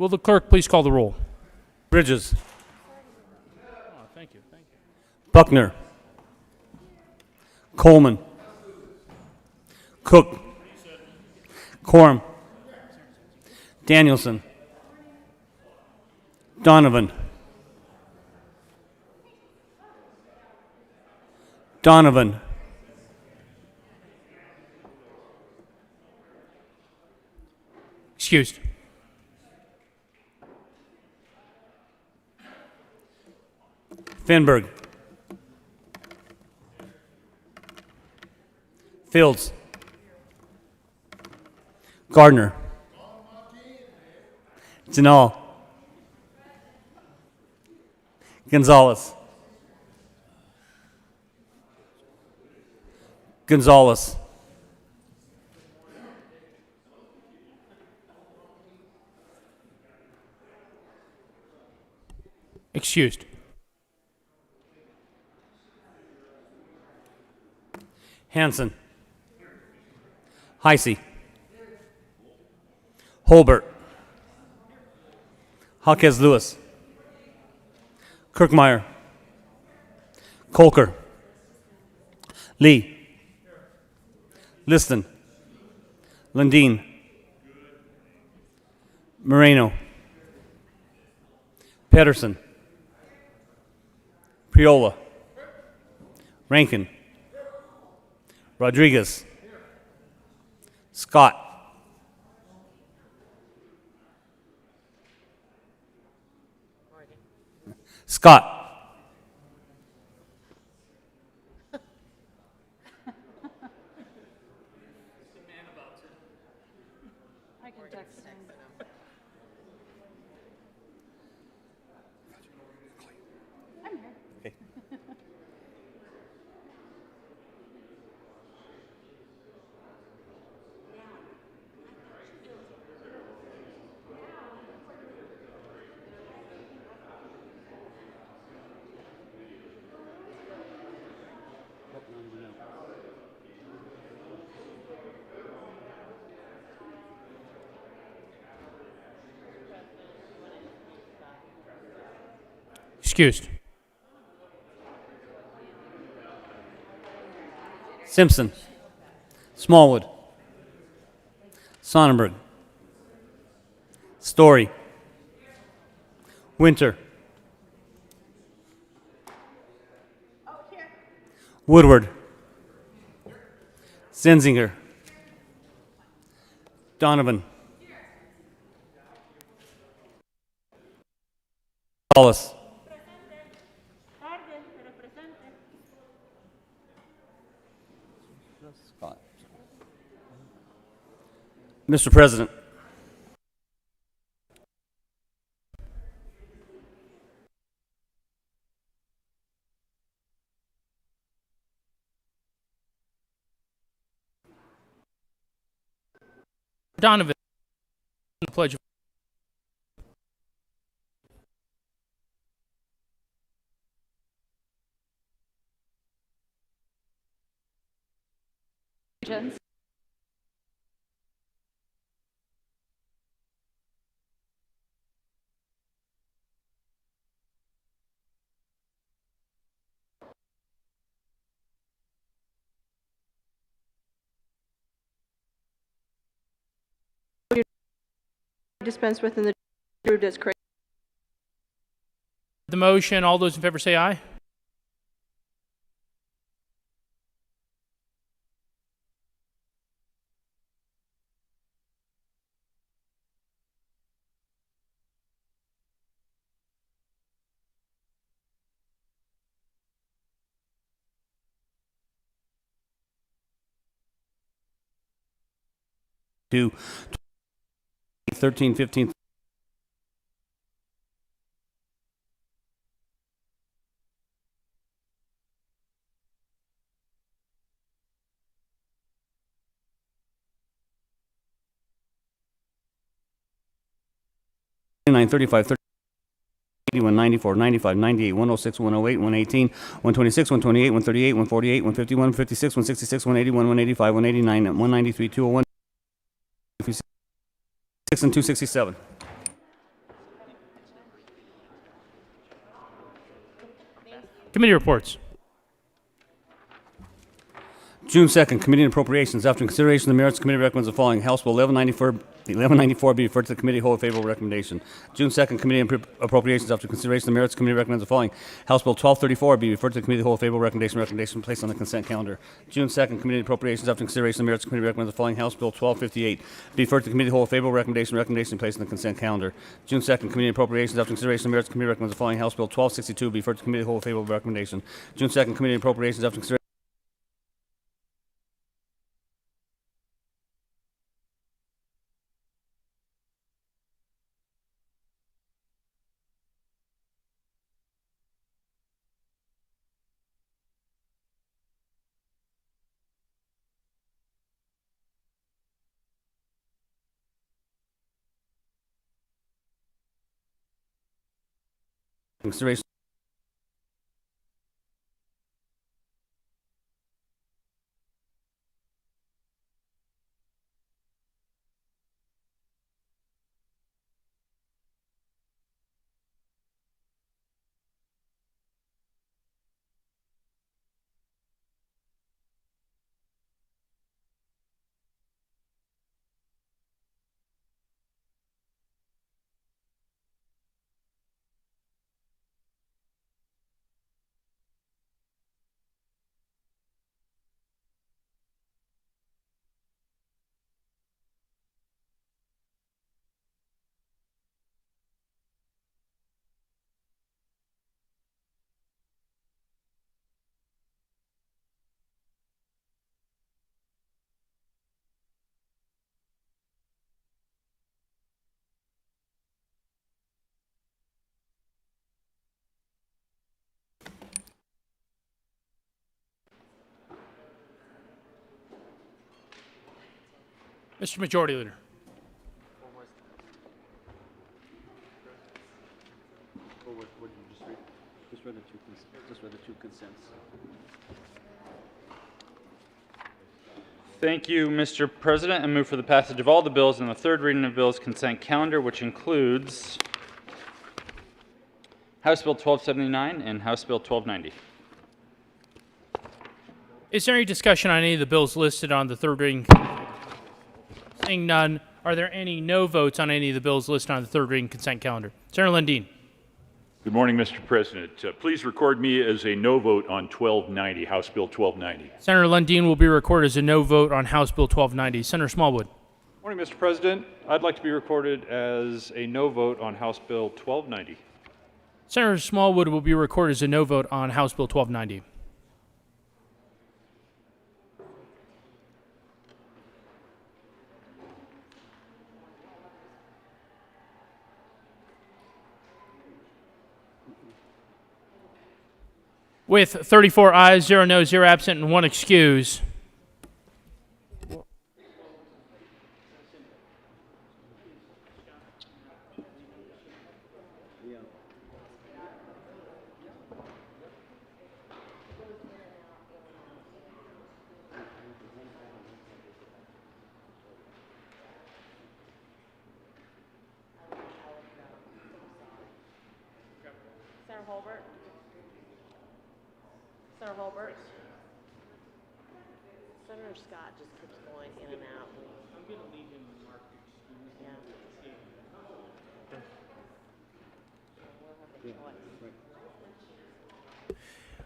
Will the clerk please call the roll? Bridges. Thank you. Buckner. Coleman. Cook. Quorum. Danielson. Donovan. Donovan. Excused. Finberg. Fields. Gardner. Janal. Gonzalez. Gonzalez. Excused. Hanson. Heisey. Holbert. Hawkes Lewis. Kirkmeyer. Kolker. Lee. Liston. Lundeen. Moreno. Pedersen. Priola. Rankin. Rodriguez. Scott. Scott. I can text him. I'm here. Okay. Excused. Simpson. Smallwood. Sonnenberg. Story. Winter. Woodward. Zenzinger. Donovan. Wallace. Mr. President. Donovan. The pledge of Allegiance. Dispense with and the approved as created. the motion. All those in favor say aye. To 13, 15. Nine 35 30 81 94 95 98 106 108 118 126 128 138 148 151 156 166 181 185 189 193 201 6 and 267. Committee reports. June 2nd, Committee on Appropriations. After consideration of the merits, committee recommends the following. House Bill 1194 be referred to the committee whole with favorable recommendation. June 2nd, Committee on Appropriations. After consideration of the merits, committee recommends the following. House Bill 1234 be referred to the committee whole with favorable recommendation. Recommendation placed on the consent calendar. June 2nd, Committee on Appropriations. After consideration of the merits, committee recommends the following. House Bill 1258 be referred to the committee whole with favorable recommendation. Recommendation placed on the consent calendar. June 2nd, Committee on Appropriations. After consideration of the merits, committee recommends the following. House Bill 1262 be referred to the committee whole with favorable recommendation. June 2nd, Committee on Appropriations. After consideration Consideration. Mr. Majority Leader. Just read the two consents. Thank you, Mr. President. I move for the passage of all the bills in the third reading of bills consent calendar, which includes House Bill 1279 and House Bill 1290. Is there any discussion on any of the bills listed on the third reading? Seeing none, are there any no votes on any of the bills listed on the third reading consent calendar? Senator Lundin. Good morning, Mr. President. Please record me as a no vote on 1290, House Bill 1290. Senator Lundin will be recorded as a no vote on House Bill 1290. Senator Smallwood. Morning, Mr. President. I'd like to be recorded as a no vote on House Bill 1290. Senator Smallwood will be recorded as a no vote on House Bill 1290. With 34 ayes, 0 noes, 0 absent, and 1 excuse. Senator Holbert? Senator Holbert? Senator Scott just keeps going in and out. I'm going to leave him marked excused. Yeah.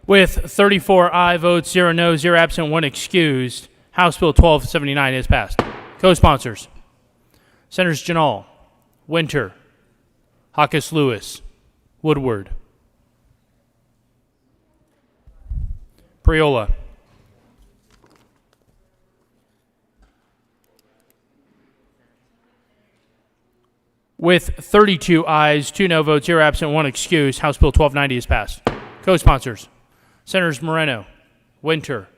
With 34 aye votes, 0 noes, 0 absent, 1 excused, House Bill 1279 is passed. Co-sponsors: Senators Janal, Winter, Hawkes Lewis, Woodward, Priola, with 32 ayes, 2 no votes, 0 absent, 1 excused, House Bill 1290 is passed. Co-sponsors: Senators Moreno, Winter,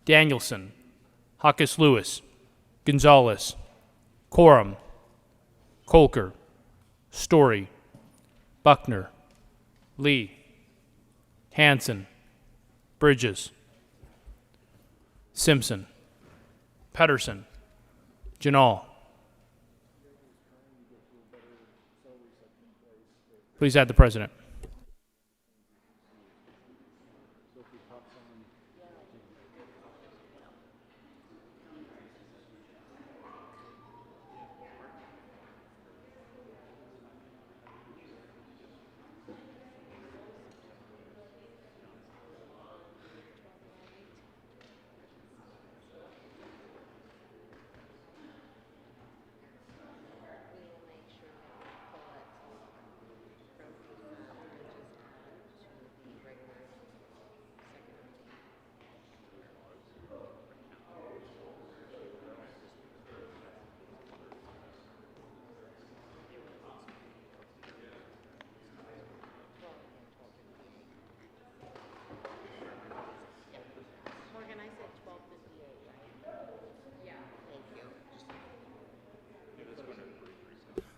Danielson, Hawkes Lewis, Gonzalez, Quorum, Colker, Story, Buckner, Lee, Hansen, Bridges, Simpson, Pedersen, Janal. Please add the president.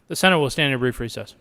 The Senate will stand in a brief recess.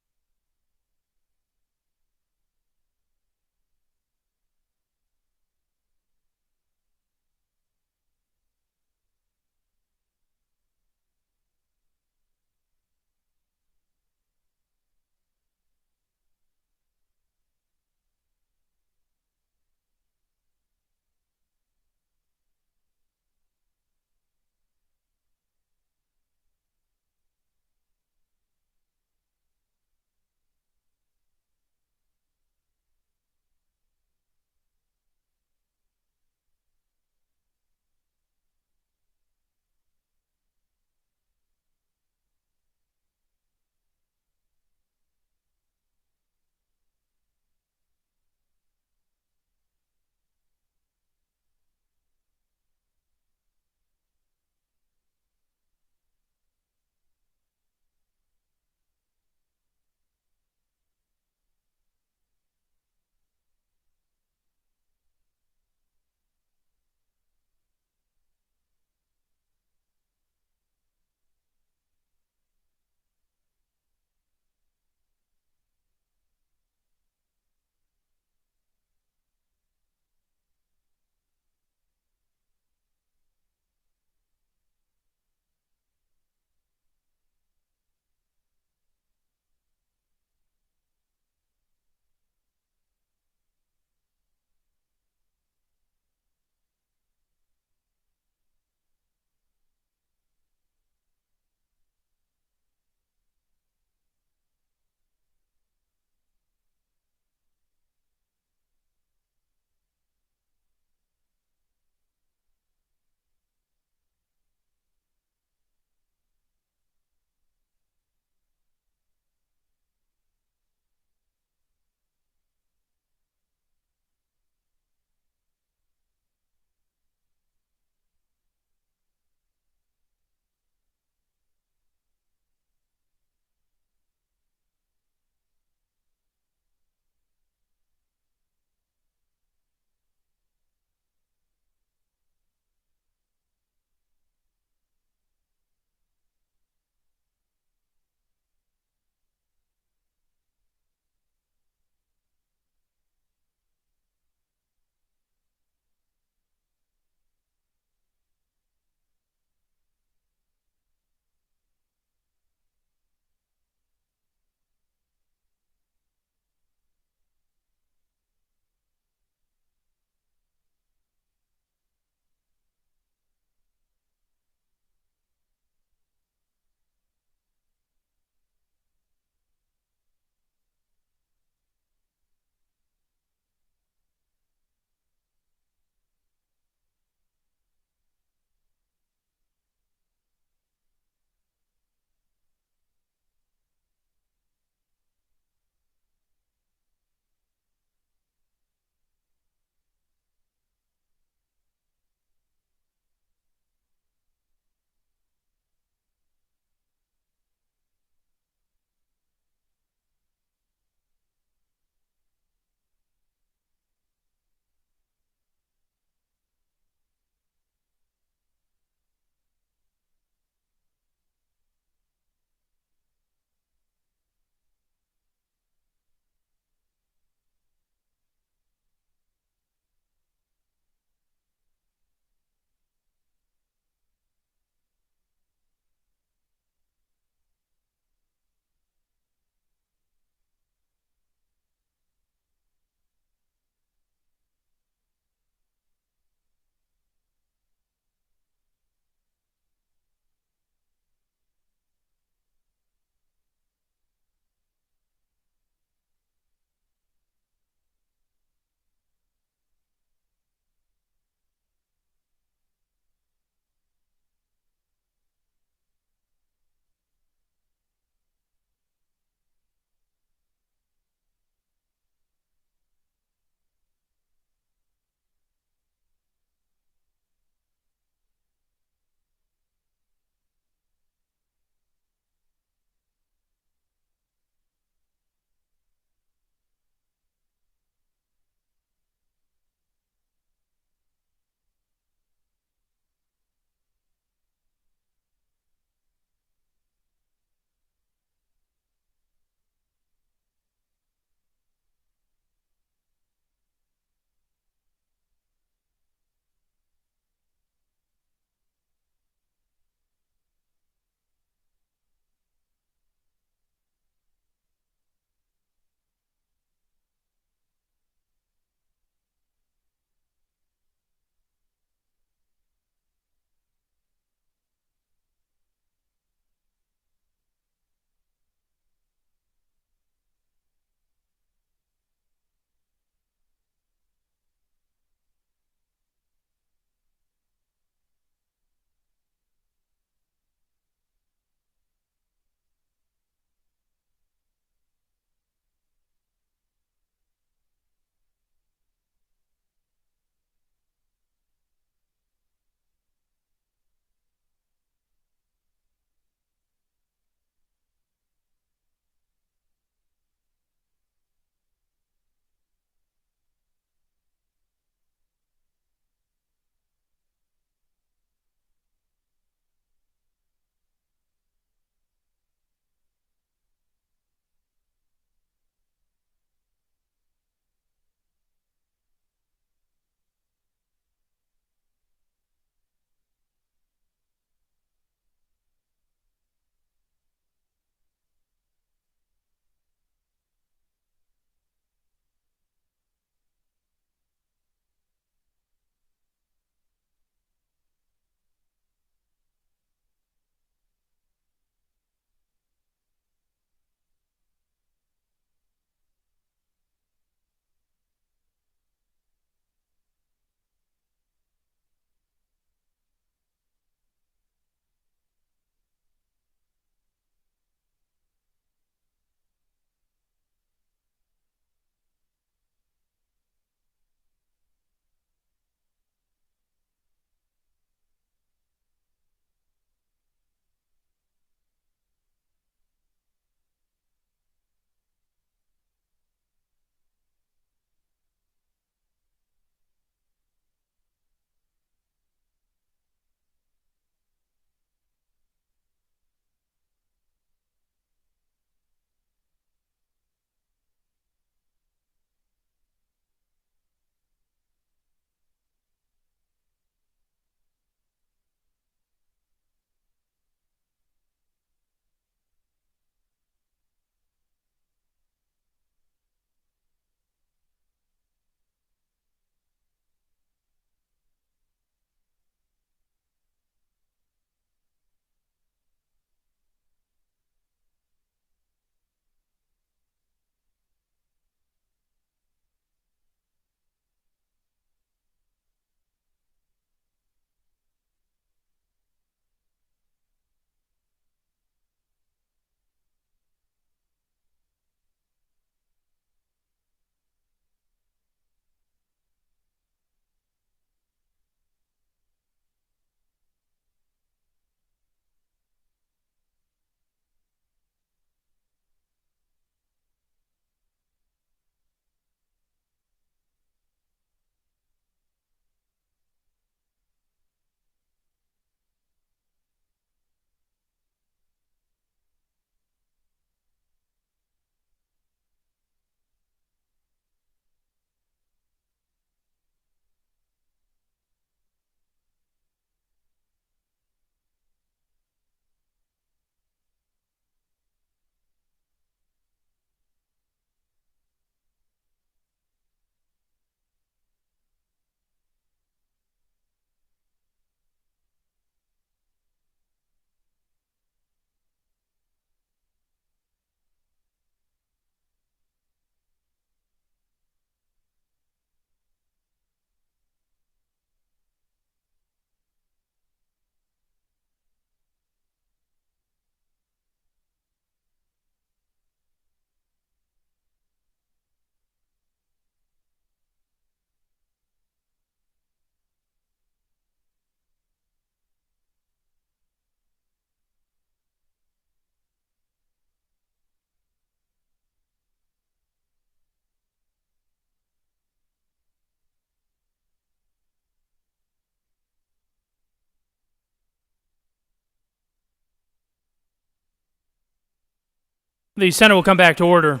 The Senate will come back to order.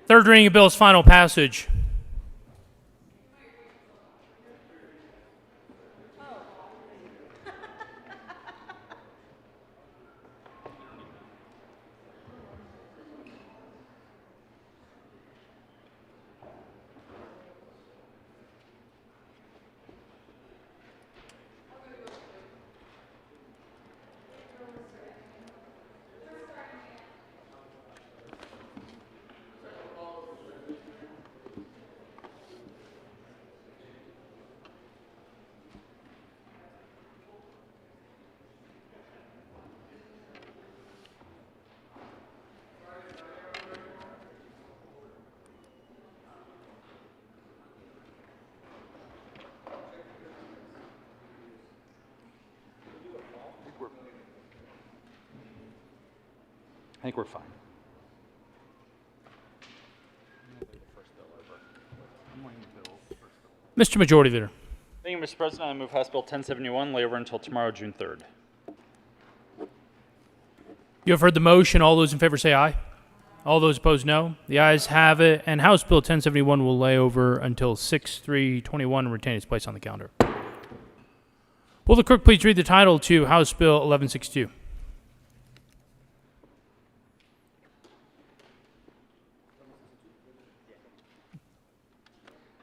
Third reading of bill's final passage. I think we're fine. Mr. Majority Leader. Thank you, Mr. President. I move House Bill 1071 lay over until tomorrow, June 3rd. You have heard the motion. All those in favor say aye. All those opposed, no. The ayes have it, and House Bill 1071 will lay over until 6/3/21 and retain its place on the calendar. Will the clerk please read the title to House Bill 1162?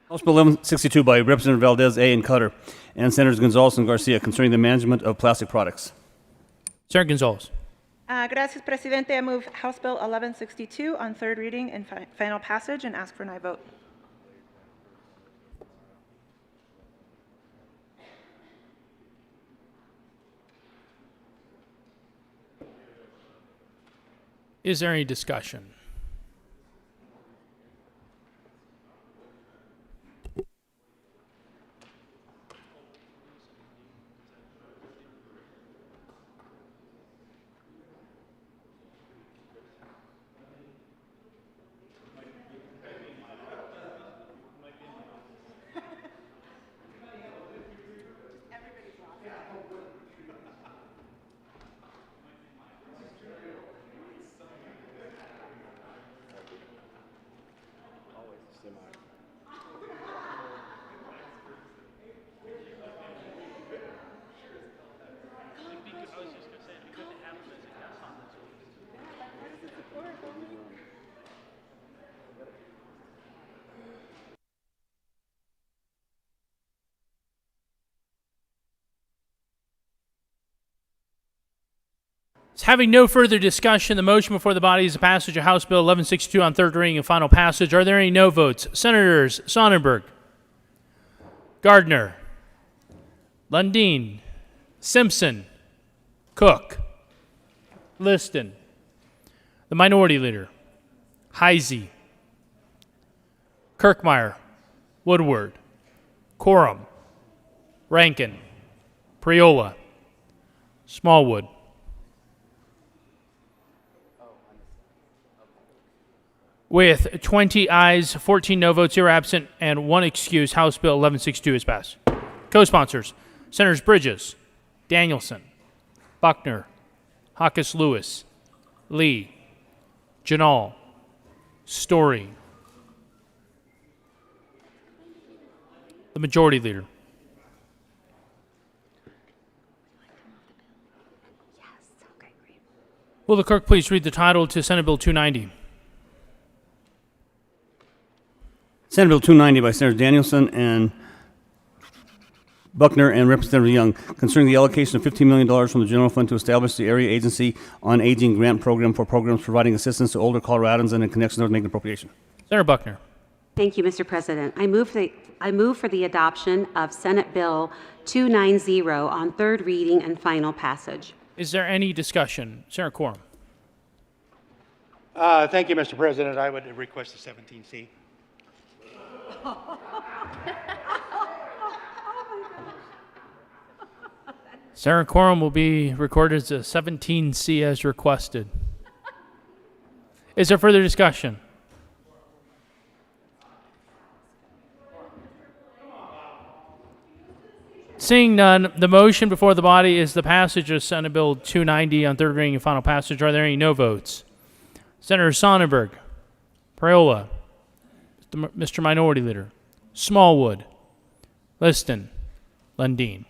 House Bill 1162 by Representative Valdez A. and Cutter and Senators Gonzalez and Garcia concerning the management of plastic products. Senator Gonzalez. Gracias, Presidente. I move House Bill 1162 on third reading and final passage and ask for an aye vote. Is there any discussion? Having no further discussion, the motion before the body is the passage of House Bill 1162 on third reading and final passage. Are there any no votes? Senators Sonnenberg, Gardner, Lundin, Simpson, Cook, Liston, the Minority Leader, Heisey, Kirkmeyer, Woodward, Quorum, Rankin, Priola, Smallwood. With 20 ayes, 14 no votes, 0 absent, and 1 excuse, House Bill 1162 is passed. Co-sponsors, Senators Bridges, Danielson, Buckner, Hawkes Lewis, Lee, Janal, Story. The Majority Leader. Will the clerk please read the title to Senate Bill 290? Senate Bill 290 by Senators Danielson and Buckner and Representative Young concerning the allocation of $15 million from the general fund to establish the Area Agency on Aging grant program for programs providing assistance to older Coloradans and in connection with making appropriation. Senator Buckner. Thank you, Mr. President. I move for the adoption of Senate Bill 290 on third reading and final passage. Is there any discussion? Senator Quorum. Thank you, Mr. President. I would request a 17C. Senator Quorum will be recorded as a 17C as requested. Is there further discussion? Seeing none, the motion before the body is the passage of Senate Bill 290 on third reading and final passage. Are there any no votes? Senator Sonnenberg, Priola, Mr. Minority Leader, Smallwood, Liston, Lundin.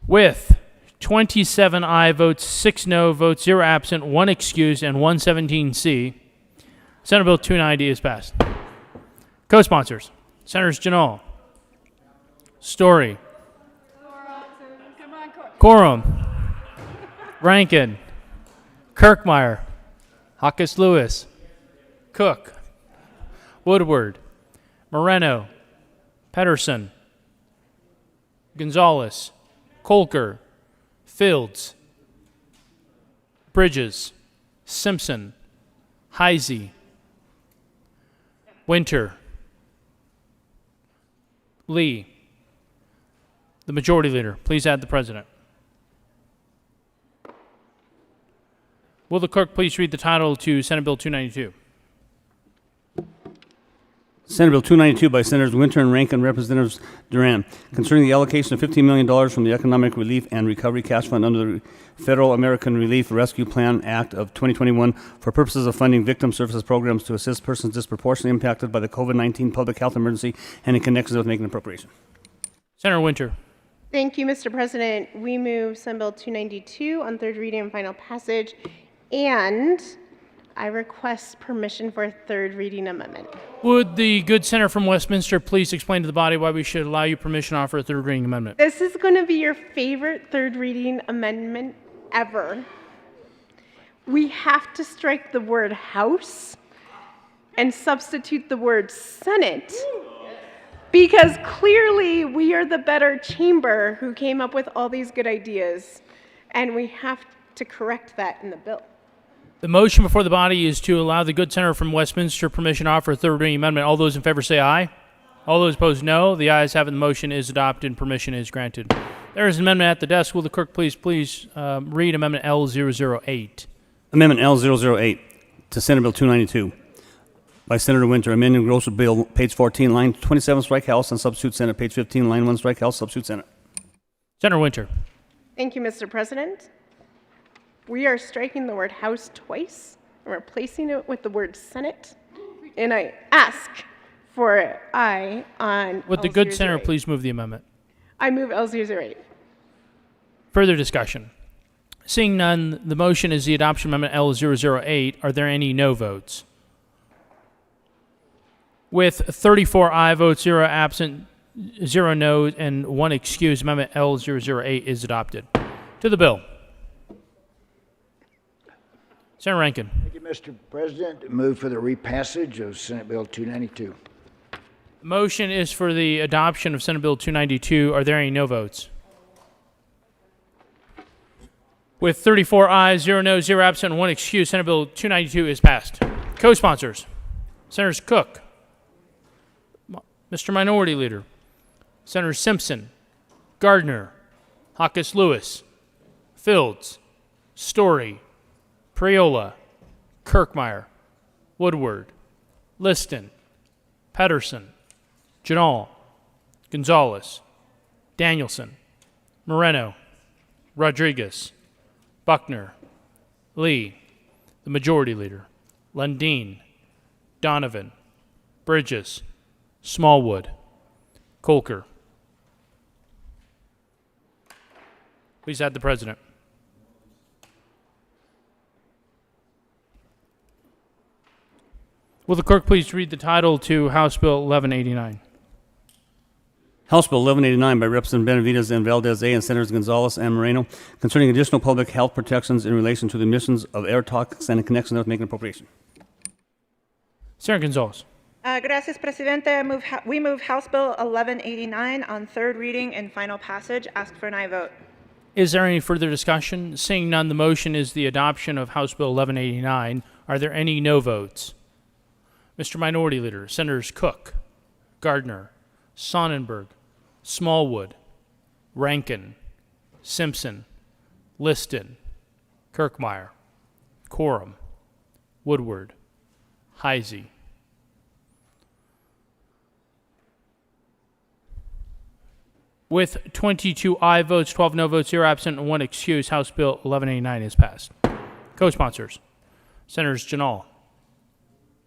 With 27 aye votes, 6 no votes, 0 absent, 1 excused, and 117C, Senate Bill 290 is passed. Co-sponsors, Senators Janal, Story, Quorum, Rankin, Kirkmeyer, Hawkes Lewis, Cook, Woodward, Moreno, Pedersen, Gonzalez, Colker, Fields, Bridges, Simpson, Heisey, Winter, Lee. The Majority Leader, please add the President. Will the clerk please read the title to Senate Bill 292? Senate Bill 292 by Senators Winter and Rankin, Representatives Duran, concerning the allocation of $15 million from the Economic Relief and Recovery Cash Fund under the Federal American Relief Rescue Plan Act of 2021 for purposes of funding victim services programs to assist persons disproportionately impacted by the COVID-19 public health emergency and in connection with making an appropriation. Senator Winter. Thank you, Mr. President. We move Senate Bill 292 on third reading and final passage, and I request permission for a third reading amendment. Would the good senator from Westminster please explain to the body why we should allow you permission to offer a third reading amendment? This is going to be your favorite third reading amendment ever. We have to strike the word House and substitute the word Senate, because clearly we are the better chamber who came up with all these good ideas, and we have to correct that in the bill. The motion before the body is to allow the good senator from Westminster permission to offer a third reading amendment. All those in favor say aye. All those opposed, no. The ayes have it. The motion is adopted and permission is granted. There is an amendment at the desk. Will the clerk please read Amendment L008? Amendment L008 to Senate Bill 292 by Senator Winter, amending gross bill, page 14, line 27, strike House, and substitute Senate, page 15, line 1, strike House, substitute Senate. Senator Winter. Thank you, Mr. President. We are striking the word House twice and replacing it with the word Senate. And I ask for aye on Would the good L008. senator please move the amendment? I move L008. Further discussion. Seeing none, the motion is the adoption of Amendment L008. Are there any no votes? With 34 aye votes, 0 absent, 0 no, and 1 excused, Amendment L008 is adopted. To the bill. Senator Rankin. Thank you, Mr. President. Move for the repassage of Senate Bill 292. The motion is for the adoption of Senate Bill 292. Are there any no votes? With 34 ayes, 0 no, 0 absent, and 1 excused, Senate Bill 292 is passed. Co-sponsors, Senators Cook, Mr. Minority Leader, Senator Simpson, Gardner, Hawkes Lewis, Fields, Story, Priola, Kirkmeyer, Woodward, Liston, Pedersen, Janal, Gonzalez, Danielson, Moreno, Rodriguez, Buckner, Lee, the Majority Leader, Lundin, Donovan, Bridges, Smallwood, Colker. Please add the President. Will the clerk please read the title to House Bill 1189? House Bill 1189 by Representative Benavides and Valdez A. and Senators Gonzalez and Moreno concerning additional public health protections in relation to the emissions of air toxics and in connection with making appropriation. Senator Gonzalez. Gracias, Presidente. We move House Bill 1189 on third reading and final passage. Ask for an aye vote. Is there any further discussion? Seeing none, the motion is the adoption of House Bill 1189. Are there any no votes? Mr. Minority Leader, Senators Cook, Gardner, Sonnenberg, Smallwood, Rankin, Simpson, Liston, Kirkmeyer, Quorum, Woodward, Heisey. With 22 aye votes, 12 no votes, 0 absent, and 1 excuse, House Bill 1189 is passed. Co-sponsors, Senators Janal,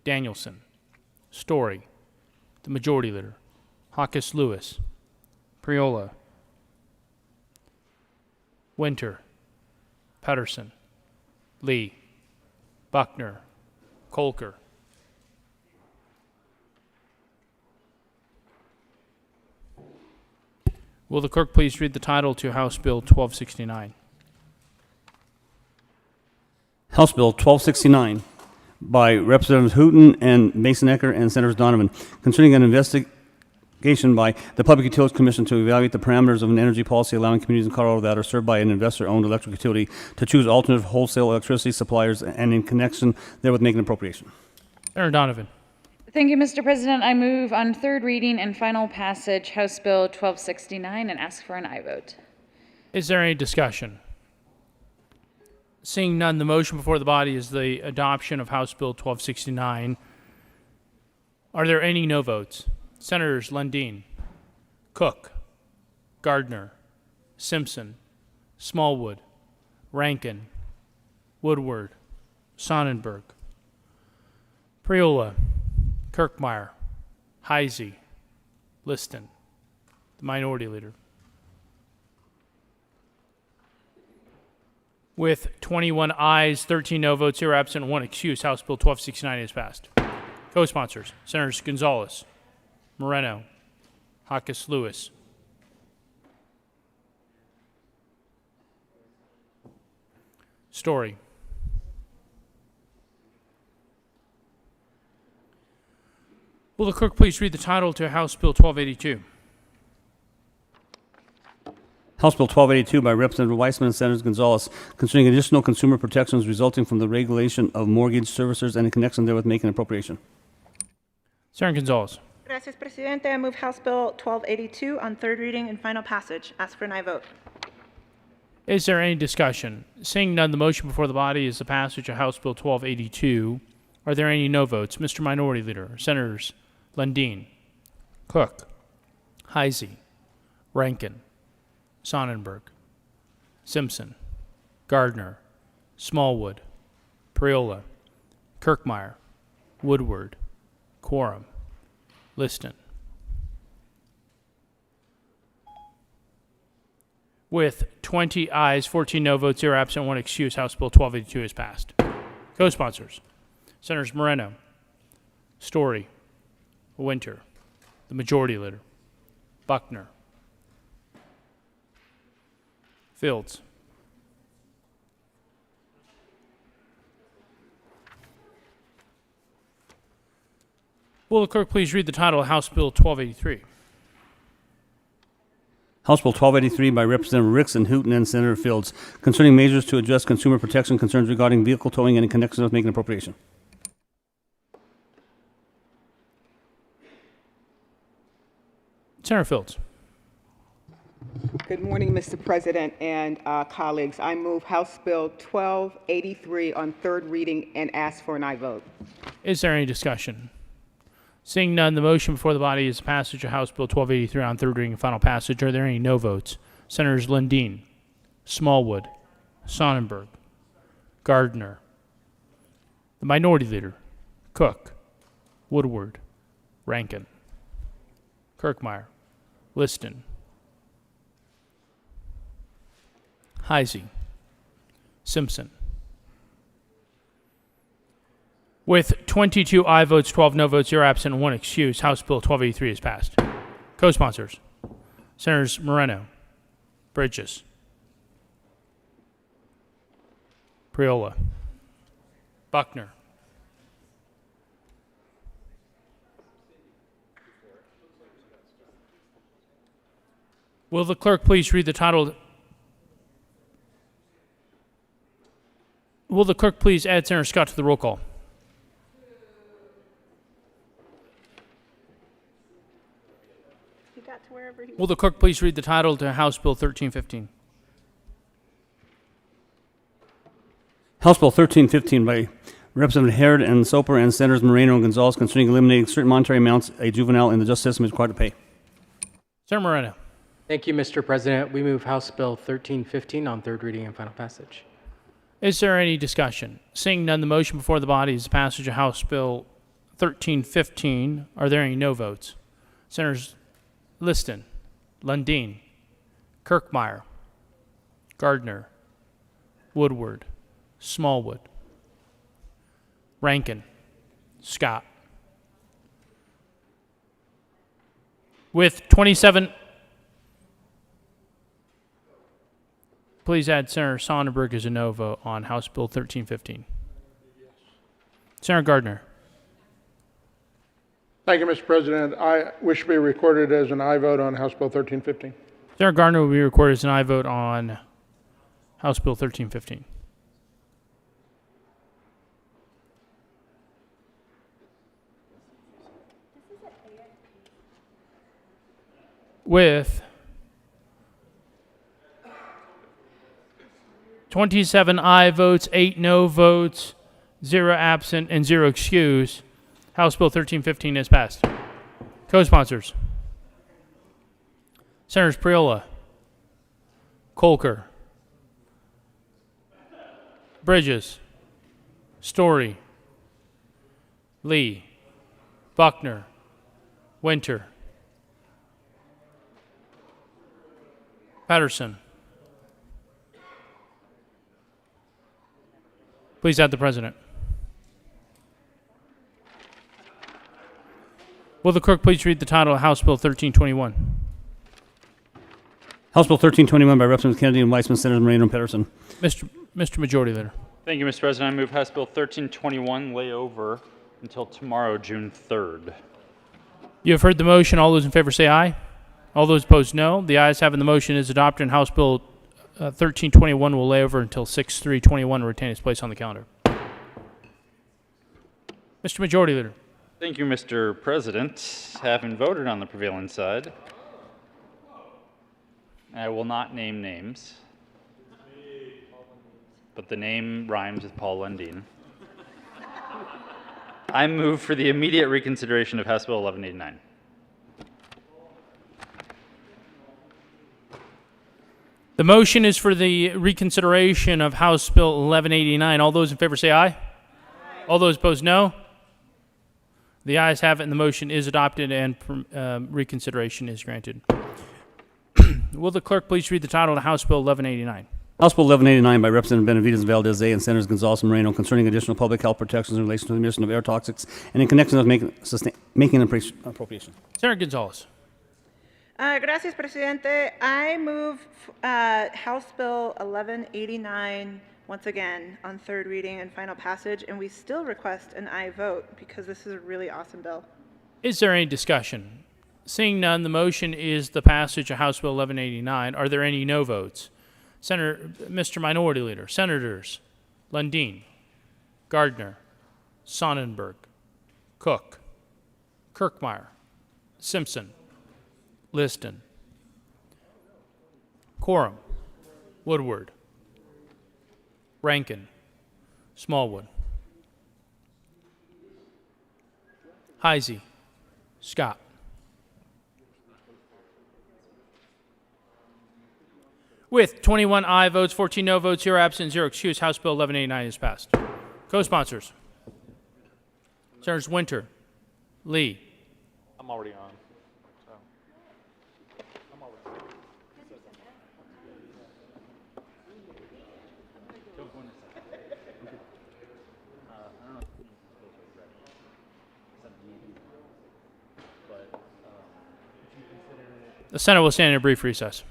Danielson, Story, the Majority Leader, Hawkes Lewis, Priola, Winter, Pedersen, Lee, Buckner, Kolker. Will the clerk please read the title to House Bill 1269? House Bill 1269 by Representatives Hooton and Mason-Ecker and Senators Donovan concerning an investigation by the Public Utilities Commission to evaluate the parameters of an energy policy allowing communities in Colorado that are served by an investor-owned electric utility to choose alternative wholesale electricity suppliers and in connection therewith make an appropriation. Senator Donovan. Thank you, Mr. President. I move on third reading and final passage, House Bill 1269, and ask for an aye vote. Is there any discussion? Seeing none, the motion before the body is the adoption of House Bill 1269. Are there any no votes? Senators Lundin, Cook, Gardner, Simpson, Smallwood, Rankin, Woodward, Sonnenberg, Priola, Kirkmeyer, Heisey, Liston, the Minority Leader. With 21 ayes, 13 no votes, 0 absent, and 1 excuse, House Bill 1269 is passed. Co-sponsors, Senators Gonzalez, Moreno, Hawkes Lewis, Story. Will the clerk please read the title to House Bill 1282? House Bill 1282 by Representative Weissman and Senators Gonzalez concerning additional consumer protections resulting from the regulation of mortgage servicers and in connection therewith making an appropriation. Senator Gonzalez. Gracias, Presidente. I move House Bill 1282 on third reading and final passage. Ask for an aye vote. Is there any discussion? Seeing none, the motion before the body is the passage of House Bill 1282. Are there any no votes? Mr. Minority Leader, Senators Lundin, Cook, Heisey, Rankin, Sonnenberg, Simpson, Gardner, Smallwood, Priola, Kirkmeyer, Woodward, Quorum, Liston. With 20 ayes, 14 no votes, 0 absent, 1 excuse, House Bill 1282 is passed. Co-sponsors, Senators Moreno, Story, Winter, the Majority Leader, Buckner, Fields. Will the clerk please read the title of House Bill 1283? House Bill 1283 by Representative Ricks and Hooton and Senator Fields concerning measures to address consumer protection concerns regarding vehicle towing and in connection with making an appropriation. Senator Fields. Good morning, Mr. President and colleagues. I move House Bill 1283 on third reading and ask for an aye vote. Is there any discussion? Seeing none, the motion before the body is the passage of House Bill 1283 on third reading and final passage. Are there any no votes? Senators Lundin, Smallwood, Sonnenberg, Gardner, the Minority Leader, Cook, Woodward, Rankin, Kirkmeyer, Liston, Heisey, Simpson. With 22 aye votes, 12 no votes, 0 absent, and 1 excuse, House Bill 1283 is passed. Co-sponsors, Senators Moreno, Bridges, Priola, Buckner, will the clerk please read the title? Will the clerk please add Senator Scott to the roll call? Will the clerk please read the title to House Bill 1315? House Bill 1315 by Representative Herod and Soper and Senators Moreno and Gonzalez concerning eliminating certain monetary amounts a juvenile in the justice system is required to pay. Senator Moreno. Thank you, Mr. President. We move House Bill 1315 on third reading and final passage. Is there any discussion? Seeing none, the motion before the body is the passage of House Bill 1315. Are there any no votes? Senators Liston, Lundin, Kirkmeyer, Gardner, Woodward, Smallwood, Rankin, Scott. With 27, please add Senator Sonnenberg as a no vote on House Bill 1315. Senator Gardner. Thank you, Mr. President. I wish to be recorded as an aye vote on House Bill 1315. Senator Gardner will be recorded as an aye vote on House Bill 1315. With 27 aye votes, 8 no votes, 0 absent, and 0 excused, House Bill 1315 is passed. Co-sponsors: Senators Priola, Kolker, Bridges, Story, Lee, Buckner, Winter, Patterson. Please add the president. Will the clerk please read the title of House Bill 1321? House Bill 1321 by Representatives Kennedy and Weissman, Senators Moreno and Pedersen. Mr. Majority Leader. Thank you, Mr. President. I move House Bill 1321 lay over until tomorrow, June 3rd. You have heard the motion. All those in favor say aye. All those opposed, no. The ayes have it. The motion is adopted, and House Bill 1321 will lay over until 6/3/21 and retain its place on the calendar. Mr. Majority Leader. Thank you, Mr. President. Having voted on the prevailing side, I will not name names, but the name rhymes with Paul Lundin. I move for the immediate reconsideration of House Bill 1189. The motion is for the reconsideration of House Bill 1189. All those in favor say aye. All those opposed, no. The ayes have it, and the motion is adopted, and reconsideration is granted. Will the clerk please read the title of House Bill 1189? House Bill 1189 by Representative Benavides Valdez and Senators Gonzalez and Moreno concerning additional public health protections in relation to the emission of air toxics and in connection with making an appropriation. Senator Gonzalez. Gracias, Presidente. I move House Bill 1189 once again on third reading and final passage, and we still request an aye vote because this is a really awesome bill. Is there any discussion? Seeing none, the motion is the passage of House Bill 1189. Are there any no votes? Mr. Minority Leader, Senators Lundin, Gardner, Sonnenberg, Cook, Kirkmeyer, Simpson, Liston, Quorum, Woodward, Rankin, Smallwood, Heisey, Scott. With 21 aye votes, 14 no votes, 0 absent, 0 excused, House Bill 1189 is passed. Co-sponsors: Senators Winter, Lee. I'm already on. So. I'm already on. The Senate will stand in a brief recess.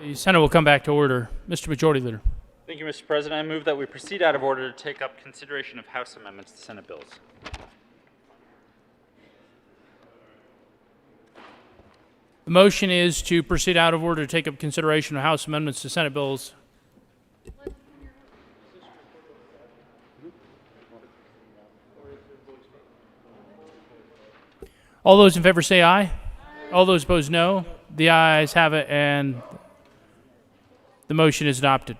The Senate will come back to order. Mr. Majority Leader. Thank you, Mr. President. I move that we proceed out of order to take up consideration of House amendments to Senate bills. The motion is to proceed out of order to take up consideration of House amendments to Senate bills. All those in favor say aye. All those opposed, no. The ayes have it, and the motion is adopted.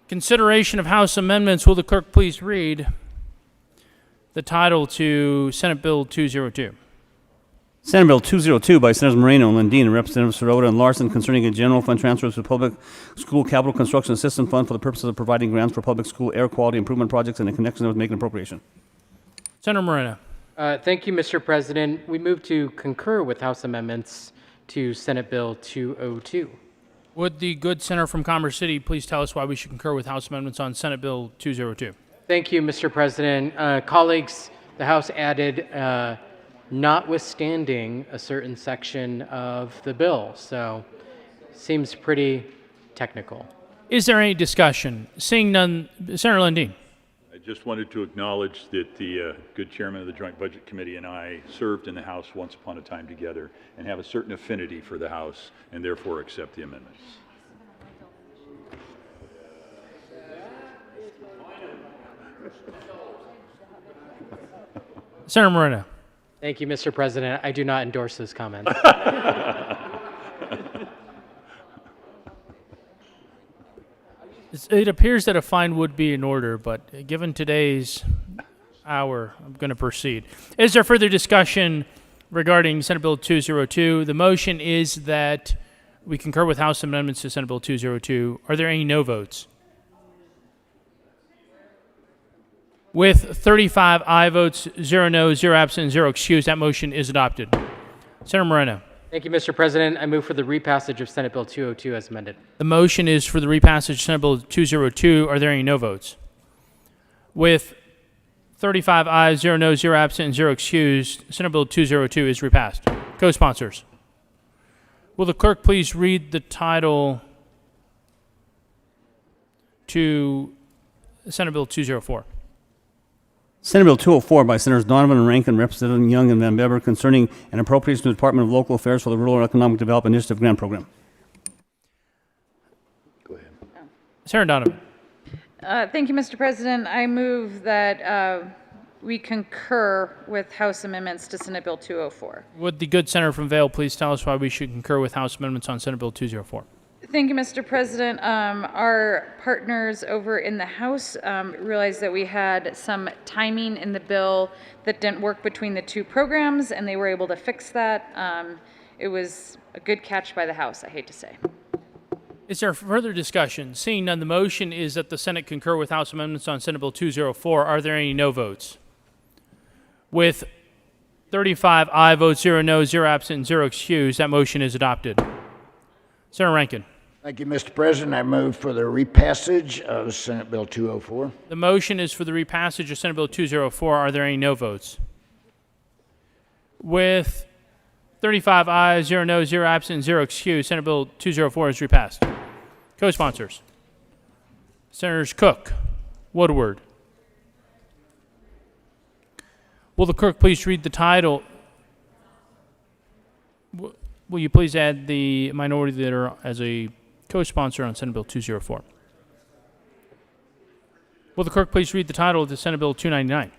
Consideration of House amendments. Will the clerk please read the title to Senate Bill 202? Senate Bill 202 by Senators Moreno and Lundin and Representatives Sirota and Larson concerning a general fund transfer to the Public School Capital Construction Assistance Fund for the purposes of providing grants for public school air quality improvement projects and in connection with making appropriation. Senator Moreno. Thank you, Mr. President. We move to concur with House amendments to Senate Bill 202. Would the good senator from Commerce City please tell us why we should concur with House amendments on Senate Bill 202? Thank you, Mr. President. Colleagues, the House added notwithstanding a certain section of the bill, so seems pretty technical. Is there any discussion? Seeing none, Senator Lundin. I just wanted to acknowledge that the good chairman of the Joint Budget Committee and I served in the House once upon a time together and have a certain affinity for the House and therefore accept the amendments. Senator Moreno. Thank you, Mr. President. I do not endorse this comment. It appears that a fine would be in order, but given today's hour, I'm going to proceed. Is there further discussion regarding Senate Bill 202? The motion is that we concur with House amendments to Senate Bill 202. Are there any no votes? With 35 aye votes, 0 no, 0 absent, 0 excused, that motion is adopted. Senator Moreno. Thank you, Mr. President. I move for the repassage of Senate Bill 202 as amended. The motion is for the repassage of Senate Bill 202. Are there any no votes? With 35 ayes, 0 no, 0 absent, and 0 excused, Senate Bill 202 is repassed. Co-sponsors. Will the clerk please read the title to Senate Bill 204? Senate Bill 204 by Senators Donovan and Rankin, Representative Young and Van Bever concerning an appropriation to the Department of Local Affairs for the Rural Economic Development Initiative Grant Program. Go ahead. Senator Donovan. Thank you, Mr. President. I move that we concur with House amendments to Senate Bill 204. Would the good senator from Vail please tell us why we should concur with House amendments on Senate Bill 204? Thank you, Mr. President. Our partners over in the House realized that we had some timing in the bill that didn't work between the two programs, and they were able to fix that. It was a good catch by the House, I hate to say. Is there further discussion? Seeing none, the motion is that the Senate concur with House amendments on Senate Bill 204. Are there any no votes? With 35 aye votes, 0 no, 0 absent, and 0 excused, that motion is adopted. Senator Rankin. Thank you, Mr. President. I move for the repassage of Senate Bill 204. The motion is for the repassage of Senate Bill 204. Are there any no votes? With 35 ayes, 0 no, 0 absent, and 0 excused, Senate Bill 204 is repassed. Co-sponsors. Senators Cook, Woodward. Will the clerk please read the title? Will you please add the minority leader as a co-sponsor on Senate Bill 204? Will the clerk please read the title of the Senate Bill 299?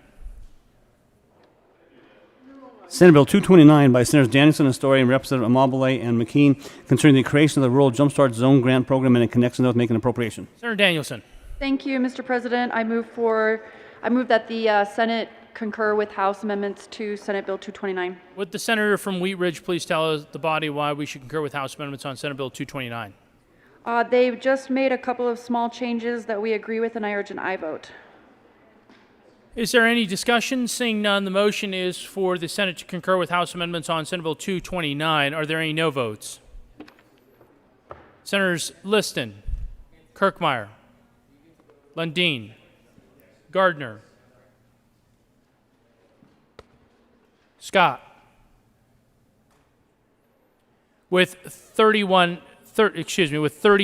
Senate Bill 229 by Senators Danielson, Astori, and Representative Amabile and McKean concerning the creation of the Rural Jumpstart Zone Grant Program and in connection with making appropriation. Senator Danielson. Thank you, Mr. President. I move that the Senate concur with House amendments to Senate Bill 229. Would the senator from Wheat Ridge please tell us, the body, why we should concur with House amendments on Senate Bill 229? They've just made a couple of small changes that we agree with, and I urge an aye vote. Is there any discussion? Seeing none, the motion is for the Senate to concur with House amendments on Senate Bill 229. Are there any no votes? Senators Liston, Kirkmeyer, Lundin, Gardner, Scott. With 30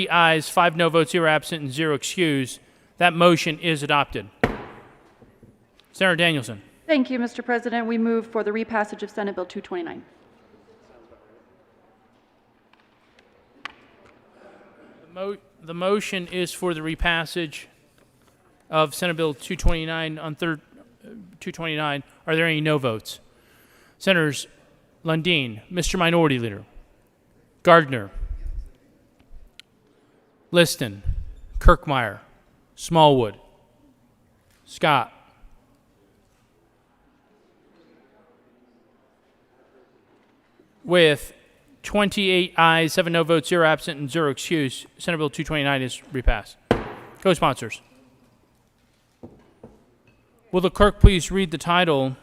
ayes, 5 no votes, 0 absent, and 0 excused, that motion is adopted. Senator Danielson. Thank you, Mr. President. We move for the repassage of Senate Bill 229. The motion is for the repassage of Senate Bill 229 on 229. Are there any no votes? Senators Lundin, Mr. Minority Leader, Gardner, Liston, Kirkmeyer, Smallwood, Scott. With 28 ayes, 7 no votes, 0 absent, and 0 excused, Senate Bill 229 is repassed. Co-sponsors. Will the clerk please read the title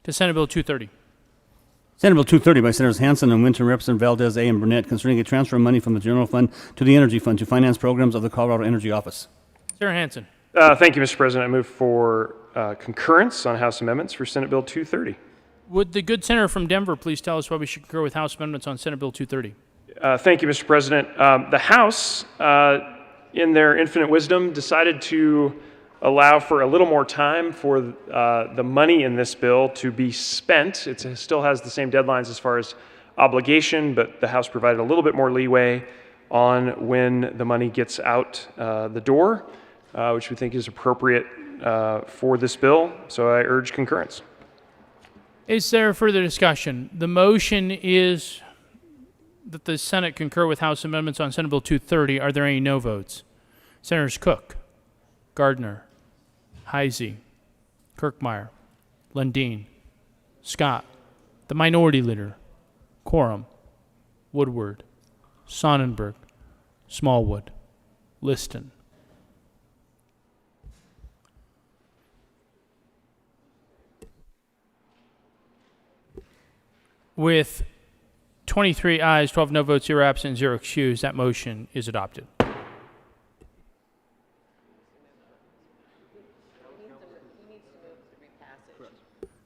to Senate Bill 230? Senate Bill 230 by Senators Hansen and Winter, Representative Valdez A. and Burnett, concerning a transfer of money from the general fund to the energy fund to finance programs of the Colorado Energy Office. Senator Hansen. Thank you, Mr. President. I move for concurrence on House amendments for Senate Bill 230. Would the good senator from Denver please tell us why we should concur with House amendments on Senate Bill 230? Thank you, Mr. President. The House, in their infinite wisdom, decided to allow for a little more time for the money in this bill to be spent. It still has the same deadlines as far as obligation, but the House provided a little bit more leeway on when the money gets out the door, which we think is appropriate for this bill. So I urge concurrence. Is there further discussion? The motion is that the Senate concur with House amendments on Senate Bill 230. Are there any no votes? Senators Cook, Gardner, Heisey, Kirkmeyer, Lundin, Scott, the Minority Leader, Quorum, Woodward, Sonnenberg, Smallwood, Liston. With 23 ayes, 12 no votes, 0 absent, 0 excused, that motion is adopted.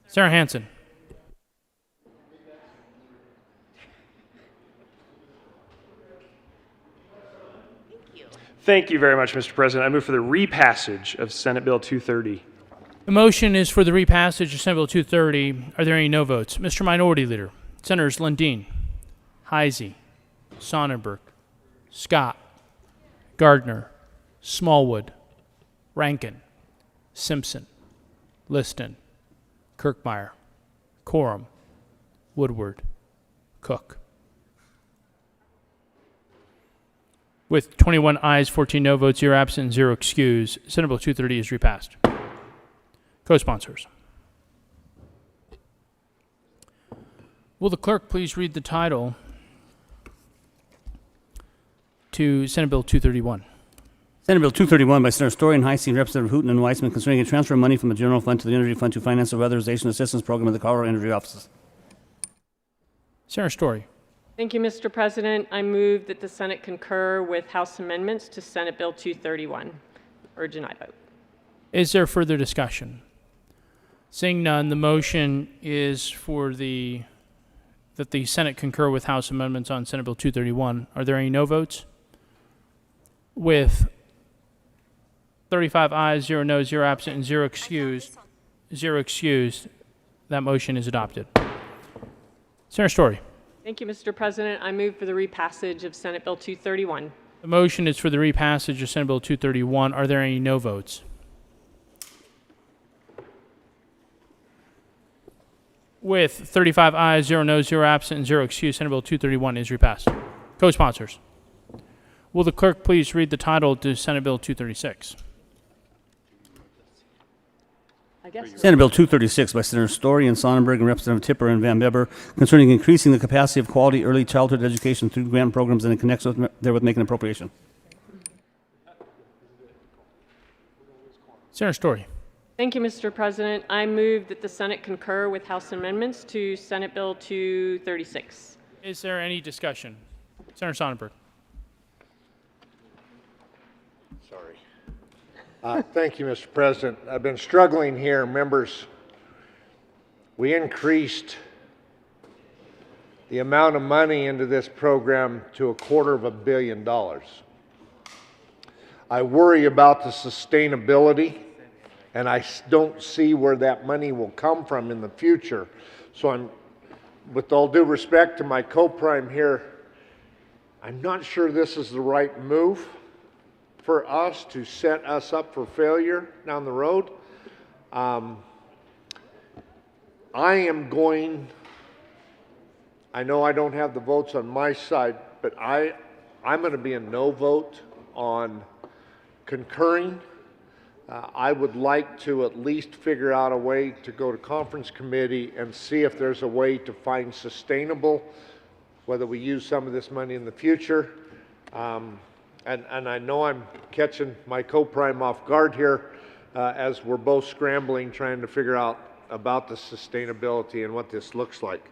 Sarah Hansen. Thank you very much, Mr. President. I move for the repassage of Senate Bill 230. The motion is for the repassage of Senate Bill 230. Are there any no votes? Mr. Minority Leader. Senators Lundin, Heisey, Sonnenberg, Scott, Gardner, Smallwood, Rankin, Simpson, Liston, Kirkmeyer, Quorum, Woodward, Cook. With 21 ayes, 14 no votes, 0 absent, 0 excused, Senate Bill 230 is repassed. Co-sponsors. Will the clerk please read the title to Senate Bill 231? Senate Bill 231 by Senator Story and Heisey and Representative Hooten and Weissman, concerning a transfer of money from the general fund to the energy fund to finance the weatherization assistance program of the Colorado Energy Office. Senator Story. Thank you, Mr. President. I move that the Senate concur with House amendments to Senate Bill 231. Urge an aye vote. Is there further discussion? Seeing none, the motion is for that the Senate concur with House amendments on Senate Bill 231. Are there any no votes? With 35 ayes, 0 noes, 0 absent, and 0 excused, that motion is adopted. Senator Story. Thank you, Mr. President. I move for the repassage of Senate Bill 231. The motion is for the repassage of Senate Bill 231. Are there any no votes? With 35 ayes, 0 noes, 0 absent, and 0 excused, Senate Bill 231 is repassed. Co-sponsors. Will the clerk please read the title to Senate Bill 236? Senate Bill 236 by Senator Story and Sonnenberg and Representative Tipper and Van Beber, concerning increasing the capacity of quality early childhood education through grant programs and in connection therewith making an appropriation. Senator Story. Thank you, Mr. President. I move that the Senate concur with House amendments to Senate Bill 236. Is there any discussion? Senator Sonnenberg. Sorry. Thank you, Mr. President. I've been struggling here, members. We increased the amount of money into this program to $250 million. I worry about the sustainability, and I don't see where that money will come from in the future. So I'm, with all due respect to my co-prime here, I'm not sure this is the right move for us to set us up for failure down the road. I know I don't have the votes on my side, but I'm going to be a no vote on concurring. I would like to at least figure out a way to go to conference committee and see if there's a way to find sustainable, whether we use some of this money in the future. And I know I'm catching my co-prime off guard here as we're both scrambling, trying to figure out about the sustainability and what this looks like.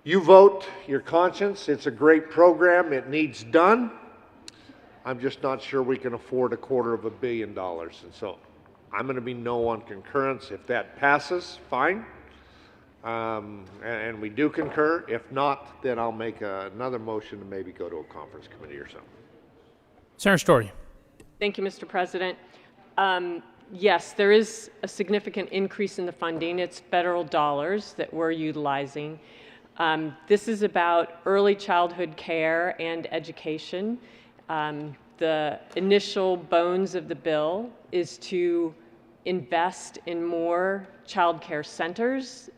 You vote your conscience. It's a great program. It needs done. I'm just not sure we can afford $250 million. And so I'm going to be no on concurrence. If that passes, fine. And we do concur. If not, then I'll make another motion to maybe go to a conference committee or something. Senator Story. Thank you, Mr. President. Yes, there is a significant increase in the funding. It's federal dollars that we're utilizing. This is about early childhood care and education. The initial bones of the bill is to invest in more child care centers,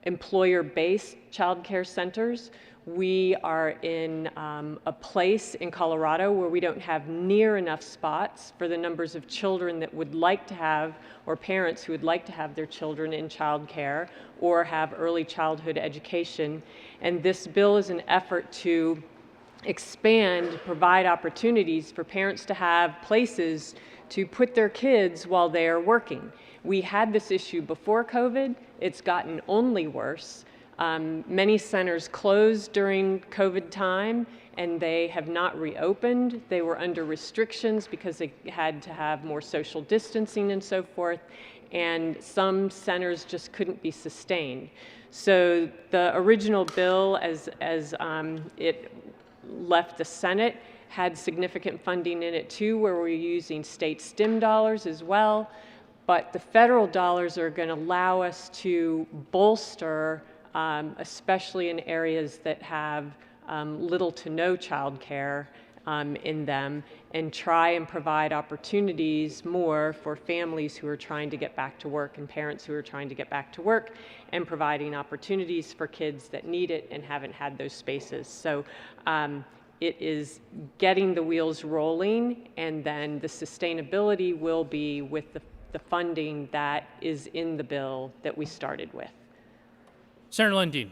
employer-based child care centers. We are in a place in Colorado where we don't have near enough spots for the numbers of children that would like to have, or parents who would like to have their children in child care or have early childhood education. And this bill is an effort to expand, provide opportunities for parents to have places to put their kids while they are working. We had this issue before COVID. It's gotten only worse. Many centers closed during COVID time, and they have not reopened. They were under restrictions because they had to have more social distancing and so forth, and some centers just couldn't be sustained. So the original bill, as it left the Senate, had significant funding in it too, where we're using state STEM dollars as well. But the federal dollars are going to allow us to bolster, especially in areas that have little to no child care in them, and try and provide opportunities more for families who are trying to get back to work and parents who are trying to get back to work, and providing opportunities for kids that need it and haven't had those spaces. So it is getting the wheels rolling, and then the sustainability will be with the funding that is in the bill that we started with. Senator Lundin.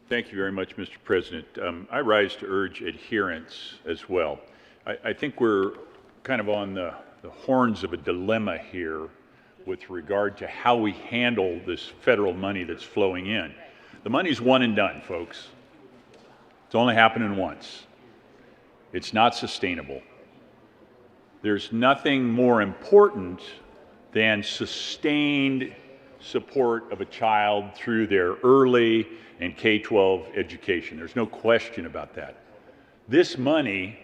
Thank you very much, Mr. President. I rise to urge adherence as well. I think we're kind of on the horns of a dilemma here with regard to how we handle this federal money that's flowing in. The money's one and done, folks. It's only happening once. It's not sustainable. There's nothing more important than sustained support of a child through their early and K-12 education. There's no question about that. This money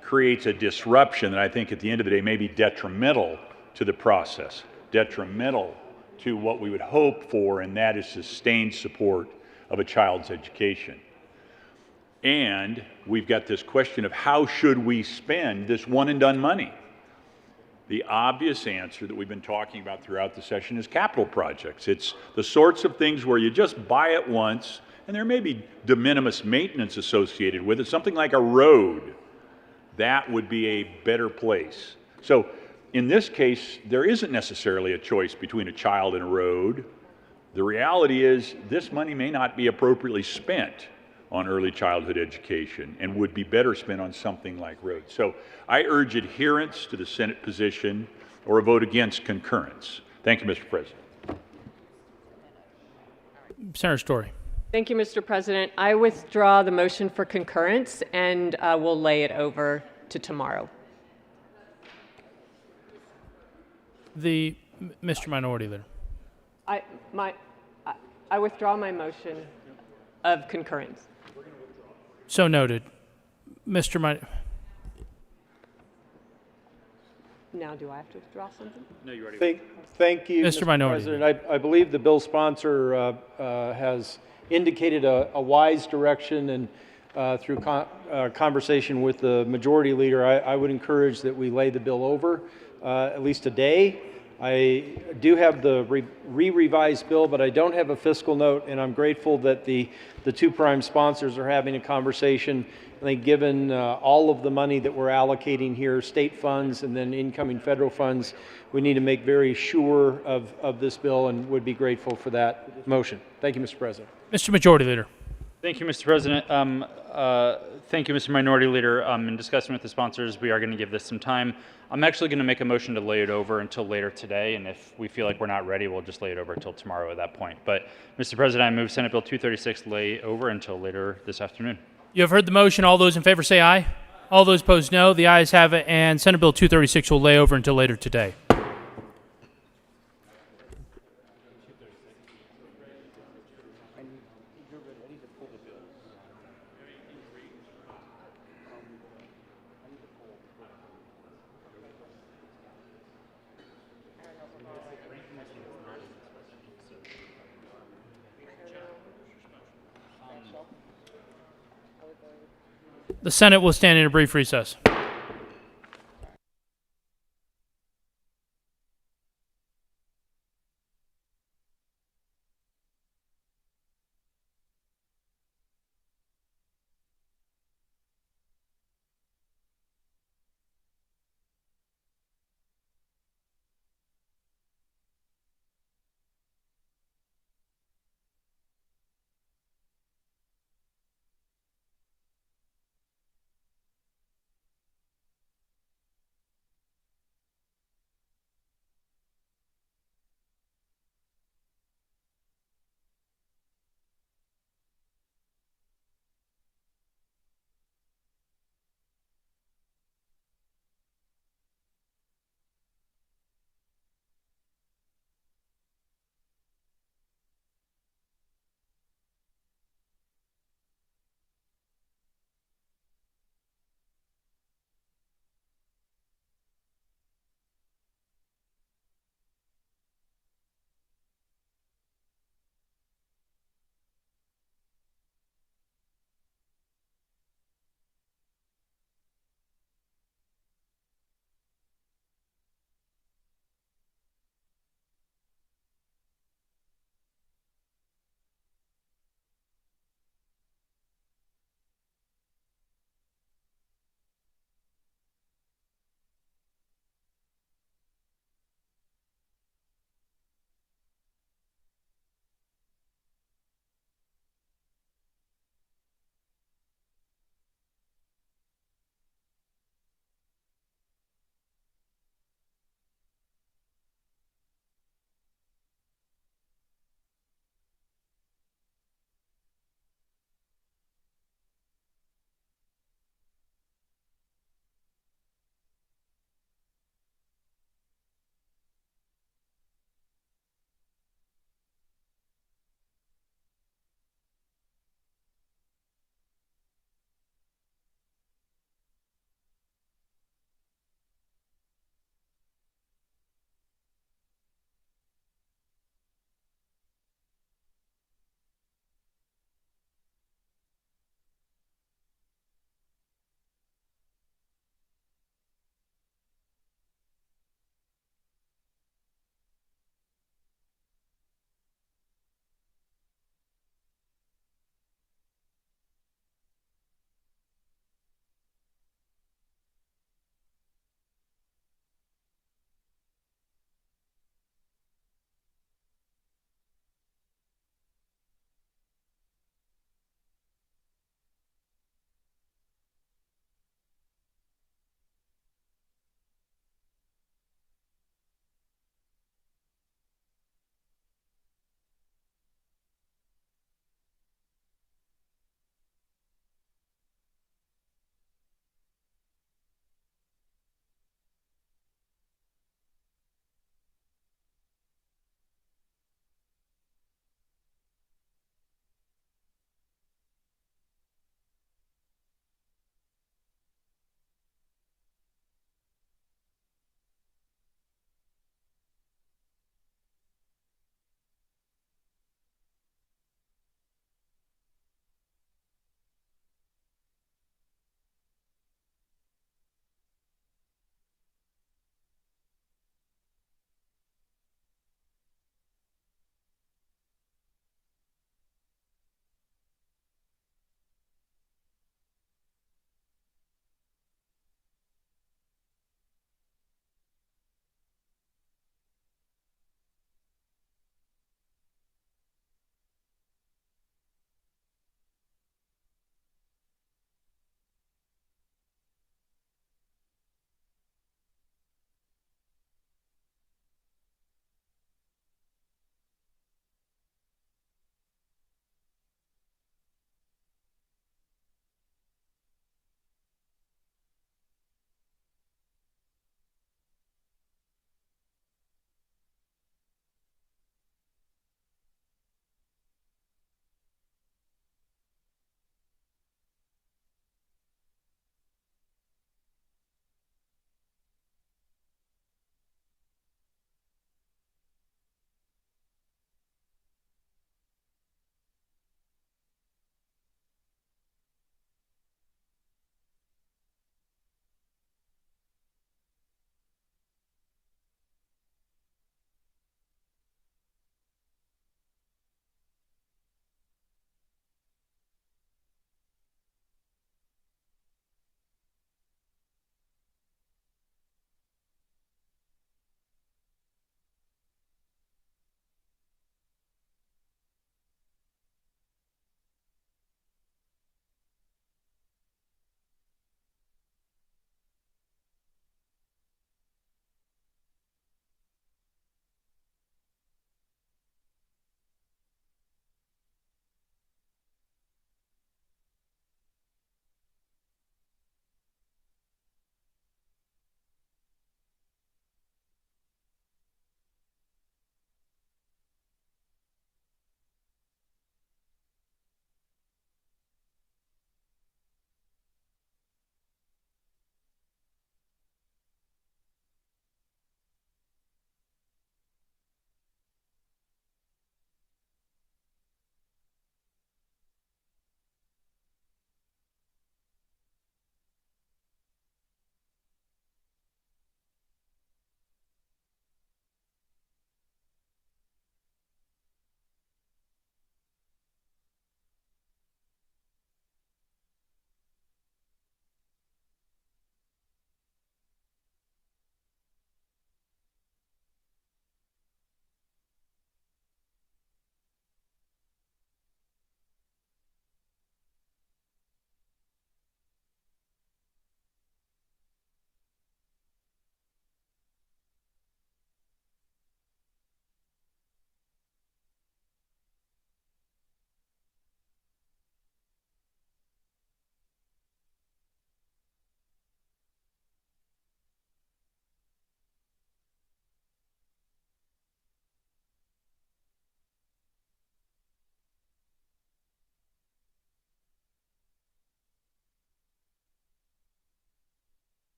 creates a disruption that I think at the end of the day may be detrimental to the process, detrimental to what we would hope for, and that is sustained support of a child's education. And we've got this question of how should we spend this one and done money? The obvious answer that we've been talking about throughout the session is capital projects. It's the sorts of things where you just buy it once, and there may be de minimis maintenance associated with it, something like a road. That would be a better place. So in this case, there isn't necessarily a choice between a child and a road. The reality is this money may not be appropriately spent on early childhood education and would be better spent on something like roads. So I urge adherence to the Senate position or a vote against concurrence. Thank you, Mr. President. Senator Story. Thank you, Mr. President. I withdraw the motion for concurrence, and we'll lay it over to tomorrow. Mr. Minority Leader. I withdraw my motion of concurrence. So noted. Mr. Now, do I have to withdraw something? No, you already. Thank you, Mr. Mr. Minority. President. I believe the bill sponsor has indicated a wise direction, and through conversation with the majority leader, I would encourage that we lay the bill over at least a day. I do have the revised bill, but I don't have a fiscal note, and I'm grateful that the two prime sponsors are having a conversation. I think given all of the money that we're allocating here, state funds and then incoming federal funds, we need to make very sure of this bill, and would be grateful for that motion. Thank you, Mr. President. Mr. Majority Leader. Thank you, Mr. President. Thank you, Mr. Minority Leader. In discussing with the sponsors, we are going to give this some time. I'm actually going to make a motion to lay it over until later today, and if we feel like we're not ready, we'll just lay it over until tomorrow at that point. But, Mr. President, I move Senate Bill 236 lay over until later this afternoon. You have heard the motion. All those in favor say aye. All those opposed, no. The ayes have it, and Senate Bill 236 will lay over until later today. The Senate will stand in a brief recess.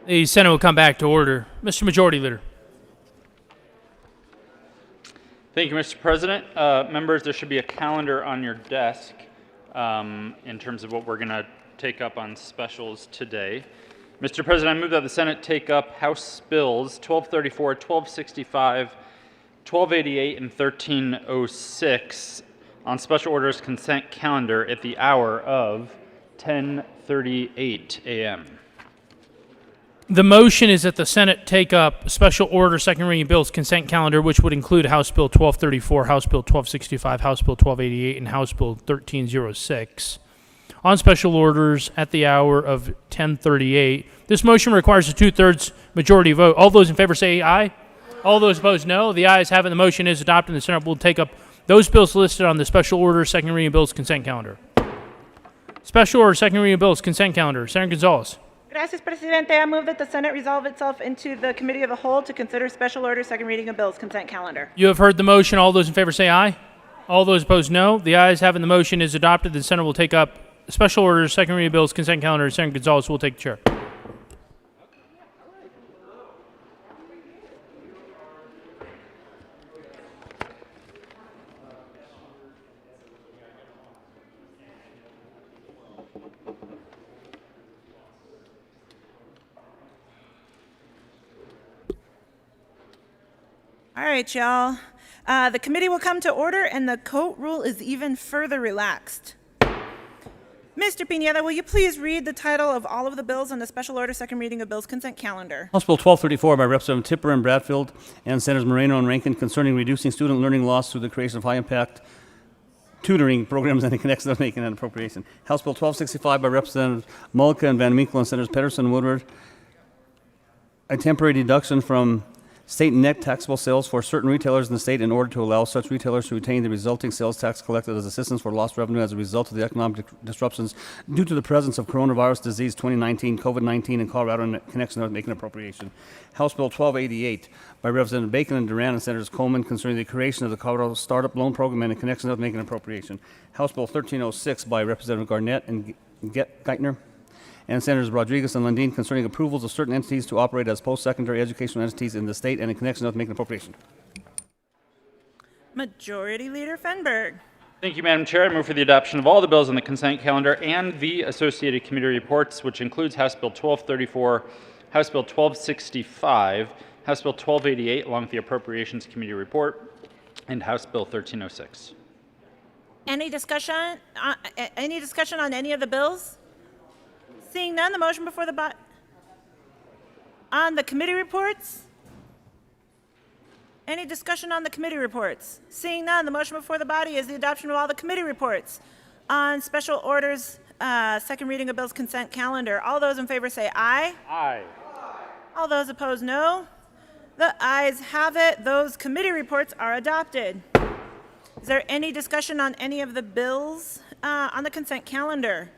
The Senate will come back to order. Mr. Majority Leader. Thank you, Mr. President. Members, there should be a calendar on your desk in terms of what we're going to take up on specials today. Mr. President, I move that the Senate take up House Bills 1234, 1265, 1288, and 1306 on special orders consent calendar at the hour of 10:38 a.m. The motion is that the Senate take up special order second reading bills consent calendar, which would include House Bill 1234, House Bill 1265, House Bill 1288, and House Bill 1306 on special orders at the hour of 10:38. This motion requires a 2/3 majority vote. All those in favor say aye. All those opposed, no. The ayes have it. The motion is adopted, and the Senate will take up those bills listed on the special order second reading bills consent calendar. Special order second reading bills consent calendar. Senator Gonzalez. Gracias, Presidente. I move that the Senate resolve itself into the Committee of the Whole to consider special order second reading of bills consent calendar. You have heard the motion. All those in favor say aye. All those opposed, no. The ayes have it. The motion is adopted. The Senate will take up special orders second reading of bills consent calendar. Senator Gonzalez will take the chair. All right, y'all. The committee will come to order, and the coat rule is even further relaxed. Mr. Pineda, will you please read the title of all of the bills on the special order second reading of bills consent calendar? House Bill 1234 by Representative Tipper and Bradfield and Senators Moreno and Rankin concerning reducing student learning loss through the creation of high-impact tutoring programs and the connection of making an appropriation. House Bill 1265 by Representative Mullica and Van Winkle and Senators Pedersen and Woodward, a temporary deduction from state net taxable sales for certain retailers in the state in order to allow such retailers to retain the resulting sales tax collected as assistance for lost revenue as a result of the economic disruptions due to the presence of coronavirus disease 2019, COVID-19 in Colorado in connection with making appropriation. House Bill 1288 by Representative Bacon and Duran and Senators Coleman concerning the creation of the Colorado Startup Loan Program and in connection with making appropriation. House Bill 1306 by Representative Garnett and Geithner and Senators Rodriguez and Lundin concerning approvals of certain entities to operate as post-secondary educational entities in the state and in connection with making appropriation. Majority Leader Fenberg. Thank you, Madam Chair. I move for the adoption of all the bills on the consent calendar and the associated committee reports, which includes House Bill 1234, House Bill 1265, House Bill 1288, along with the Appropriations Committee report, and House Bill 1306. Any discussion on any of the bills? Seeing none, the motion before the on the committee reports? Any discussion on the committee reports? Seeing none, the motion before the body is the adoption of all the committee reports on special orders, second reading of bills consent calendar. All those in favor say aye. Aye. All those opposed, no. The ayes have it. Those committee reports are adopted. Is there any discussion on any of the bills on the consent calendar?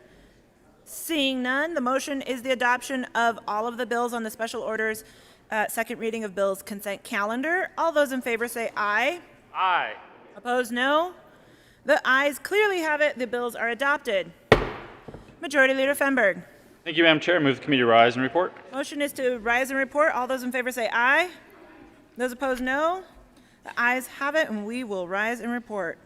Seeing none, the motion is the adoption of all of the bills on the special orders second reading of bills consent calendar. All those in favor say aye. Aye. Opposed, no. The ayes clearly have it. The bills are adopted. Majority Leader Fenberg. Thank you, Madam Chair. I move the committee rise and report. Motion is to rise and report. All those in favor say aye. Those opposed, no. The ayes have it, and we will rise and report.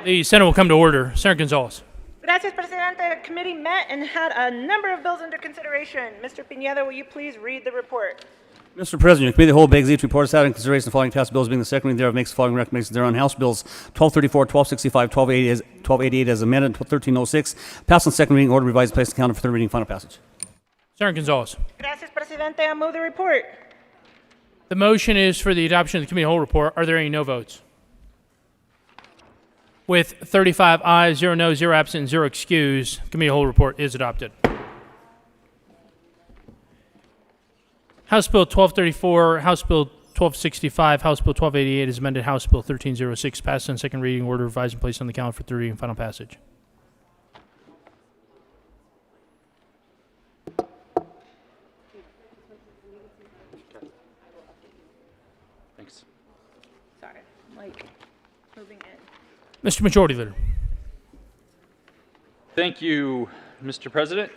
The Senate will come to order. Senator Gonzalez. Gracias, Presidente. The committee met and had a number of bills under consideration. Mr. Pineda, will you please read the report? Mr. President, the committee of the whole begs each report is out in consideration of the following passed bills being the second reading thereof makes the following recommendations thereon. House Bills 1234, 1265, 1288 as amended, 1306 passed on second reading, order revised, placed on calendar for third reading, final passage. Senator Gonzalez. Gracias, Presidente. I move the report. The motion is for the adoption of the committee of the whole report. Are there any no votes? With 35 ayes, 0 no, 0 absent, 0 excused, the committee of the whole report is adopted. House Bill 1234, House Bill 1265, House Bill 1288 is amended House Bill 1306, passed on second reading, order revised and placed on the calendar for third reading and final passage. Thanks. Sorry, like moving in. Mr. Majority Leader. Thank you, Mr. President.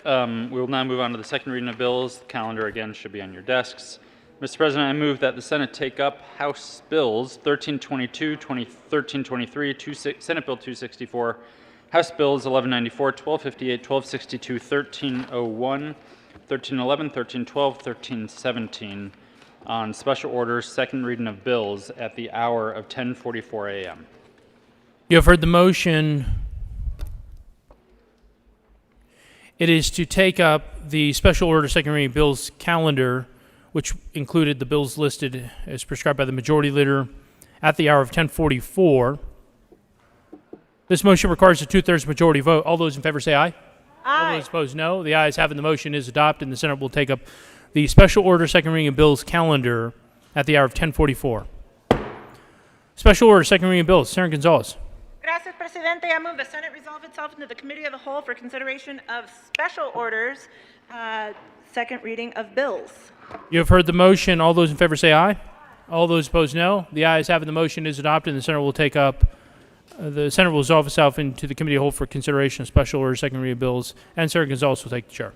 We will now move on to the second reading of bills. The calendar again should be on your desks. Mr. President, I move that the Senate take up House Bills 1322, 1323, Senate Bill 264, House Bills 1194, 1258, 1262, 1301, 1311, 1312, 1317 on special orders, second reading of bills at the hour of 10:44 a.m. You have heard the motion. It is to take up the special order second reading bills calendar, which included the bills listed as prescribed by the Majority Leader at the hour of 10:44. This motion requires a two-thirds majority vote. All those in favor say aye. All those opposed, no. The ayes have it. The motion is adopted, and the Senate will take up the special order second reading of bills calendar at the hour of 10:44. Special order second reading of bills. Senator Gonzalez. Gracias, Presidente. I move the Senate resolve itself into the Committee of the Whole for consideration of special orders, second reading of bills. You have heard the motion. All those in favor say aye. All those opposed, no. The ayes have it. The motion is adopted, and the Senate will take up. The Senate will resolve itself into the Committee of the Whole for consideration of special orders, second reading of bills, and Senator Gonzalez will take the chair.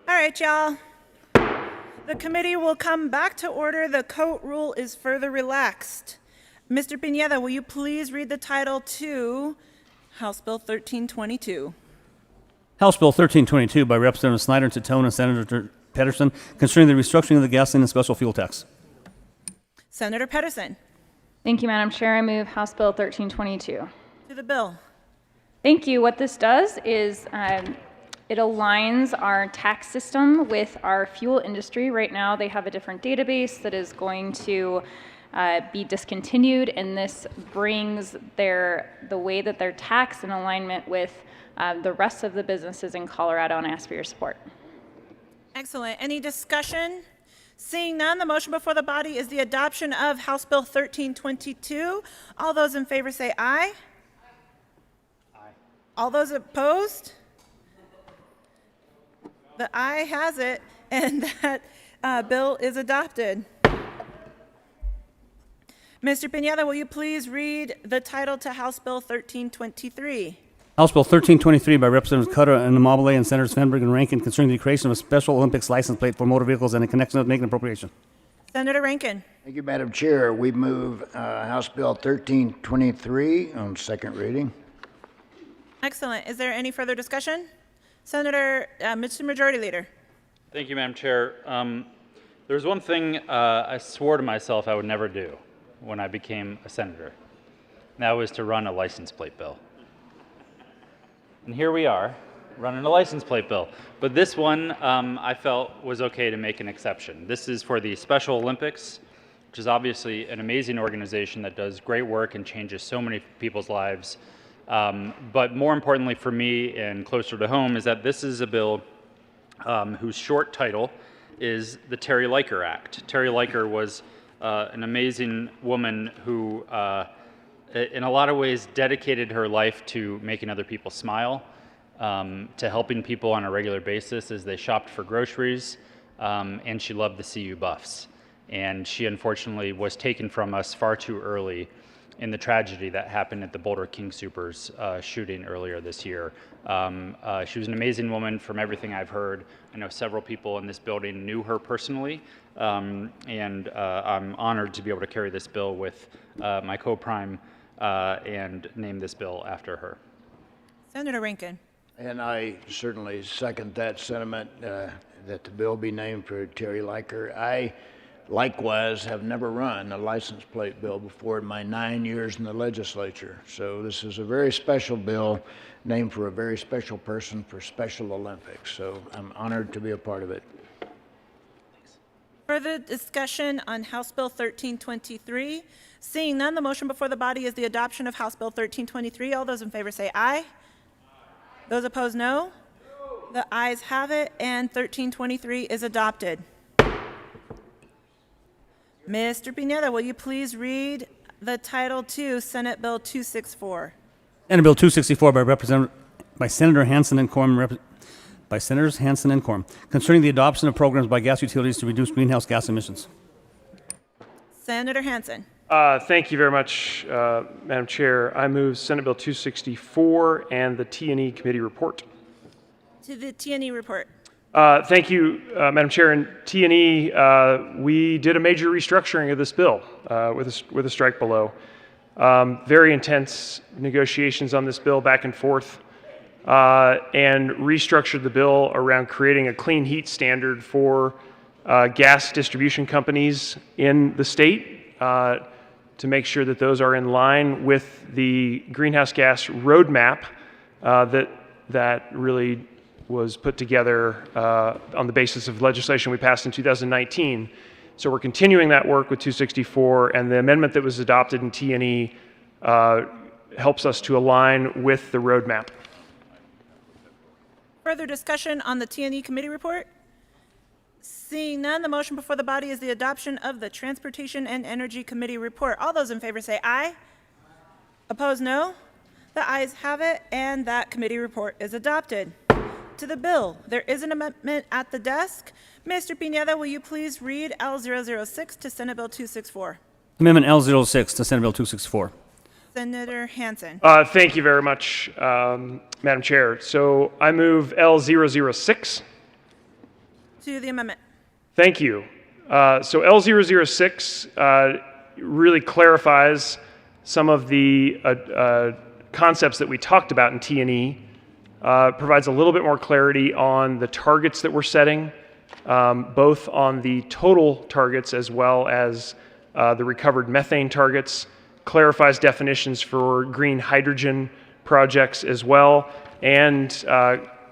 All right, y'all. The committee will come back to order. The coat rule is further relaxed. Mr. Pineda, will you please read the title to House Bill 1322? House Bill 1322 by Representative Snyder and Titone and Senator Pedersen concerning the restructuring of the gasoline and special fuel tax. Senator Pedersen. Thank you, Madam Chair. I move House Bill 1322. To the bill. Thank you. What this does is it aligns our tax system with our fuel industry. Right now, they have a different database that is going to be discontinued, and this brings the way that they're taxed in alignment with the rest of the businesses in Colorado, and I ask for your support. Excellent. Any discussion? Seeing none, the motion before the body is the adoption of House Bill 1322. All those in favor say aye. Aye. All those opposed? The aye has it, and that bill is adopted. Mr. Pineda, will you please read the title to House Bill 1323? House Bill 1323 by Representatives Cutter and Amabile and Senators Fenberg and Rankin concerning the creation of a special Olympics license plate for motor vehicles and in connection with making appropriation. Senator Rankin. Thank you, Madam Chair. We move House Bill 1323 on second reading. Excellent. Is there any further discussion? Senator, Mr. Majority Leader. Thank you, Madam Chair. There's one thing I swore to myself I would never do when I became a senator. And that was to run a license plate bill. And here we are, running a license plate bill. But this one I felt was okay to make an exception. This is for the Special Olympics, which is obviously an amazing organization that does great work and changes so many people's lives. But more importantly for me and closer to home is that this is a bill whose short title is the Terry Leiker Act. Terry Leiker was an amazing woman who in a lot of ways dedicated her life to making other people smile, to helping people on a regular basis as they shopped for groceries, and she loved the CU Buffs. And she unfortunately was taken from us far too early in the tragedy that happened at the Boulder King Supers shooting earlier this year. She was an amazing woman from everything I've heard. I know several people in this building knew her personally, and I'm honored to be able to carry this bill with my co-prime and name this bill after her. Senator Rankin. And I certainly second that sentiment that the bill be named for Terry Leiker. I likewise have never run a license plate bill before in my 9 years in the legislature. So this is a very special bill named for a very special person for Special Olympics. So I'm honored to be a part of it. Further discussion on House Bill 1323. Seeing none, the motion before the body is the adoption of House Bill 1323. All those in favor say aye. Those opposed, no. The ayes have it, and 1323 is adopted. Mr. Pineda, will you please read the Title II, Senate Bill 264? Senate Bill 264 by Senator Hansen and Corm, by Senators Hansen and Corm, concerning the adoption of programs by gas utilities to reduce greenhouse gas emissions. Senator Hansen. Thank you very much, Madam Chair. I move Senate Bill 264 and the T&E Committee report. To the T&E report. Thank you, Madam Chair. In T&E, we did a major restructuring of this bill with a strike below. Very intense negotiations on this bill back and forth, and restructured the bill around creating a clean heat standard for gas distribution companies in the state to make sure that those are in line with the greenhouse gas roadmap that really was put together on the basis of legislation we passed in 2019. So we're continuing that work with 264, and the amendment that was adopted in T&E helps us to align with the roadmap. Further discussion on the T&E Committee report? Seeing none, the motion before the body is the adoption of the Transportation and Energy Committee report. All those in favor say aye. Opposed, no. The ayes have it, and that committee report is adopted. To the bill, there is an amendment at the desk. Mr. Pineda, will you please read L006 to Senate Bill 264? Amendment L06 to Senate Bill 264. Senator Hansen. Thank you very much, Madam Chair. So I move L006. To the amendment. Thank you. So L006 really clarifies some of the concepts that we talked about in T&E, provides a little bit more clarity on the targets that we're setting, both on the total targets as well as the recovered methane targets, clarifies definitions for green hydrogen projects as well, and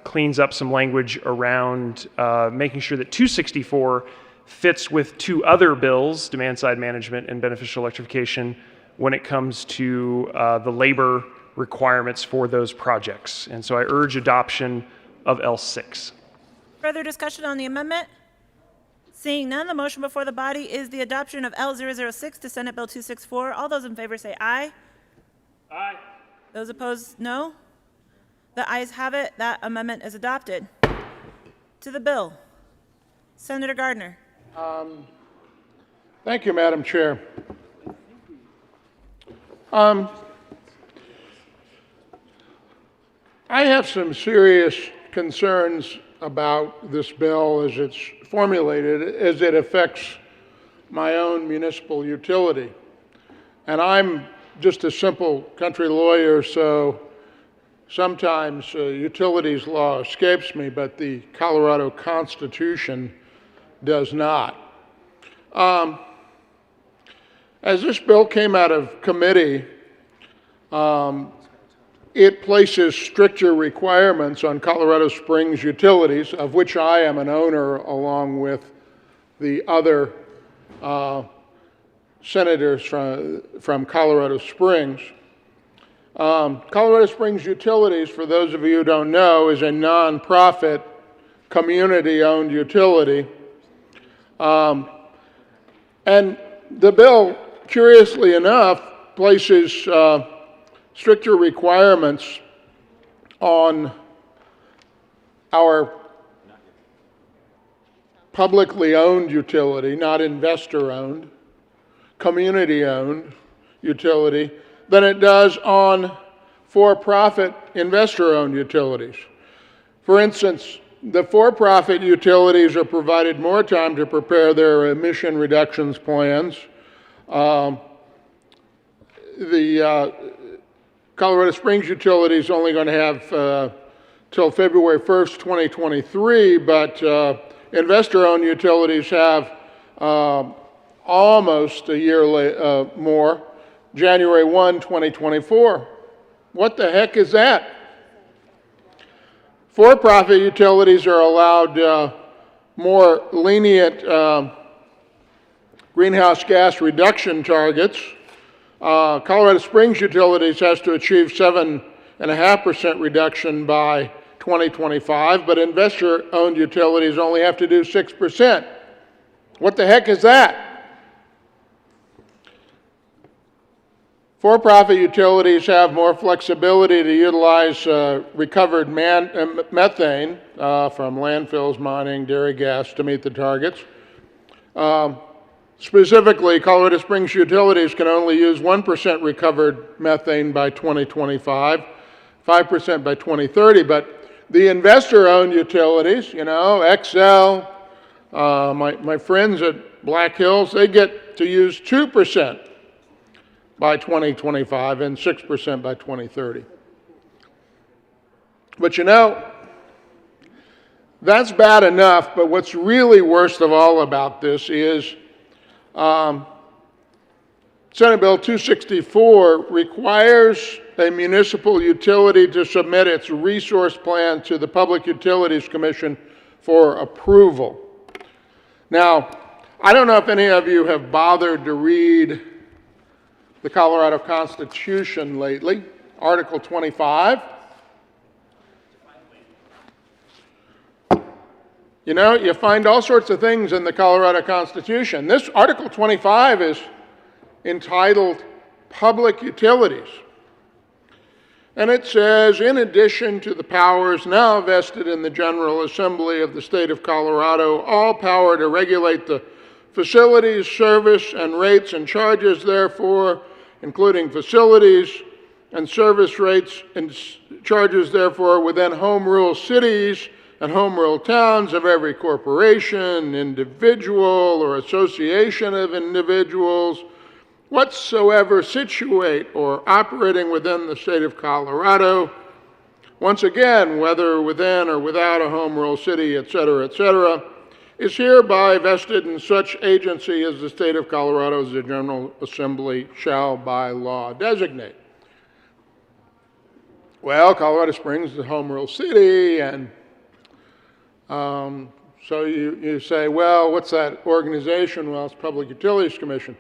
cleans up some language around making sure that 264 fits with two other bills, demand-side management and beneficial electrification, when it comes to the labor requirements for those projects. And so I urge adoption of L6. Further discussion on the amendment? Seeing none, the motion before the body is the adoption of L006 to Senate Bill 264. All those in favor say aye. Aye. Those opposed, no. The ayes have it. That amendment is adopted. To the bill. Senator Gardner. Thank you, Madam Chair. I have some serious concerns about this bill as it's formulated, as it affects my own municipal utility. And I'm just a simple country lawyer, so sometimes utilities law escapes me, but the Colorado Constitution does not. As this bill came out of committee, it places stricter requirements on Colorado Springs utilities, of which I am an owner along with the other senators from Colorado Springs. Colorado Springs Utilities, for those of you who don't know, is a nonprofit, community-owned utility. And the bill, curiously enough, places stricter requirements on our publicly owned utility, not investor-owned, community-owned utility than it does on for-profit investor-owned utilities. For instance, the for-profit utilities are provided more time to prepare their emission reductions plans. The Colorado Springs utility is only going to have till February 1st, 2023, but investor-owned utilities have almost a year more, January 1, 2024. What the heck is that? For-profit utilities are allowed more lenient greenhouse gas reduction targets. Colorado Springs Utilities has to achieve 7.5% reduction by 2025, but investor-owned utilities only have to do 6%. What the heck is that? For-profit utilities have more flexibility to utilize recovered methane from landfills, mining, dairy gas to meet the targets. Specifically, Colorado Springs Utilities can only use 1% recovered methane by 2025, 5% by 2030, but the investor-owned utilities, you know, Xcel, my friends at Black Hills, they get to use 2% by 2025 and 6% by 2030. But you know, that's bad enough, but what's really worst of all about this is Senate Bill 264 requires a municipal utility to submit its resource plan to the Public Utilities Commission for approval. Now, I don't know if any of you have bothered to read the Colorado Constitution lately, Article 25. You know, you find all sorts of things in the Colorado Constitution. This Article 25 is entitled Public Utilities. And it says, in addition to the powers now vested in the General Assembly of the State of Colorado, all power to regulate the facilities, service, and rates and charges, therefore, including facilities and service rates and charges, therefore, within home rule cities and home rule towns of every corporation, individual, or association of individuals, whatsoever situate or operating within the state of Colorado, once again, whether within or without a home rule city, etc., is hereby vested in such agency as the state of Colorado as the General Assembly shall by law designate. Well, Colorado Springs is a home rule city, and so you say, well, what's that organization? Well, it's Public Utilities Commission.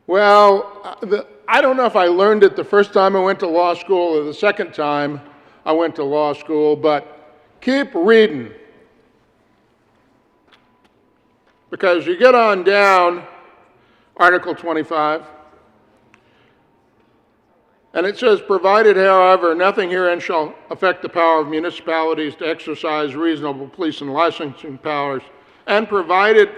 Well, I don't know if I learned it the first time I went to law school or the second time I went to law school, but keep reading. Because you get on down Article 25, and it says, provided, however, nothing herein shall affect the power of municipalities to exercise reasonable police and licensing powers, and provided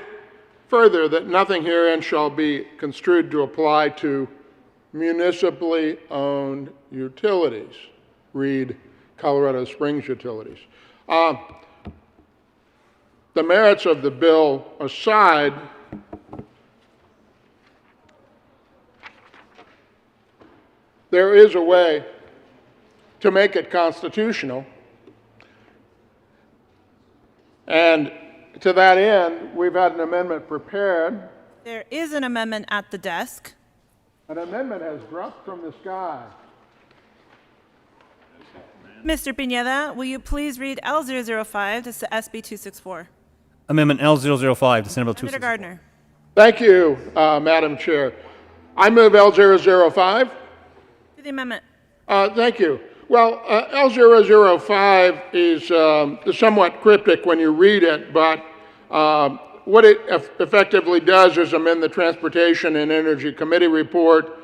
further that nothing herein shall be construed to apply to municipally owned utilities. Read Colorado Springs Utilities. The merits of the bill aside, there is a way to make it constitutional. And to that end, we've had an amendment prepared. There is an amendment at the desk. An amendment has dropped from the sky. Mr. Pineda, will you please read L005 to SB 264? Amendment L005 to Senate Bill 264. Senator Gardner. Thank you, Madam Chair. I move L005. To the amendment. Thank you. Well, L005 is somewhat cryptic when you read it, but what it effectively does is amend the Transportation and Energy Committee report,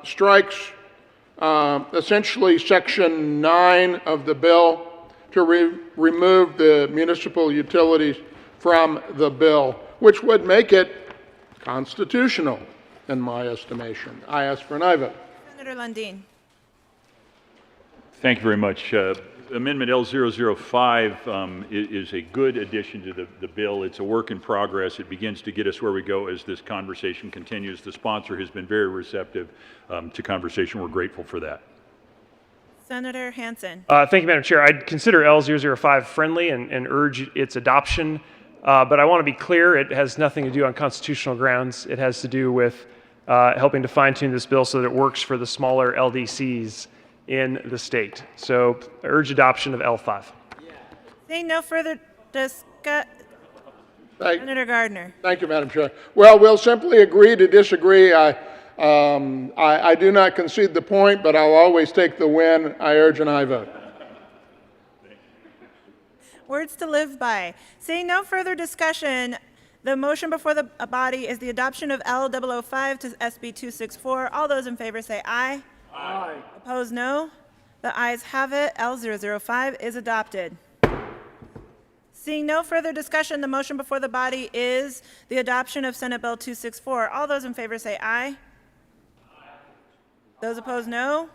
strikes essentially Section 9 of the bill to remove the municipal utilities from the bill, which would make it constitutional. in my estimation. I ask for an aye vote. Senator Lundin. Thank you very much. Amendment L005 is a good addition to the bill. It's a work in progress. It begins to get us where we go as this conversation continues. The sponsor has been very receptive to conversation. We're grateful for that. Senator Hansen. Thank you, Madam Chair. I'd consider L005 friendly and urge its adoption. But I want to be clear, it has nothing to do on constitutional grounds. It has to do with helping to fine-tune this bill so that it works for the smaller LDCs in the state. So I urge adoption of L5. Seeing no further discussion. Senator Gardner. Thank you, Madam Chair. Well, we'll simply agree to disagree. I do not concede the point, but I'll always take the win. I urge an aye vote. Words to live by. Seeing no further discussion, the motion before the body is the adoption of L005 to SB 264. All those in favor say aye. Aye. Opposed, no. The ayes have it. L005 is adopted. Seeing no further discussion, the motion before the body is the adoption of Senate Bill 264. All those in favor say aye. Those opposed, no.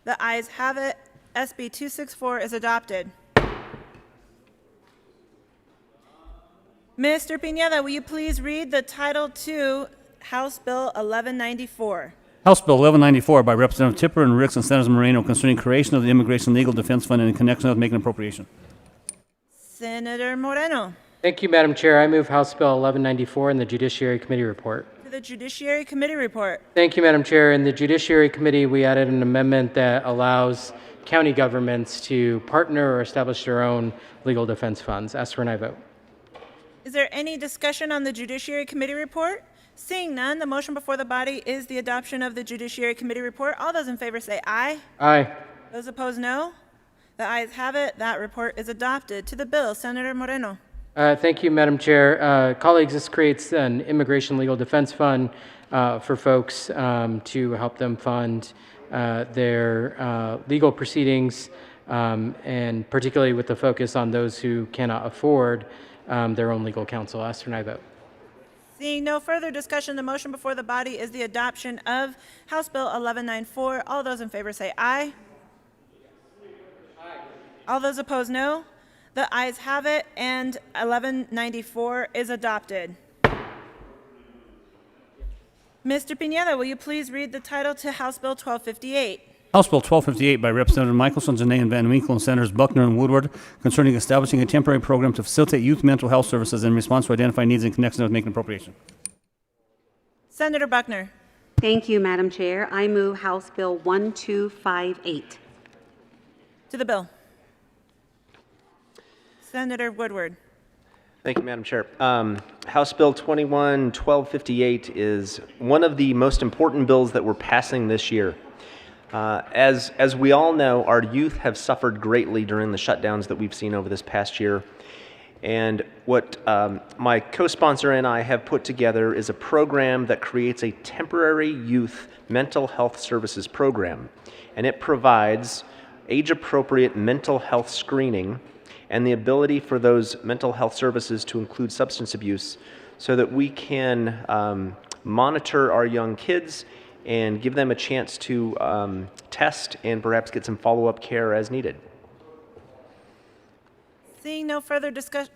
The ayes have it. SB 264 is adopted. Mr. Pineda, will you please read the title to House Bill 1194? House Bill 1194 by Representative Tipper and Ricks and Senators Moreno concerning creation of the Immigration Legal Defense Fund and in connection with making appropriation. Senator Moreno. Thank you, Madam Chair. I move House Bill 1194 in the Judiciary Committee report. To the Judiciary Committee report. Thank you, Madam Chair. In the Judiciary Committee, we added an amendment that allows county governments to partner or establish their own legal defense funds. Ask for an aye vote. Is there any discussion on the Judiciary Committee report? Seeing none, the motion before the body is the adoption of the Judiciary Committee report. All those in favor say aye. Aye. Those opposed, no. The ayes have it. That report is adopted. To the bill, Senator Moreno. Thank you, Madam Chair. Colleagues, this creates an immigration legal defense fund for folks to help them fund their legal proceedings, and particularly with the focus on those who cannot afford their own legal counsel. Ask for an aye vote. Seeing no further discussion, the motion before the body is the adoption of House Bill 1194. All those in favor say aye. All those opposed, no. The ayes have it, and 1194 is adopted. Mr. Pineda, will you please read the title to House Bill 1258? House Bill 1258 by Representative Michelson, Janae, and Van Winkle, and Senators Buckner and Woodward concerning establishing a temporary program to facilitate youth mental health services in response to identified needs in connection with making appropriation. Senator Buckner. Thank you, Madam Chair. I move House Bill 1258. To the bill. Senator Woodward. Thank you, Madam Chair. House Bill 1258 is one of the most important bills that we're passing this year. As we all know, our youth have suffered greatly during the shutdowns that we've seen over this past year. And what my co-sponsor and I have put together is a program that creates a temporary youth mental health services program. And it provides age-appropriate mental health screening and the ability for those mental health services to include substance abuse so that we can monitor our young kids and give them a chance to test and perhaps get some follow-up care as needed. Seeing no further discussion.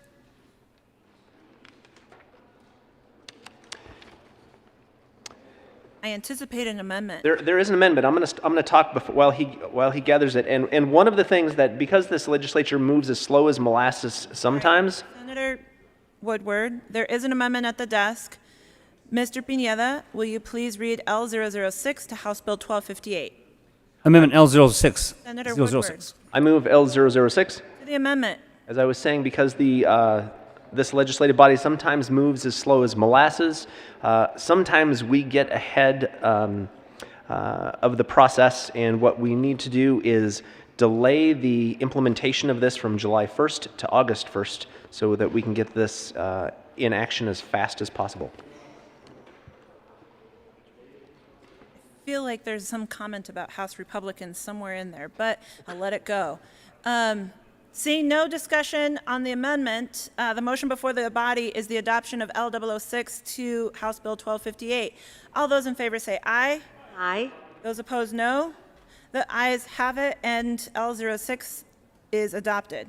I anticipate an amendment. There is an amendment. I'm going to talk while he gathers it. And one of the things that, because this legislature moves as slow as molasses sometimes. Senator Woodward, there is an amendment at the desk. Mr. Pineda, will you please read L006 to House Bill 1258? Amendment L06. Senator 006. Woodward. I move L006. To the amendment. As I was saying, because this legislative body sometimes moves as slow as molasses, sometimes we get ahead of the process, and what we need to do is delay the implementation of this from July 1st to August 1st so that we can get this in action as fast as possible. I feel like there's some comment about House Republicans somewhere in there, but I'll let it go. Seeing no discussion on the amendment, the motion before the body is the adoption of L006 to House Bill 1258. All those in favor say aye. Aye. Those opposed, no. The ayes have it, and L06 is adopted.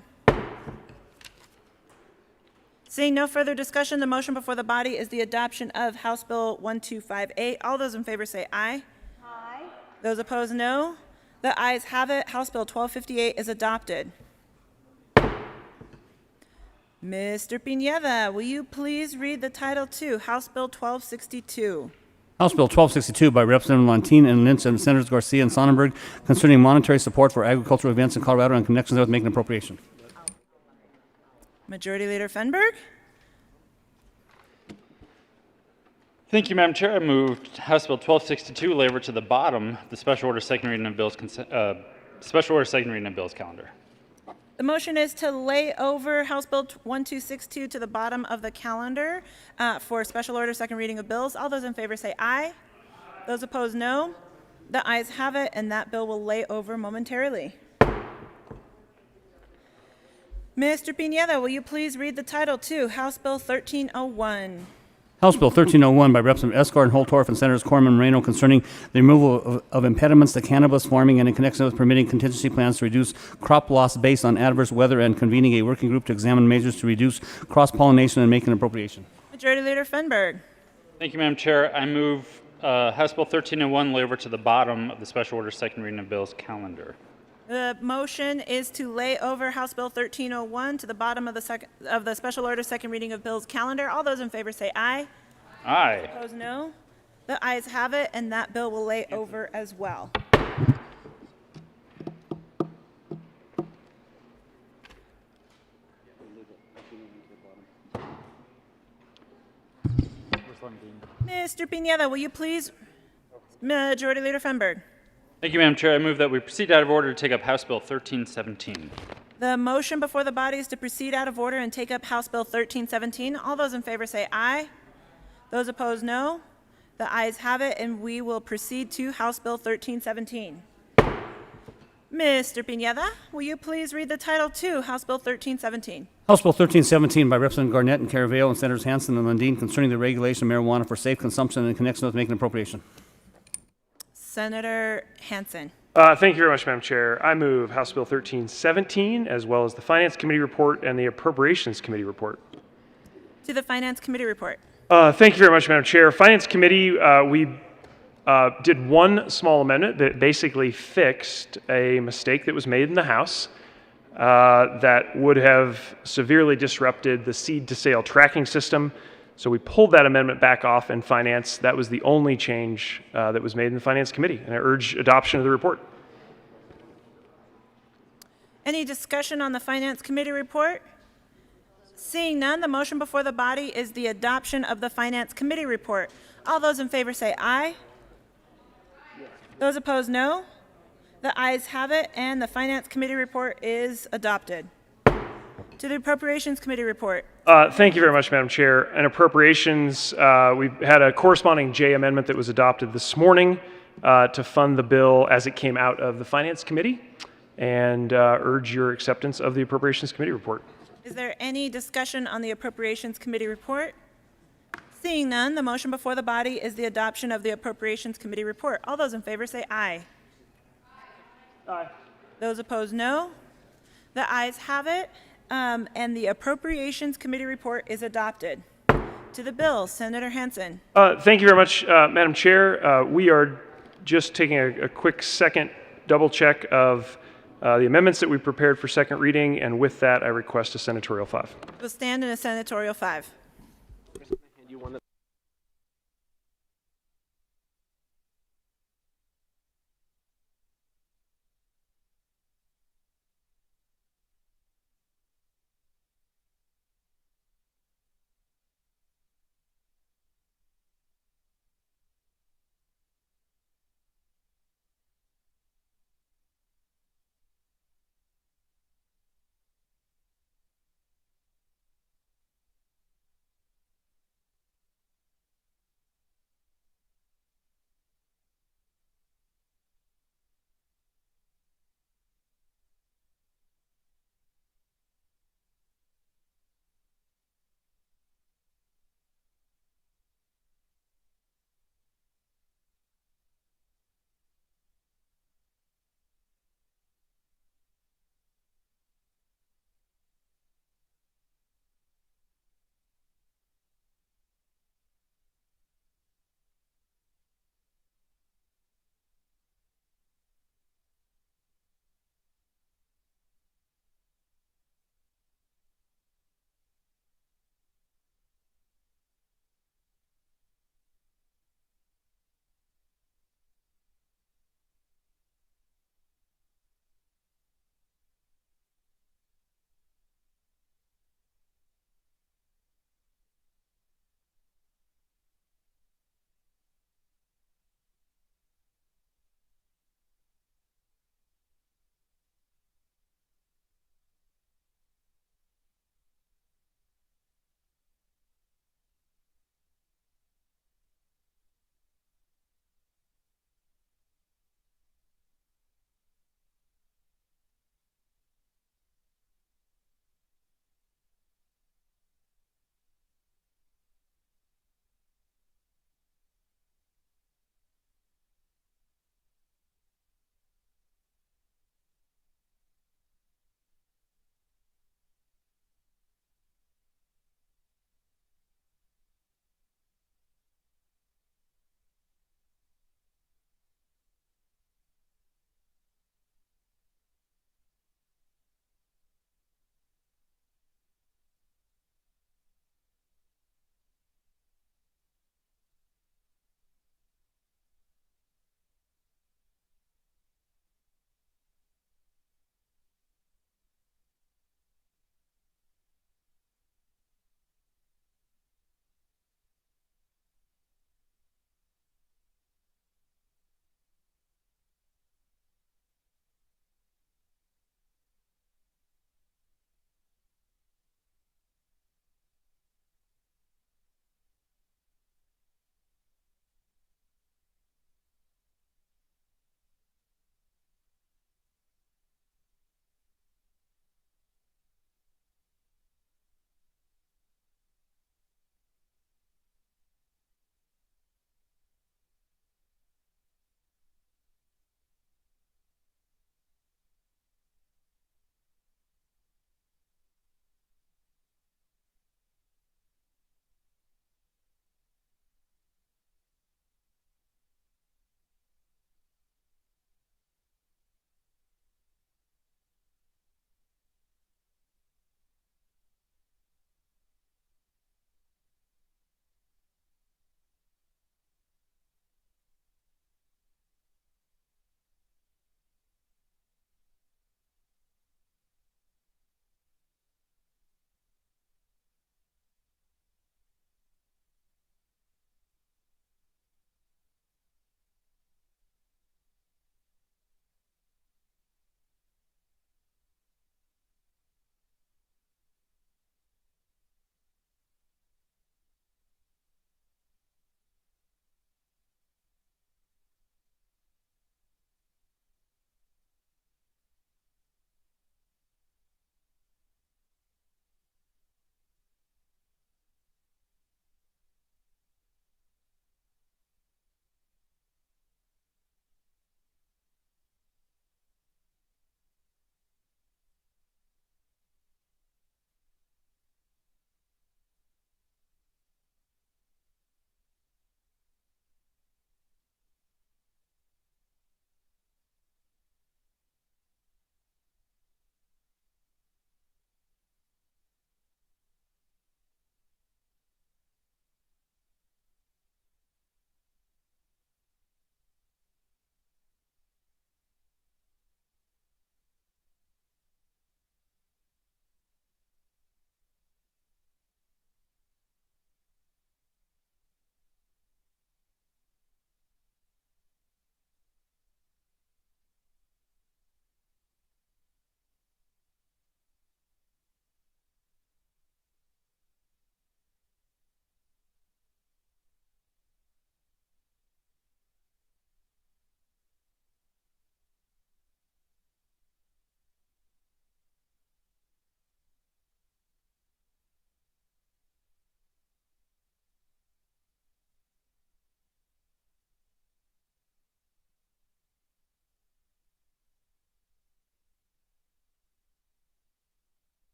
Seeing no further discussion, the motion before the body is the adoption of House Bill 1258. All those in favor say aye. Aye. Those opposed, no. The ayes have it. House Bill 1258 is adopted. Mr. Pineda, will you please read the title to House Bill 1262? House Bill 1262 by Representative Montine and Lynch and Senators Garcia and Sonnenberg concerning monetary support for agricultural events in Colorado and connections with making appropriation. Majority Leader Fenberg? Thank you, Madam Chair. I moved House Bill 1262 lay over to the bottom, the special order second reading of bills, special order second reading of bills calendar. The motion is to lay over House Bill 1262 to the bottom of the calendar for special order second reading of bills. All those in favor say aye. Those opposed, no. The ayes have it, and that bill will lay over momentarily. Mr. Pineda, will you please read the title to House Bill 1301? House Bill 1301 by Representative Escar and Holtorf and Senators Corman and Moreno concerning the removal of impediments to cannabis farming and in connection with permitting contingency plans to reduce crop loss based on adverse weather and convening a working group to examine measures to reduce cross-pollination and make an appropriation. Majority Leader Fenberg. Thank you, Madam Chair. I move House Bill 1301 lay over to the bottom of the special order second reading of bills calendar. The motion is to lay over House Bill 1301 to the bottom of the special order second reading of bills calendar. All those in favor say aye. Aye. Opposed, no. The ayes have it, and that bill will lay over as well. Mr. Pineda, will you please, Majority Leader Fenberg? Thank you, Madam Chair. I move that we proceed out of order to take up House Bill 1317. The motion before the body is to proceed out of order and take up House Bill 1317. All those in favor say aye. Those opposed, no. The ayes have it, and we will proceed to House Bill 1317. Mr. Pineda, will you please read the title to House Bill 1317? House Bill 1317 by Representative Garnett and Caraveo and Senators Hansen and Lundin concerning the regulation of marijuana for safe consumption and in connection with making an appropriation. Senator Hansen. Thank you very much, Madam Chair. I move House Bill 1317 as well as the Finance Committee report and the Appropriations Committee report. To the Finance Committee report. Thank you very much, Madam Chair. Finance Committee, we did one small amendment that basically fixed a mistake that was made in the House that would have severely disrupted the seed-to-sale tracking system. So we pulled that amendment back off in Finance. That was the only change that was made in the Finance Committee, and I urge adoption of the report. Any discussion on the Finance Committee report? Seeing none, the motion before the body is the adoption of the Finance Committee report. All those in favor say aye. Those opposed, no. The ayes have it, and the Finance Committee report is adopted. To the Appropriations Committee report. Thank you very much, Madam Chair. And Appropriations, we had a corresponding J amendment that was adopted this morning to fund the bill as it came out of the Finance Committee, and urge your acceptance of the Appropriations Committee report. Is there any discussion on the Appropriations Committee report? Seeing none, the motion before the body is the adoption of the Appropriations Committee report. All those in favor say aye. Aye. Those opposed, no. The ayes have it, and the Appropriations Committee report is adopted. To the bill, Senator Hansen. Thank you very much, Madam Chair. We are just taking a quick second double check of the amendments that we prepared for second reading, and with that, I request a senatorial 5. Will stand in a senatorial 5.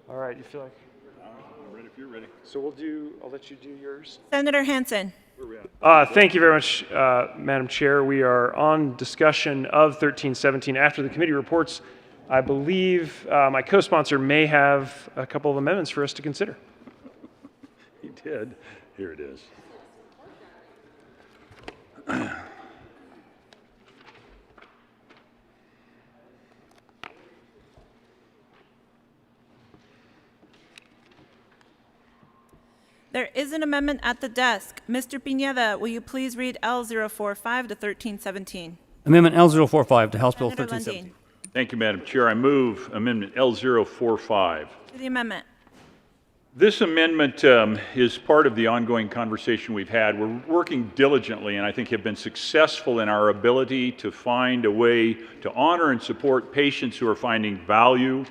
All right, you feel like? I'm ready if you're ready. So I'll let you do yours. Senator Hansen. Thank you very much, Madam Chair. We are on discussion of 1317. After the committee reports, I believe my co-sponsor may have a couple of amendments for us to consider. He did. Here it is. There is an amendment at the desk. Mr. Pineda, will you please read L045 to 1317? Amendment L045 to House Bill Senator 1317. Lundin. Thank you, Madam Chair. I move Amendment L045. To the amendment. This amendment is part of the ongoing conversation we've had. We're working diligently and I think have been successful in our ability to find a way to honor and support patients who are finding value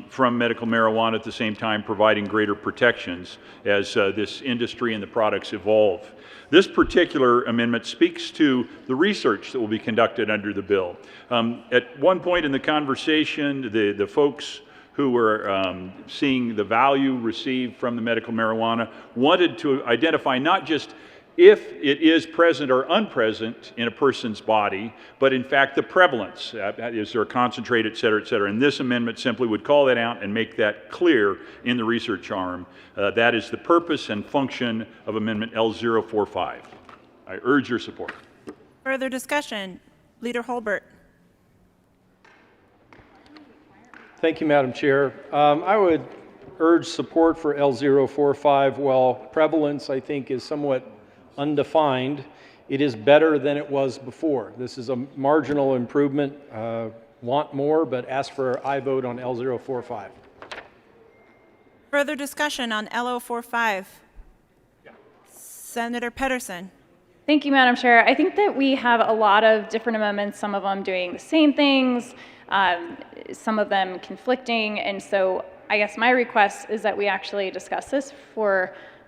from medical marijuana, at the same time providing greater protections as this industry and the products evolve. This particular amendment speaks to the research that will be conducted under the bill. At one point in the conversation, the folks who were seeing the value received from the medical marijuana wanted to identify not just if it is present or unpresent in a person's body, but in fact the prevalence. Is there a concentrate, et cetera, et cetera. And this amendment simply would call that out and make that clear in the research arm. That is the purpose and function of Amendment L045. I urge your support. Further discussion. Leader Holbert. Thank you, Madam Chair. I would urge support for L045. While prevalence, I think, is somewhat undefined, it is better than it was before. This is a marginal improvement. Want more, but ask for an aye vote on L045. Further discussion on L045. Senator Pedersen. Thank you, Madam Chair. I think that we have a lot of different amendments, some of them doing the same things, some of them conflicting, and so I guess my request is that we actually discuss this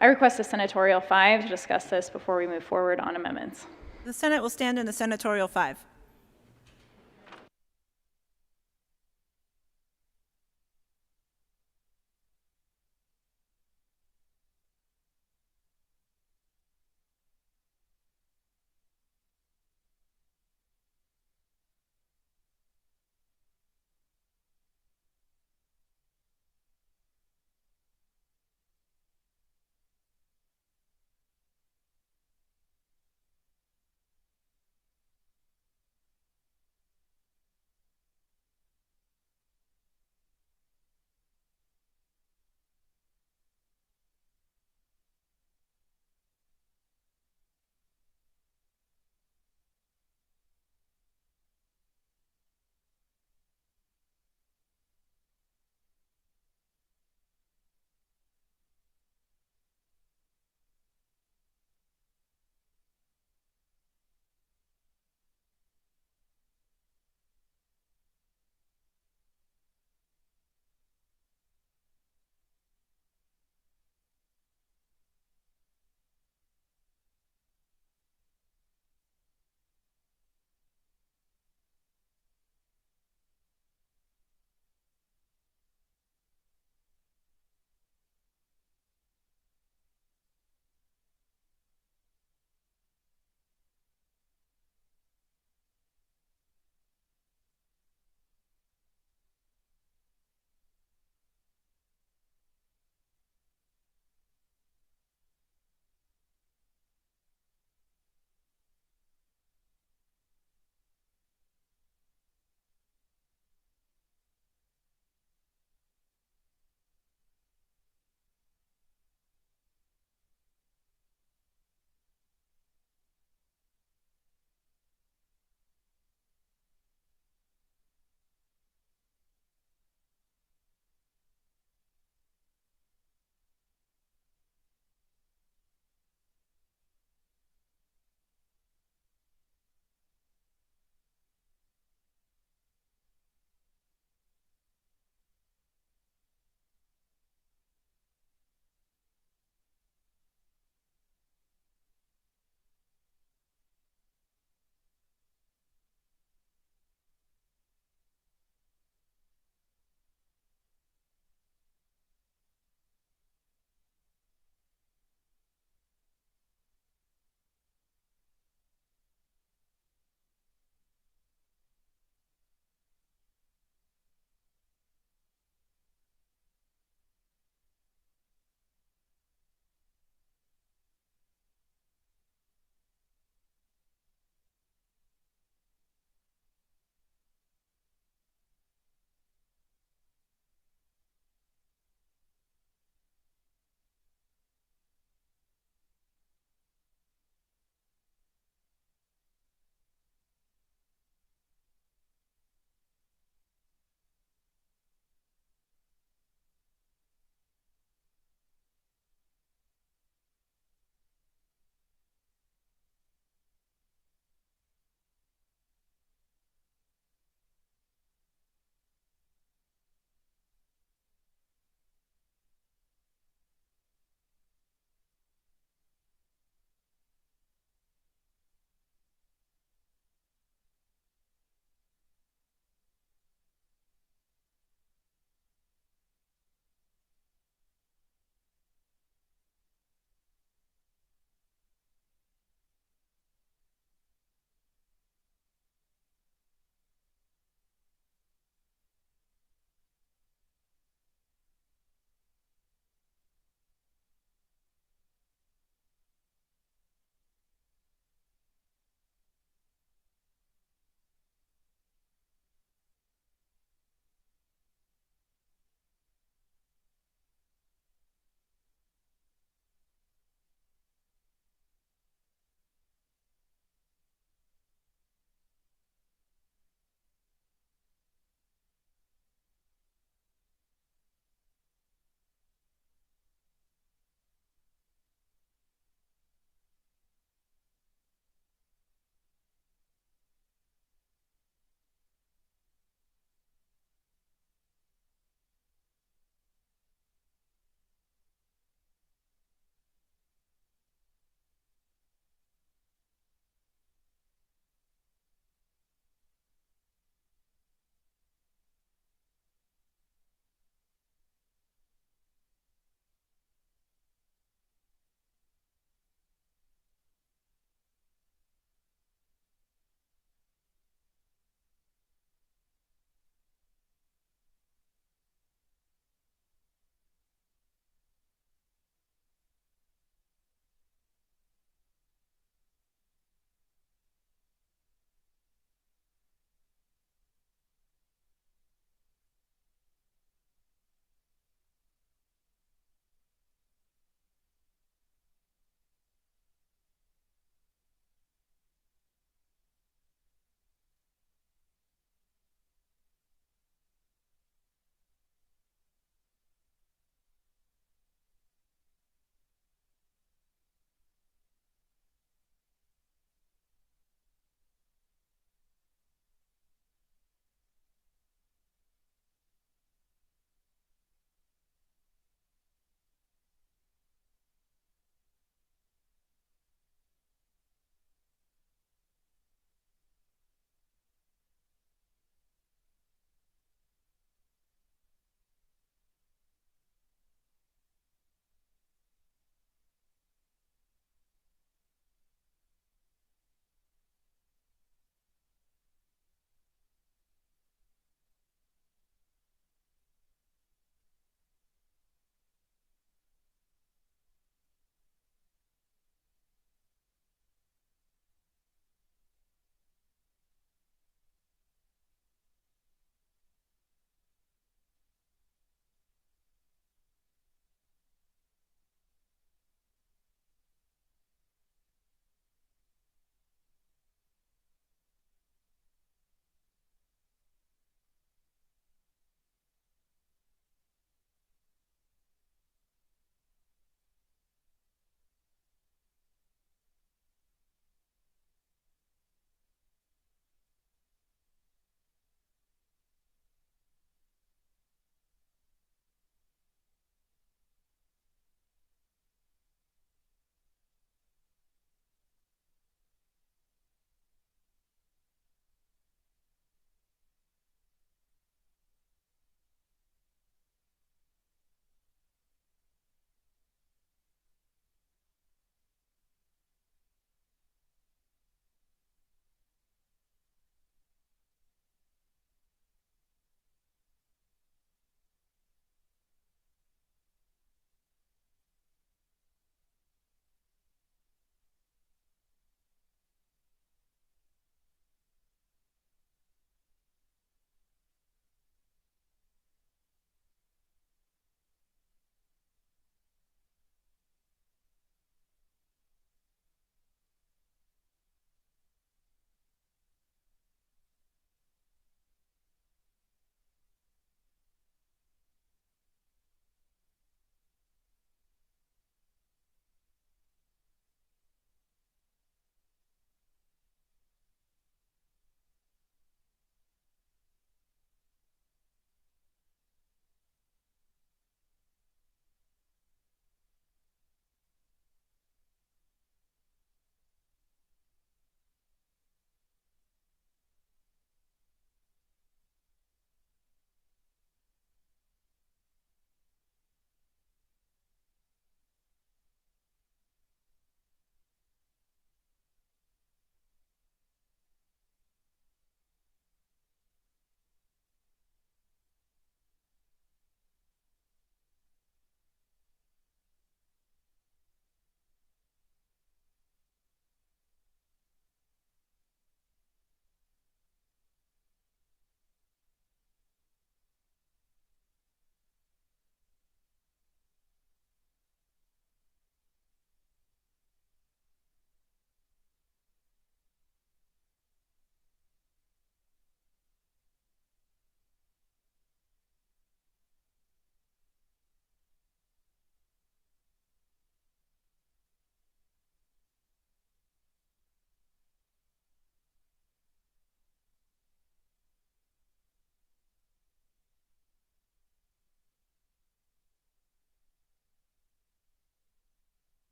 I request a senatorial 5 to discuss this before we move forward on amendments. The Senate will stand in the senatorial 5.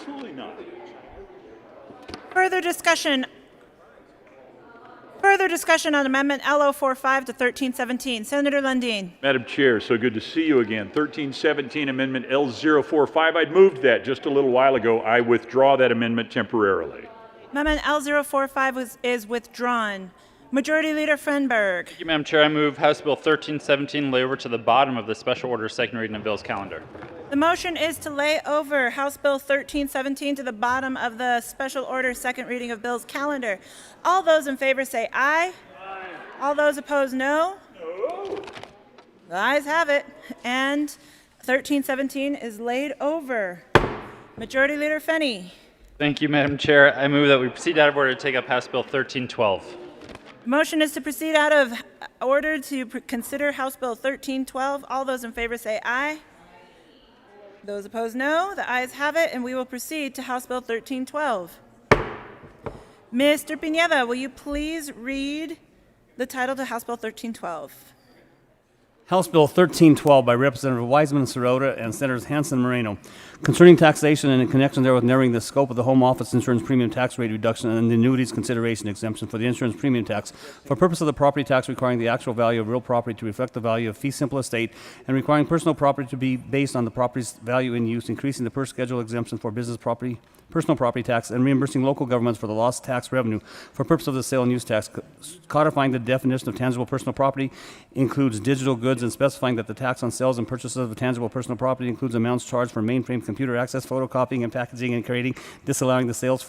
Absolutely not. Further discussion on Amendment LO45 to 1317. Senator Lundin. Madam Chair, so good to see you again. 1317 Amendment L045. I'd moved that just a little while ago. I withdraw that amendment temporarily. Amendment L045 is withdrawn. Majority Leader Frenberg. Thank you, Madam Chair. I move House Bill 1317 lay over to the bottom of the special order second reading of bill's calendar. The motion is to lay over House Bill 1317 to the bottom of the special order second reading of bill's calendar. All those in favor say aye. Aye. All those opposed, no. No. The ayes have it, and 1317 is laid over. Majority Leader Fenney. Thank you, Madam Chair. I move that we proceed out of order to take up House Bill 1312. The motion is to proceed out of order to consider House Bill 1312. All those in favor say aye. Those opposed, no. The ayes have it, and we will proceed to House Bill 1312. Mr. Pineda, will you please read the title to House Bill 1312? House Bill 1312 by Representative Wiseman Sirota and Senators Hansen and Moreno, concerning taxation and in connection therewith narrowing the scope of the home office insurance premium tax rate reduction and the annuities consideration exemption for the insurance premium tax for purpose of the property tax requiring the actual value of real property to reflect the value of fee simple estate and requiring personal property to be based on the property's value in use, increasing the per schedule exemption for business property, personal property tax, and reimbursing local governments for the lost tax revenue for purpose of the sale and use tax. Codifying the definition of tangible personal property includes digital goods and specifying that the tax on sales and purchases of tangible personal property includes amounts charged for mainframe computer access, photocopying, and packaging and creating, disallowing the sales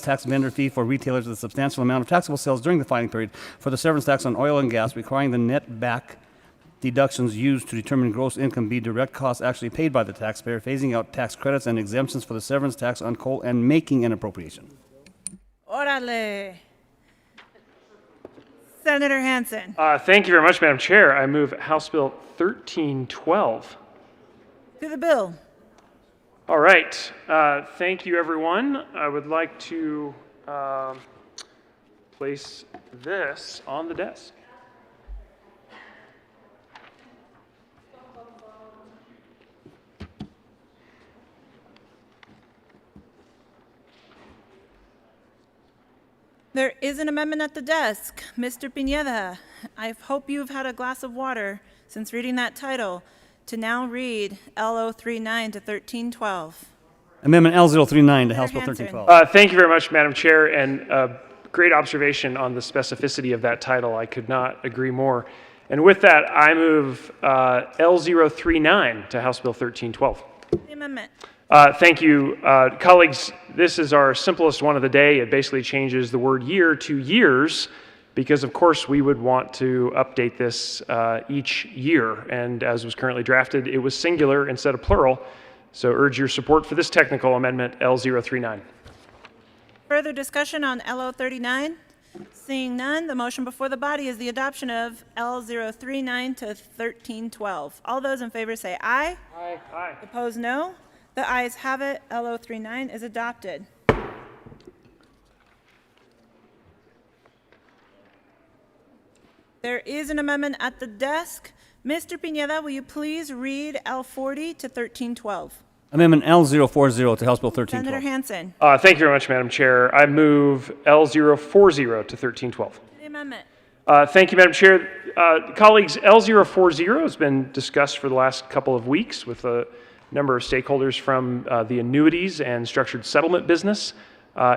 tax vendor fee for retailers with a substantial amount of taxable sales during the filing period for the severance tax on oil and gas, requiring the net back deductions used to determine gross income be direct costs actually paid by the taxpayer, phasing out tax credits and exemptions for the severance tax on coal, and making an appropriation. Orale. Senator Hansen. Thank you very much, Madam Chair. I move House Bill 1312. To the bill. All right. Thank you, everyone. I would like to place this on the desk. There is an amendment at the desk. Mr. Pineda, I hope you've had a glass of water since reading that title to now read LO39 to 1312. Amendment L039 to House Bill 1312. Thank you very much, Madam Chair, and great observation on the specificity of that title. I could not agree more. And with that, I move L039 to House Bill 1312. The amendment. Thank you. Colleagues, this is our simplest one of the day. It basically changes the word year to years because, of course, we would want to update this each year. And as was currently drafted, it was singular instead of plural. So urge your support for this technical amendment, L039. Further discussion on LO39? Seeing none, the motion before the body is the adoption of L039 to 1312. All those in favor say aye. Aye. Aye. Opposed, no. The ayes have it. LO39 is adopted. There is an amendment at the desk. Mr. Pineda, will you please read L40 to 1312? Amendment L040 to House Bill 1312. Senator Hansen. Thank you very much, Madam Chair. I move L040 to 1312. The amendment. Thank you, Madam Chair. Colleagues, L040 has been discussed for the last couple of weeks with a number of stakeholders from the annuities and structured settlement business.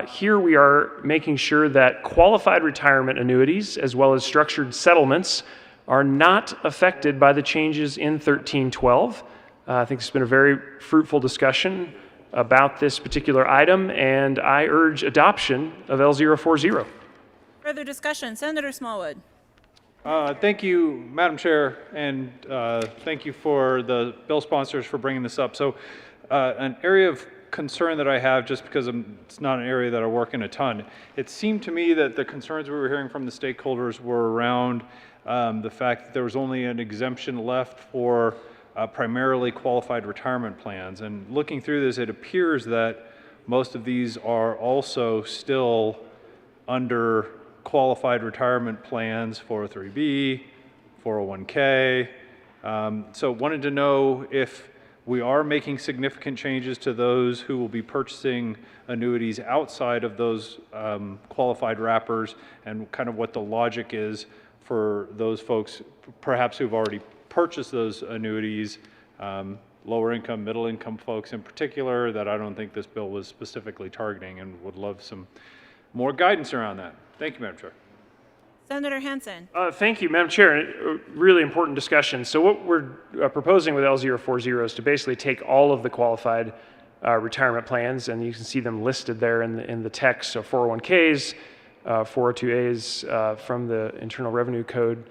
Here we are making sure that qualified retirement annuities as well as structured settlements are not affected by the changes in 1312. I think it's been a very fruitful discussion about this particular item, and I urge adoption of L040. Further discussion. Senator Smallwood. Thank you, Madam Chair, and thank you for the bill sponsors for bringing this up. So an area of concern that I have, just because it's not an area that I work in a ton, it seemed to me that the concerns we were hearing from the stakeholders were around the fact that there was only an exemption left for primarily qualified retirement plans. And looking through this, it appears that most of these are also still under qualified retirement plans, 403B, 401K. So wanted to know if We are making significant changes to those who will be purchasing annuities outside of those qualified wrappers, and kind of what the logic is for those folks perhaps who've already purchased those annuities, lower income, middle income folks in particular, that I don't think this bill was specifically targeting, and would love some more guidance around that. Thank you, Madam Chair. Senator Hansen. Thank you, Madam Chair. A really important discussion. So what we're proposing with L040 is to basically take all of the qualified retirement plans, and you can see them listed there in the text. So 401ks, 402as from the Internal Revenue Code,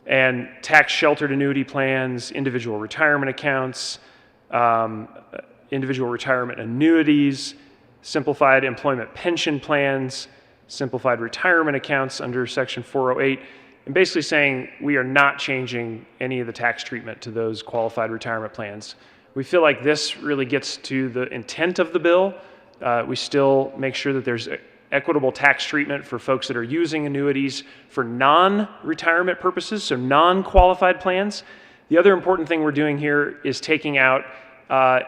and tax-sheltered annuity plans, individual retirement accounts, individual retirement annuities, simplified employment pension plans, simplified retirement accounts under Section 408, and basically saying we are not changing any of the tax treatment to those qualified retirement plans. We feel like this really gets to the intent of the bill. We still make sure that there's equitable tax treatment for folks that are using annuities for non-retirement purposes, so non-qualified plans. The other important thing we're doing here is taking out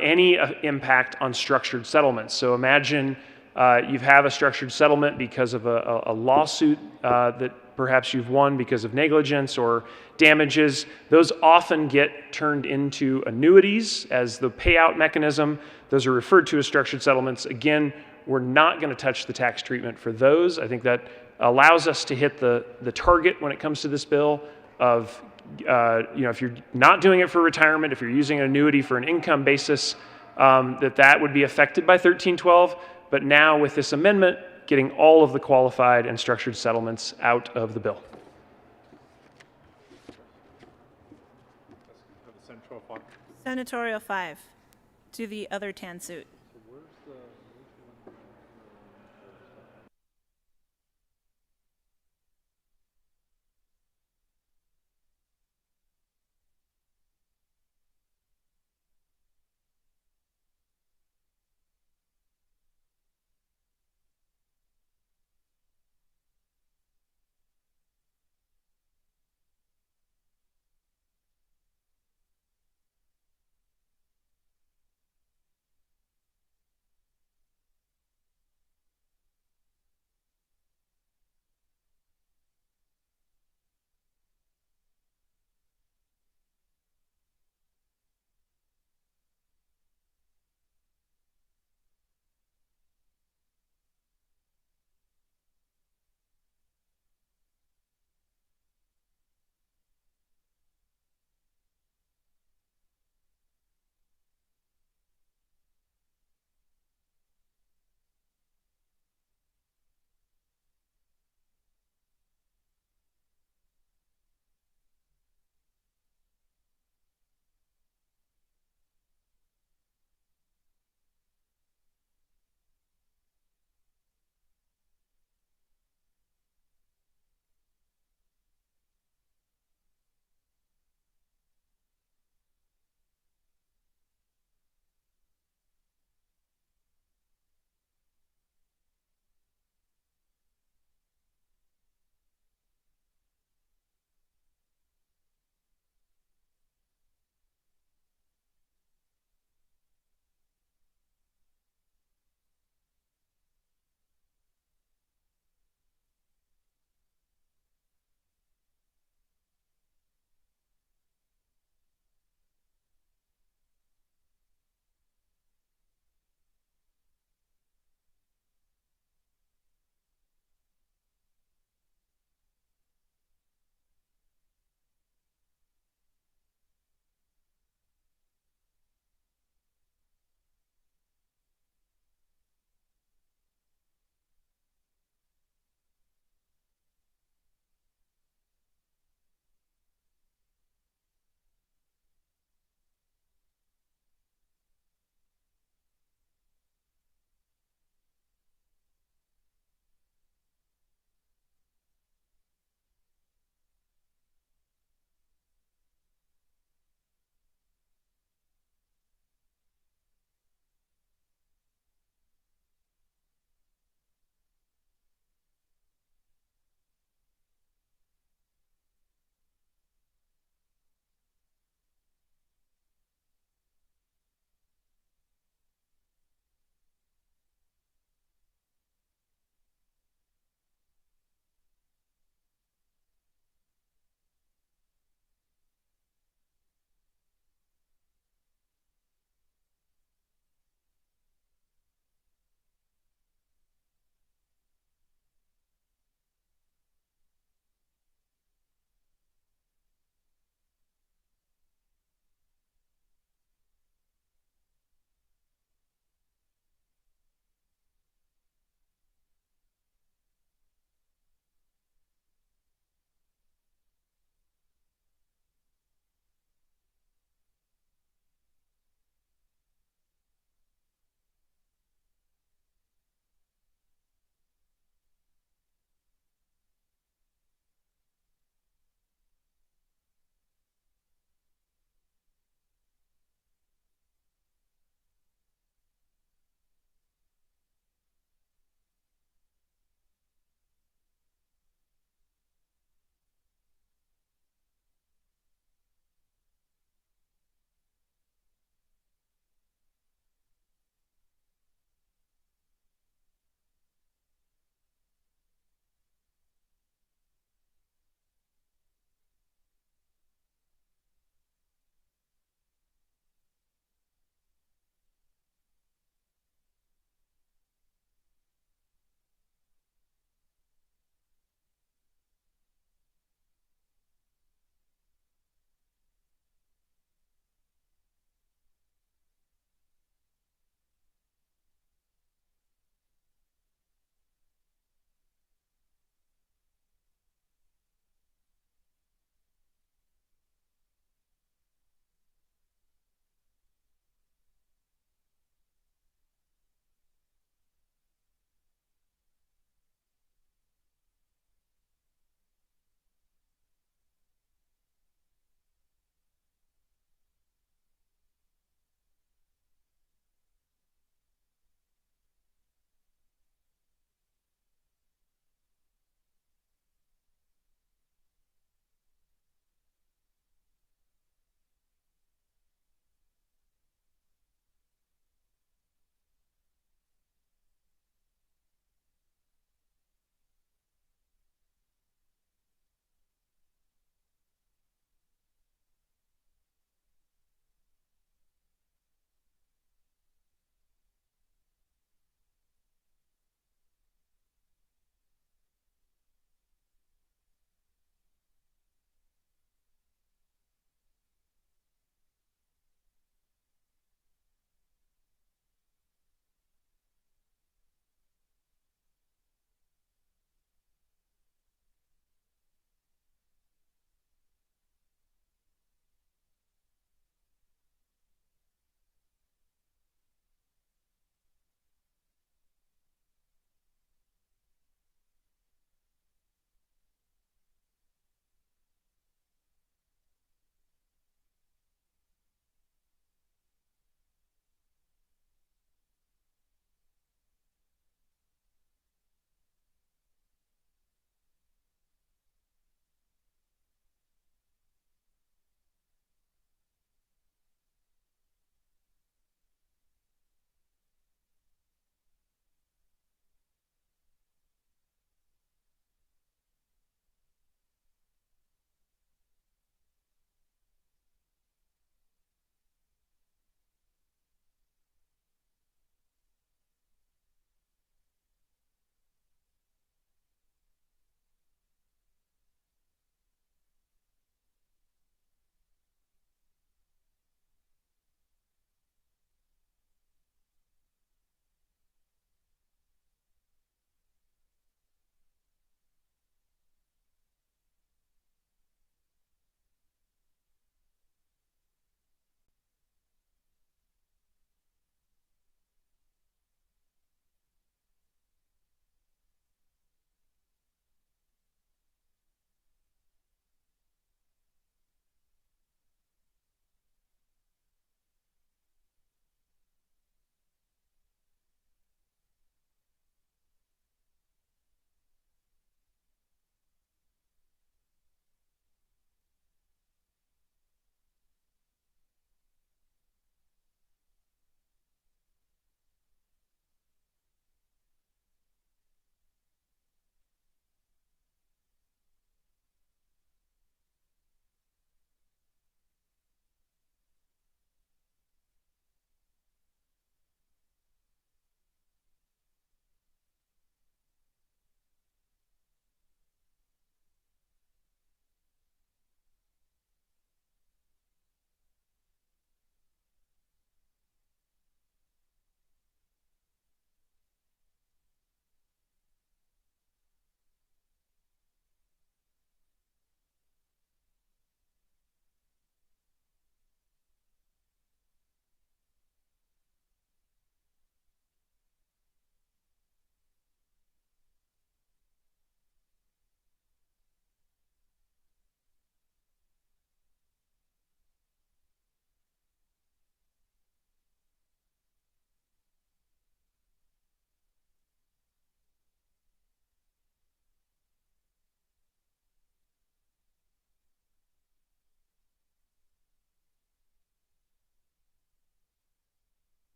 any impact on structured settlements. So imagine you have a structured settlement because of a lawsuit that perhaps you've won because of negligence or damages. Those often get turned into annuities as the payout mechanism. Those are referred to as structured settlements. Again, we're not going to touch the tax treatment for those. I think that allows us to hit the target when it comes to this bill of, if you're not doing it for retirement, if you're using an annuity for an income basis, that would be affected by 1312. But now with this amendment, getting all of the qualified and structured settlements out of the bill. Senatorial 5 to the other tan suit.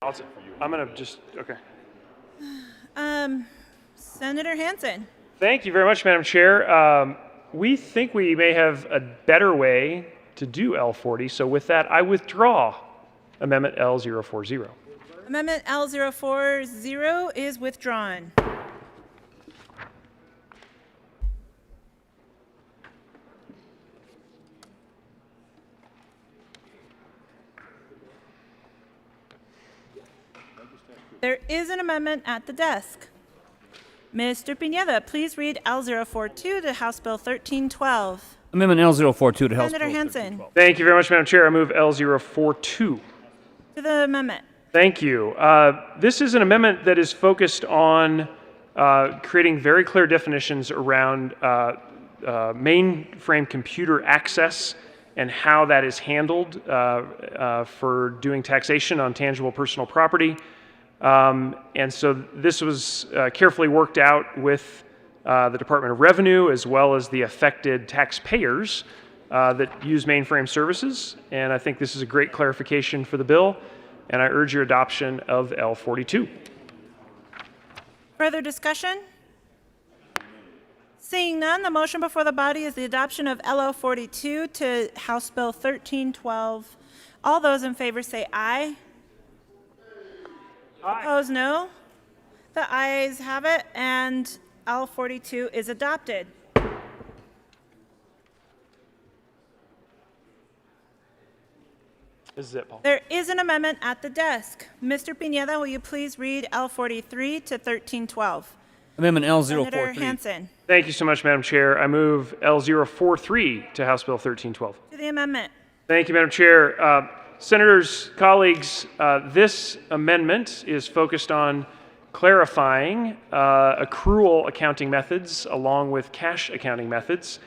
I'm going to just, okay. Senator Hansen. Thank you very much, Madam Chair. We think we may have a better way to do L40, so with that, I withdraw Amendment L040. Amendment L040 is withdrawn. There is an amendment at the desk. Mr. Pineda, please read L042 to House Bill 1312. Amendment L042 to House Senator Bill Hansen. Thank you very much, Madam Chair. I move L042. To the amendment. Thank you. This is an amendment that is focused on creating very clear definitions around mainframe computer access and how that is handled for doing taxation on tangible personal property. And so this was carefully worked out with the Department of Revenue as well as the affected taxpayers that use mainframe services. And I think this is a great clarification for the bill, and I urge your adoption of L42. Further discussion? Seeing none, the motion before the body is the adoption of LO42 to House Bill 1312. All those in favor say aye. Aye. Opposed, no. The ayes have it, and L42 is adopted. This is it, Paul. There is an amendment at the desk. Mr. Pineda, will you please read L43 to 1312? Amendment L043. Senator Hansen. Thank you so much, Madam Chair. I move L043 to House Bill 1312. To the amendment. Thank you, Madam Chair. Senators, colleagues, this amendment is focused on clarifying accrual accounting methods along with cash accounting methods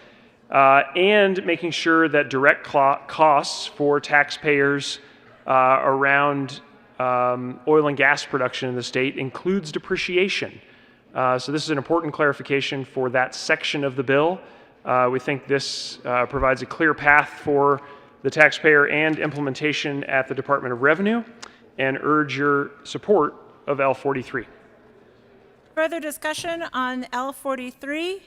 and making sure that direct costs for taxpayers around oil and gas production in the state includes depreciation. So this is an important clarification for that section of the bill. We think this provides a clear path for the taxpayer and implementation at the Department of Revenue, and urge your support of L43. Further discussion on L43?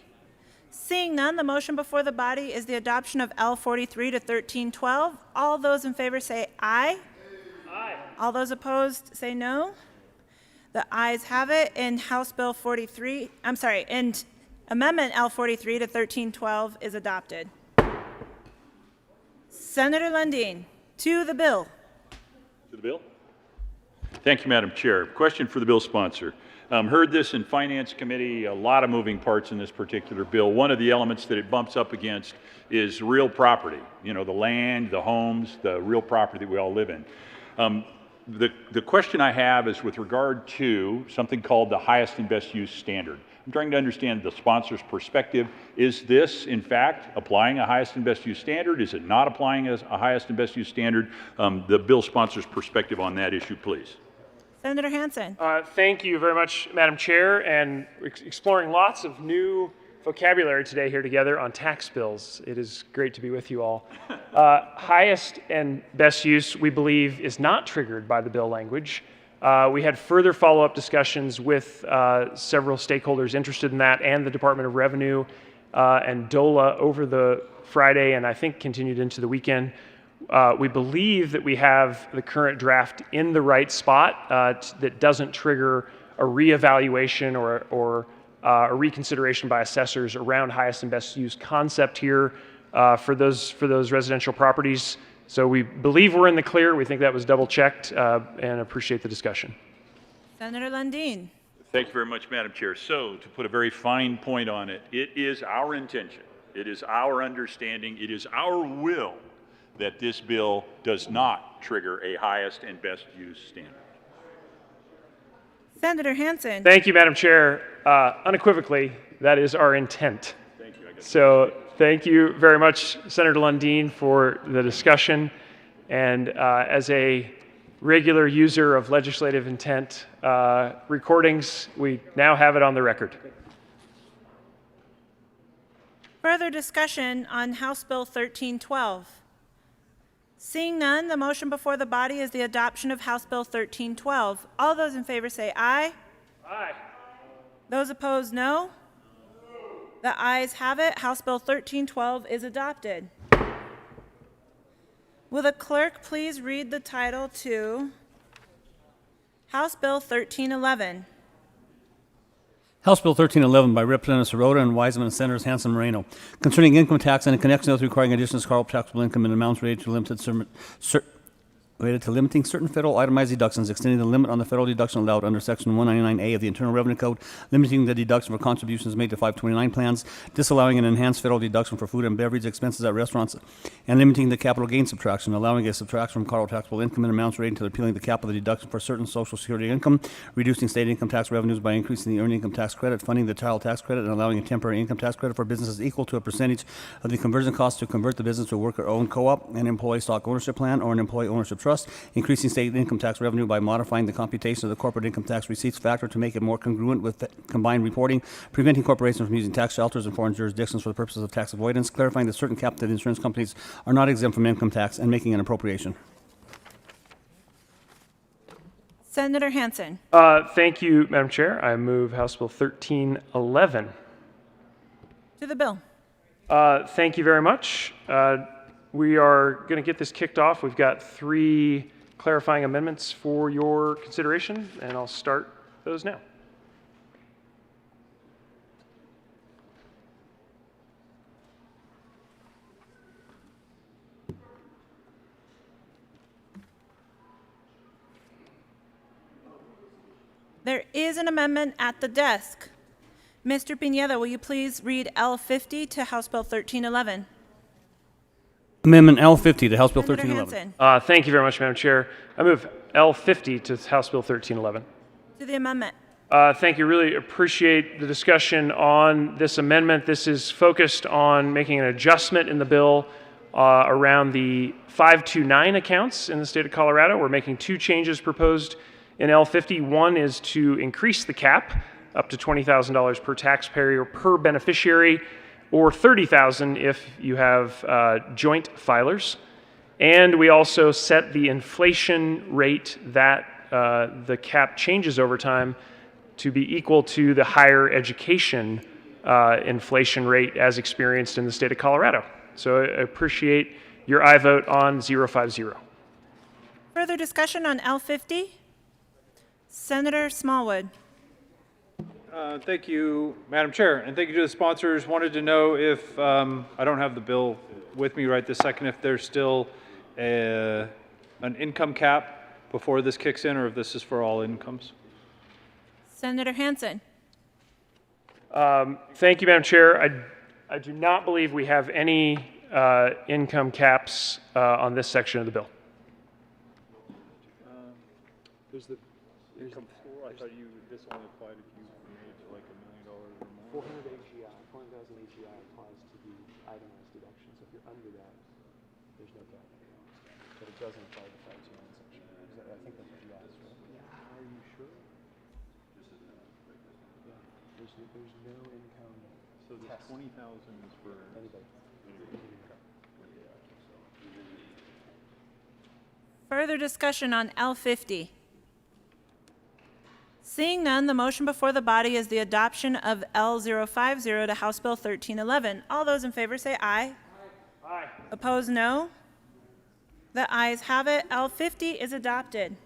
Seeing none, the motion before the body is the adoption of L43 to 1312. All those in favor say aye. Aye. All those opposed say no. The ayes have it, and House Bill 43, and Amendment L43 to 1312 is adopted. Senator Lundin, to the bill. To the bill? Thank you, Madam Chair. Question for the bill sponsor. Heard this in Finance Committee, a lot of moving parts in this particular bill. One of the elements that it bumps up against is real property, the land, the homes, the real property that we all live in. The question I have is with regard to something called the highest and best use standard. I'm trying to understand the sponsor's perspective. Is this, in fact, applying a highest and best use standard? Is it not applying a highest and best use standard? The bill sponsor's perspective on that issue, please. Senator Hansen. Thank you very much, Madam Chair, and exploring lots of new vocabulary today here together on tax bills. It is great to be with you all. Highest and best use, we believe, is not triggered by the bill language. We had further follow-up discussions with several stakeholders interested in that and the Department of Revenue and DOLA over the Friday and I think continued into the weekend. We believe that we have the current draft in the right spot that doesn't trigger a reevaluation or a reconsideration by assessors around highest and best use concept here for those residential properties. So we believe we're in the clear. We think that was double checked and appreciate the discussion. Senator Lundin. Thank you very much, Madam Chair. So to put a very fine point on it, it is our intention, it is our understanding, it is our will that this bill does not trigger a highest and best use standard. Senator Hansen. Thank you, Madam Chair. Unequivocally, that is our intent. Thank you. So thank you very much, Senator Lundin, for the discussion. And as a regular user of legislative intent recordings, we now have it on the record. Further discussion on House Bill 1312. Seeing none, the motion before the body is the adoption of House Bill 1312. All those in favor say aye. Aye. Those opposed, no. The ayes have it. House Bill 1312 is adopted. Will the clerk please read the title to House Bill 1311? House Bill 1311 by Representatives Sirota and Wiseman and Senators Hanson and Moreno, concerning income tax and in connection with requiring additions to Carl taxable income in amounts related to limiting certain federal itemized deductions, extending the limit on the federal deduction allowed under Section 199A of the Internal Revenue Code, limiting the deduction for contributions made to 529 plans, disallowing an enhanced federal deduction for food and beverage expenses at restaurants, and limiting the capital gain subtraction, allowing a subtraction from Carl taxable income in amounts relating to repealing the cap of the deduction for certain Social Security income, reducing state income tax revenues by increasing the earned income tax credit, funding the child tax credit, and allowing a temporary income tax credit for businesses equal to a percentage of the conversion cost to convert the business to a worker-owned co-op, an employee stock ownership plan, or an employee ownership trust, increasing state income tax revenue by modifying the computation of the corporate income tax receipts factor to make it more congruent with combined reporting, preventing corporations from using tax shelters in foreign jurisdictions for the purposes of tax avoidance, clarifying that certain captive insurance companies are not exempt from income tax, and making an appropriation. Senator Hanson. Thank you, Madam Chair. I move House Bill 1311. To the bill. Thank you very much. We are going to get this kicked off. We've got 3 clarifying amendments for your consideration, and I'll start those now. There is an amendment at the desk. Mr. Pineda, will you please read L50 to House Bill 1311? Amendment L50 to House Bill Senator 1311. Hanson. Thank you very much, Madam Chair. I move L50 to House Bill 1311. To the amendment. Thank you. Really appreciate the discussion on this amendment. This is focused on making an adjustment in the bill around the 529 accounts in the state of Colorado. We're making 2 changes proposed in L50. One is to increase the cap up to $20,000 per taxpayer per beneficiary, or $30,000 if you have joint filers. And we also set the inflation rate that the cap changes over time to be equal to the higher education inflation rate as experienced in the state of Colorado. So I appreciate your aye vote on 050. Further discussion on L50? Senator Smallwood. Thank you, Madam Chair, and thank you to the sponsors. Wanted to know if, I don't have the bill with me right this second, if there's still an income cap before this kicks in, or if this is for all incomes. Senator Hanson. Thank you, Madam Chair. I do not believe we have any income caps on this section of the bill. There's the income floor. I thought this only applied if you made like $1 million or more. 400 AGI, 400,000 AGI applies to the itemized deductions. If you're under that, there's no cap. But it doesn't apply to the 529 section. I think that's what you asked, right? Yeah. Are you sure? Yeah. There's no income. So the 20,000 is for anybody. Further discussion on L50? Seeing none, the motion before the body is the adoption of L050 to House Bill 1311. All those in favor say aye. Aye. Opposed, no. The ayes have it. L50 is adopted.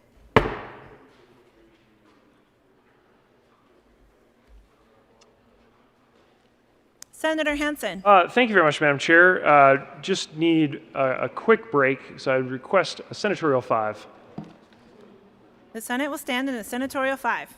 Senator Hanson. Thank you very much, Madam Chair. Just need a quick break, so I would request a senatorial 5. The Senate will stand in a senatorial 5.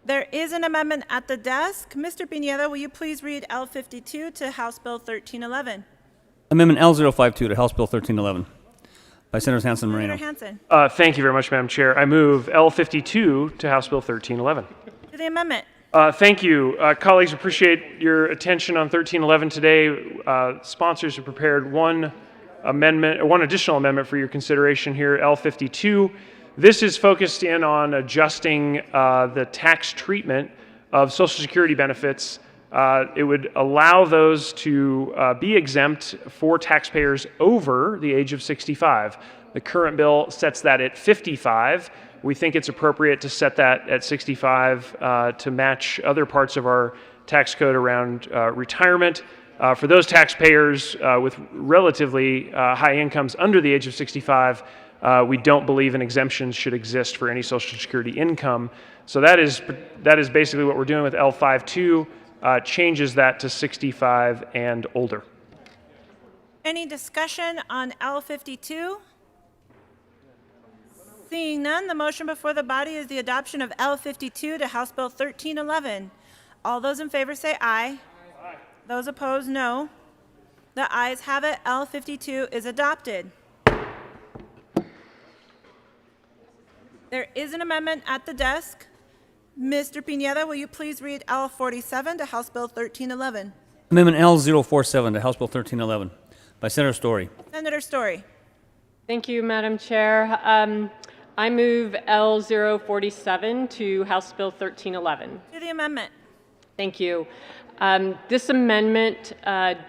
There is an amendment at the desk. Mr. Pineda, will you please read L52 to House Bill 1311? Amendment L052 to House Bill 1311 by Senators Hansen and Moreno. Senator Hansen. Thank you very much, Madam Chair. I move L52 to House Bill 1311. To the amendment. Thank you. Colleagues, appreciate your attention on 1311 today. Sponsors have prepared one additional amendment for your consideration here, L52. This is focused in on adjusting the tax treatment of Social Security benefits. It would allow those to be exempt for taxpayers over the age of 65. The current bill sets that at 55. We think it's appropriate to set that at 65 to match other parts of our tax code around retirement. For those taxpayers with relatively high incomes under the age of 65, we don't believe an exemption should exist for any Social Security income. So that is basically what we're doing with L52, changes that to 65 and older. Any discussion on L52? Seeing none, the motion before the body is the adoption of L52 to House Bill 1311. All those in favor say aye. Aye. Those opposed, no. The ayes have it. L52 is adopted. There is an amendment at the desk. Mr. Pineda, will you please read L47 to House Bill 1311? Amendment L047 to House Bill 1311 by Senator Story. Senator Story. Thank you, Madam Chair. I move L047 to House Bill 1311. To the amendment. Thank you. This amendment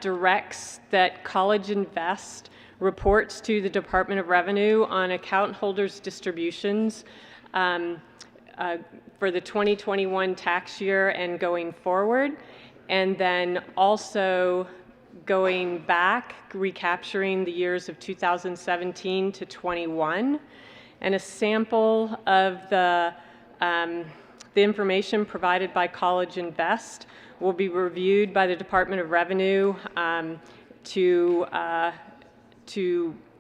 directs that College Invest reports to the Department of Revenue on account holders' distributions for the 2021 tax year and going forward, and then also going back, recapturing the years of 2017 to 21, and a sample of the information provided by College Invest will be reviewed by the Department of Revenue to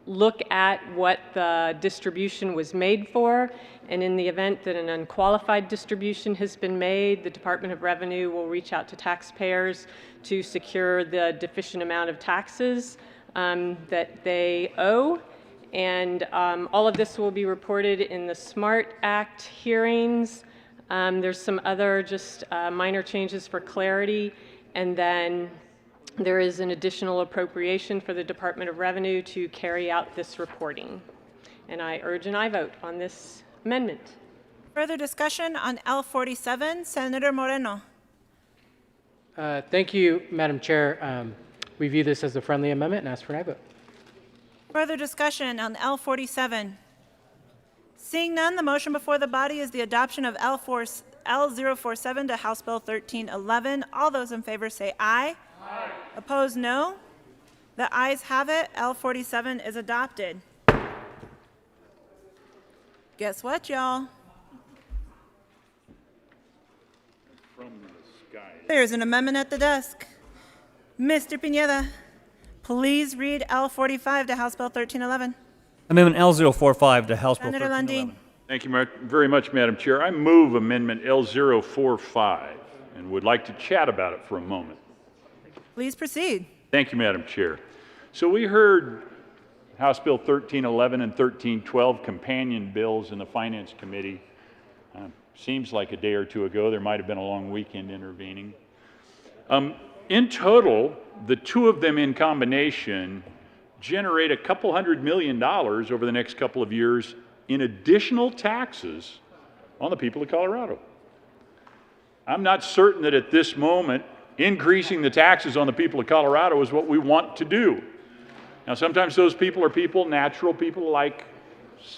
look at what the distribution was made for, and in the event that an unqualified distribution has been made, the Department of Revenue will reach out to taxpayers to secure the deficient amount of taxes that they owe. And all of this will be reported in the SMART Act hearings. There's some other just minor changes for clarity, and then there is an additional appropriation for the Department of Revenue to carry out this reporting. And I urge an aye vote on this amendment. Further discussion on L47, Senator Moreno. Thank you, Madam Chair. We view this as a friendly amendment and ask for an aye vote. Further discussion on L47. Seeing none, the motion before the body is the adoption of L047 to House Bill 1311. All those in favor say aye. Aye. Opposed, no. The ayes have it. L47 is adopted. Guess what, y'all? There's an amendment at the desk. Mr. Pineda, please read L45 to House Bill 1311. Amendment L045 to House Bill Senator 1311. Lundin. Thank you very much, Madam Chair. I move Amendment L045 and would like to chat about it for a moment. Please proceed. Thank you, Madam Chair. So we heard House Bill 1311 and 1312 companion bills in the Finance Committee. Seems like a day or two ago. There might have been a long weekend intervening. In total, the two of them in combination generate a couple $100 million over the next couple of years in additional taxes on the people of Colorado. I'm not certain that at this moment increasing the taxes on the people of Colorado is what we want to do. Now, sometimes those people are natural people like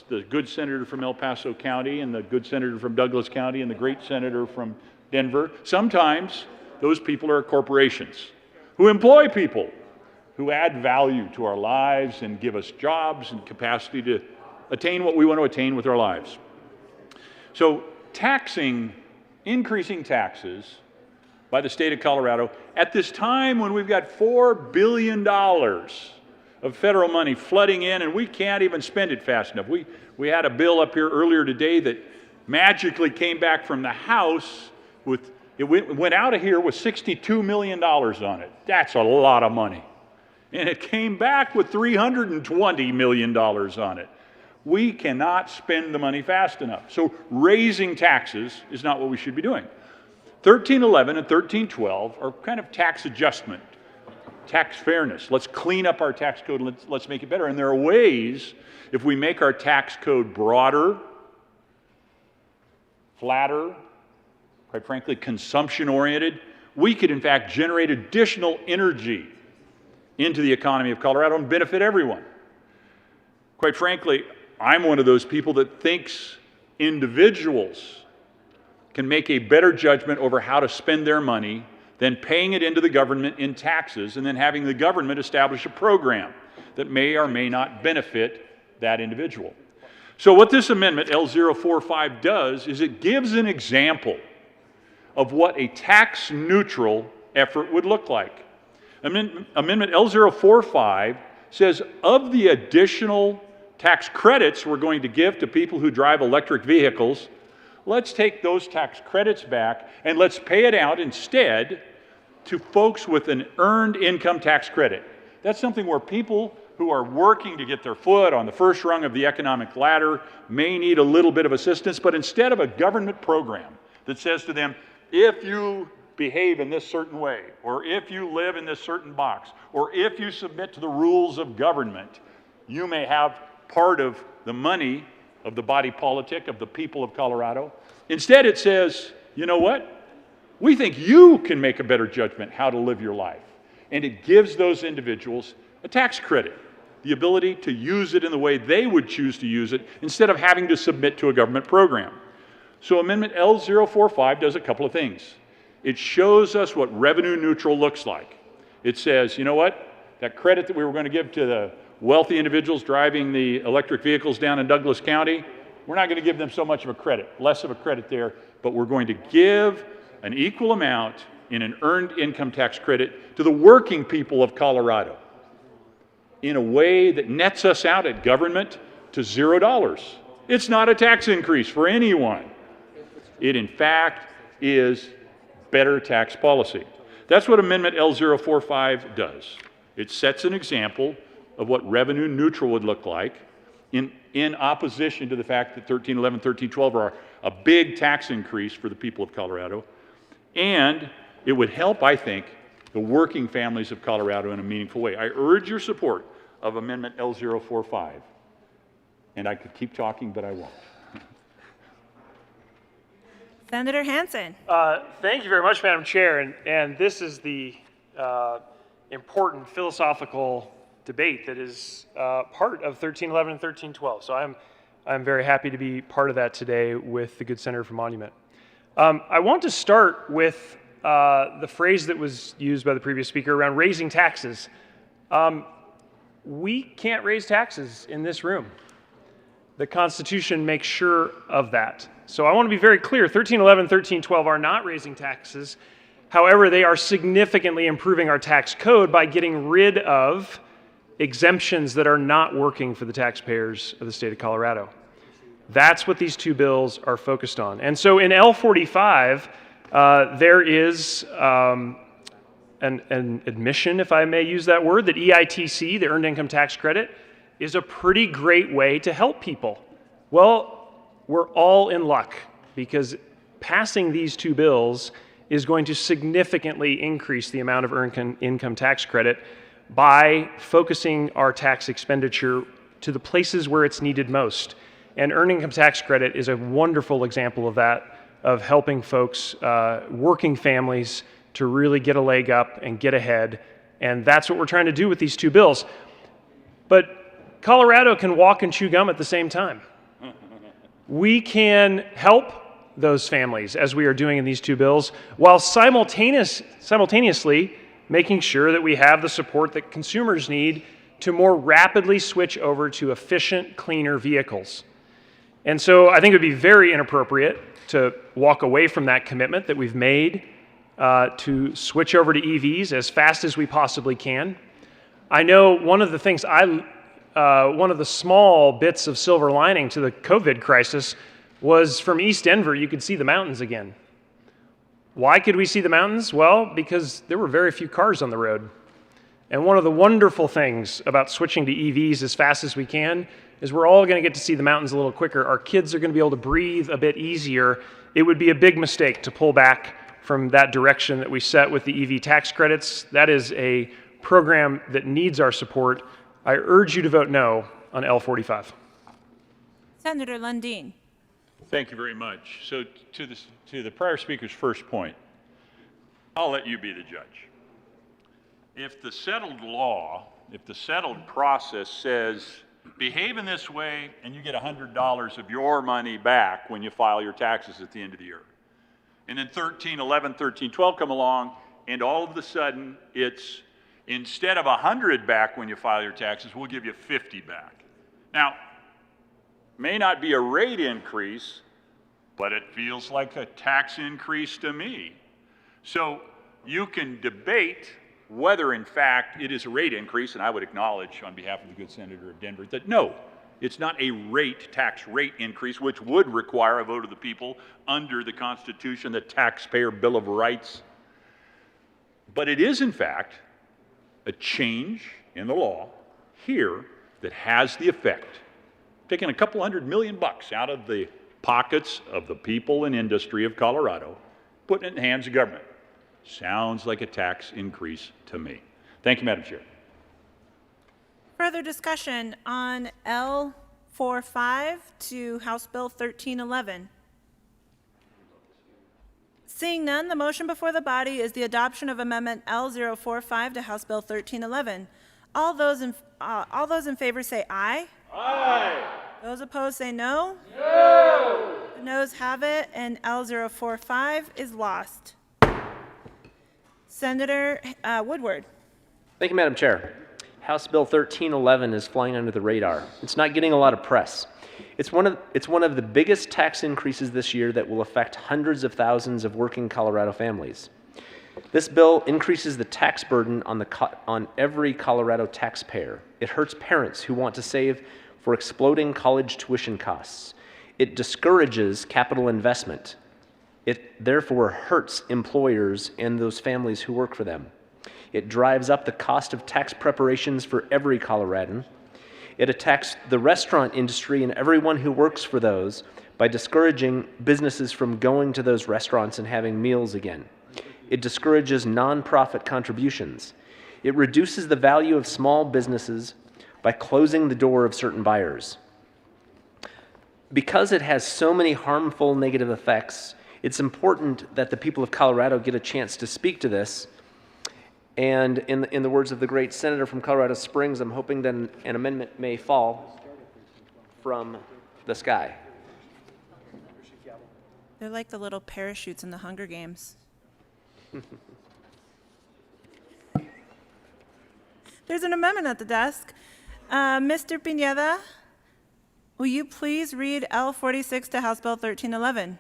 the good senator from El Paso County and the good senator from Douglas County and the great senator from Denver. Sometimes those people are corporations who employ people who add value to our lives and give us jobs and capacity to attain what we want to attain with our lives. So increasing taxes by the state of Colorado at this time when we've got $4 billion of federal money flooding in and we can't even spend it fast enough. We had a bill up here earlier today that magically came back from the House with, it went out of here with $62 million on it. That's a lot of money. And it came back with $320 million on it. We cannot spend the money fast enough. So raising taxes is not what we should be doing. 1311 and 1312 are kind of tax adjustment, tax fairness. Let's clean up our tax code and let's make it better. And there are ways, if we make our tax code broader, flatter, quite frankly, consumption-oriented, we could in fact generate additional energy into the economy of Colorado and benefit everyone. Quite frankly, I'm one of those people that thinks individuals can make a better judgment over how to spend their money than paying it into the government in taxes and then having the government establish a program that may or may not benefit that individual. So what this amendment, L045, does is it gives an example of what a tax-neutral effort would look like. Amendment L045 says of the additional tax credits we're going to give to people who drive electric vehicles, let's take those tax credits back and let's pay it out instead to folks with an earned income tax credit. That's something where people who are working to get their foot on the first rung of the economic ladder may need a little bit of assistance, but instead of a government program that says to them, if you behave in this certain way, or if you live in this certain box, or if you submit to the rules of government, you may have part of the money of the body politic of the people of Colorado. Instead, it says, you know what? We think you can make a better judgment how to live your life. And it gives those individuals a tax credit, the ability to use it in the way they would choose to use it instead of having to submit to a government program. So Amendment L045 does a couple of things. It shows us what revenue neutral looks like. It says, you know what? That credit that we were going to give to the wealthy individuals driving the electric vehicles down in Douglas County, we're not going to give them so much of a credit, less of a credit there, but we're going to give an equal amount in an earned income tax credit to the working people of Colorado in a way that nets us out at government to $0. It's not a tax increase for anyone. It, in fact, is better tax policy. That's what Amendment L045 does. It sets an example of what revenue neutral would look like in opposition to the fact that 1311, 1312 are a big tax increase for the people of Colorado. And it would help, I think, the working families of Colorado in a meaningful way. I urge your support of Amendment L045. And I could keep talking, but I won't. Senator Hansen. Thank you very much, Madam Chair. And this is the important philosophical debate that is part of 1311 and 1312. So I'm very happy to be part of that today with the good Senator from Monument. I want to start with the phrase that was used by the previous speaker around raising taxes. We can't raise taxes in this room. The Constitution makes sure of that. So I want to be very clear, 1311, 1312 are not raising taxes. However, they are significantly improving our tax code by getting rid of exemptions that are not working for the taxpayers of the state of Colorado. That's what these two bills are focused on. And so in L45, there is an admission, if I may use that word, that EITC, the Earned Income Tax Credit, is a pretty great way to help people. Well, we're all in luck because passing these two bills is going to significantly increase the amount of earned income tax credit by focusing our tax expenditure to the places where it's needed most. And earned income tax credit is a wonderful example of that, of helping folks, working families, to really get a leg up and get ahead. And that's what we're trying to do with these two bills. But Colorado can walk and chew gum at the same time. We can help those families, as we are doing in these two bills, while simultaneously making sure that we have the support that consumers need to more rapidly switch over to efficient, cleaner vehicles. And so I think it would be very inappropriate to walk away from that commitment that we've made to switch over to EVs as fast as we possibly can. I know one of the things one of the small bits of silver lining to the COVID crisis was from East Denver, you could see the mountains again. Why could we see the mountains? Well, because there were very few cars on the road. And one of the wonderful things about switching to EVs as fast as we can is we're all going to get to see the mountains a little quicker. Our kids are going to be able to breathe a bit easier. It would be a big mistake to pull back from that direction that we set with the EV tax credits. That is a program that needs our support. I urge you to vote no on L45. Senator Lundin. Thank you very much. So to the prior speaker's first point, I'll let you be the judge. If the settled law, if the settled process says, behave in this way and you get $100 of your money back when you file your taxes at the end of the year. And then 13, 11, 13, 12 come along and all of a sudden it's instead of 100 back when you file your taxes, we'll give you 50 back. Now, may not be a rate increase, but it feels like a tax increase to me. So you can debate whether in fact it is a rate increase, and I would acknowledge on behalf of the good senator of Denver that no, it's not a tax rate increase, which would require a vote of the people under the Constitution, the Taxpayer Bill of Rights. But it is in fact a change in the law here that has the effect, taking a couple $100 million out of the pockets of the people and industry of Colorado, putting it in the hands of government. Sounds like a tax increase to me. Thank you, Madam Chair. Further discussion on L45 to House Bill 1311. Seeing none, the motion before the body is the adoption of Amendment L045 to House Bill 1311. All those in favor say aye. Aye. Those opposed say no. No. The noes have it, and L045 is lost. Senator Woodward. Thank you, Madam Chair. House Bill 1311 is flying under the radar. It's not getting a lot of press. It's one of the biggest tax increases this year that will affect hundreds of thousands of working Colorado families. This bill increases the tax burden on every Colorado taxpayer. It hurts parents who want to save for exploding college tuition costs. It discourages capital investment. It therefore hurts employers and those families who work for them. It drives up the cost of tax preparations for every Coloradan. It attacks the restaurant industry and everyone who works for those by discouraging businesses from going to those restaurants and having meals again. It discourages nonprofit contributions. It reduces the value of small businesses by closing the door of certain buyers. Because it has so many harmful negative effects, it's important that the people of Colorado get a chance to speak to this. And in the words of the great senator from Colorado Springs, I'm hoping that an amendment may fall from the sky. They're like the little parachutes in the Hunger Games. There's an amendment at the desk. Mr. Pineda, will you please read L46 to House Bill 1311?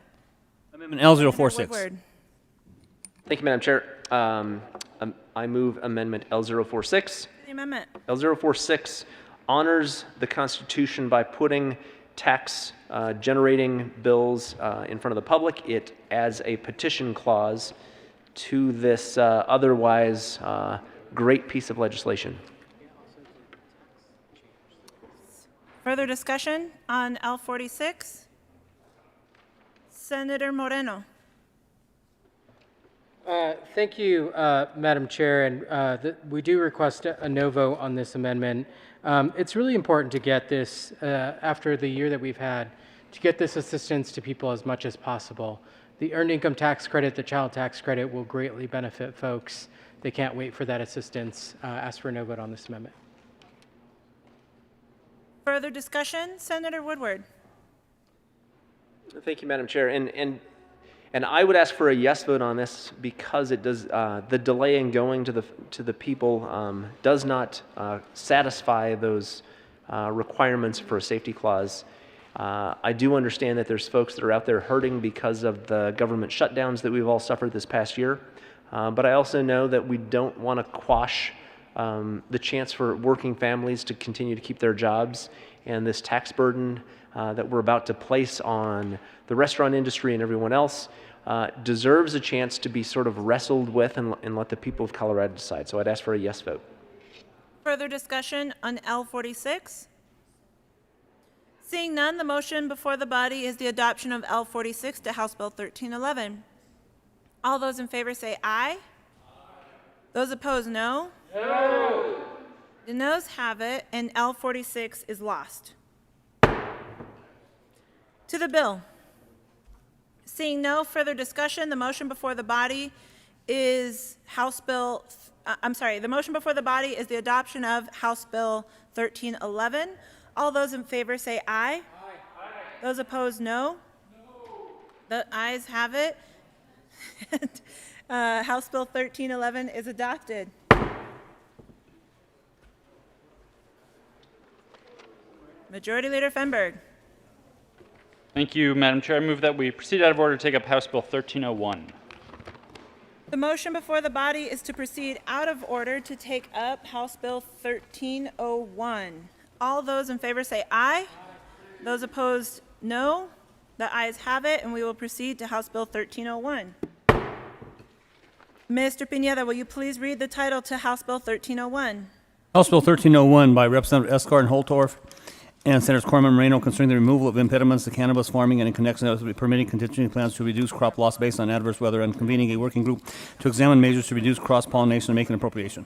Amendment L046. Thank you, Madam Chair. I move Amendment L046. The amendment. L046 honors the Constitution by putting tax generating bills in front of the public. It adds a petition clause to this otherwise great piece of legislation. Further discussion on L46? Senator Moreno. Thank you, Madam Chair, and we do request a no vote on this amendment. It's really important to get this, after the year that we've had, to get this assistance to people as much as possible. The Earned Income Tax Credit, the Child Tax Credit will greatly benefit folks. They can't wait for that assistance. Ask for a no vote on this amendment. Further discussion? Senator Woodward. Thank you, Madam Chair. And I would ask for a yes vote on this because it does the delay in going to the people does not satisfy those requirements for a safety clause. I do understand that there's folks that are out there hurting because of the government shutdowns that we've all suffered this past year. But I also know that we don't want to quash the chance for working families to continue to keep their jobs. And this tax burden that we're about to place on the restaurant industry and everyone else deserves a chance to be sort of wrestled with and let the people of Colorado decide. So I'd ask for a yes vote. Further discussion on L46? Seeing none, the motion before the body is the adoption of L46 to House Bill 1311. All those in favor say aye. Those opposed, no. No. The noes have it, and L46 is lost. To the bill. Seeing no further discussion, the motion before the body is the motion before the body is the adoption of House Bill 1311. All those in favor say aye. Aye. Those opposed, no. The ayes have it. House Bill 1311 is adopted. Majority Leader Fenberg. Thank you, Madam Chair. I move that we proceed out of order to take up House Bill 1301. The motion before the body is to proceed out of order to take up House Bill 1301. All those in favor say aye. Those opposed, no. The ayes have it, and we will proceed to House Bill 1301. Mr. Pineda, will you please read the title to House Bill 1301? House Bill 1301 by Representative Escar and Holtorf and Senators Corman and Moreno concerning the removal of impediments to cannabis farming and in connection with permitting contingency plans to reduce crop loss based on adverse weather and convening a working group to examine measures to reduce cross-pollination and make an appropriation.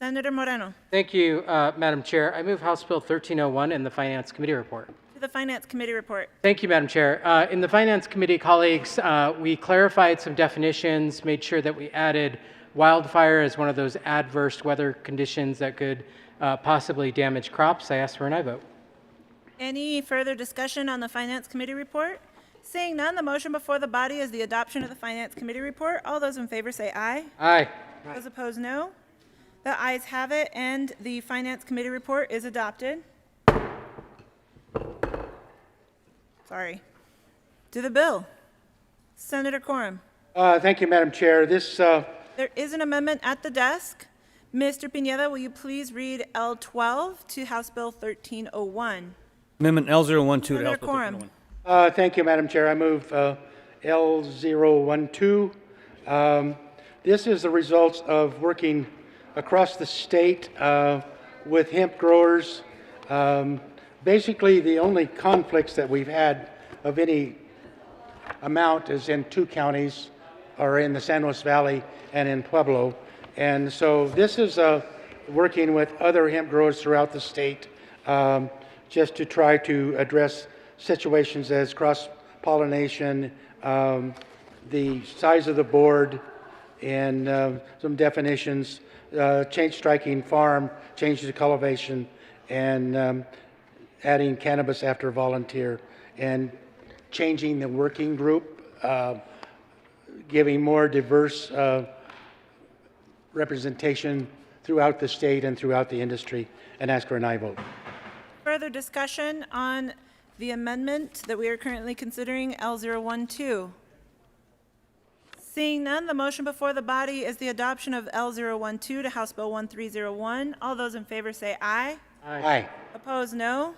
Senator Moreno. Thank you, Madam Chair. I move House Bill 1301 in the Finance Committee report. To the Finance Committee report. Thank you, Madam Chair. In the Finance Committee, colleagues, we clarified some definitions, made sure that we added wildfire as one of those adverse weather conditions that could possibly damage crops. I ask for an aye vote. Any further discussion on the Finance Committee report? Seeing none, the motion before the body is the adoption of the Finance Committee report. All those in favor say aye. Aye. Those opposed, no. The ayes have it, and the Finance Committee report is adopted. Sorry. To the bill. Senator Quorum. Thank you, Madam Chair. There is an amendment at the desk. Mr. Pineda, will you please read L12 to House Bill 1301? Amendment L012 to Senator House Bill Quorum. 1301. Thank you, Madam Chair. I move L012. This is the results of working across the state with hemp growers. Basically, the only conflicts that we've had of any amount is in two counties, or in the San Luis Valley and in Pueblo. And so this is working with other hemp growers throughout the state just to try to address situations as cross-pollination, the size of the board, and some definitions, change striking farm, change to cultivation, and adding cannabis after volunteer, and changing the working group, giving more diverse representation throughout the state and throughout the industry, and ask for an aye vote. Further discussion on the amendment that we are currently considering, L012. Seeing none, the motion before the body is the adoption of L012 to House Bill 1301. All those in favor say aye. Aye. Opposed, no.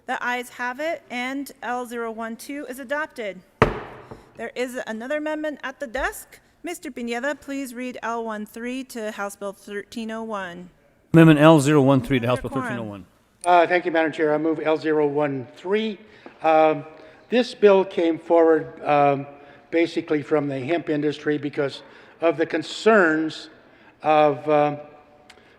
The ayes have it, and L012 is adopted. There is another amendment at the desk. Mr. Pineda, please read L13 to House Bill 1301. Amendment L013 to House Bill 1301. Thank you, Madam Chair. I move L013. This bill came forward basically from the hemp industry because of the concerns of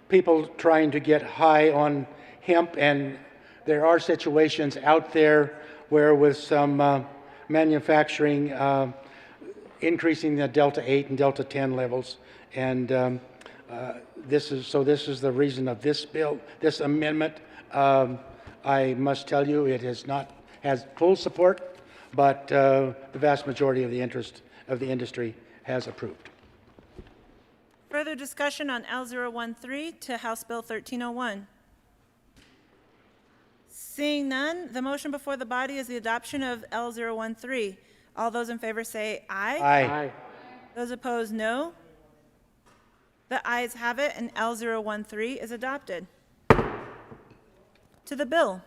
people trying to get high on hemp, and there are situations out there where with some manufacturing increasing the Delta 8 and Delta 10 levels, and this is the reason of this bill, this amendment. I must tell you, it has full support, but the vast majority of the industry has approved. Further discussion on L013 to House Bill 1301. Seeing none, the motion before the body is the adoption of L013. All those in favor say aye. Aye. Those opposed, no. The ayes have it, and L013 is adopted. To the bill.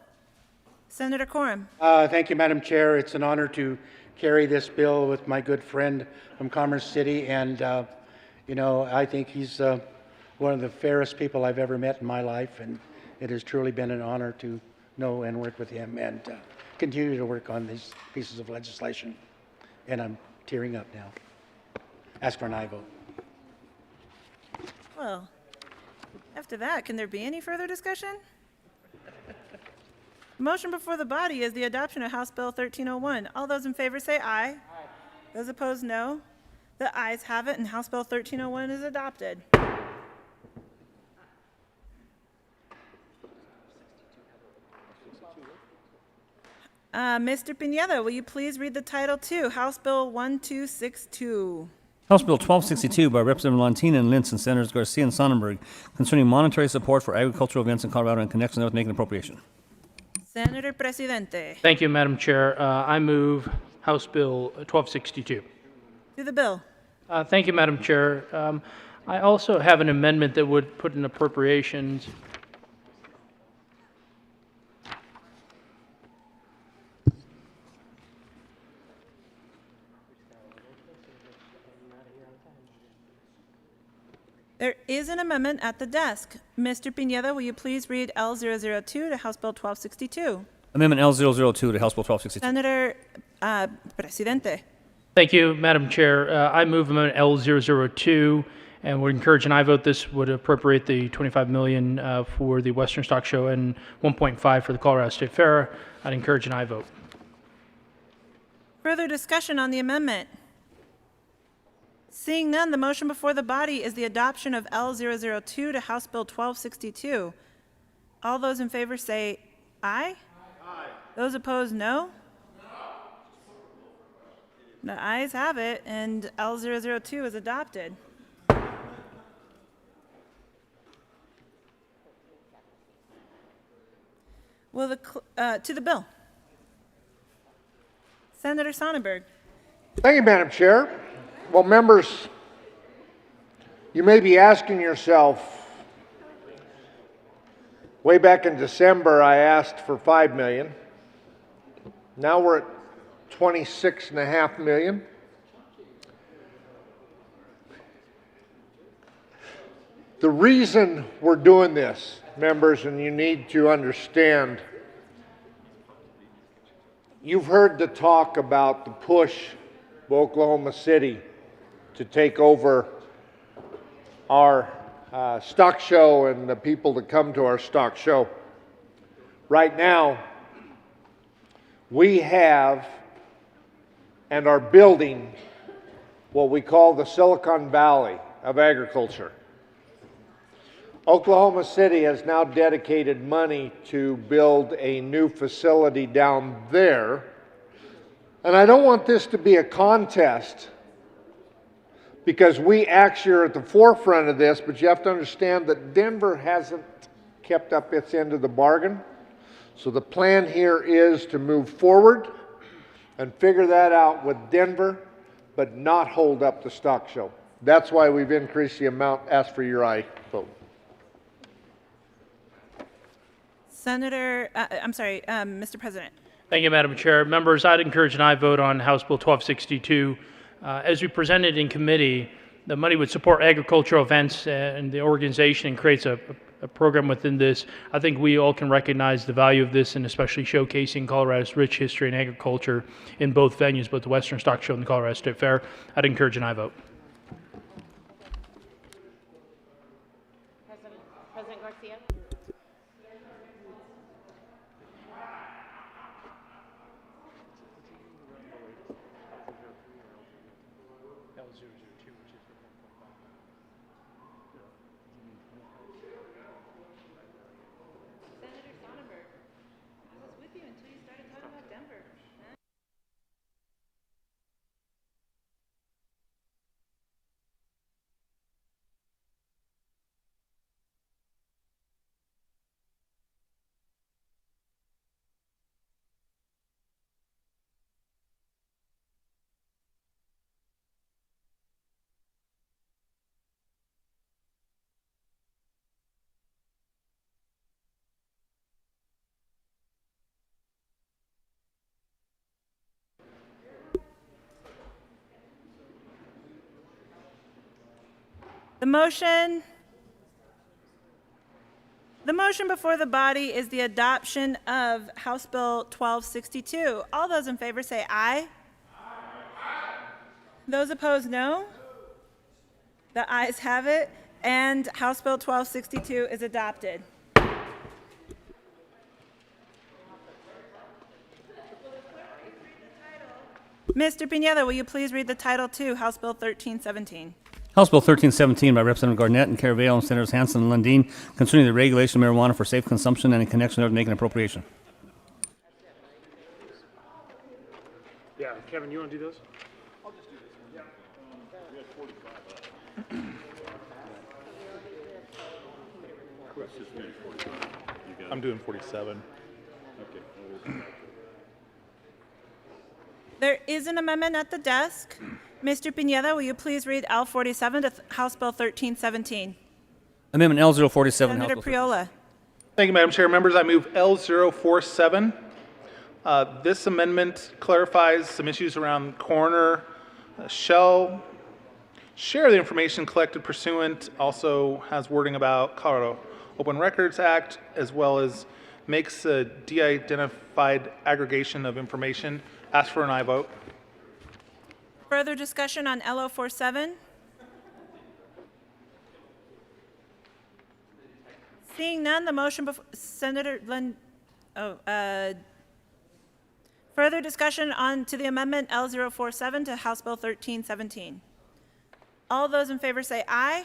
Senator Quorum. Thank you, Madam Chair. It's an honor to carry this bill with my good friend from Commerce City, and you know, I think he's one of the fairest people I've ever met in my life, and it has truly been an honor to know and work with him and continue to work on these pieces of legislation. And I'm tearing up now. Ask for an aye vote. Well, after that, can there be any further discussion? Motion before the body is the adoption of House Bill 1301. All those in favor say aye. Aye. Those opposed, no. The ayes have it, and House Bill 1301 is adopted. Mr. Pineda, will you please read the title to House Bill 1262? House Bill 1262 by Representative Lantina and Lentz and Senators Garcia and Sonnenberg concerning monetary support for agricultural events in Colorado in connection with making appropriation. Senator Presidente. Thank you, Madam Chair. I move House Bill 1262. To the bill. Thank you, Madam Chair. I also have an amendment that would put in appropriations. There is an amendment at the desk. Mr. Pineda, will you please read L002 to House Bill 1262? Amendment L002 to House Bill 1262. Senator Presidente. Thank you, Madam Chair. I move Amendment L002 and would encourage an aye vote. This would appropriate the $25 million for the Western Stock Show and $1.5 for the Colorado State Fair. I'd encourage an aye vote. Further discussion on the amendment? Seeing none, the motion before the body is the adoption of L002 to House Bill 1262. All those in favor say aye. Aye. Those opposed, no. The ayes have it, and L002 is adopted. Will to the bill. Senator Sonnenberg. Thank you, Madam Chair. Well, members, you may be asking yourself, way back in December, I asked for $5 million. Now we're at $26.5 million. The reason we're doing this, members, and you need to understand, you've heard the talk about the push of Oklahoma City to take over our stock show and the people that come to our stock show. Right now, we have and are building what we call the Silicon Valley of agriculture. Oklahoma City has now dedicated money to build a new facility down there. And I don't want this to be a contest, because we actually are at the forefront of this, but you have to understand that Denver hasn't kept up its end of the bargain. So the plan here is to move forward and figure that out with Denver, but not hold up the stock show. That's why we've increased the amount. Ask for your aye vote. Senator, Mr. President. Thank you, Madam Chair. Members, I'd encourage an aye vote on House Bill 1262. As we presented in committee, the money would support agricultural events and the organization creates a program within this. I think we all can recognize the value of this and especially showcasing Colorado's rich history in agriculture in both venues, both the Western Stock Show and the Colorado State Fair. I'd encourage an aye vote. President Garcia. The motion before the body is the adoption of House Bill 1262. All those in favor say aye. Those opposed, no. The ayes have it, and House Bill 1262 is adopted. Mr. Pineda, will you please read the title to House Bill 1317? House Bill 1317 by Representative Garnett and Caraveo and Senators Hansen and Lundin concerning the regulation of marijuana for safe consumption and in connection with making appropriation. Yeah, Kevin, you want to do those? I'm doing 47. There is an amendment at the desk. Mr. Pineda, will you please read L47 to House Bill 1317? Amendment L047. Senator House Bill Priola. Thank you, Madam Chair. Members, I move L047. This amendment clarifies some issues around coroner shall share the information collected pursuant, also has wording about Colorado Open Records Act, as well as makes a de-identified aggregation of information. Ask for an aye vote. Further discussion on L047? Seeing none, the motion before Senator Lund. Further discussion on to the amendment L047 to House Bill 1317. All those in favor say aye.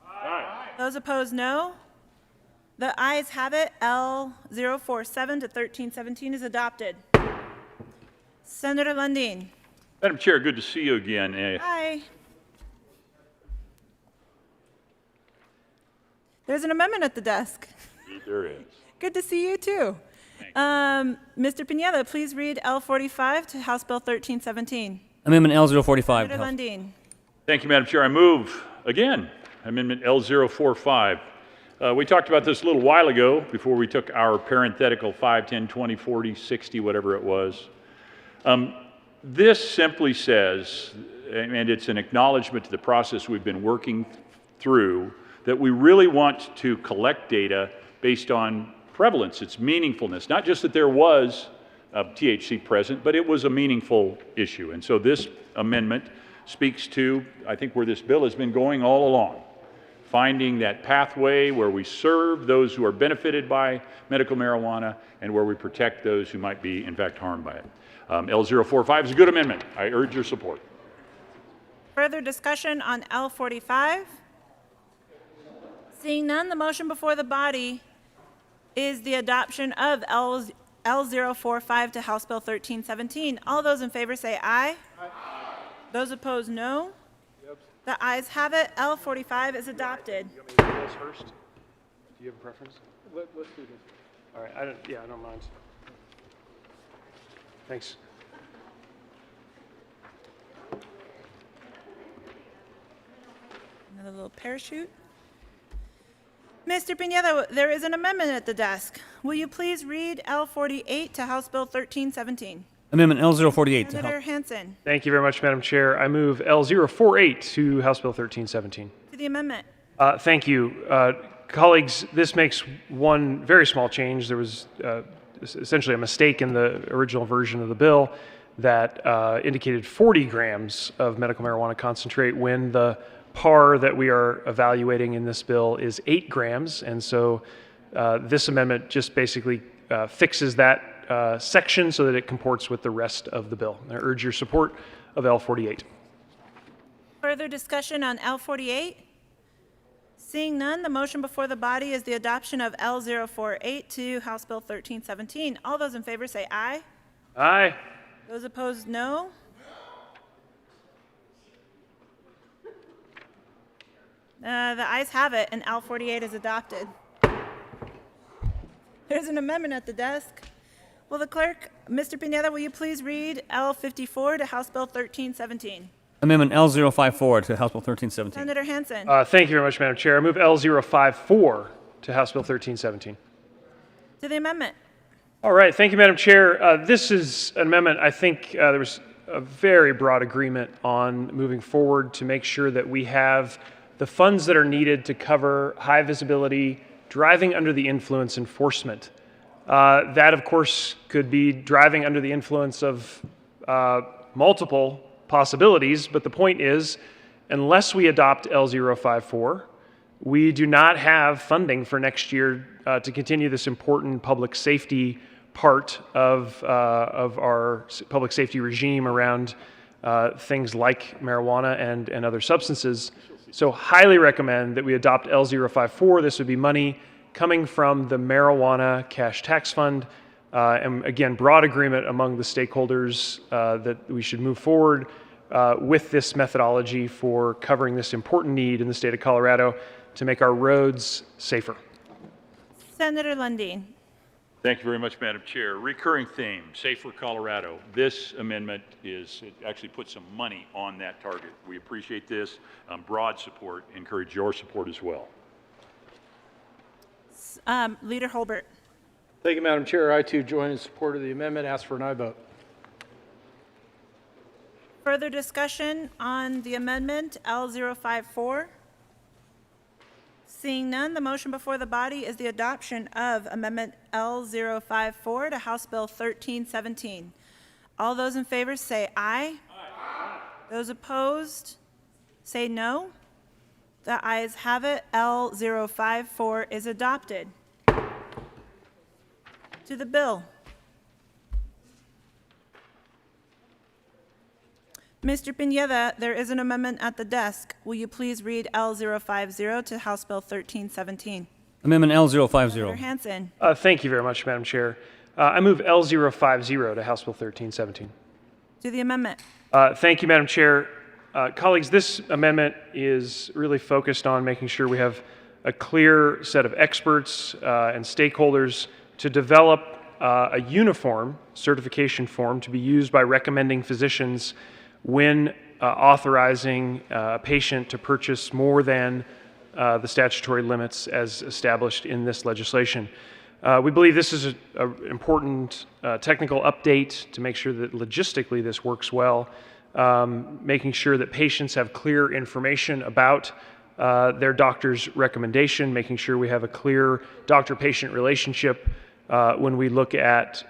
Aye. Those opposed, no. The ayes have it. L047 to 1317 is adopted. Senator Lundin. Madam Chair, good to see you again. Hi. There's an amendment at the desk. There is. Good to see you too. Mr. Pineda, please read L45 to House Bill 1317. Amendment L045. Senator Lundin. Thank you, Madam Chair. I move, again, Amendment L045. We talked about this a little while ago before we took our parenthetical 5, 10, 20, 40, 60, whatever it was. This simply says, and it's an acknowledgement to the process we've been working through, that we really want to collect data based on prevalence, its meaningfulness, not just that there was THC present, but it was a meaningful issue. And so this amendment speaks to, I think, where this bill has been going all along, finding that pathway where we serve those who are benefited by medical marijuana and where we protect those who might be, in fact, harmed by it. L045 is a good amendment. I urge your support. Further discussion on L45? Seeing none, the motion before the body is the adoption of L045 to House Bill 1317. All those in favor say aye. Aye. Those opposed, no. Yep. The ayes have it. L45 is adopted. You want me to do those first? Do you have a preference? Let's do this. All right. I don't mind. Thanks. Another little parachute. Mr. Pineda, there is an amendment at the desk. Will you please read L48 to House Bill 1317? Amendment L048. Senator Hansen. Thank you very much, Madam Chair. I move L048 to House Bill 1317. To the amendment. Thank you. Colleagues, this makes one very small change. There was essentially a mistake in the original version of the bill that indicated 40 grams of medical marijuana concentrate when the PAR that we are evaluating in this bill is 8 grams. And so this amendment just basically fixes that section so that it comports with the rest of the bill. I urge your support of L48. Further discussion on L48? Seeing none, the motion before the body is the adoption of L048 to House Bill 1317. All those in favor say aye. Aye. Those opposed, no. The ayes have it, and L48 is adopted. There's an amendment at the desk. Will the clerk, Mr. Pineda, will you please read L54 to House Bill 1317? Amendment L054 to House Bill 1317. Senator Hansen. Thank you very much, Madam Chair. I move L054 to House Bill 1317. To the amendment. All right. Thank you, Madam Chair. This is an amendment I think there was a very broad agreement on moving forward to make sure that we have the funds that are needed to cover high visibility driving under the influence enforcement. That, of course, could be driving under the influence of multiple possibilities, but the point is, unless we adopt L054, we do not have funding for next year to continue this important public safety part of our public safety regime around things like marijuana and other substances. So highly recommend that we adopt L054. This would be money coming from the Marijuana Cash Tax Fund. And again, broad agreement among the stakeholders that we should move forward with this methodology for covering this important need in the state of Colorado to make our roads safer. Senator Lundin. Thank you very much, Madam Chair. Recurring theme, Safer Colorado. This amendment it actually puts some money on that target. We appreciate this. Broad support. Encourage your support as well. Leader Holbert. Thank you, Madam Chair. I too join in support of the amendment. Ask for an aye vote. Further discussion on the amendment L054? Seeing none, the motion before the body is the adoption of Amendment L054 to House Bill 1317. All those in favor say aye. Aye. Those opposed say no. The ayes have it. L054 is adopted. To the bill. Mr. Pineda, there is an amendment at the desk. Will you please read L050 to House Bill 1317? Amendment Senator L050. Hansen. Thank you very much, Madam Chair. I move L050 to House Bill 1317. To the amendment. Thank you, Madam Chair. Colleagues, this amendment is really focused on making sure we have a clear set of experts and stakeholders to develop a uniform certification form to be used by recommending physicians when authorizing a patient to purchase more than the statutory limits as established in this legislation. We believe this is an important technical update to make sure that logistically this works well, making sure that patients have clear information about their doctor's recommendation, making sure we have a clear doctor-patient relationship when we look at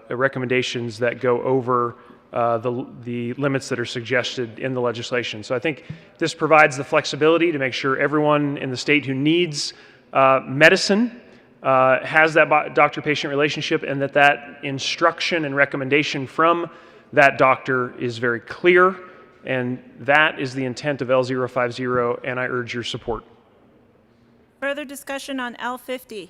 recommendations that go over the limits that are suggested in the legislation. So I think this provides the flexibility to make sure everyone in the state who needs medicine has that doctor-patient relationship, and that instruction and recommendation from that doctor is very clear, and that is the intent of L050, and I urge your support. Further discussion on L50?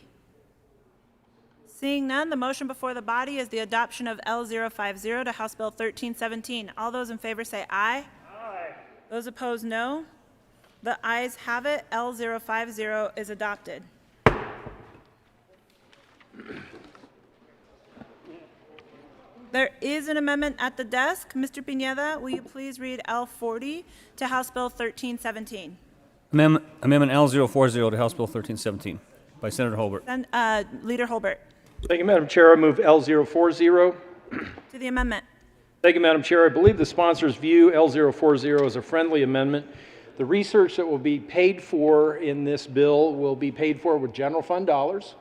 Seeing none, the motion before the body is the adoption of L050 to House Bill 1317. All those in favor say aye. Aye. Those opposed, no. The ayes have it. L050 is adopted. There is an amendment at the desk. Mr. Pineda, will you please read L40 to House Bill 1317? Amendment L040 to House Bill 1317 by Senator Holbert. Leader Holbert. Thank you, Madam Chair. I move L040. To the amendment. Thank you, Madam Chair. I believe the sponsors view L040 as a friendly amendment. The research that will be paid for in this bill will be paid for with general fund dollars.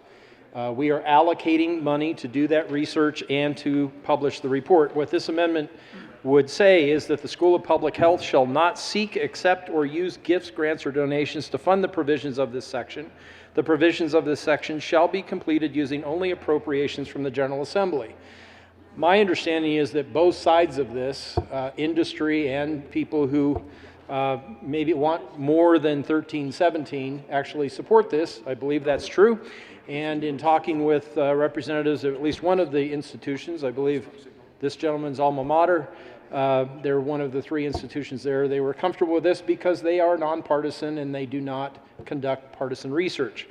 We are allocating money to do that research and to publish the report. What this amendment would say is that the School of Public Health shall not seek, accept, or use gifts, grants, or donations to fund the provisions of this section. The provisions of this section shall be completed using only appropriations from the General Assembly. My understanding is that both sides of this, industry and people who maybe want more than 1317, actually support this. I believe that's true. And in talking with representatives of at least one of the institutions, I believe this gentleman's alma mater, they're one of the three institutions there. They were comfortable with this because they are nonpartisan and they do not conduct partisan research.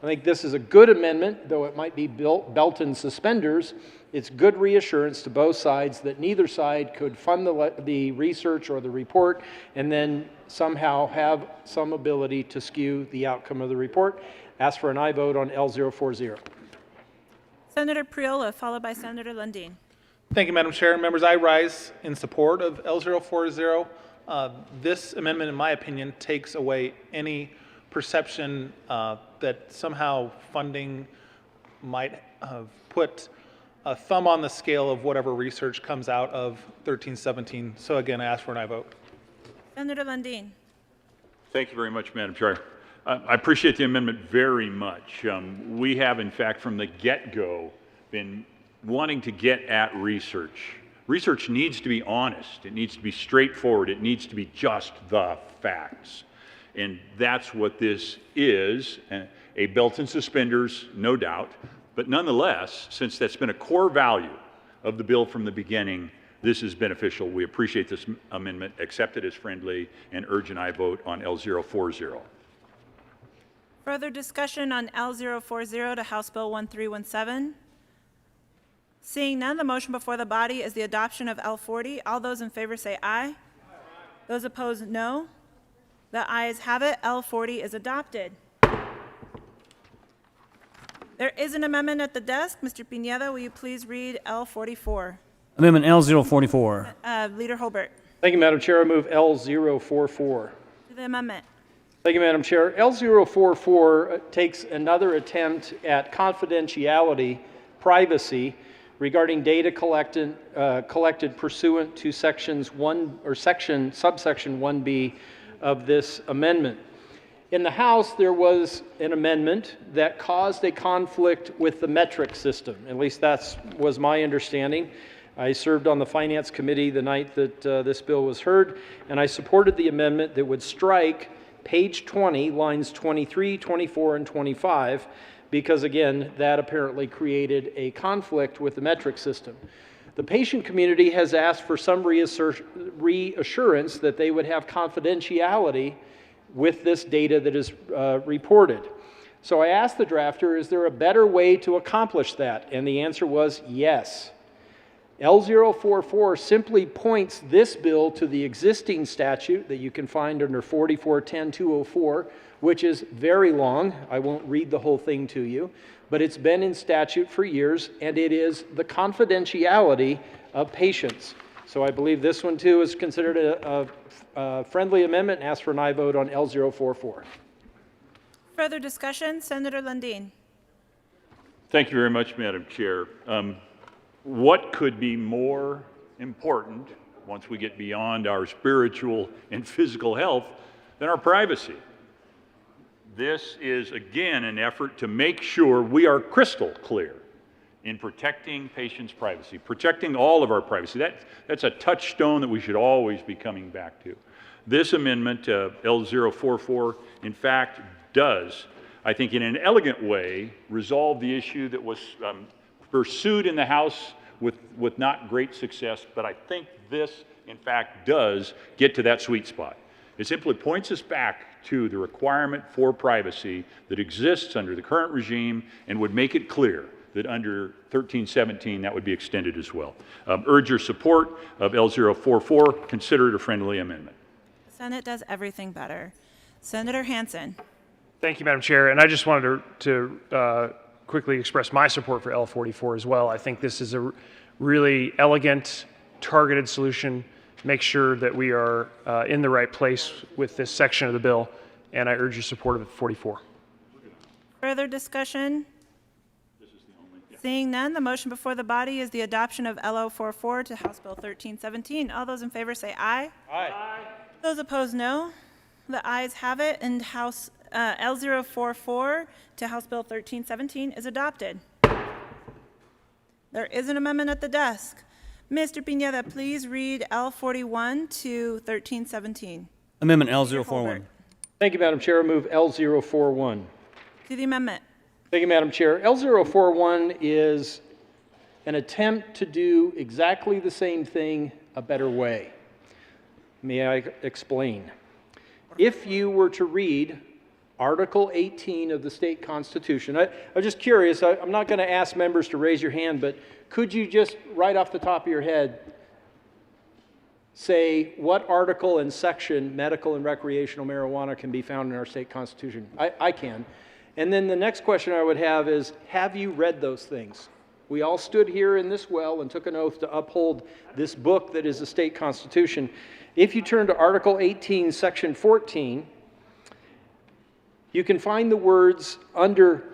I think this is a good amendment, though it might be belt and suspenders. It's good reassurance to both sides that neither side could fund the research or the report and then somehow have some ability to skew the outcome of the report. Ask for an aye vote on L040. Senator Priola, followed by Senator Lundin. Thank you, Madam Chair. Members, I rise in support of L040. This amendment, in my opinion, takes away any perception that somehow funding might put a thumb on the scale of whatever research comes out of 1317. So again, I ask for an aye vote. Senator Lundin. Thank you very much, Madam Chair. I appreciate the amendment very much. We have, in fact, from the get-go, been wanting to get at research. Research needs to be honest. It needs to be straightforward. It needs to be just the facts. And that's what this is, a belt and suspenders, no doubt. But nonetheless, since that's been a core value of the bill from the beginning, this is beneficial. We appreciate this amendment, accept it as friendly, and urge an aye vote on L040. Further discussion on L040 to House Bill 1317? Seeing none, the motion before the body is the adoption of L40. All those in favor say aye. Those opposed, no. The ayes have it. L40 is adopted. There is an amendment at the desk. Mr. Pineda, will you please read L44? Amendment L044. Leader Holbert. Thank you, Madam Chair. I move L044. To the amendment. Thank you, Madam Chair. L044 takes another attempt at confidentiality, privacy, regarding data collected pursuant to subsection 1B of this amendment. In the House, there was an amendment that caused a conflict with the metric system. At least that was my understanding. I served on the Finance Committee the night that this bill was heard, and I supported the amendment that would strike page 20, lines 23, 24, and 25, because again, that apparently created a conflict with the metric system. The patient community has asked for some reassurance that they would have confidentiality with this data that is reported. So I asked the drafter, is there a better way to accomplish that? And the answer was yes. L044 simply points this bill to the existing statute that you can find under 4410-204, which is very long. I won't read the whole thing to you, but it's been in statute for years, and it is the confidentiality of patients. So I believe this one too is considered a friendly amendment, and ask for an aye vote on L044. Further discussion, Senator Lundin. Thank you very much, Madam Chair. What could be more important, once we get beyond our spiritual and physical health, than our privacy? This is, again, an effort to make sure we are crystal clear in protecting patients' privacy, protecting all of our privacy. That's a touchstone that we should always be coming back to. This amendment, L044, in fact, does, I think in an elegant way, resolve the issue that was pursued in the House with not great success, but I think this, in fact, does get to that sweet spot. It simply points us back to the requirement for privacy that exists under the current regime and would make it clear that under 1317 that would be extended as well. Urge your support of L044. Consider it a friendly amendment. The Senate does everything better. Senator Hansen. Thank you, Madam Chair. And I just wanted to quickly express my support for L44 as well. I think this is a really elegant, targeted solution. Make sure that we are in the right place with this section of the bill, and I urge your support of 44. Further discussion? Seeing none, the motion before the body is the adoption of L044 to House Bill 1317. All those in favor say aye. Aye. Those opposed, no. The ayes have it, and House L044 to House Bill 1317 is adopted. There is an amendment at the desk. Mr. Pineda, please read L41 to 1317. Amendment L041. Thank you, Madam Chair. I move L041. To the amendment. Thank you, Madam Chair. L041 is an attempt to do exactly the same thing a better way. May I explain? If you were to read Article 18 of the state constitution, I'm just curious, I'm not going to ask members to raise your hand, but could you just, right off the top of your head, say what article and section medical and recreational marijuana can be found in our state constitution? I can. And then the next question I would have is, have you read those things? We all stood here in this well and took an oath to uphold this book that is the state constitution. If you turn to Article 18, Section 14, you can find the words under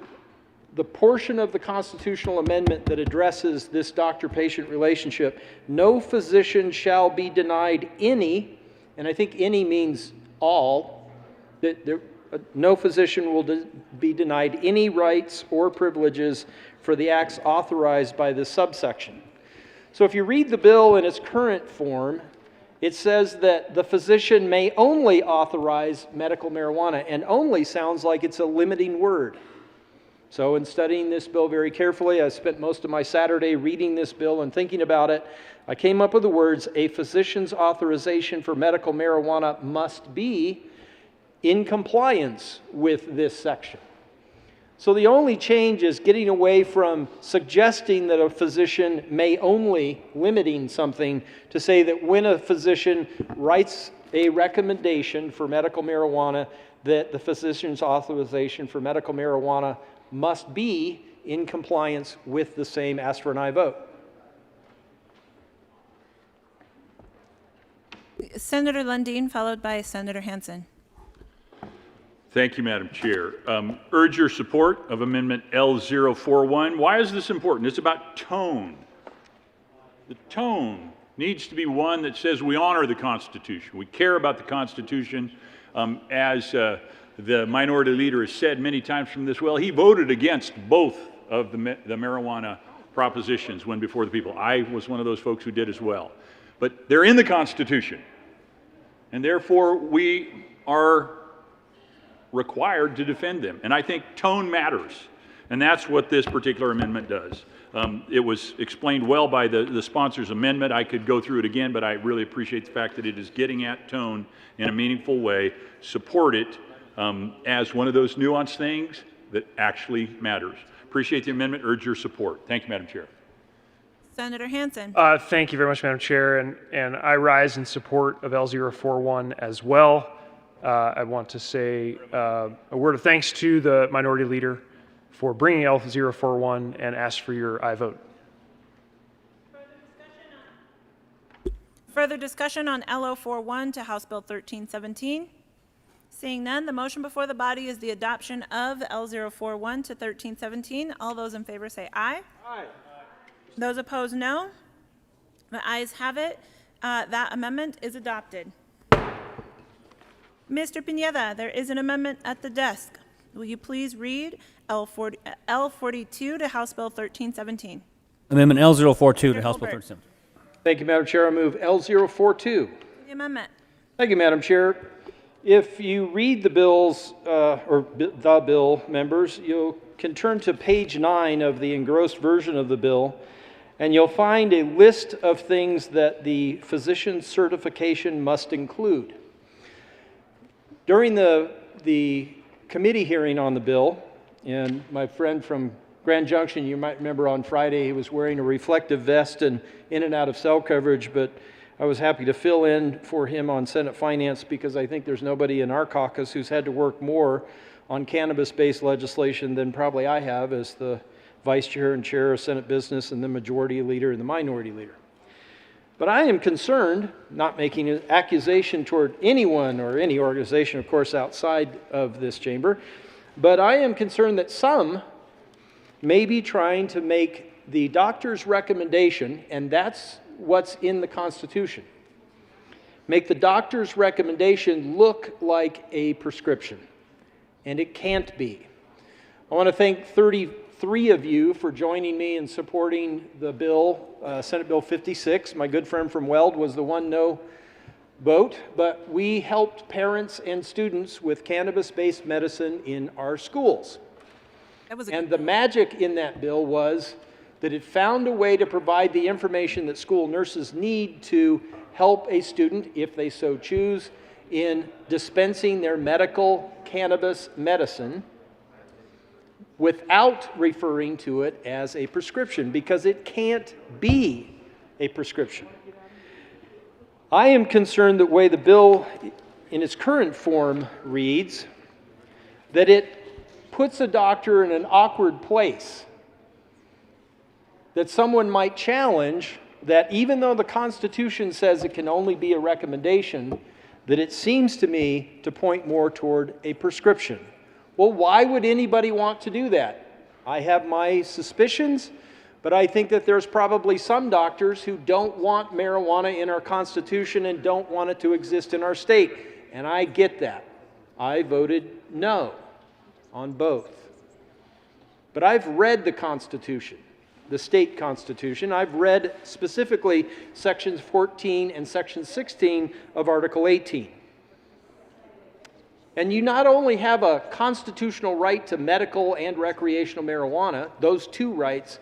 the portion of the constitutional amendment that addresses this doctor-patient relationship. No physician shall be denied any, and I think any means all, no physician will be denied any rights or privileges for the acts authorized by this subsection. So if you read the bill in its current form, it says that the physician may only authorize medical marijuana, and only sounds like it's a limiting word. So in studying this bill very carefully, I spent most of my Saturday reading this bill and thinking about it. I came up with the words, a physician's authorization for medical marijuana must be in compliance with this section. So the only change is getting away from suggesting that a physician may only, limiting something, to say that when a physician writes a recommendation for medical marijuana, that the physician's authorization for medical marijuana must be in compliance with the same. Ask for an aye vote. Senator Lundin, followed by Senator Hansen. Thank you, Madam Chair. Urge your support of Amendment L041. Why is this important? It's about tone. The tone needs to be one that says we honor the Constitution. We care about the Constitution. As the minority leader has said many times from this well, he voted against both of the marijuana propositions when before the people. I was one of those folks who did as well. But they're in the Constitution. And therefore, we are required to defend them. And I think tone matters. And that's what this particular amendment does. It was explained well by the sponsor's amendment. I could go through it again, but I really appreciate the fact that it is getting at tone in a meaningful way. Support it as one of those nuanced things that actually matters. Appreciate the amendment. Urge your support. Thank you, Madam Chair. Senator Hansen. Thank you very much, Madam Chair, and I rise in support of L041 as well. I want to say a word of thanks to the minority leader for bringing L041 and ask for your aye vote. Further discussion on L041 to House Bill 1317? Seeing none, the motion before the body is the adoption of L041 to 1317. All those in favor say aye. Aye. Those opposed, no. The ayes have it. That amendment is adopted. Mr. Pineda, there is an amendment at the desk. Will you please read L42 to House Bill 1317? Amendment L042 to House Bill Colbert. 1317. Thank you, Madam Chair. I move L042. The amendment. Thank you, Madam Chair. If you read the bills, the bill, members, you can turn to page 9 of the engrossed version of the bill, and you'll find a list of things that the physician certification must include. During the committee hearing on the bill, and my friend from Grand Junction, you might remember on Friday, he was wearing a reflective vest and in and out of cell coverage, but I was happy to fill in for him on Senate Finance because I think there's nobody in our caucus who's had to work more on cannabis-based legislation than probably I have as the Vice Chair and Chair of Senate Business and the Majority Leader and the Minority Leader. But I am concerned, not making an accusation toward anyone or any organization, of course, outside of this chamber, but I am concerned that some may be trying to make the doctor's recommendation, and that's what's in the Constitution, make the doctor's recommendation look like a prescription, and it can't be. I want to thank 33 of you for joining me in supporting the bill, Senate Bill 56. My good friend from Weld was the one no vote, but we helped parents and students with cannabis-based medicine in our schools. And the magic in that bill was that it found a way to provide the information that school nurses need to help a student, if they so choose, in dispensing their medical cannabis medicine without referring to it as a prescription, because it can't be a prescription. I am concerned that the way the bill in its current form reads, that it puts a doctor in an awkward place, that someone might challenge that even though the Constitution says it can only be a recommendation, that it seems to me to point more toward a prescription. Well, why would anybody want to do that? I have my suspicions, but I think that there's probably some doctors who don't want marijuana in our Constitution and don't want it to exist in our state. And I get that. I voted no on both. But I've read the Constitution, the state Constitution. I've read specifically sections 14 and section 16 of Article 18. And you not only have a constitutional right to medical and recreational marijuana, those two rights,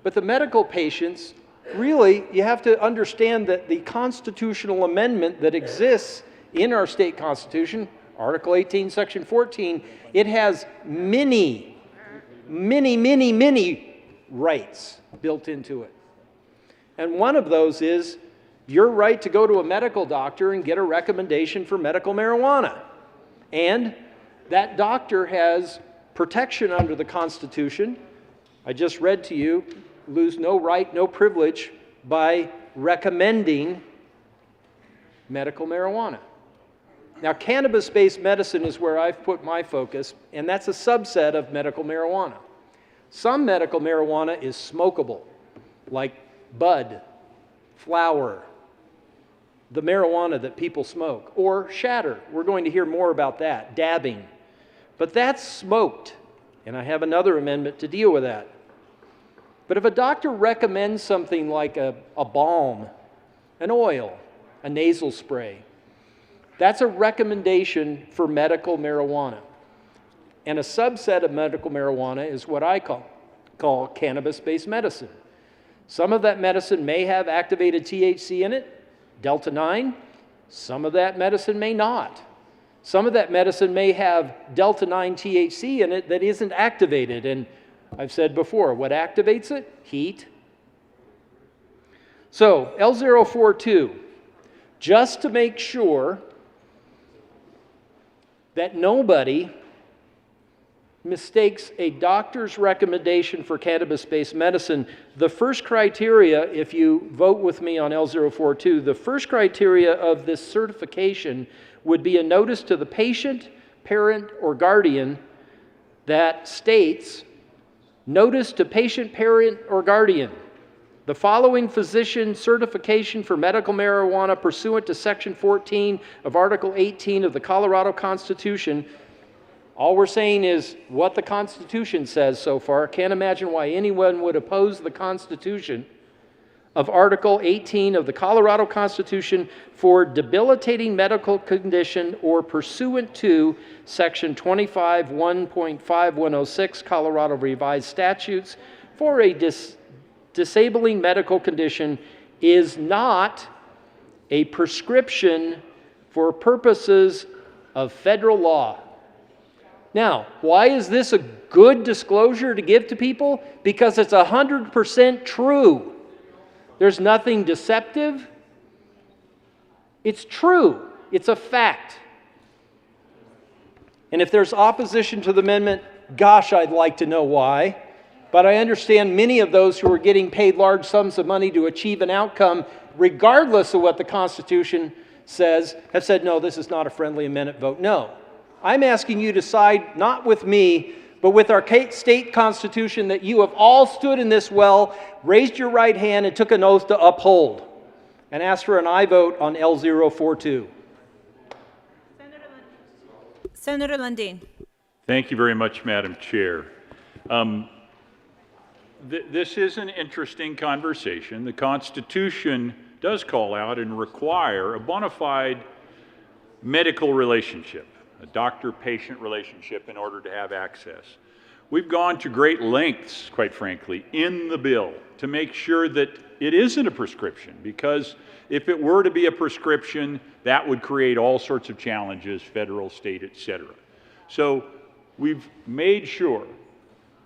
but the medical patients, really, you have to understand that the constitutional amendment that exists in our state constitution, Article 18, Section 14, it has many rights built into it. And one of those is your right to go to a medical doctor and get a recommendation for medical marijuana. And that doctor has protection under the Constitution. I just read to you, lose no right, no privilege by recommending medical marijuana. Now, cannabis-based medicine is where I've put my focus, and that's a subset of medical marijuana. Some medical marijuana is smokable, like bud, flower, the marijuana that people smoke, or shatter. We're going to hear more about that, dabbing. But that's smoked, and I have another amendment to deal with that. But if a doctor recommends something like a balm, an oil, a nasal spray, that's a recommendation for medical marijuana. And a subset of medical marijuana is what I call cannabis-based medicine. Some of that medicine may have activated THC in it, Delta-9. Some of that medicine may not. Some of that medicine may have Delta-9 THC in it that isn't activated. And I've said before, what activates it? Heat. So, L042, just to make sure that nobody mistakes a doctor's recommendation for cannabis-based medicine, the first criteria, if you vote with me on L042, the first criteria of this certification would be a notice to the patient, parent, or guardian that states, notice to patient, parent, or guardian, the following physician certification for medical marijuana pursuant to Section 14 of Article 18 of the Colorado Constitution. All we're saying is what the Constitution says so far. Can't imagine why anyone would oppose the Constitution of Article 18 of the Colorado Constitution for debilitating medical condition or pursuant to Section 25(1.5106 Colorado Revised Statutes for a disabling medical condition is not a prescription for purposes of federal law. Now, why is this a good disclosure to give to people? Because it's 100% true. There's nothing deceptive. It's true. It's a fact. And if there's opposition to the amendment, gosh, I'd like to know why. But I understand many of those who are getting paid large sums of money to achieve an outcome, regardless of what the Constitution says, have said, no, this is not a friendly amendment vote. No. I'm asking you to side not with me, but with our state constitution that you have all stood in this well, raised your right hand, and took an oath to uphold, and ask for an aye vote on L042. Senator Lundin. Thank you very much, Madam Chair. This is an interesting conversation. The Constitution does call out and require a bona fide medical relationship, a doctor-patient relationship, in order to have access. We've gone to great lengths, quite frankly, in the bill to make sure that it isn't a prescription, because if it were to be a prescription, that would create all sorts of challenges, federal, state, etc. So we've made sure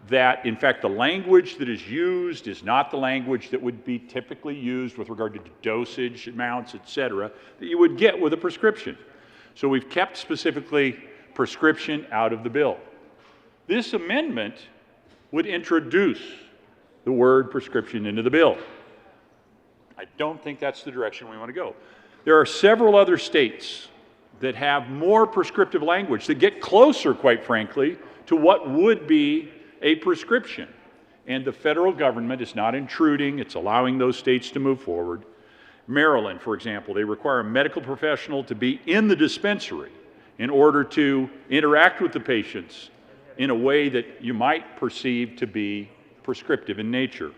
that, in fact, the language that is used is not the language that would be typically used with regard to dosage amounts, etc., that you would get with a prescription. So we've kept specifically prescription out of the bill. This amendment would introduce the word prescription into the bill. I don't think that's the direction we want to go. There are several other states that have more prescriptive language that get closer, quite frankly, to what would be a prescription. And the federal government is not intruding, it's allowing those states to move forward. Maryland, for example, they require a medical professional to be in the dispensary in order to interact with the patients in a way that you might perceive to be prescriptive in nature.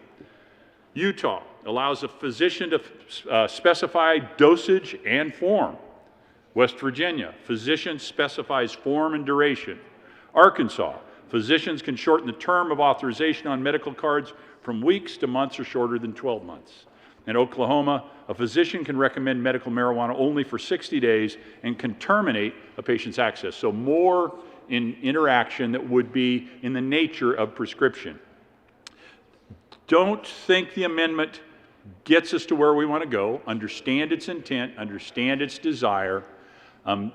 Utah allows a physician to specify dosage and form. West Virginia, physician specifies form and duration. Arkansas, physicians can shorten the term of authorization on medical cards from weeks to months or shorter than 12 months. In Oklahoma, a physician can recommend medical marijuana only for 60 days and can terminate a patient's access. So more in interaction that would be in the nature of prescription. Don't think the amendment gets us to where we want to go. Understand its intent, understand its desire.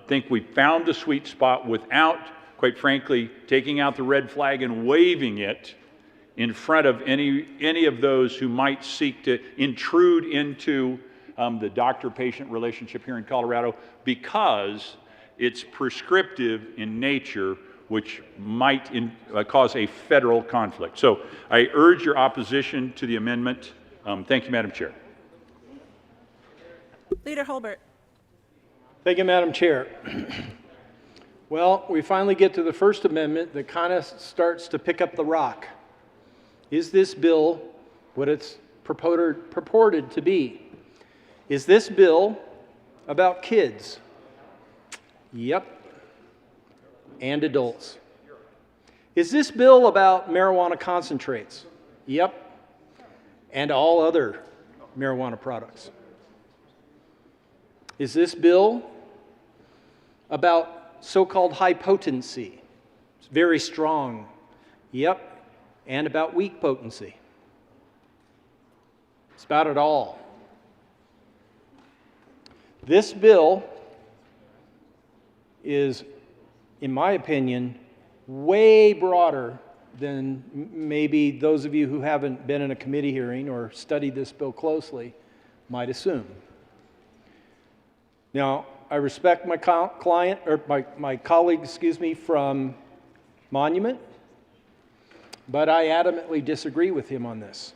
Think we found the sweet spot without, quite frankly, taking out the red flag and waving it in front of any of those who might seek to intrude into the doctor-patient relationship here in Colorado, because it's prescriptive in nature, which might cause a federal conflict. So I urge your opposition to the amendment. Thank you, Madam Chair. Leader Holbert. Thank you, Madam Chair. Well, we finally get to the First Amendment that kind of starts to pick up the rock. Is this bill what it's purported to be? Is this bill about kids? Yep. And adults. Is this bill about marijuana concentrates? Yep. And all other marijuana products. Is this bill about so-called high potency? It's very strong. Yep. And about weak potency. It's about it all. This bill is, in my opinion, way broader than maybe those of you who haven't been in a committee hearing or studied this bill closely might assume. Now, I respect my colleague, from Monument, but I adamantly disagree with him on this.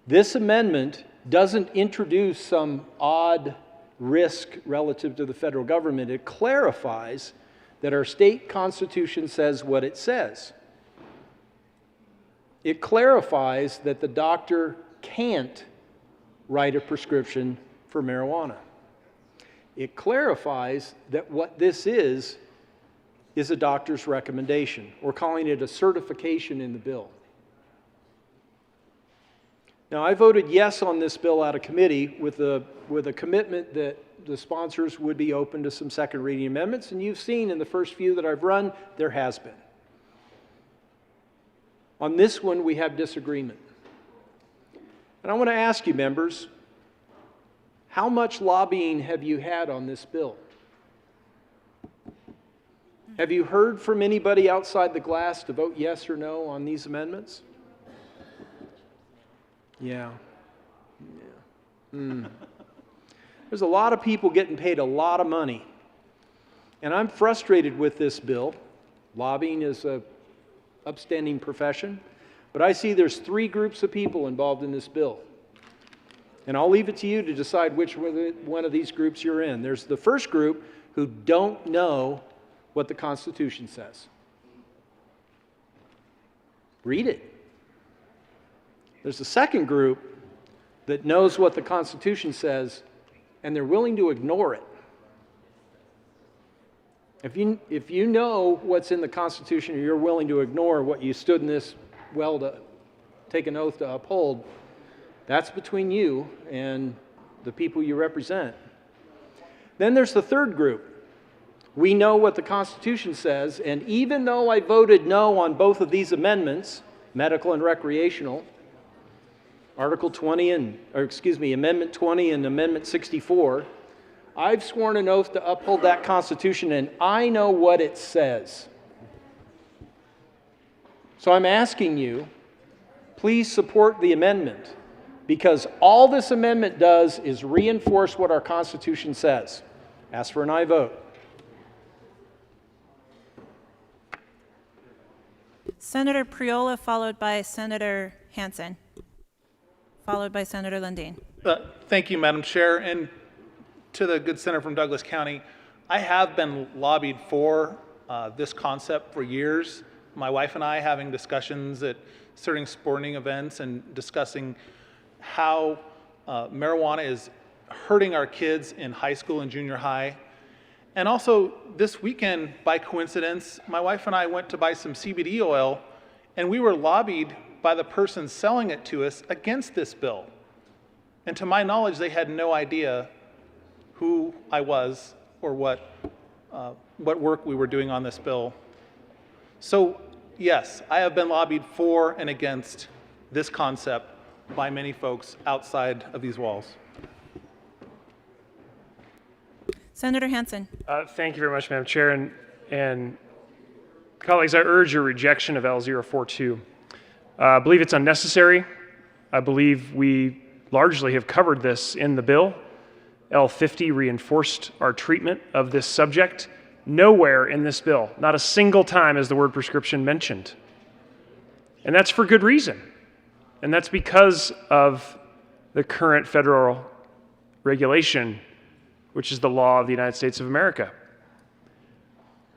This amendment doesn't introduce some odd risk relative to the federal government. It clarifies that our state constitution says what it says. It clarifies that the doctor can't write a prescription for marijuana. It clarifies that what this is a doctor's recommendation. We're calling it a certification in the bill. Now, I voted yes on this bill out of committee with a commitment that the sponsors would be open to some second reading amendments, and you've seen in the first few that I've run, there has been. On this one, we have disagreement. And I want to ask you, members, how much lobbying have you had on this bill? Have you heard from anybody outside the glass to vote yes or no on these amendments? Yeah. There's a lot of people getting paid a lot of money. And I'm frustrated with this bill. Lobbying is an upstanding profession. But I see there's 3 groups of people involved in this bill. And I'll leave it to you to decide which one of these groups you're in. There's the first group who don't know what the Constitution says. Read it. There's the second group that knows what the Constitution says, and they're willing to ignore it. If you know what's in the Constitution, and you're willing to ignore what you stood in this well to take an oath to uphold, that's between you and the people you represent. Then there's the third group. We know what the Constitution says, and even though I voted no on both of these amendments, medical and recreational, Amendment 20 and Amendment 64, I've sworn an oath to uphold that Constitution, and I know what it says. So I'm asking you, please support the amendment. because all this amendment does is reinforce what our Constitution says. Ask for an aye vote. Senator Priola, followed by Senator Hansen, followed by Senator Lundin. Thank you, Madam Chair. And to the good senator from Douglas County, I have been lobbied for this concept for years. My wife and I having discussions at certain sporting events and discussing how marijuana is hurting our kids in high school and junior high. And also this weekend, by coincidence, my wife and I went to buy some CBD oil, and we were lobbied by the person selling it to us against this bill. And to my knowledge, they had no idea who I was or what work we were doing on this bill. So yes, I have been lobbied for and against this concept by many folks outside of these walls. Senator Hansen. Thank you very much, Madam Chair. And colleagues, I urge your rejection of L042. I believe it's unnecessary. I believe we largely have covered this in the bill. L50 reinforced our treatment of this subject. Nowhere in this bill, not a single time is the word prescription mentioned. And that's for good reason. And that's because of the current federal regulation, which is the law of the United States of America.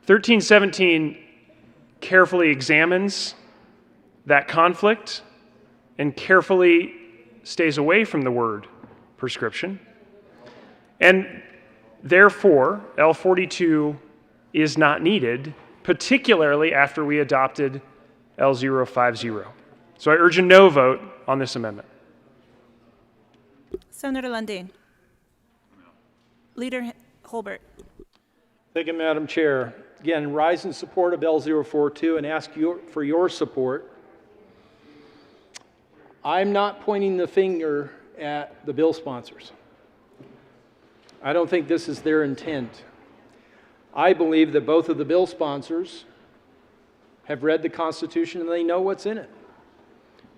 1317 carefully examines that conflict and carefully stays away from the word prescription. And therefore, L42 is not needed, particularly after we adopted L050. So I urge a no vote on this amendment. Senator Lundin. Leader Holbert. Thank you, Madam Chair. Again, rise in support of L042 and ask for your support. I'm not pointing the finger at the bill sponsors. I don't think this is their intent. I believe that both of the bill sponsors have read the Constitution and they know what's in it.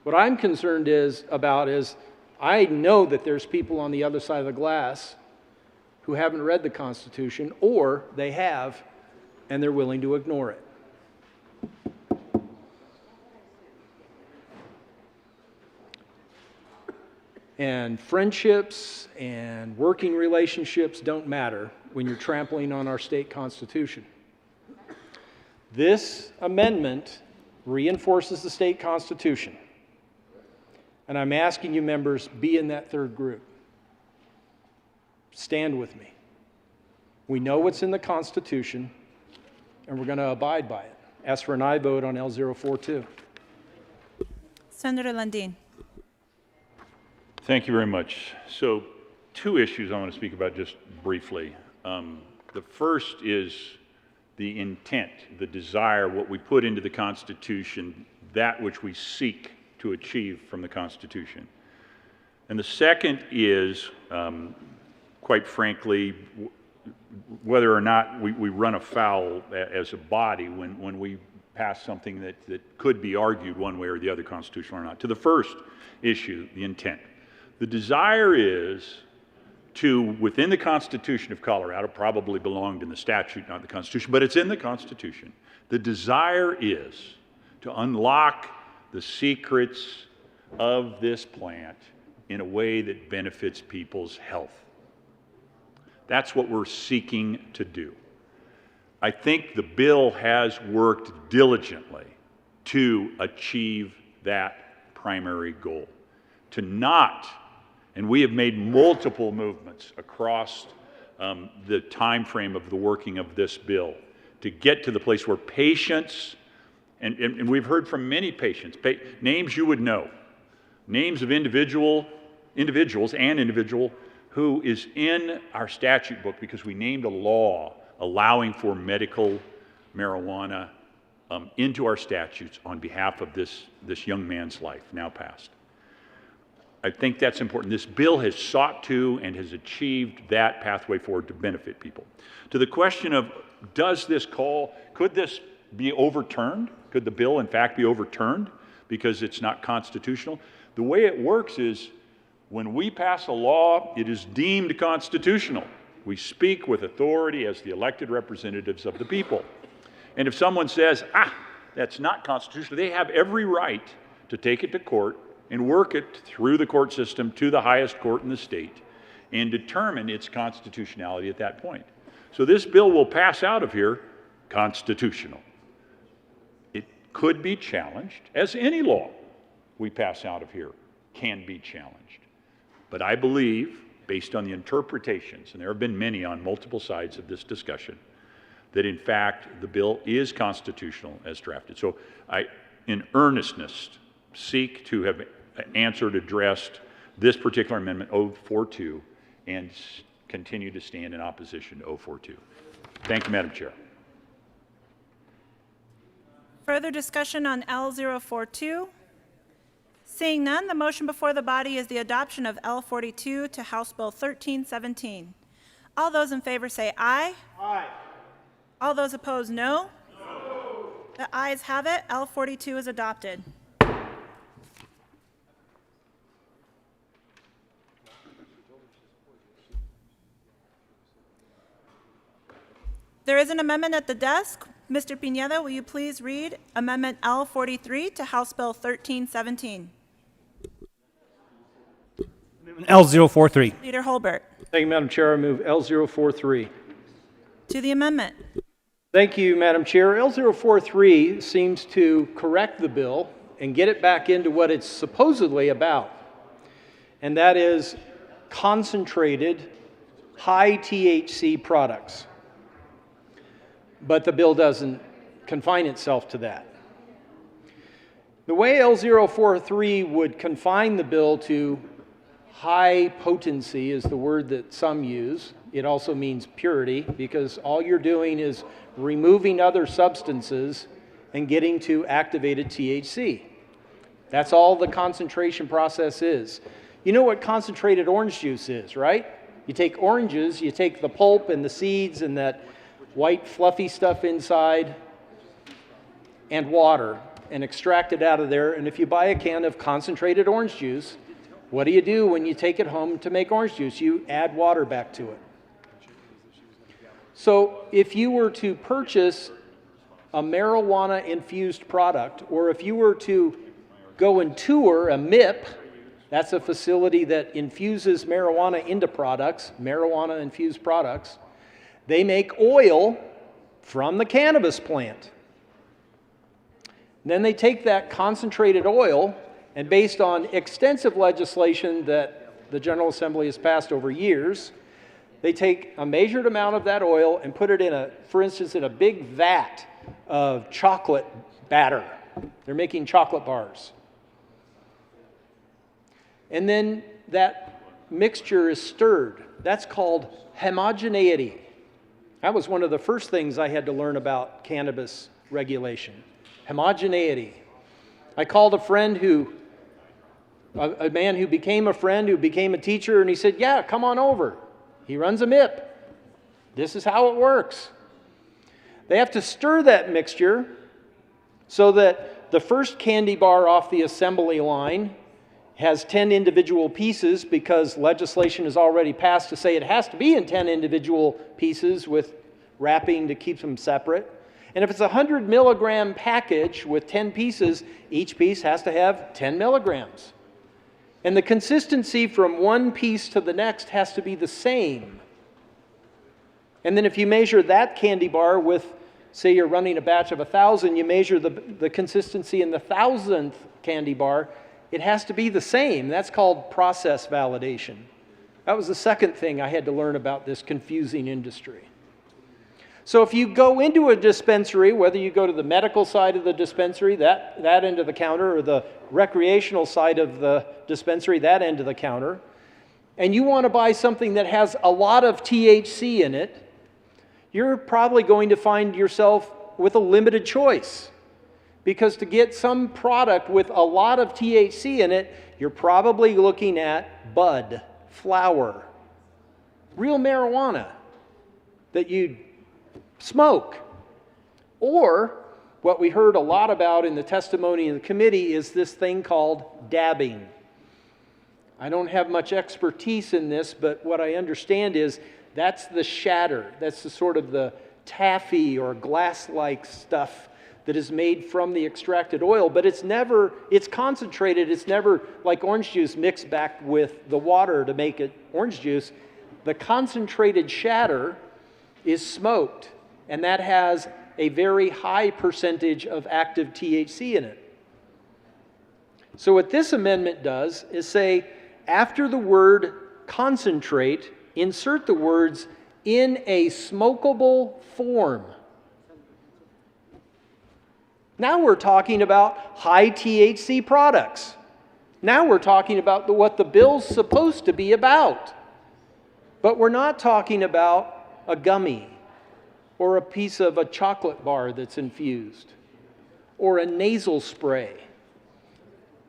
What I'm concerned about is I know that there's people on the other side of the glass who haven't read the Constitution, or they have and they're willing to ignore it. And friendships and working relationships don't matter when you're trampling on our state constitution. This amendment reinforces the state constitution. And I'm asking you members, be in that third group. Stand with me. We know what's in the Constitution, and we're going to abide by it. Ask for an aye vote on L042. Senator Lundin. Thank you very much. So, two issues I want to speak about just briefly. The first is the intent, the desire, what we put into the Constitution, that which we seek to achieve from the Constitution. And the second is, quite frankly, whether or not we run afoul as a body when we pass something that could be argued one way or the other, constitutional or not. To the first issue, the intent. The desire is to, within the Constitution of Colorado, probably belonged in the statute, not the Constitution, but it's in the Constitution. The desire is to unlock the secrets of this plant in a way that benefits people's health. That's what we're seeking to do. I think the bill has worked diligently to achieve that primary goal. To not, and we have made multiple movements across the time frame of the working of this bill to get to the place where patients, and we've heard from many patients, names you would know, names of individuals who is in our statute book because we named a law allowing for medical marijuana into our statutes on behalf of this young man's life, now passed. I think that's important. This bill has sought to and has achieved that pathway forward to benefit people. To the question of, could this be overturned? Could the bill in fact be overturned because it's not constitutional? The way it works is When we pass a law, it is deemed constitutional. We speak with authority as the elected representatives of the people. And if someone says, that's not constitutional, they have every right to take it to court and work it through the court system to the highest court in the state and determine its constitutionality at that point. So this bill will pass out of here constitutional. It could be challenged, as any law we pass out of here can be challenged. But I believe, based on the interpretations, and there have been many on multiple sides of this discussion, that in fact the bill is constitutional as drafted. So I, in earnestness, seek to have answered, addressed this particular amendment 042 and continue to stand in opposition to 042. Thank you, Madam Chair. Further discussion on L042? Seeing none, the motion before the body is the adoption of L42 to House Bill 1317. All those in favor say aye. Aye. All those opposed, no. No. The ayes have it. L42 is adopted. There is an amendment at the desk. Mr. Pineda, will you please read Amendment L43 to House Bill 1317? L043. Leader Holbert. Thank you, Madam Chair. I move L043. To the amendment. Thank you, Madam Chair. L043 seems to correct the bill and get it back into what it's supposedly about, and that is concentrated, high THC products. But the bill doesn't confine itself to that. The way L043 would confine the bill to high potency is the word that some use. It also means purity, because all you're doing is removing other substances and getting to activated THC. That's all the concentration process is. You know what concentrated orange juice is, right? You take oranges, you take the pulp and the seeds and that white fluffy stuff inside and water and extract it out of there. And if you buy a can of concentrated orange juice, what do you do when you take it home to make orange juice? You add water back to it. So if you were to purchase a marijuana-infused product, or if you were to go and tour a MIP, that's a facility that infuses marijuana into products, marijuana-infused products, they make oil from the cannabis plant. Then they take that concentrated oil, and based on extensive legislation that the General Assembly has passed over years, they take a measured amount of that oil and put it in a, for instance, in a big vat of chocolate batter. They're making chocolate bars. And then that mixture is stirred. That's called homogeneity. That was one of the first things I had to learn about cannabis regulation. Homogeneity. I called a friend who, a man who became a friend, who became a teacher, and he said, yeah, come on over. He runs a MIP. This is how it works. They have to stir that mixture so that the first candy bar off the assembly line has 10 individual pieces, because legislation is already passed to say it has to be in 10 individual pieces with wrapping to keep them separate. And if it's a 100 milligram package with 10 pieces, each piece has to have 10 milligrams. And the consistency from one piece to the next has to be the same. And then if you measure that candy bar with, say you're running a batch of 1,000, you measure the consistency in the 1,000th candy bar, it has to be the same. That's called process validation. That was the second thing I had to learn about this confusing industry. So if you go into a dispensary, whether you go to the medical side of the dispensary, that end of the counter, or the recreational side of the dispensary, that end of the counter, and you want to buy something that has a lot of THC in it, you're probably going to find yourself with a limited choice. Because to get some product with a lot of THC in it, you're probably looking at bud, flower, real marijuana that you smoke. Or what we heard a lot about in the testimony in the committee is this thing called dabbing. I don't have much expertise in this, but what I understand is that's the shatter. That's the sort of the taffy or glass-like stuff that is made from the extracted oil, but it's concentrated. It's never like orange juice mixed back with the water to make it orange juice. The concentrated shatter is smoked, and that has a very high percentage of active THC in it. So what this amendment does is say, after the word concentrate, insert the words in a smokable form. Now we're talking about high THC products. Now we're talking about what the bill's supposed to be about. But we're not talking about a gummy or a piece of a chocolate bar that's infused or a nasal spray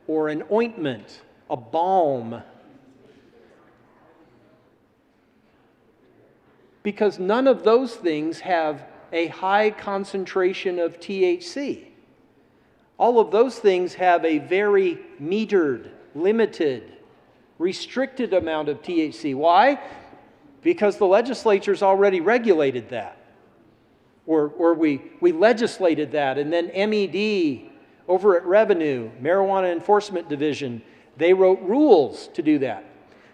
or an ointment, a balm. Because none of those things have a high concentration of THC. All of those things have a very metered, limited, restricted amount of THC. Why? Because the legislature's already regulated that. Or we legislated that, and then MED over at Revenue, Marijuana Enforcement Division, they wrote rules to do that.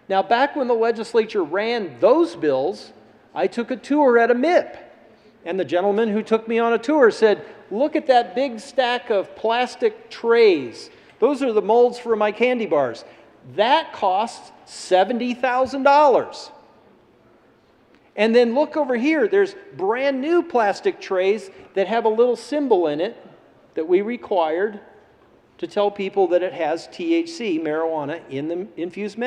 Now, back when the legislature ran those bills, I took a tour at a MIP, and the gentleman who took me on a tour said, look at that big stack of plastic trays. Those are the molds for my candy bars. That costs $70,000. And then look over here, there's brand new plastic trays that have a little symbol in it that we required to tell people that it has THC, marijuana, in the infused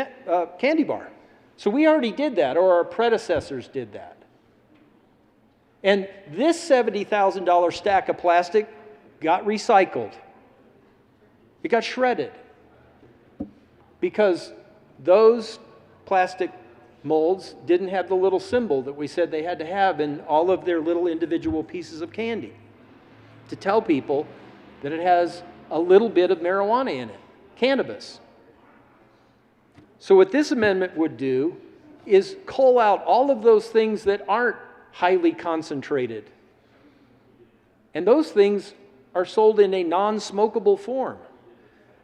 candy bar. So we already did that, or our predecessors did that. And this $70,000 stack of plastic got recycled. It got shredded because those plastic molds didn't have the little symbol that we said they had to have in all of their little individual pieces of candy to tell people that it has a little bit of marijuana in it, cannabis. So what this amendment would do is cull out all of those things that aren't highly concentrated. And those things are sold in a non-smokable form.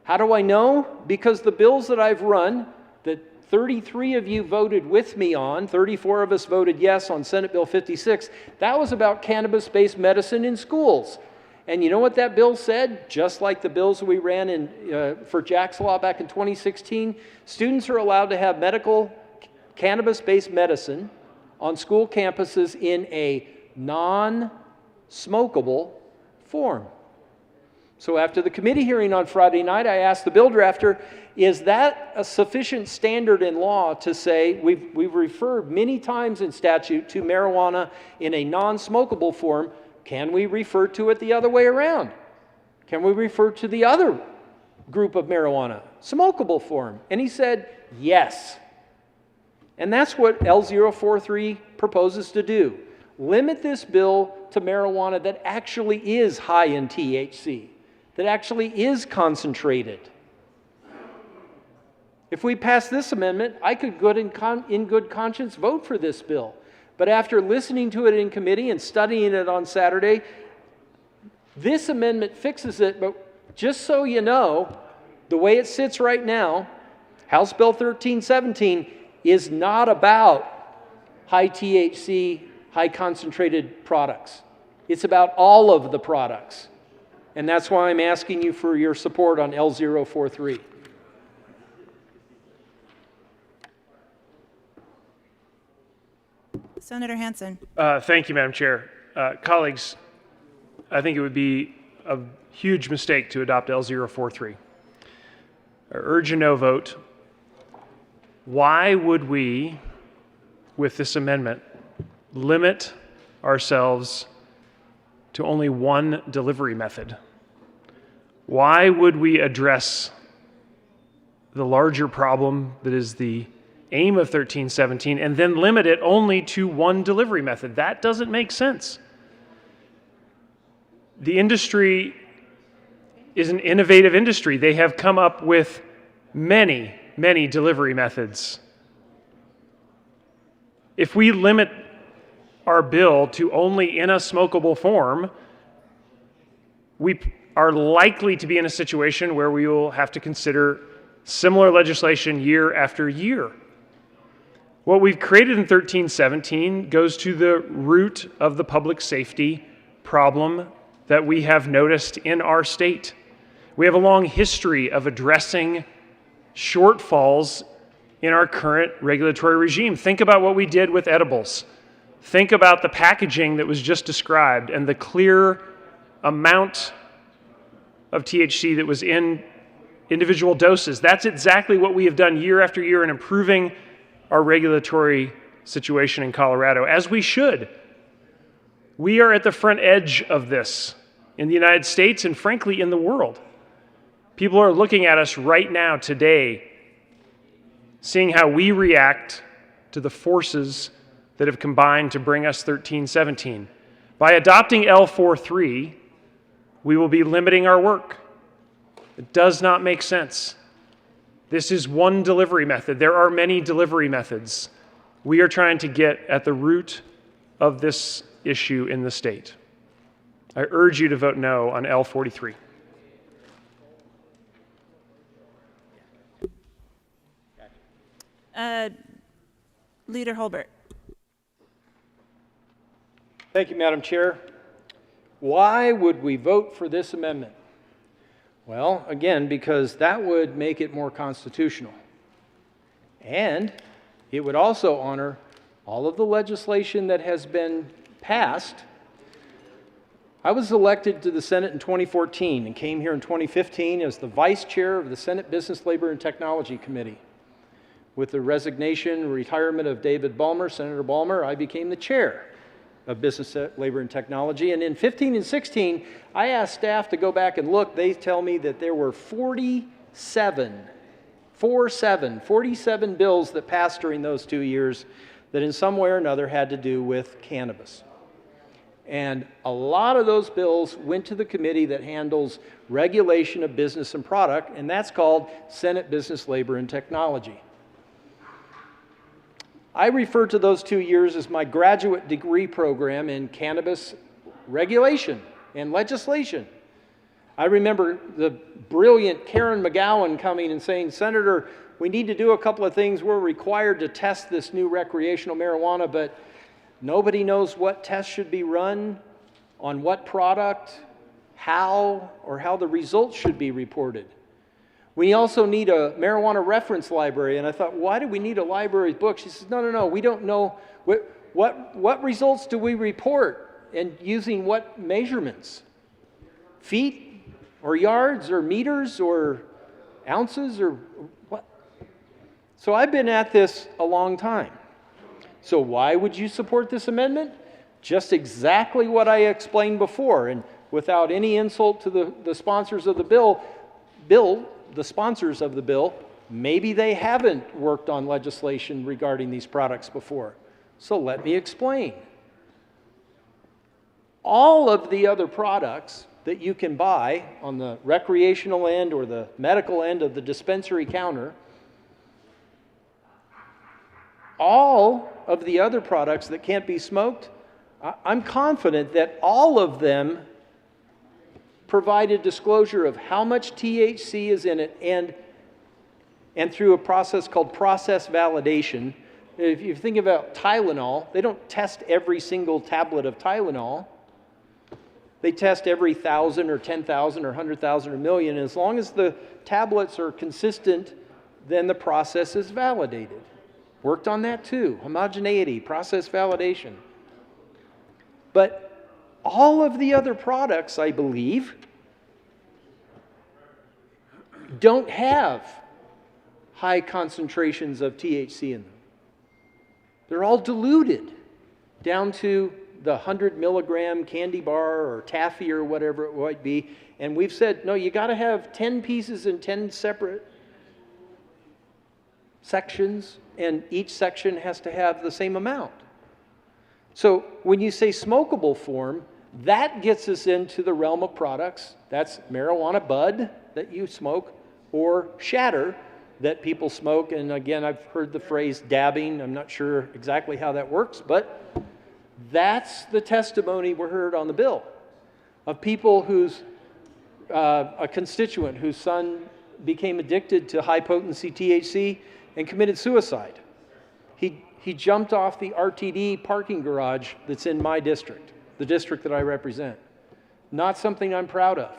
How do I know? Because the bills that I've run, that 33 of you voted with me on, 34 of us voted yes on Senate Bill 56, that was about cannabis-based medicine in schools. And you know what that bill said? Just like the bills we ran for Jack's Law back in 2016, students are allowed to have medical cannabis-based medicine on school campuses in a non-smokable form. So after the committee hearing on Friday night, I asked the bill drafter, is that a sufficient standard in law to say, we've referred many times in statute to marijuana in a non-smokable form, can we refer to it the other way around? Can we refer to the other group of marijuana, smokable form? And he said, yes. And that's what L043 proposes to do. Limit this bill to marijuana that actually is high in THC, that actually is concentrated. If we pass this amendment, I could in good conscience vote for this bill. But after listening to it in committee and studying it on Saturday, this amendment fixes it. But just so you know, the way it sits right now, House Bill 1317 is not about high THC, high concentrated products. It's about all of the products. And that's why I'm asking you for your support on L043. Senator Hansen. Thank you, Madam Chair. Colleagues, I think it would be a huge mistake to adopt L043. I urge a no vote. Why would we, with this amendment, limit ourselves to only one delivery method? Why would we address the larger problem that is the aim of 1317 and then limit it only to one delivery method? That doesn't make sense. The industry is an innovative industry. They have come up with many many delivery methods. If we limit our bill to only in a smokable form, we are likely to be in a situation where we will have to consider similar legislation year after year. What we've created in 1317 goes to the root of the public safety problem that we have noticed in our state. We have a long history of addressing shortfalls in our current regulatory regime. Think about what we did with edibles. Think about the packaging that was just described and the clear amount of THC that was in individual doses. That's exactly what we have done year after year in improving our regulatory situation in Colorado, as we should. We are at the front edge of this in the United States and frankly in the world. People are looking at us right now today, seeing how we react to the forces that have combined to bring us 1317. By adopting L43, we will be limiting our work. It does not make sense. This is one delivery method. There are many delivery methods. We are trying to get at the root of this issue in the state. I urge you to vote no on L43. Leader Holbert. Thank you, Madam Chair. Why would we vote for this amendment? Well, again, because that would make it more constitutional. And it would also honor all of the legislation that has been passed. I was elected to the Senate in 2014 and came here in 2015 as the Vice Chair of the Senate Business, Labor, and Technology Committee. With the resignation and retirement of David Ballmer, Senator Ballmer, I became the Chair of Business, Labor, and Technology. And in 15 and 16, I asked staff to go back and look. They tell me that there were 47 bills that passed during those 2 years that in some way or another had to do with cannabis. And a lot of those bills went to the committee that handles regulation of business and product, and that's called Senate Business, Labor, and Technology. I refer to those 2 years as my graduate degree program in cannabis regulation and legislation. I remember the brilliant Karen McGowan coming and saying, Senator, we need to do a couple of things. We're required to test this new recreational marijuana, but nobody knows what tests should be run, on what product, how, or how the results should be reported. We also need a marijuana reference library. And I thought, why do we need a library of books? She says, no, we don't know. What results do we report and using what measurements? Feet or yards or meters or ounces or what? So I've been at this a long time. So why would you support this amendment? Just exactly what I explained before. And without any insult to the sponsors of the bill, the sponsors of the bill, maybe they haven't worked on legislation regarding these products before. So let me explain. All of the other products that you can buy on the recreational end or the medical end of the dispensary counter, all of the other products that can't be smoked, I'm confident that all of them provided disclosure of how much THC is in it, and through a process called process validation. If you think about Tylenol, they don't test every single tablet of Tylenol. They test every 1,000 or 10,000 or 100,000 or million. And as long as the tablets are consistent, then the process is validated. Worked on that too. Homogeneity, process validation. But all of the other products, I believe, don't have high concentrations of THC in them. They're all diluted down to the 100 milligram candy bar or taffy or whatever it might be. And we've said, no, you got to have 10 pieces in 10 separate sections, and each section has to have the same amount. So when you say smokable form, that gets us into the realm of products. That's marijuana bud that you smoke, or shatter, that people smoke. And again, I've heard the phrase dabbing. I'm not sure exactly how that works, but that's the testimony we heard on the bill of people whose, a constituent whose son became addicted to high-potency THC and committed suicide. He jumped off the RTD parking garage that's in my district, the district that I represent. Not something I'm proud of.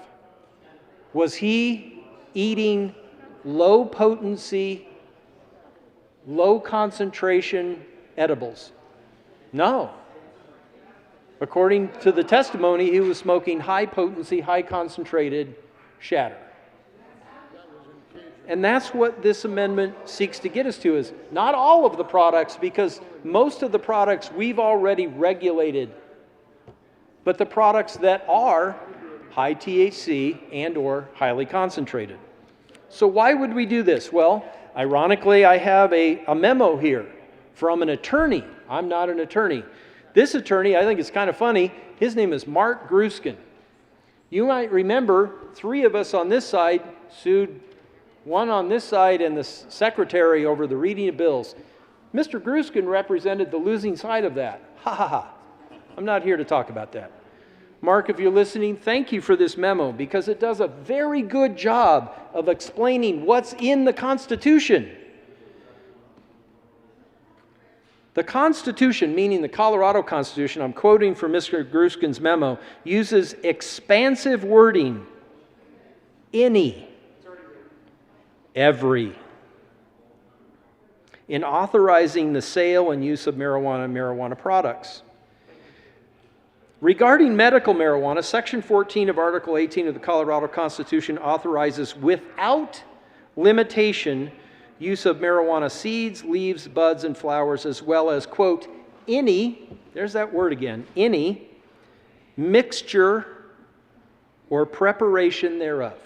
Was he eating low-potency, low-concentration edibles? No. According to the testimony, he was smoking high-potency, high-concentrated shatter. And that's what this amendment seeks to get us to, is not all of the products, because most of the products we've already regulated, but the products that are high THC and or highly concentrated. So why would we do this? Well, ironically, I have a memo here from an attorney. I'm not an attorney. This attorney, I think it's kind of funny, his name is Mark Gruskin. You might remember 3 of us on this side sued one on this side and the secretary over the reading of bills. Mr. Gruskin represented the losing side of that. Ha ha ha. I'm not here to talk about that. Mark, if you're listening, thank you for this memo, because it does a very good job of explaining what's in the Constitution. The Constitution, meaning the Colorado Constitution, I'm quoting from Mr. Gruskin's memo, uses expansive wording. Any. Every. In authorizing the sale and use of marijuana and marijuana products. Regarding medical marijuana, Section 14 of Article 18 of the Colorado Constitution authorizes without limitation use of marijuana seeds, leaves, buds, and flowers, as well as, quote, any, there's that word again, any mixture or preparation thereof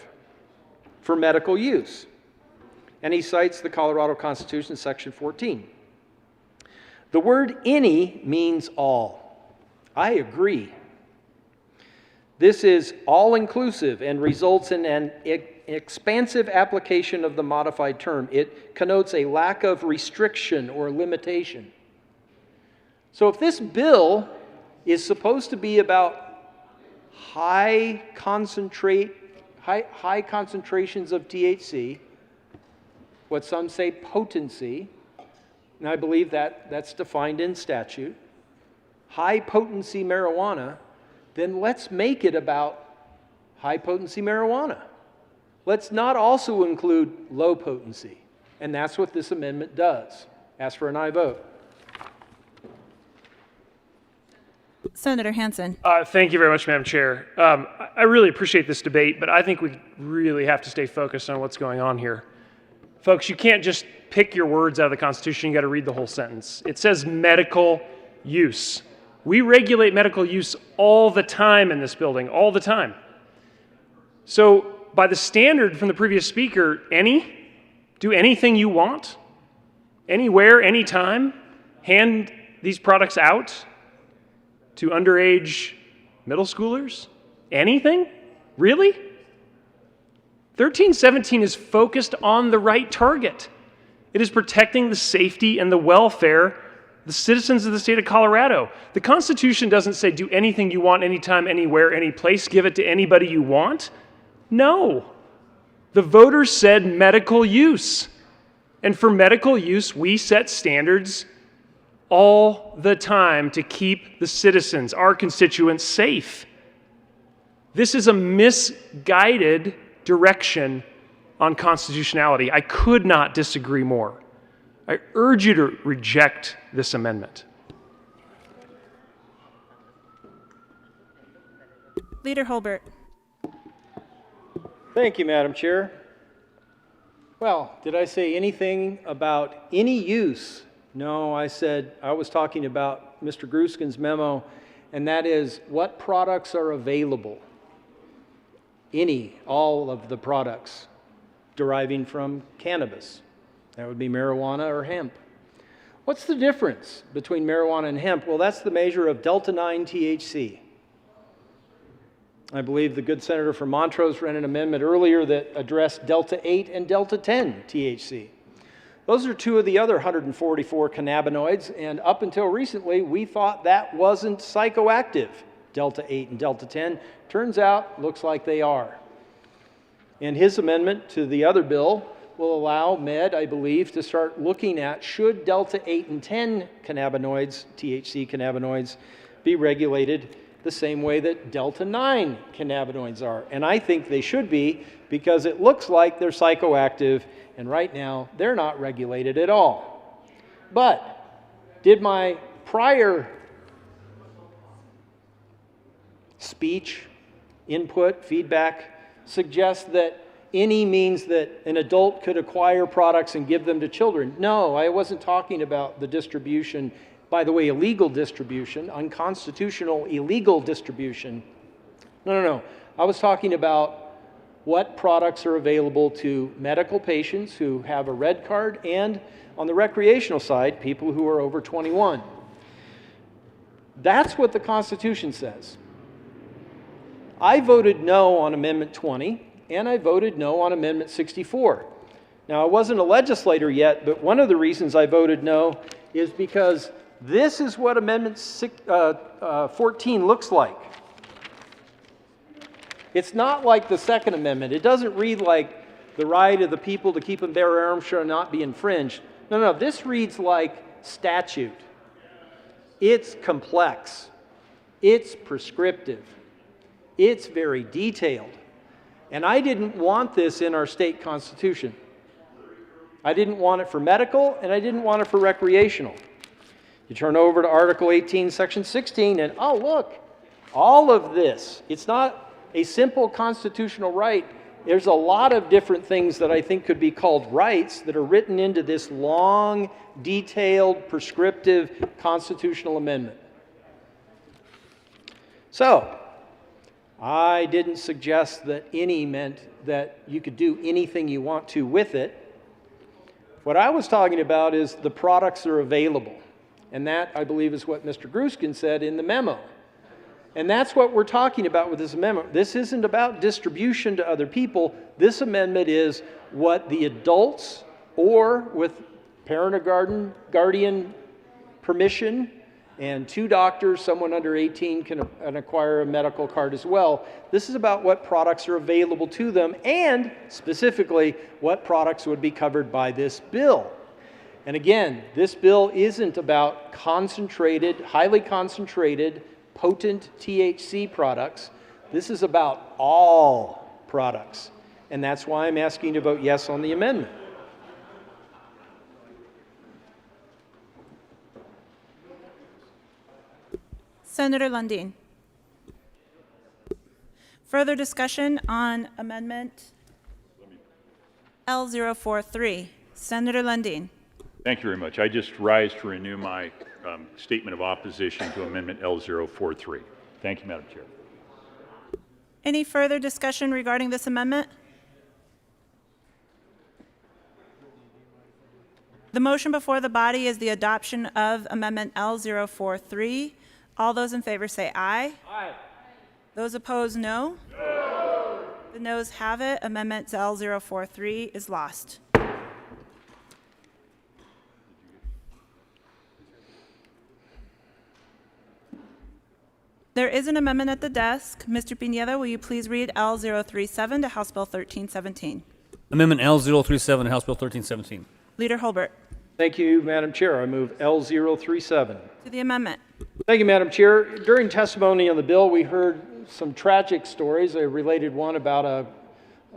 for medical use. And he cites the Colorado Constitution, Section 14. The word any means all. I agree. This is all-inclusive and results in an expansive application of the modified term. It connotes a lack of restriction or limitation. So if this bill is supposed to be about high concentrations of THC, what some say potency, and I believe that that's defined in statute, high potency marijuana, then let's make it about high potency marijuana. Let's not also include low potency. And that's what this amendment does. Ask for an aye vote. Senator Hansen. Thank you very much, Madam Chair. I really appreciate this debate, but I think we really have to stay focused on what's going on here. Folks, you can't just pick your words out of the Constitution. You got to read the whole sentence. It says medical use. We regulate medical use all the time in this building, all the time. So by the standard from the previous speaker, do anything you want, anywhere, anytime, hand these products out to underage middle schoolers? Anything? Really? 1317 is focused on the right target. It is protecting the safety and the welfare of the citizens of the state of Colorado. The Constitution doesn't say do anything you want, anytime, anywhere, any place, give it to anybody you want. No. The voters said medical use. And for medical use, we set standards all the time to keep the citizens, our constituents, safe. This is a misguided direction on constitutionality. I could not disagree more. I urge you to reject this amendment. Leader Holbert. Thank you, Madam Chair. Well, did I say anything about any use? No, I said I was talking about Mr. Gruskin's memo, and that is what products are available. All of the products deriving from cannabis. That would be marijuana or hemp. What's the difference between marijuana and hemp? Well, that's the measure of delta-9 THC. I believe the good senator from Montrose ran an amendment earlier that addressed Delta 8 and Delta 10 THC. Those are two of the other 144 cannabinoids, and up until recently, we thought that wasn't psychoactive, Delta 8 and Delta 10. Turns out, looks like they are. And his amendment to the other bill will allow MED, I believe, to start looking at should Delta 8 and 10 cannabinoids, THC cannabinoids, be regulated the same way that Delta 9 cannabinoids are. And I think they should be, because it looks like they're psychoactive, and right now they're not regulated at all. But did my prior speech, input, feedback suggest that any means that an adult could acquire products and give them to children? No, I wasn't talking about the distribution, by the way, illegal distribution, unconstitutional illegal distribution. No. I was talking about what products are available to medical patients who have a red card, and on the recreational side, people who are over 21. That's what the Constitution says. I voted no on Amendment 20, and I voted no on Amendment 64. Now, I wasn't a legislator yet, but one of the reasons I voted no is because this is what Amendment 14 looks like. It's not like the Second Amendment. It doesn't read like the right of the people to keep and bear arms shall not be infringed. No, this reads like statute. It's complex. It's prescriptive. It's very detailed. And I didn't want this in our state constitution. I didn't want it for medical, and I didn't want it for recreational. You turn over to Article 18, Section 16, and oh, look, all of this. It's not a simple constitutional right. There's a lot of different things that I think could be called rights that are written into this long, detailed, prescriptive constitutional amendment. So, I didn't suggest that any meant that you could do anything you want to with it. What I was talking about is the products are available. And that, I believe, is what Mr. Gruskin said in the memo. And that's what we're talking about with this amendment. This isn't about distribution to other people. This amendment is what the adults, or with parent or guardian permission, and 2 doctors, someone under 18 can acquire a medical card as well. This is about what products are available to them, and specifically what products would be covered by this bill. And again, this bill isn't about concentrated, highly concentrated, potent THC products. This is about all products. And that's why I'm asking you to vote yes on the amendment. Senator Lundin. Further discussion on Amendment L043. Senator Lundin. Thank you very much. I just rise to renew my statement of opposition to Amendment L043. Thank you, Madam Chair. Any further discussion regarding this amendment? The motion before the body is the adoption of Amendment L043. All those in favor say aye. Aye. Those opposed, no. No. The noes have it. Amendment L043 is lost. There is an amendment at the desk. Mr. Pineda, will you please read L037 to House Bill 1317? Amendment L037, House Bill 1317. Leader Holbert. Thank you, Madam Chair. I move L037. To the amendment. Thank you, Madam Chair. During testimony on the bill, we heard some tragic stories. I related one about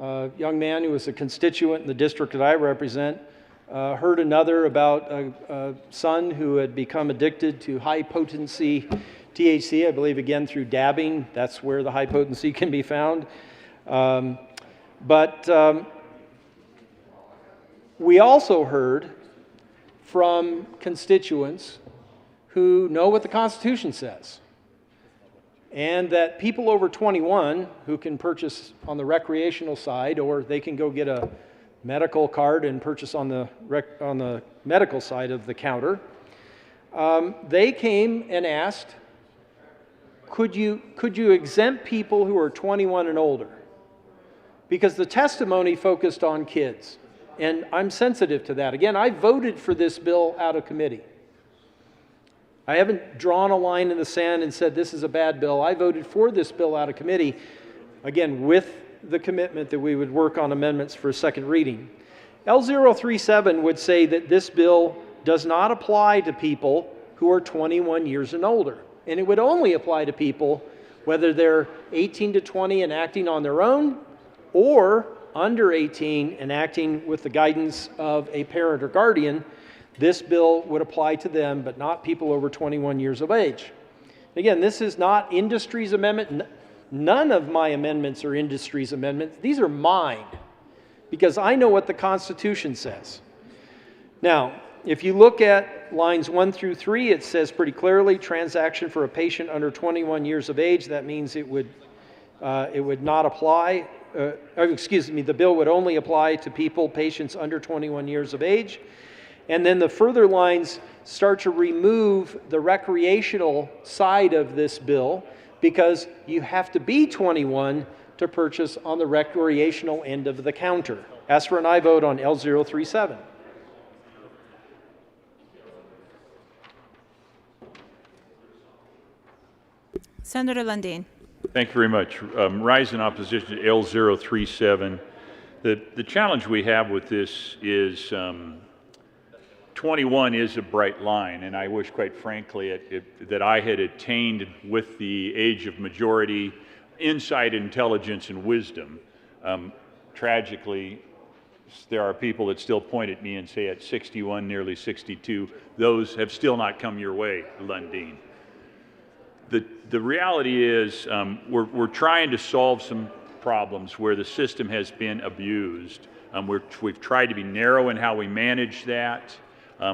a young man who was a constituent in the district that I represent. Heard another about a son who had become addicted to high-potency THC, I believe, again, through dabbing. That's where the high potency can be found. We also heard from constituents who know what the Constitution says, and that people over 21 who can purchase on the recreational side, or they can go get a medical card and purchase on the medical side of the counter, they came and asked could you exempt people who are 21 and older? Because the testimony focused on kids, and I'm sensitive to that. Again, I voted for this bill out of committee. I haven't drawn a line in the sand and said this is a bad bill. I voted for this bill out of committee, again, with the commitment that we would work on amendments for a second reading. L037 would say that this bill does not apply to people who are 21 years and older. And it would only apply to people whether they're 18 to 20 and acting on their own, or under 18 and acting with the guidance of a parent or guardian. This bill would apply to them, but not people over 21 years of age. Again, this is not industry's amendment. None of my amendments are industry's amendments. These are mine, because I know what the Constitution says. Now, if you look at lines 1 through 3, it says pretty clearly, transaction for a patient under 21 years of age. That means it would not apply. The bill would only apply to patients under 21 years of age. And then the further lines start to remove the recreational side of this bill, because you have to be 21 to purchase on the recreational end of the counter. Ask for an aye vote on L037. Senator Lundin. Thank you very much. Rise in opposition to L037. The challenge we have with this is 21 is a bright line, and I wish, quite frankly, that I had attained with the age of majority insight, intelligence, and wisdom. Tragically, there are people that still point at me and say at 61, nearly 62, those have still not come your way, Lundin. The reality is we're trying to solve some problems where the system has been abused. We've tried to be narrow in how we manage that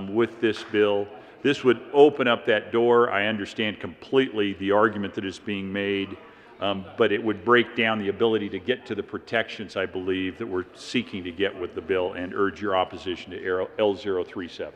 with this bill. This would open up that door. I understand completely the argument that is being made, but it would break down the ability to get to the protections, I believe, that we're seeking to get with the bill, and urge your opposition to L037.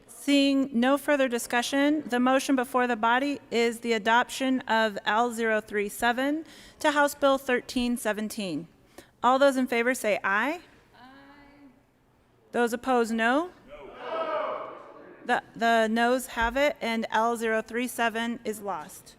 Seeing no further discussion, the motion before the body is the adoption of L037 to House Bill 1317. All those in favor say aye. Aye. Those opposed, no. No. The noes have it, and L037 is lost.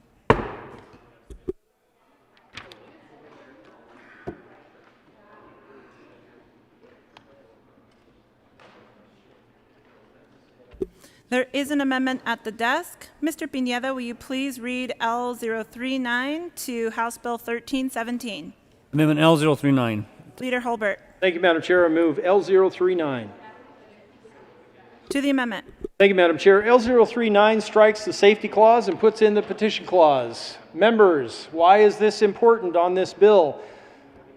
There is an amendment at the desk. Mr. Pineda, will you please read L039 to House Bill 1317? Amendment L039. Leader Holbert. Thank you, Madam Chair. I move L039. To the amendment. Thank you, Madam Chair. L039 strikes the safety clause and puts in the petition clause. Members, why is this important on this bill?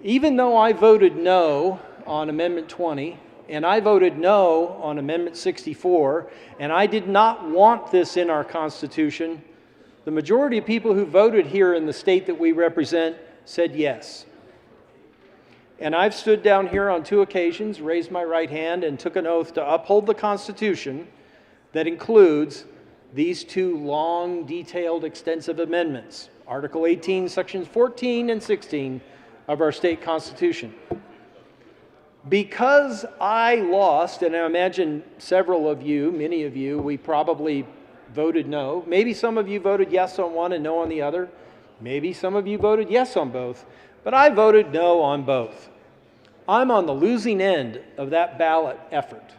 Even though I voted no on Amendment 20, and I voted no on Amendment 64, and I did not want this in our Constitution, the majority of people who voted here in the state that we represent said yes. And I've stood down here on 2 occasions, raised my right hand, and took an oath to uphold the Constitution that includes these 2 long, detailed, extensive amendments, Article 18, Sections 14 and 16 of our state Constitution. Because I lost, and I imagine several of you, many of you, we probably voted no. Maybe some of you voted yes on one and no on the other. Maybe some of you voted yes on both. But I voted no on both. I'm on the losing end of that ballot effort.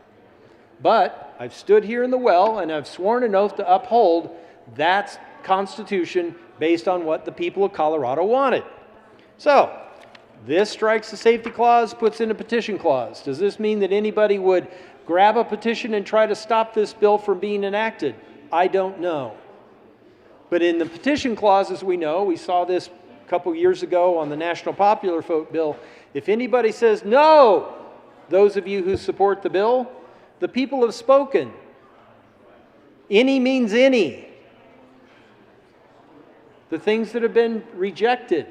But I've stood here in the well and I've sworn an oath to uphold that Constitution based on what the people of Colorado wanted. So, this strikes the safety clause, puts in a petition clause. Does this mean that anybody would grab a petition and try to stop this bill from being enacted? I don't know. But in the petition clause, as we know, we saw this a couple years ago on the National Popular Vote bill. If anybody says no, those of you who support the bill, the people have spoken. Any means any. The things that have been rejected.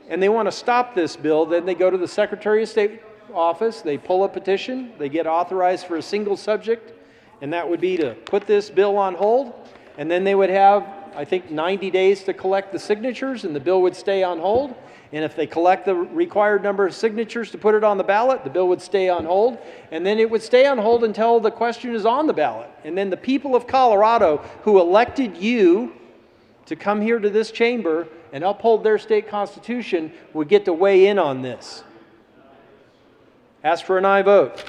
and they want to stop this bill, then they go to the Secretary of State office, they pull a petition, they get authorized for a single subject, and that would be to put this bill on hold, and then they would have, I think, 90 days to collect the signatures, and the bill would stay on hold. And if they collect the required number of signatures to put it on the ballot, the bill would stay on hold, and then it would stay on hold until the question is on the ballot. And then the people of Colorado who elected you to come here to this chamber and uphold their state constitution would get to weigh in on this. Ask for an aye vote.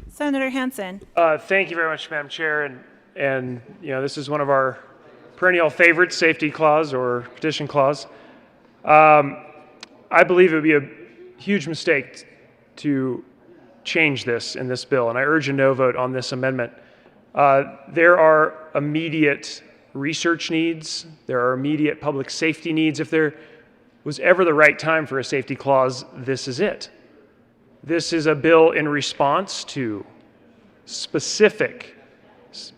Senator Hansen. Thank you very much, Madam Chair. And you know, this is one of our perennial favorites, safety clause or petition clause. I believe it would be a huge mistake to change this in this bill, and I urge a no vote on this amendment. There are immediate research needs. There are immediate public safety needs. If there was ever the right time for a safety clause, this is it. This is a bill in response to specific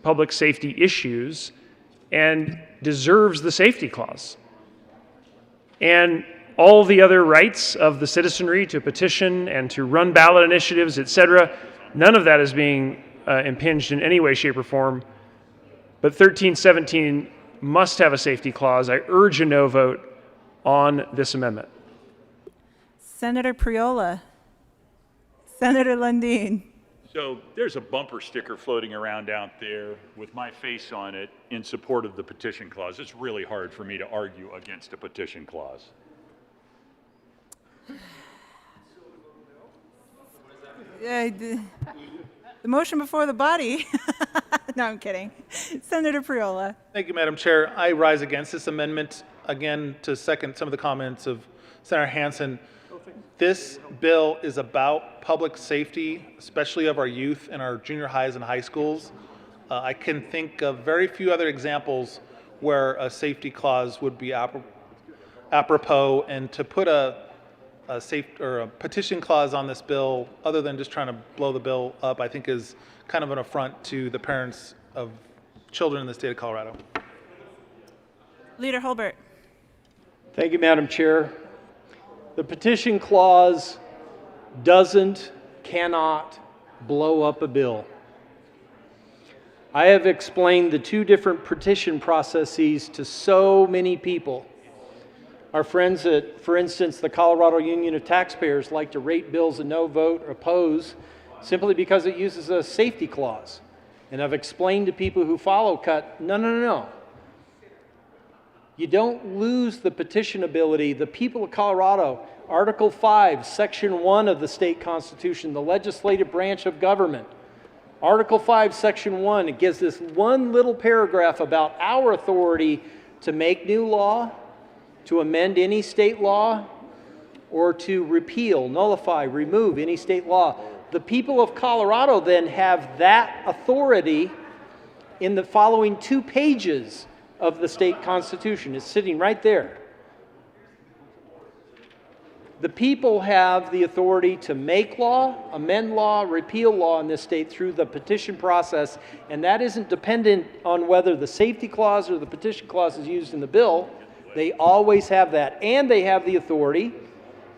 public safety issues and deserves the safety clause. And all the other rights of the citizenry to petition and to run ballot initiatives, etc., none of that is being impinged in any way, shape, or form. But 1317 must have a safety clause. I urge a no vote on this amendment. Senator Priola. Senator Lundin. So there's a bumper sticker floating around out there with my face on it in support of the petition clause. It's really hard for me to argue against a petition clause. The motion before the body. No, I'm kidding. Senator Priola. Thank you, Madam Chair. I rise against this amendment, again, to second some of the comments of Senator Hansen. This bill is about public safety, especially of our youth in our junior highs and high schools. I can think of very few other examples where a safety clause would be apropos, and to put a petition clause on this bill, other than just trying to blow the bill up, I think is kind of an affront to the parents of children in the state of Colorado. Leader Holbert. Thank you, Madam Chair. The petition clause cannot blow up a bill. I have explained the two different petition processes to so many people. Our friends at, for instance, the Colorado Union of Taxpayers like to rate bills a no vote or oppose simply because it uses a safety clause. And I've explained to people who follow cut, no. You don't lose the petition ability. The people of Colorado, Article 5, Section 1 of the state constitution, the legislative branch of government. Article 5, Section 1, it gives this one little paragraph about our authority to make new law, to amend any state law, or to repeal, nullify, remove any state law. The people of Colorado then have that authority in the following 2 pages of the state constitution. It's sitting right there. The people have the authority to make law, amend law, repeal law in this state through the petition process, and that isn't dependent on whether the safety clause or the petition clause is used in the bill. They always have that, and they have the authority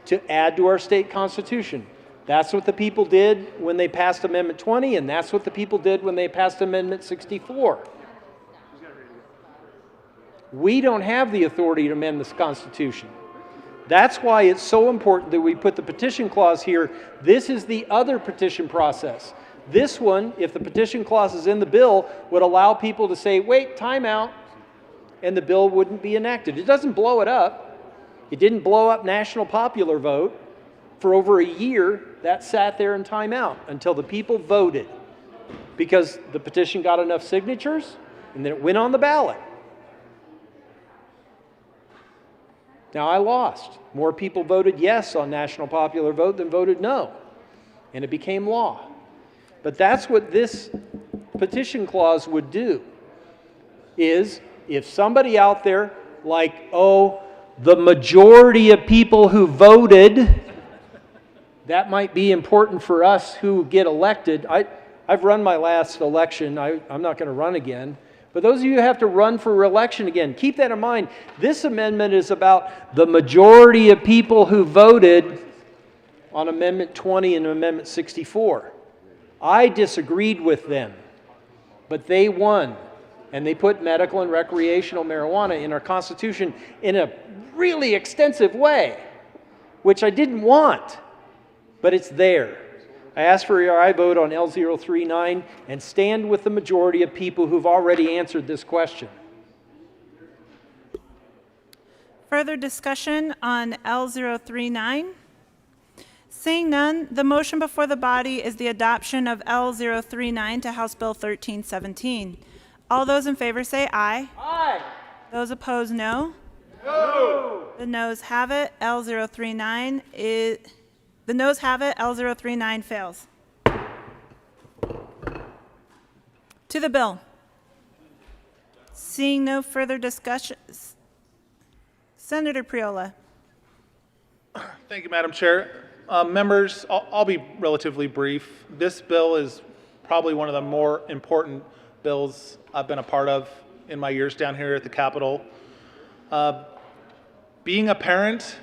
to add to our state constitution. That's what the people did when they passed Amendment 20, and that's what the people did when they passed Amendment 64. We don't have the authority to amend this Constitution. That's why it's so important that we put the petition clause here. This is the other petition process. This one, if the petition clause is in the bill, would allow people to say, wait, time out, and the bill wouldn't be enacted. It doesn't blow it up. It didn't blow up national popular vote. For over a year, that sat there in timeout until the people voted because the petition got enough signatures, and then it went on the ballot. Now, I lost. More people voted yes on national popular vote than voted no, and it became law. But that's what this petition clause would do, is if somebody out there like, the majority of people who voted, that might be important for us who get elected. I've run my last election. I'm not going to run again. But those of you who have to run for reelection again, keep that in mind. This amendment is about the majority of people who voted on Amendment 20 and Amendment 64. I disagreed with them, but they won. And they put medical and recreational marijuana in our Constitution in a really extensive way, which I didn't want, but it's there. I ask for your aye vote on L039 and stand with the majority of people who've already answered this question. Further discussion on L039? Seeing none, the motion before the body is the adoption of L039 to House Bill 1317. All those in favor say aye. Aye. Those opposed, no. No. The noes have it. L039 is, the noes have it. L039 fails. To the bill. Seeing no further discussion, Senator Priola. Thank you, Madam Chair. Members, I'll be relatively brief. This bill is probably one of the more important bills I've been a part of in my years down here at the Capitol. Being a parent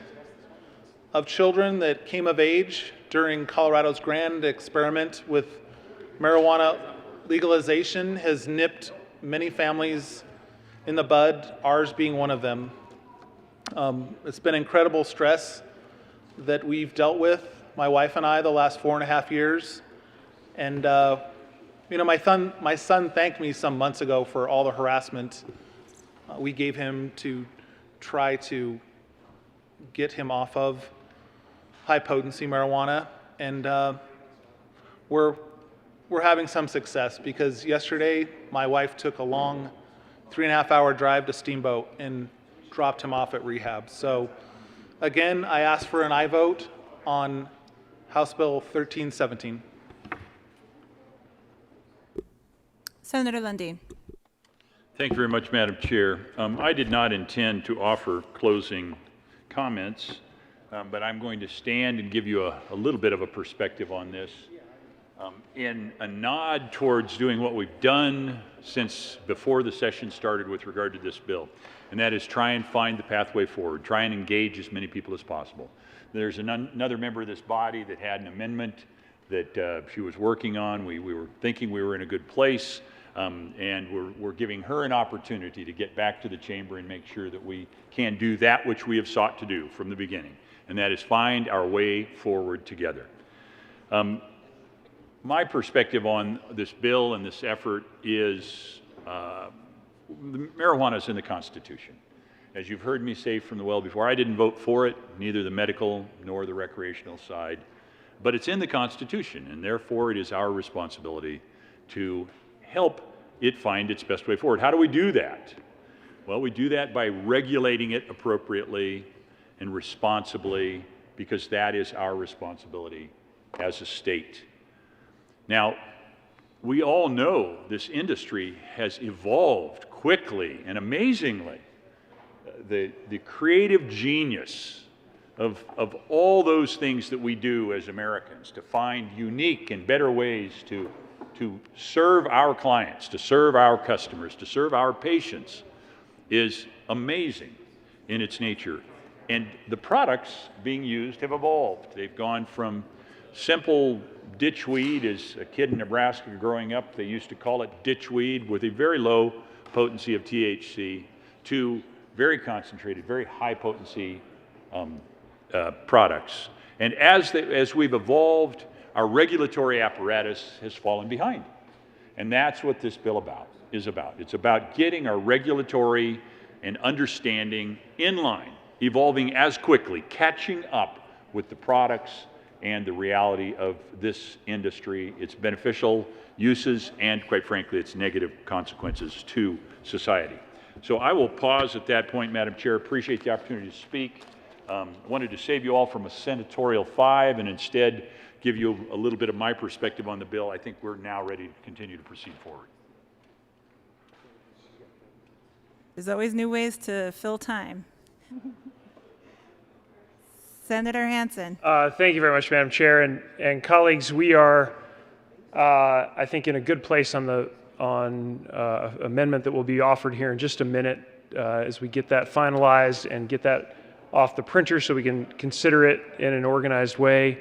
of children that came of age during Colorado's grand experiment with marijuana legalization has nipped many families in the bud, ours being one of them. It's been incredible stress that we've dealt with, my wife and I, the last 4.5 years. And you know, my son thanked me some months ago for all the harassment we gave him to try to get him off of high-potency marijuana. And we're having some success because yesterday my wife took a long 3.5-hour drive to Steamboat and dropped him off at rehab. So again, I ask for an aye vote on House Bill 1317. Senator Lundin. Thank you very much, Madam Chair. I did not intend to offer closing comments, but I'm going to stand and give you a little bit of a perspective on this in a nod towards doing what we've done since before the session started with regard to this bill, and that is try and find the pathway forward, try and engage as many people as possible. There's another member of this body that had an amendment that she was working on. We were thinking we were in a good place. And we're giving her an opportunity to get back to the chamber and make sure that we can do that which we have sought to do from the beginning, and that is find our way forward together. My perspective on this bill and this effort is marijuana is in the Constitution. As you've heard me say from the well before, I didn't vote for it, neither the medical nor the recreational side, but it's in the Constitution, and therefore it is our responsibility to help it find its best way forward. How do we do that? Well, we do that by regulating it appropriately and responsibly, because that is our responsibility as a state. Now, we all know this industry has evolved quickly and amazingly. The creative genius of all those things that we do as Americans to find unique and better ways to serve our clients, to serve our customers, to serve our patients is amazing in its nature. And the products being used have evolved. They've gone from simple ditchweed, as a kid in Nebraska growing up, they used to call it ditchweed with a very low potency of THC, to very concentrated, very high potency products. And as we've evolved, our regulatory apparatus has fallen behind. And that's what this bill is about. It's about getting our regulatory and understanding in line, evolving as quickly, catching up with the products and the reality of this industry, its beneficial uses, and quite frankly, its negative consequences to society. So I will pause at that point, Madam Chair. Appreciate the opportunity to speak. Wanted to save you all from a senatorial 5 and instead give you a little bit of my perspective on the bill. I think we're now ready to continue to proceed forward. There's always new ways to fill time. Senator Hansen. Thank you very much, Madam Chair. And colleagues, we are, I think, in a good place on the amendment that will be offered here in just a minute as we get that finalized and get that off the printer so we can consider it in an organized way.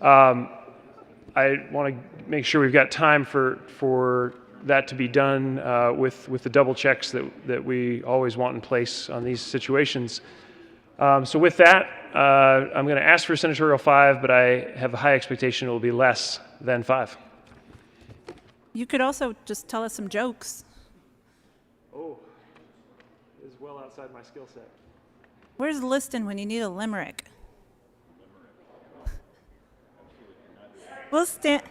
I want to make sure we've got time for that to be done with the double checks that we always want in place on these situations. So with that, I'm going to ask for senatorial 5, but I have a high expectation it will be less than 5. You could also just tell us some jokes. Oh, is well outside my skill set. Where's Liston when you need a limerick? We'll stand.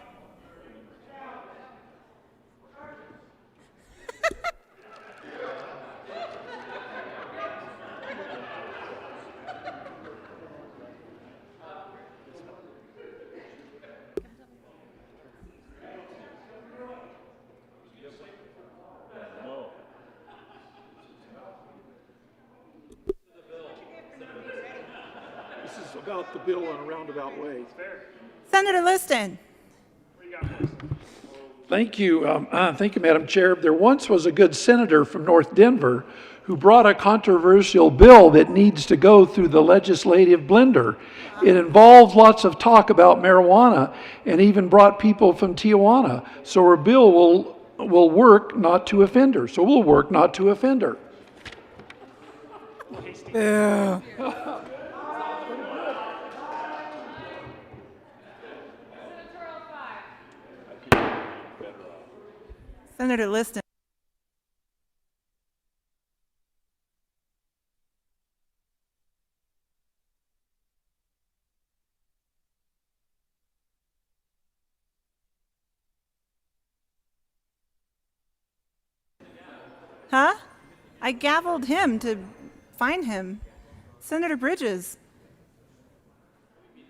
This is about the bill in a roundabout way. Senator Liston. Thank you. Thank you, Madam Chair. There once was a good senator from North Denver who brought a controversial bill that needs to go through the legislative blender. It involved lots of talk about marijuana and even brought people from Tijuana. So our bill will work not to offender. So we'll work not to offender. Yeah. Senator Liston. Huh? I gavelled him to find him. Senator Bridges.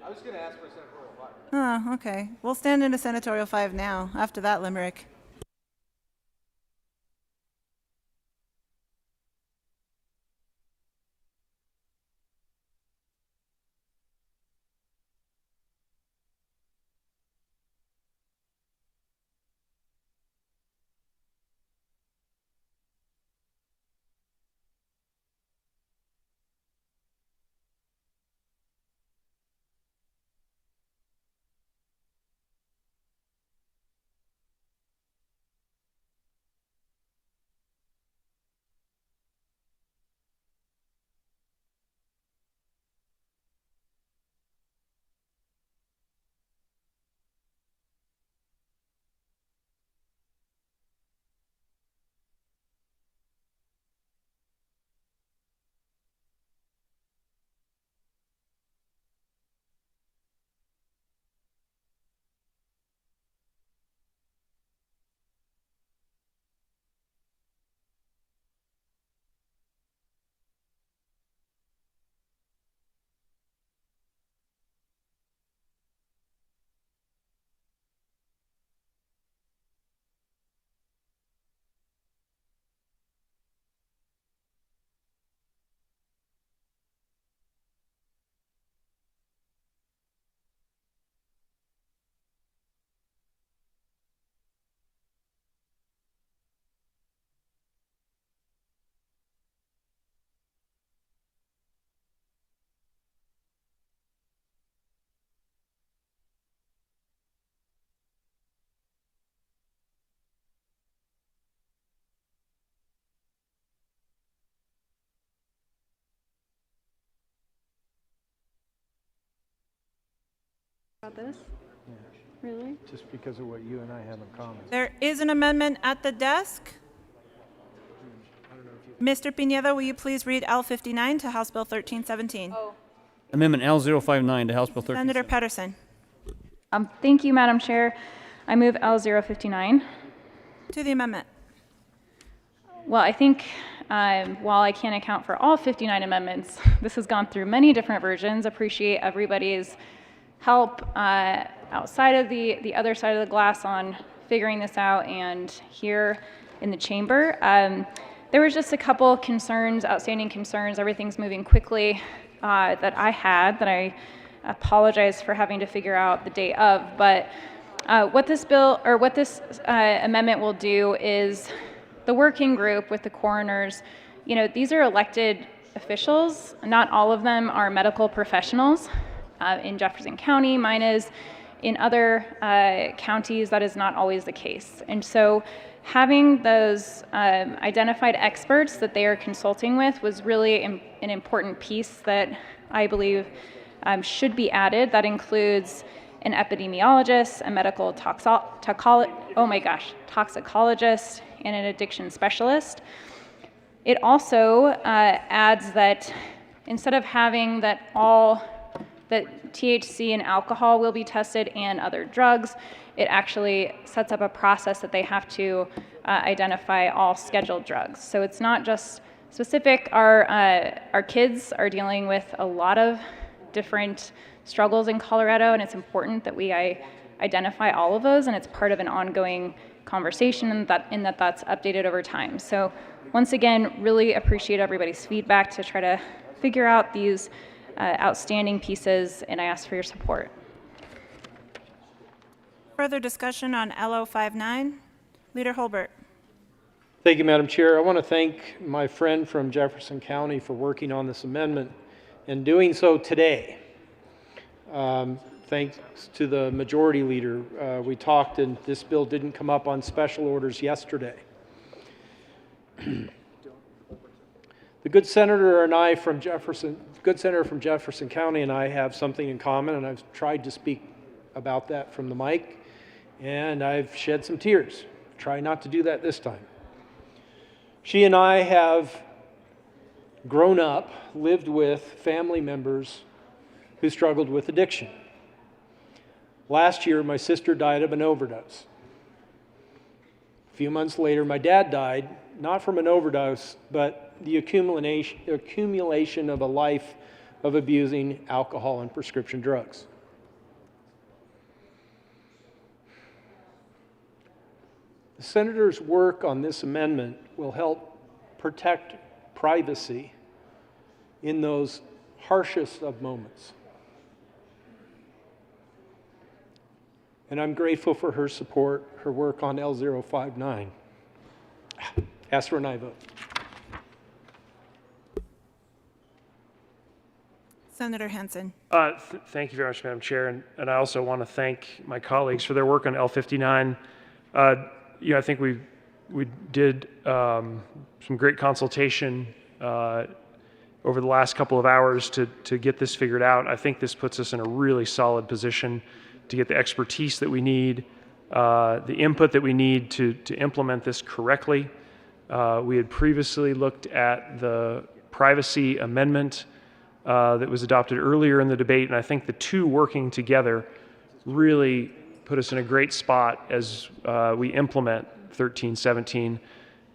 I was going to ask for a senatorial 5. Oh, okay. We'll stand into senatorial 5 now, after that limerick. About this? Really? Just because of what you and I have in common. There is an amendment at the desk. Mr. Pineda, will you please read L59 to House Bill 1317? Amendment L059 to House Bill 13. Senator Pedersen. Thank you, Madam Chair. I move L059. To the amendment. Well, I think while I can't account for all 59 amendments, this has gone through many different versions. Appreciate everybody's help outside of the other side of the glass on figuring this out and here in the chamber. There was just a couple concerns, outstanding concerns. Everything's moving quickly that I apologize for having to figure out the day of, but What this bill, or what this amendment will do is the working group with the coroners, these are elected officials. Not all of them are medical professionals. In Jefferson County, mine is. In other counties, that is not always the case. And so having those identified experts that they are consulting with was really an important piece that I believe should be added. That includes an epidemiologist, a medical toxicologist, and an addiction specialist. It also adds that instead of having that THC and alcohol will be tested and other drugs, it actually sets up a process that they have to identify all scheduled drugs. So it's not just specific. Our kids are dealing with a lot of different struggles in Colorado, and it's important that we identify all of those, and it's part of an ongoing conversation, and that's updated over time. So once again, really appreciate everybody's feedback to try to figure out these outstanding pieces, and I ask for your support. Further discussion on LO59? Leader Holbert. Thank you, Madam Chair. I want to thank my friend from Jefferson County for working on this amendment and doing so today. Thanks to the majority leader. We talked, and this bill didn't come up on special orders yesterday. The good senator from Jefferson County and I have something in common, and I've tried to speak about that from the mic, and I've shed some tears. Try not to do that this time. She and I have grown up, lived with family members who struggled with addiction. Last year, my sister died of an overdose. A few months later, my dad died, not from an overdose, but the accumulation of a life of abusing alcohol and prescription drugs. The senator's work on this amendment will help protect privacy in those harshest of moments. And I'm grateful for her support, her work on L059. Ask for an aye vote. Senator Hansen. Thank you very much, Madam Chair. And I also want to thank my colleagues for their work on L59. I think we did some great consultation over the last couple of hours to get this figured out. I think this puts us in a really solid position to get the expertise that we need, the input that we need to implement this correctly. We had previously looked at the privacy amendment that was adopted earlier in the debate, and I think the two working together really put us in a great spot as we implement 1317,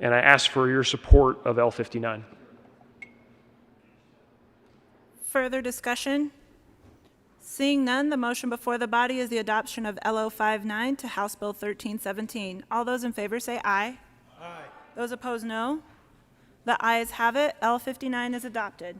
and I ask for your support of L59. Further discussion? Seeing none, the motion before the body is the adoption of LO59 to House Bill 1317. All those in favor say aye. Aye. Those opposed, no. The ayes have it. L59 is adopted.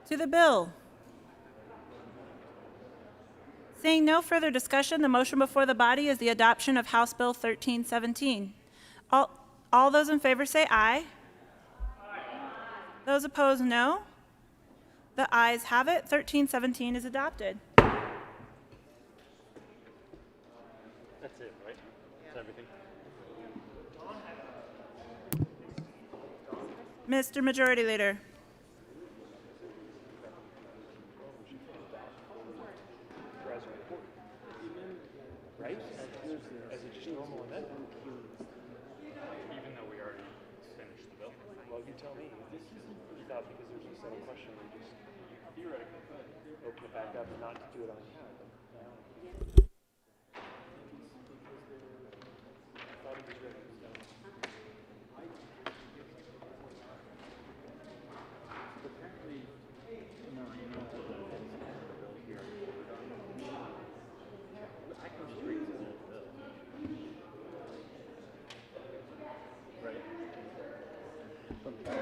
To the bill. Seeing no further discussion, the motion before the body is the adoption of House Bill 1317. All those in favor say aye. Those opposed, no. The ayes have it. 1317 is adopted. That's it, right? That's everything. Mr. Majority Leader. Right? As a just normal amendment. Even though we already finished the bill. Well, you tell me. If you thought because there's a set of question, we just theoretically open it back up and not to do it on time.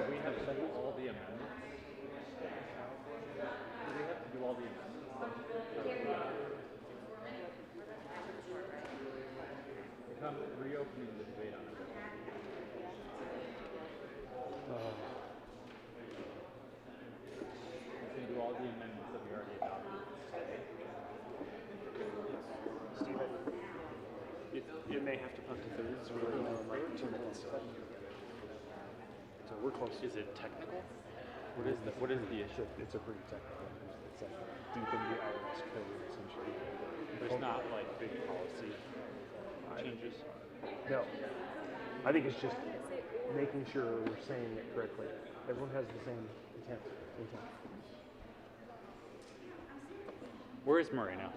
We have to do all the amendments. Do we have to do all the amendments? We're reopening the debate on it. We can do all the amendments that we already adopted. Stephen, it may have to punt to thirds. We're going to like 2 minutes. So we're close. Is it technical? What is the issue? It's a pretty technical. It's like deep in the IRS code, essentially. There's not like big policy changes? No. I think it's just making sure we're saying it correctly. Everyone has the same intent. Where is Murray now?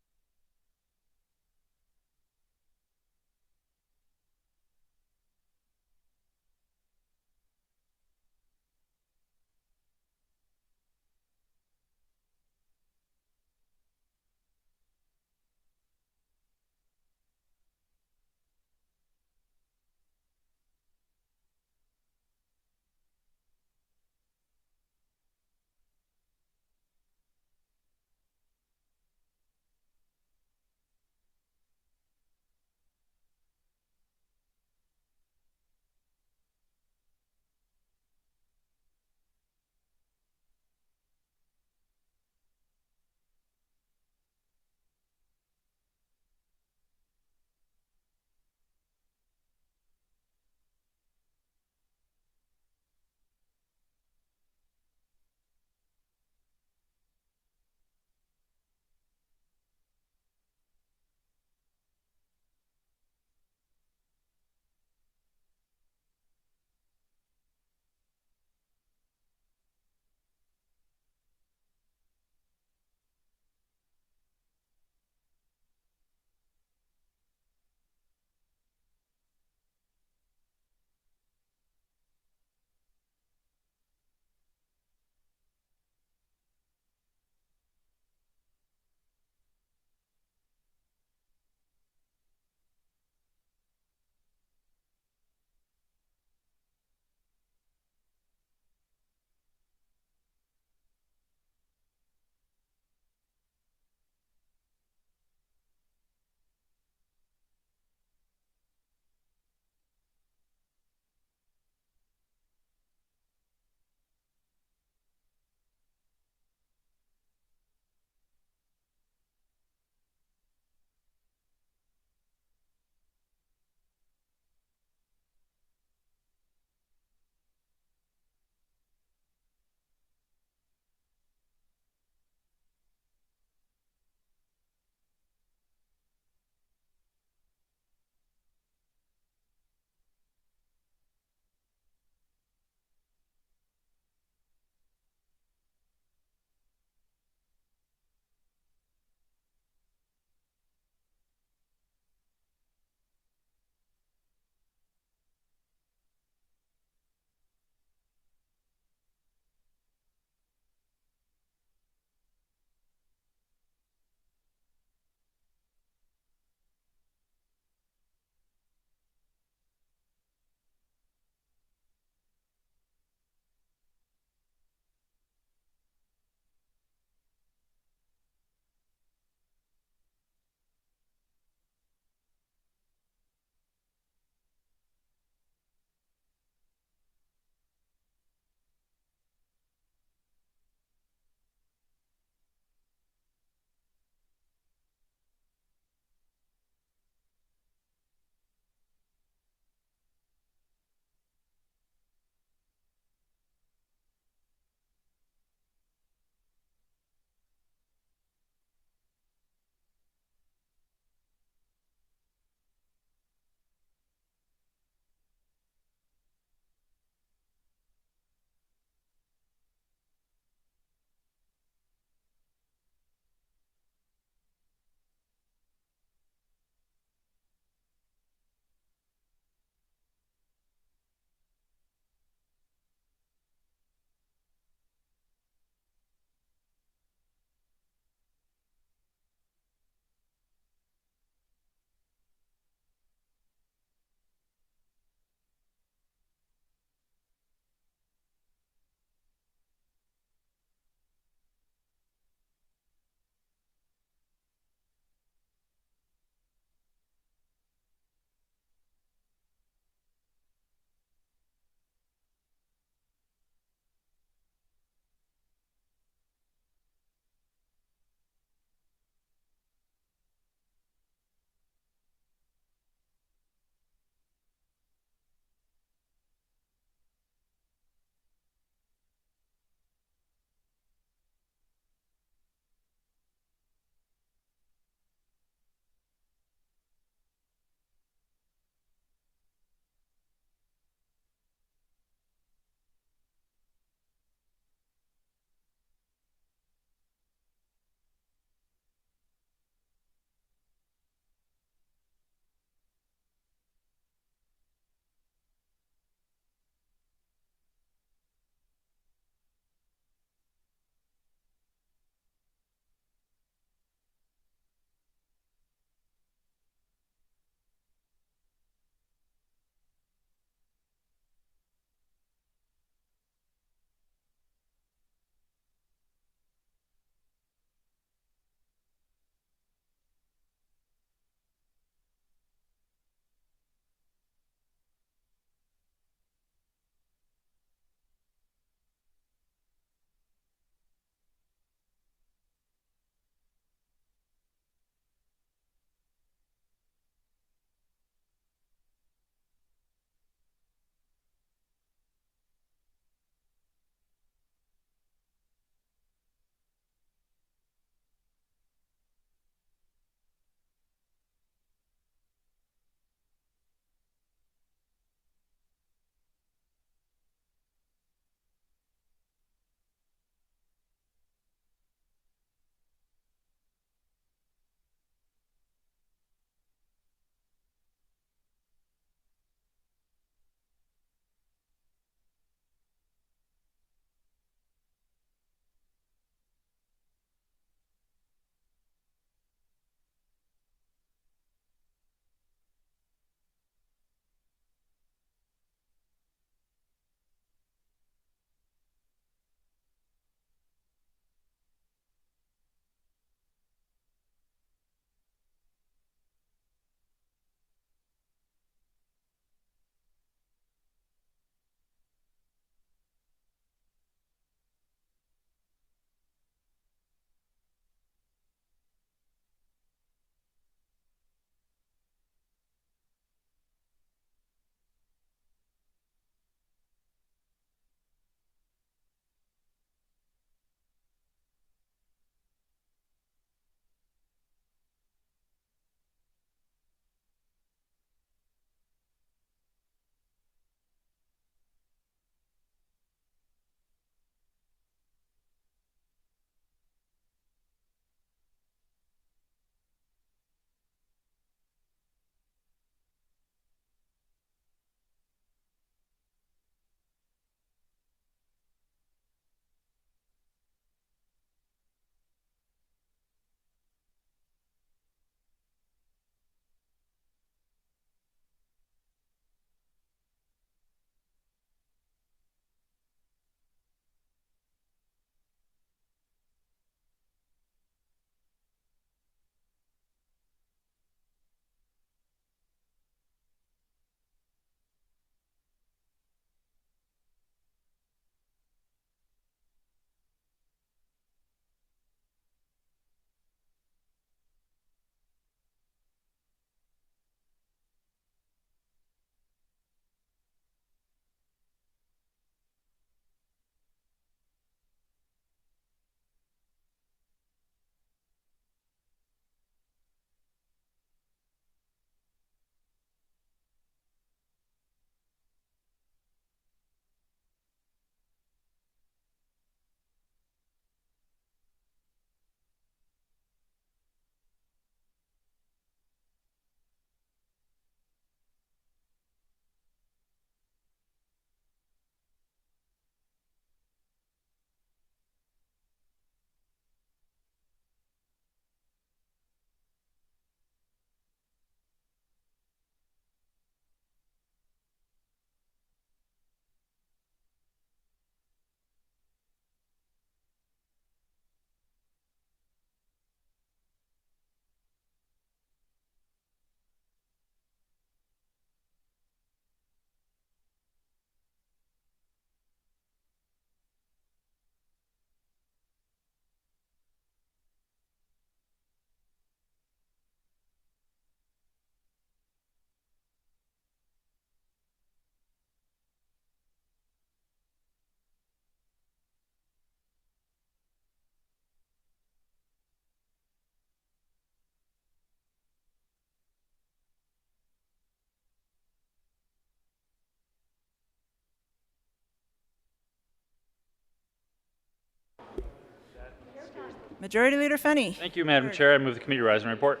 Majority Leader Fenny. Thank you, Madam Chair. I move the committee rise and report.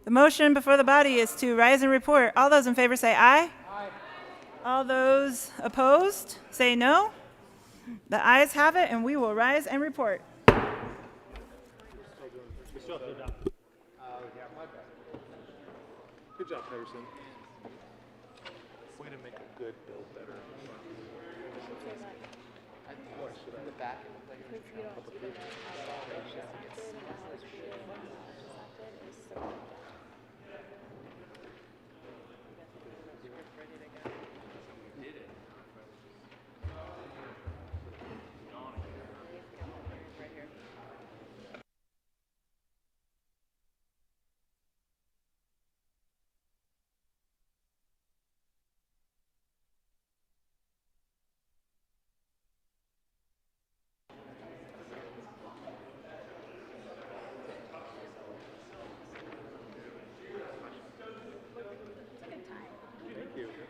The motion before the body is to rise and report. All those in favor say aye. Aye. All those opposed say no. The ayes have it, and we will rise and report. Good job, Patterson. Way to make a good bill better. In the back.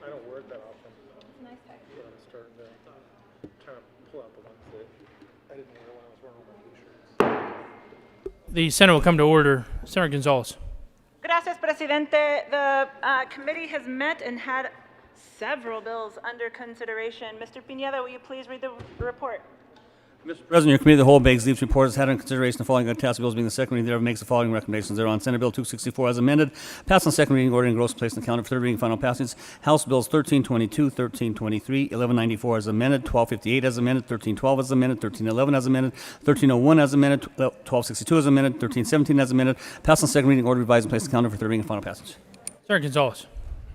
I don't wear it that often. It's nice tech. But I'm starting to pull out the ones that I didn't wear when I was wearing all my t-shirts. The Senate will come to order. Senator Gonzalez. Gracias, Presidente. The committee has met and had several bills under consideration. Mr. Pineda, will you please read the report? Mr. President, your committee of the whole begs leave to report has had in consideration the following task bills being the second reading thereof makes the following recommendations thereon. Senate Bill 264 as amended, passed on second reading, order engrossed and placed on the calendar for third reading, final passage. House Bills 1322, 1323, 1194 as amended, 1258 as amended, 1312 as amended, 1311 as amended, 1301 as amended, 1262 as amended, 1317 as amended, passed on second reading, order revised and placed on the calendar for third reading and final passage. Senator Gonzalez.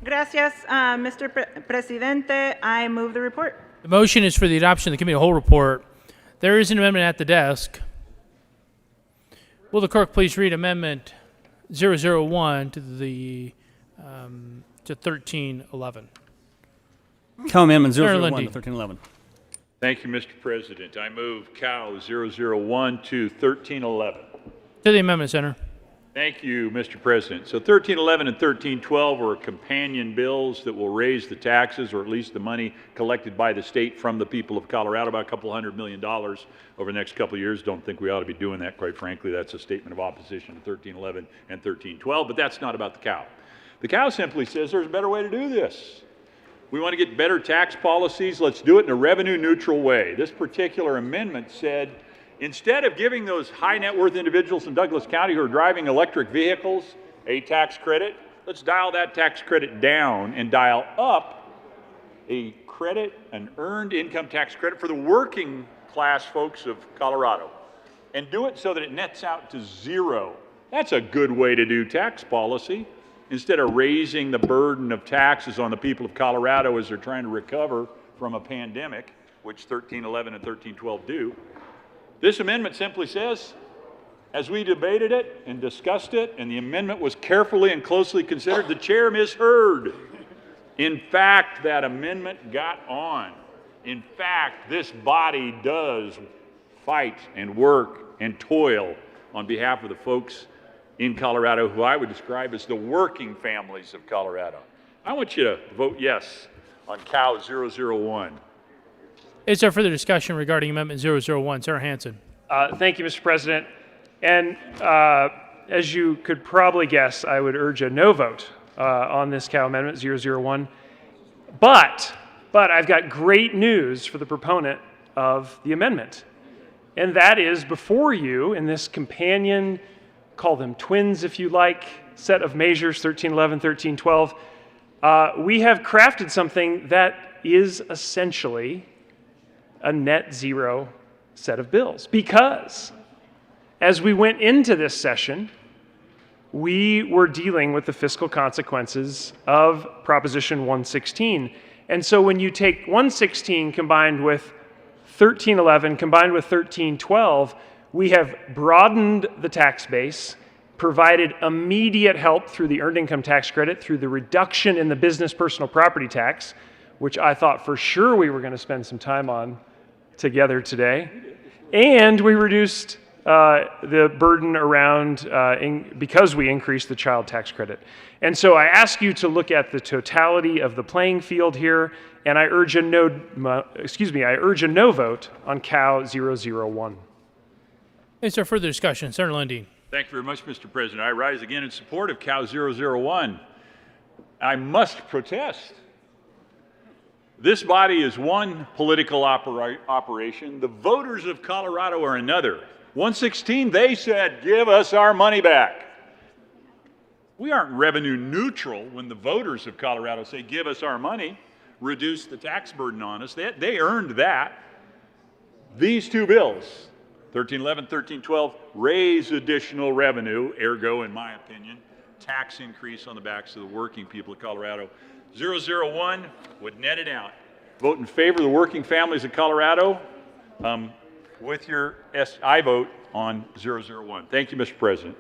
Gracias, Mr. Presidente. I move the report. The motion is for the adoption of the committee of the whole report. There is an amendment at the desk. Will the clerk please read Amendment 001 to the to 1311? Cal Amendment 001 to Lundy. 1311. Thank you, Mr. President. I move Cal 001 to 1311. To the amendment, Senator. Thank you, Mr. President. So 1311 and 1312 are companion bills that will raise the taxes, or at least the money collected by the state from the people of Colorado, about $200 million over the next couple of years. Don't think we ought to be doing that, quite frankly. That's a statement of opposition to 1311 and 1312, but that's not about the cow. The cow simply says there's a better way to do this. We want to get better tax policies. Let's do it in a revenue-neutral way. This particular amendment said, instead of giving those high net worth individuals in Douglas County who are driving electric vehicles a tax credit, let's dial that tax credit down and dial up a credit, an earned income tax credit for the working class folks of Colorado, and do it so that it nets out to zero. That's a good way to do tax policy. Instead of raising the burden of taxes on the people of Colorado as they're trying to recover from a pandemic, which 1311 and 1312 do, this amendment simply says, as we debated it and discussed it, and the amendment was carefully and closely considered, the chair misheard. In fact, that amendment got on. In fact, this body does fight and work and toil on behalf of the folks in Colorado who I would describe as the working families of Colorado. I want you to vote yes on Cal 001. Is there further discussion regarding Amendment 001? Senator Hansen. Thank you, Mr. President. And as you could probably guess, I would urge a no vote on this Cal Amendment 001. But I've got great news for the proponent of the amendment. And that is, before you in this companion, call them twins if you like, set of measures, 1311, 1312, we have crafted something that is essentially a net zero set of bills, because as we went into this session, we were dealing with the fiscal consequences of Proposition 116. And so when you take 116 combined with 1311 combined with 1312, we have broadened the tax base, provided immediate help through the earned income tax credit, through the reduction in the business personal property tax, which I thought for sure we were going to spend some time on together today, and we reduced the burden around because we increased the child tax credit. And so I ask you to look at the totality of the playing field here, and I urge a no vote on Cal 001. Is there further discussion? Senator Lundin. Thank you very much, Mr. President. I rise again in support of Cal 001. I must protest. This body is one political operation. The voters of Colorado are another. 116, they said, give us our money back. We aren't revenue neutral when the voters of Colorado say, give us our money, reduce the tax burden on us. They earned that. These two bills, 1311, 1312, raise additional revenue, ergo, in my opinion, tax increase on the backs of the working people of Colorado. 001 would net it out. Vote in favor of the working families of Colorado with your I vote on 001. Thank you, Mr. President.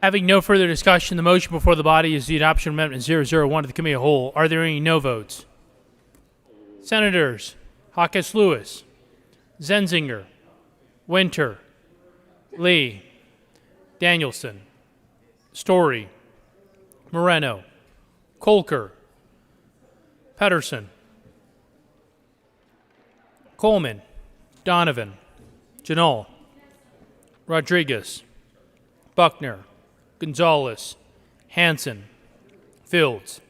Having no further discussion, the motion before the body is the adoption of Amendment 001 to the committee of the whole. Are there any no votes? Senators Hawkins Lewis, Zenzinger, Winter, Lee, Danielson, Story, Moreno, Kolker, Pedersen, Coleman, Donovan, Janal, Rodriguez, Buckner, Gonzalez, Hanson, Fields,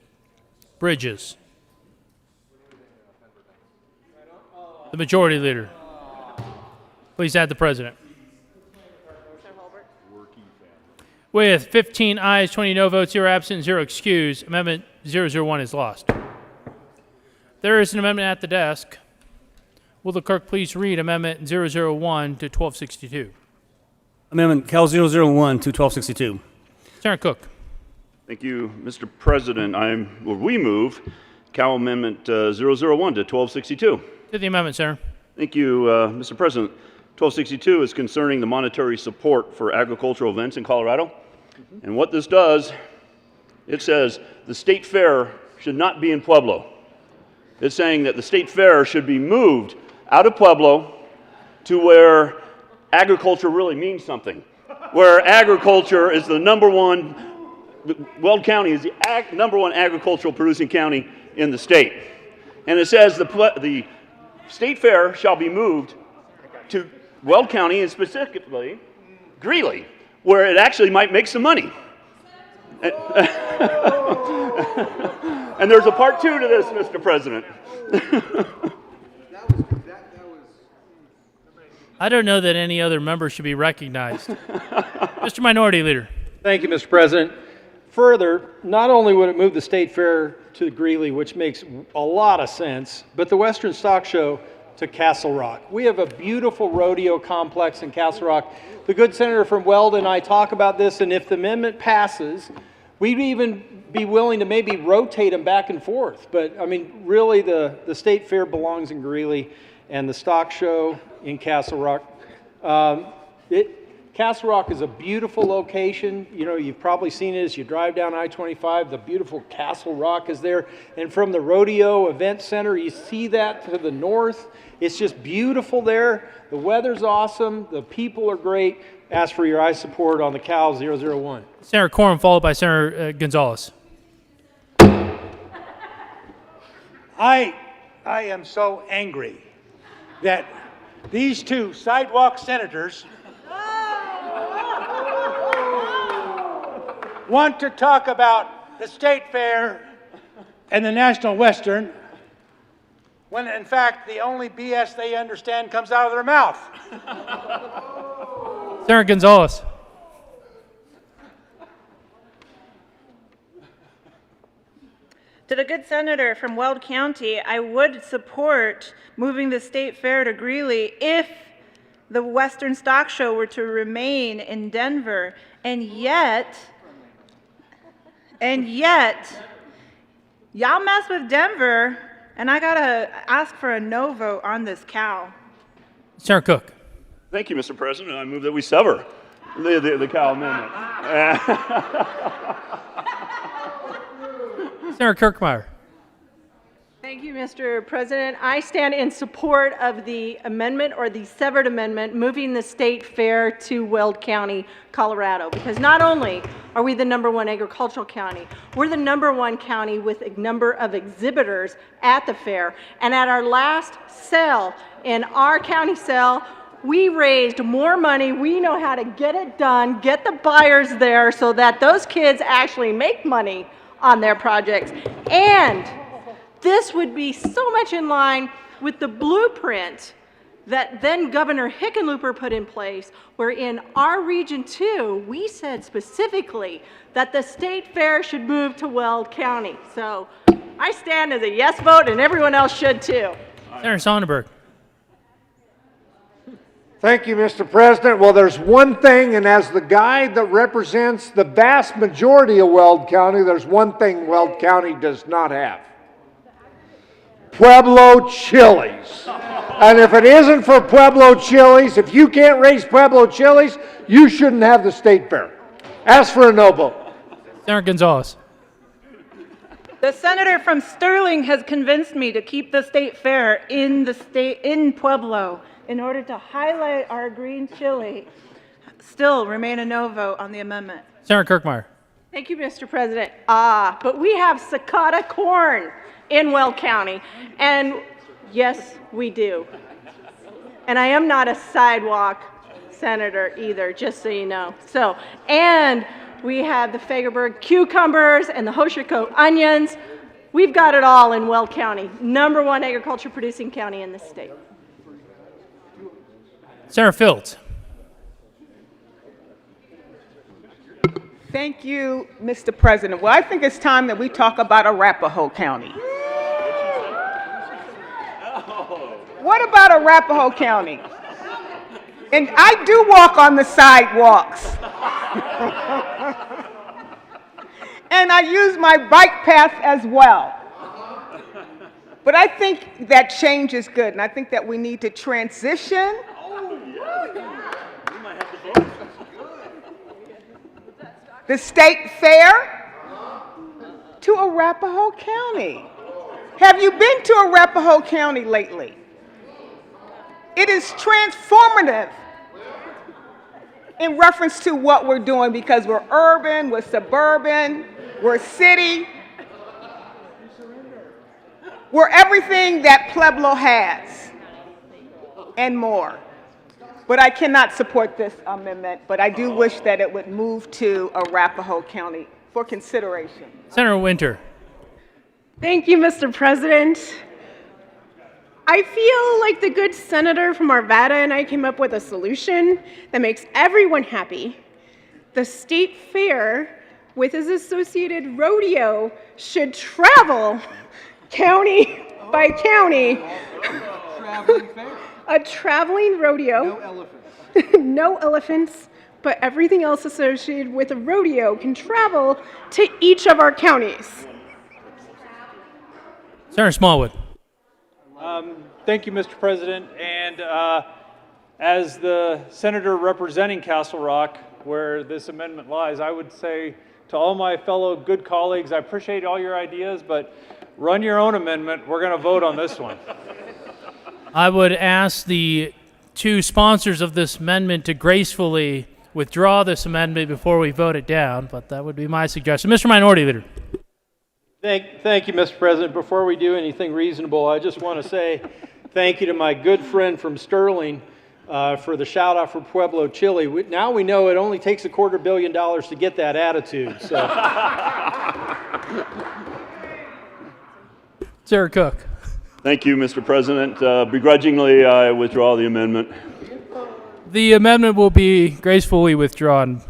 Bridges. The majority leader. Please add the president. With 15 ayes, 20 no votes, 0 absent, 0 excused, Amendment 001 is lost. There is an amendment at the desk. Will the clerk please read Amendment 001 to 1262? Amendment Cal 001 to 1262. Senator Cook. Thank you, Mr. President. We move Cal Amendment 001 to 1262. To the amendment, Senator. Thank you, Mr. President. 1262 is concerning the monetary support for agricultural events in Colorado. And what this does, it says the state fair should not be in Pueblo. It's saying that the state fair should be moved out of Pueblo to where agriculture really means something, where agriculture is the number one, Weld County is the number one agricultural producing county in the state. And it says the state fair shall be moved to Weld County, and specifically Greeley, where it actually might make some money. And there's a part 2 to this, Mr. President. I don't know that any other member should be recognized. Mr. Minority Leader. Thank you, Mr. President. Further, not only would it move the state fair to Greeley, which makes a lot of sense, but the Western Stock Show to Castle Rock. We have a beautiful rodeo complex in Castle Rock. The good senator from Weld and I talk about this, and if the amendment passes, we'd even be willing to maybe rotate them back and forth. But, I mean, really, the state fair belongs in Greeley, and the stock show in Castle Rock. Castle Rock is a beautiful location. You know, you've probably seen it as you drive down I-25. The beautiful Castle Rock is there. And from the Rodeo Event Center, you see that to the north. It's just beautiful there. The weather's awesome. The people are great. Ask for your aye support on the Cal 001. Senator Quorum, followed by Senator Gonzalez. I am so angry that these two sidewalk senators want to talk about the state fair and the National Western when in fact the only BS they understand comes out of their mouth. Senator Gonzalez. To the good senator from Weld County, I would support moving the state fair to Greeley if the Western Stock Show were to remain in Denver. And yet, y'all mess with Denver, and I gotta ask for a no vote on this Cal. Senator Cook. Thank you, Mr. President. I move that we sever the Cal Amendment. Senator Kirkmeyer. Thank you, Mr. President. I stand in support of the amendment or the severed amendment moving the state fair to Weld County, Colorado, because not only are we the #1 agricultural county, we're the #1 county with a number of exhibitors at the fair. And at our last sale, in our county sale, We raised more money. We know how to get it done, get the buyers there so that those kids actually make money on their projects. And this would be so much in line with the blueprint that then Governor Hickenlooper put in place, where in our region too, we said specifically that the state fair should move to Weld County. So I stand as a yes vote, and everyone else should too. Senator Sonnenberg. Thank you, Mr. President. Well, there's one thing, and as the guy that represents the vast majority of Weld County, there's one thing Weld County does not have. Pueblo chilies. And if it isn't for Pueblo chilies, if you can't raise Pueblo chilies, you shouldn't have the state fair. Ask for a no vote. Senator Gonzalez. The senator from Sterling has convinced me to keep the state fair in Pueblo in order to highlight our green chili. Still remain a no vote on the amendment. Senator Kirkmeyer. Thank you, Mr. President. But we have Sakata corn in Weld County, and yes, we do. And I am not a sidewalk senator either, just so you know. So, and we have the Fagerberg cucumbers and the Hoshercote onions. We've got it all in Weld County, #1 agriculture producing county in the state. Senator Fields. Thank you, Mr. President. Well, I think it's time that we talk about Arapahoe County. What about Arapahoe County? And I do walk on the sidewalks. And I use my bike path as well. But I think that change is good, and I think that we need to transition the state fair to Arapahoe County. Have you been to Arapahoe County lately? It is transformative in reference to what we're doing, because we're urban, we're suburban, we're city. We're everything that Pueblo has and more. But I cannot support this amendment, but I do wish that it would move to Arapahoe County for consideration. Senator Winter. Thank you, Mr. President. I feel like the good senator from Arvada and I came up with a solution that makes everyone happy. The state fair, with its associated rodeo, should travel county by county. A traveling rodeo. No elephants. No elephants, but everything else associated with a rodeo can travel to each of our counties. Senator Smallwood. Thank you, Mr. President. And as the senator representing Castle Rock, where this amendment lies, I would say to all my fellow good colleagues, I appreciate all your ideas, but run your own amendment. We're going to vote on this one. I would ask the two sponsors of this amendment to gracefully withdraw this amendment before we vote it down, but that would be my suggestion. Mr. Minority Leader. Thank you, Mr. President. Before we do anything reasonable, I just want to say thank you to my good friend from Sterling for the shout out for Pueblo chili. Now we know it only takes $250 million to get that attitude. So. Sarah Cook. Thank you, Mr. President. Begrudgingly, I withdraw the amendment. The amendment will be gracefully withdrawn.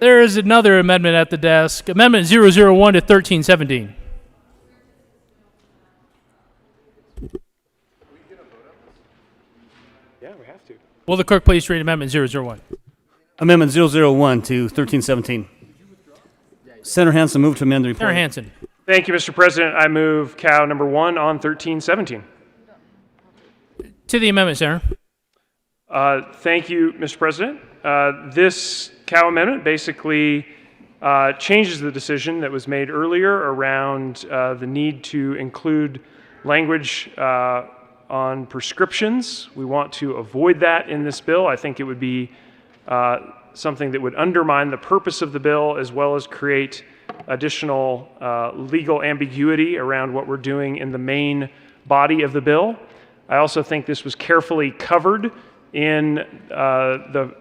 There is another amendment at the desk, Amendment 001 to 1317. Yeah, we have to. Will the clerk please read Amendment 001? Amendment 001 to 1317. Senator Hansen, move to amend the report. Senator Hansen. Thank you, Mr. President. I move cow number 1 on 1317. To the amendment, Senator. Thank you, Mr. President. This cow amendment basically changes the decision that was made earlier around the need to include language on prescriptions. We want to avoid that in this bill. I think it would be something that would undermine the purpose of the bill, as well as create additional legal ambiguity around what we're doing in the main body of the bill. I also think this was carefully covered in the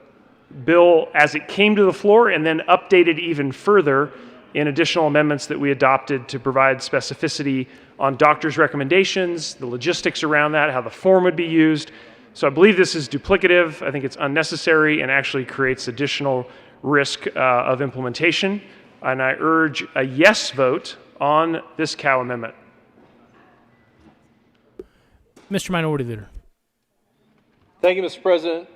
bill as it came to the floor and then updated even further in additional amendments that we adopted to provide specificity on doctors' recommendations, the logistics around that, how the form would be used. So I believe this is duplicative. I think it's unnecessary and actually creates additional risk of implementation. And I urge a yes vote on this Cow amendment. Mr. Minority Leader. Thank you, Mr. President.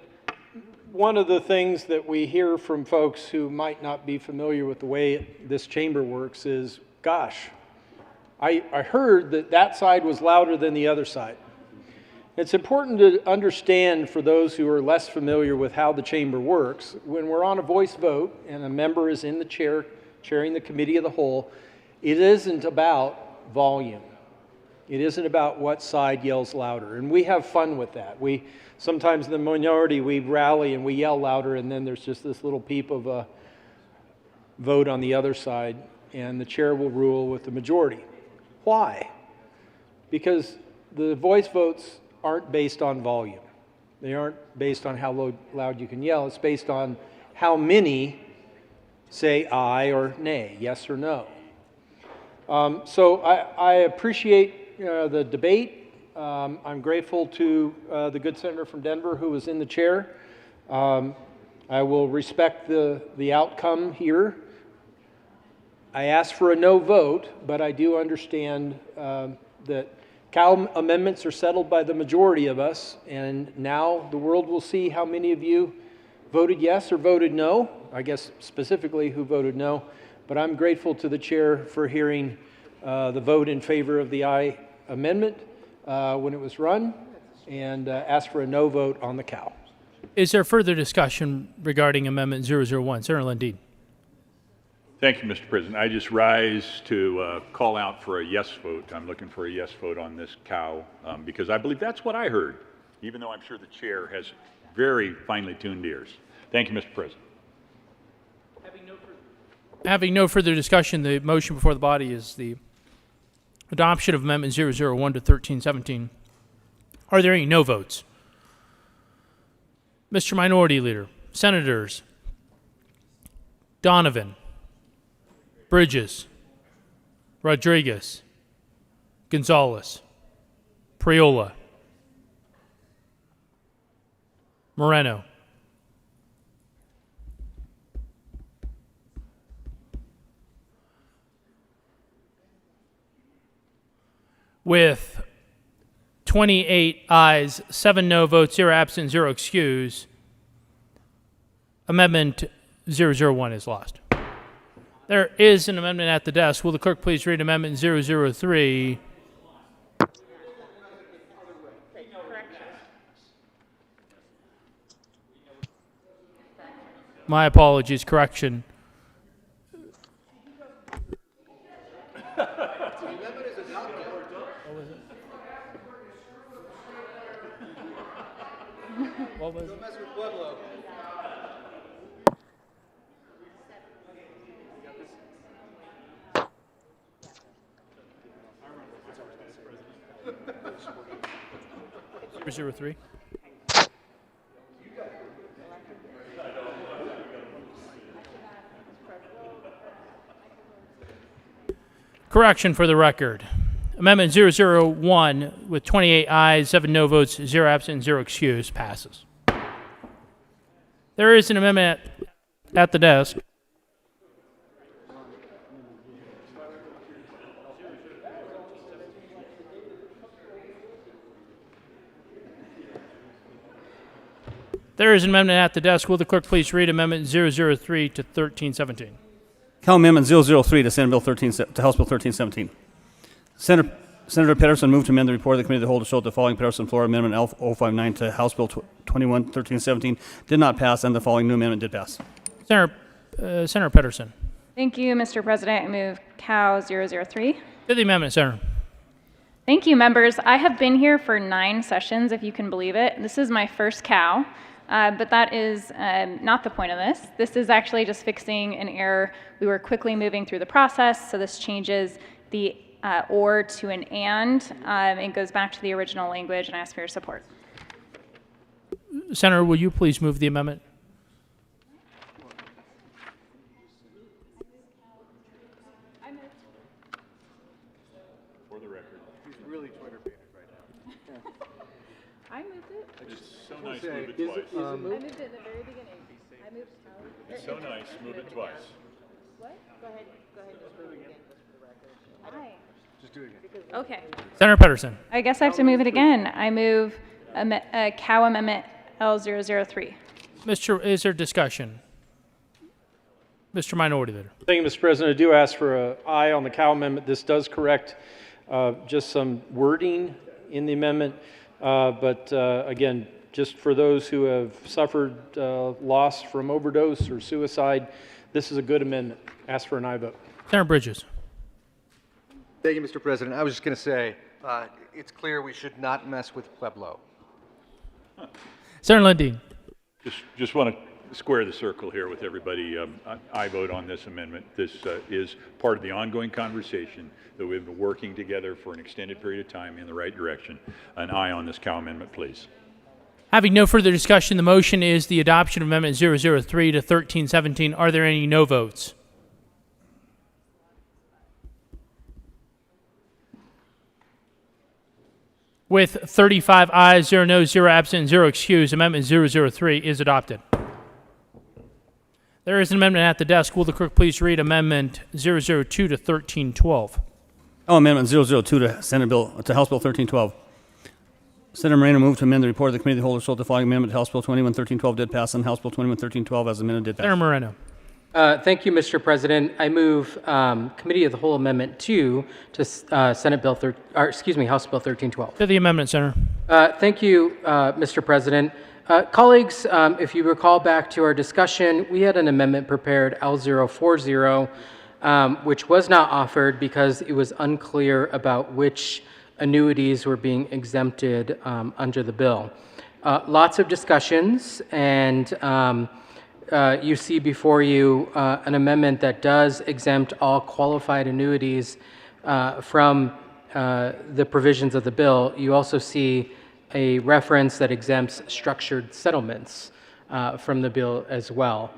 One of the things that we hear from folks who might not be familiar with the way this chamber works is, gosh, I heard that that side was louder than the other side. It's important to understand for those who are less familiar with how the chamber works, when we're on a voice vote and a member is in the chair chairing the committee of the whole, it isn't about volume. It isn't about what side yells louder. And we have fun with that. Sometimes in the minority, we rally and we yell louder, and then there's just this little peep of a vote on the other side, and the chair will rule with the majority. Why? Because the voice votes aren't based on volume. They aren't based on how loud you can yell. It's based on how many say aye or nay, yes or no. So I appreciate the debate. I'm grateful to the good senator from Denver who was in the chair. I will respect the outcome here. I asked for a no vote, but I do understand that Cow amendments are settled by the majority of us, and now the world will see how many of you voted yes or voted no. I guess specifically who voted no, but I'm grateful to the chair for hearing the vote in favor of the aye amendment when it was run, and ask for a no vote on the Cow. Is there further discussion regarding Amendment 001? Senator Lundin. Thank you, Mr. President. I just rise to call out for a yes vote. I'm looking for a yes vote on this Cow because I believe that's what I heard, even though I'm sure the chair has very finely tuned ears. Thank you, Mr. President. Having no further discussion, the motion before the body is the adoption of Amendment 001 to 1317. Are there any no votes? Mr. Minority Leader, Senators Donovan, Bridges, Rodriguez, Gonzalez, Priola, Moreno, with 28 ayes, 7 no votes, 0 absent, 0 excused, Amendment 001 is lost. There is an amendment at the desk. Will the clerk please read Amendment 003? My apologies, correction. What was it? Zero 03. Correction for the record. Amendment 001 with 28 ayes, 7 no votes, 0 absent, 0 excused passes. There is an amendment at the desk. There is an amendment at the desk. Will the clerk please read Amendment 003 to 1317? Cal Amendment 003 to Senate Bill 13, to House Bill 1317. Senator Pedersen moved to amend the report of the committee of the whole to show that the following Pedersen Florida Amendment L059 to House Bill 21-1317 did not pass, and the following new amendment did pass. Senator Pedersen. Thank you, Mr. President. I move Cow 003. To the amendment, Senator. Thank you, members. I have been here for 9 sessions, if you can believe it. This is my first Cow. But that is not the point of this. This is actually just fixing an error. We were quickly moving through the process, so this changes the or to an and. It goes back to the original language, and I ask for your support. Senator, will you please move the amendment? For the record. He's really Twitter banned right now. I moved it. It's so nice, move it twice. I moved it at the very beginning. I moved It's so nice, move it twice. What? Go ahead. Just do it again. Okay. Senator Pedersen. I guess I have to move it again. I move Cow Amendment L003. Is there discussion? Mr. Minority Leader. Thank you, Mr. President. I do ask for an aye on the Cow Amendment. This does correct just some wording in the amendment. But again, just for those who have suffered loss from overdose or suicide, this is a good amendment. Ask for an aye vote. Senator Bridges. Thank you, Mr. President. I was just going to say, it's clear we should not mess with Pueblo. Senator Lundin. Just want to square the circle here with everybody. I vote on this amendment. This is part of the ongoing conversation that we've been working together for an extended period of time in the right direction. An aye on this Cow Amendment, please. Having no further discussion, the motion is the adoption of Amendment 003 to 1317. Are there any no votes? With 35 ayes, 0 noes, 0 absent, and 0 excused, Amendment 003 is adopted. There is an amendment at the desk. Will the clerk please read Amendment 002 to 1312? Amendment 002 to House Bill 1312. Senator Moreno moved to amend the report of the committee of the whole to show the following amendment to House Bill 211312 did pass, and House Bill 211312 as amended did pass. Senator Moreno. Thank you, Mr. President. I move Committee of the Whole Amendment 2 to House Bill 1312. To the amendment, Senator. Thank you, Mr. President. Colleagues, if you recall back to our discussion, we had an amendment prepared, L040, which was not offered because it was unclear about which annuities were being exempted under the bill. Lots of discussions, and you see before you an amendment that does exempt all qualified annuities from the provisions of the bill. You also see a reference that exempts structured settlements from the bill as well.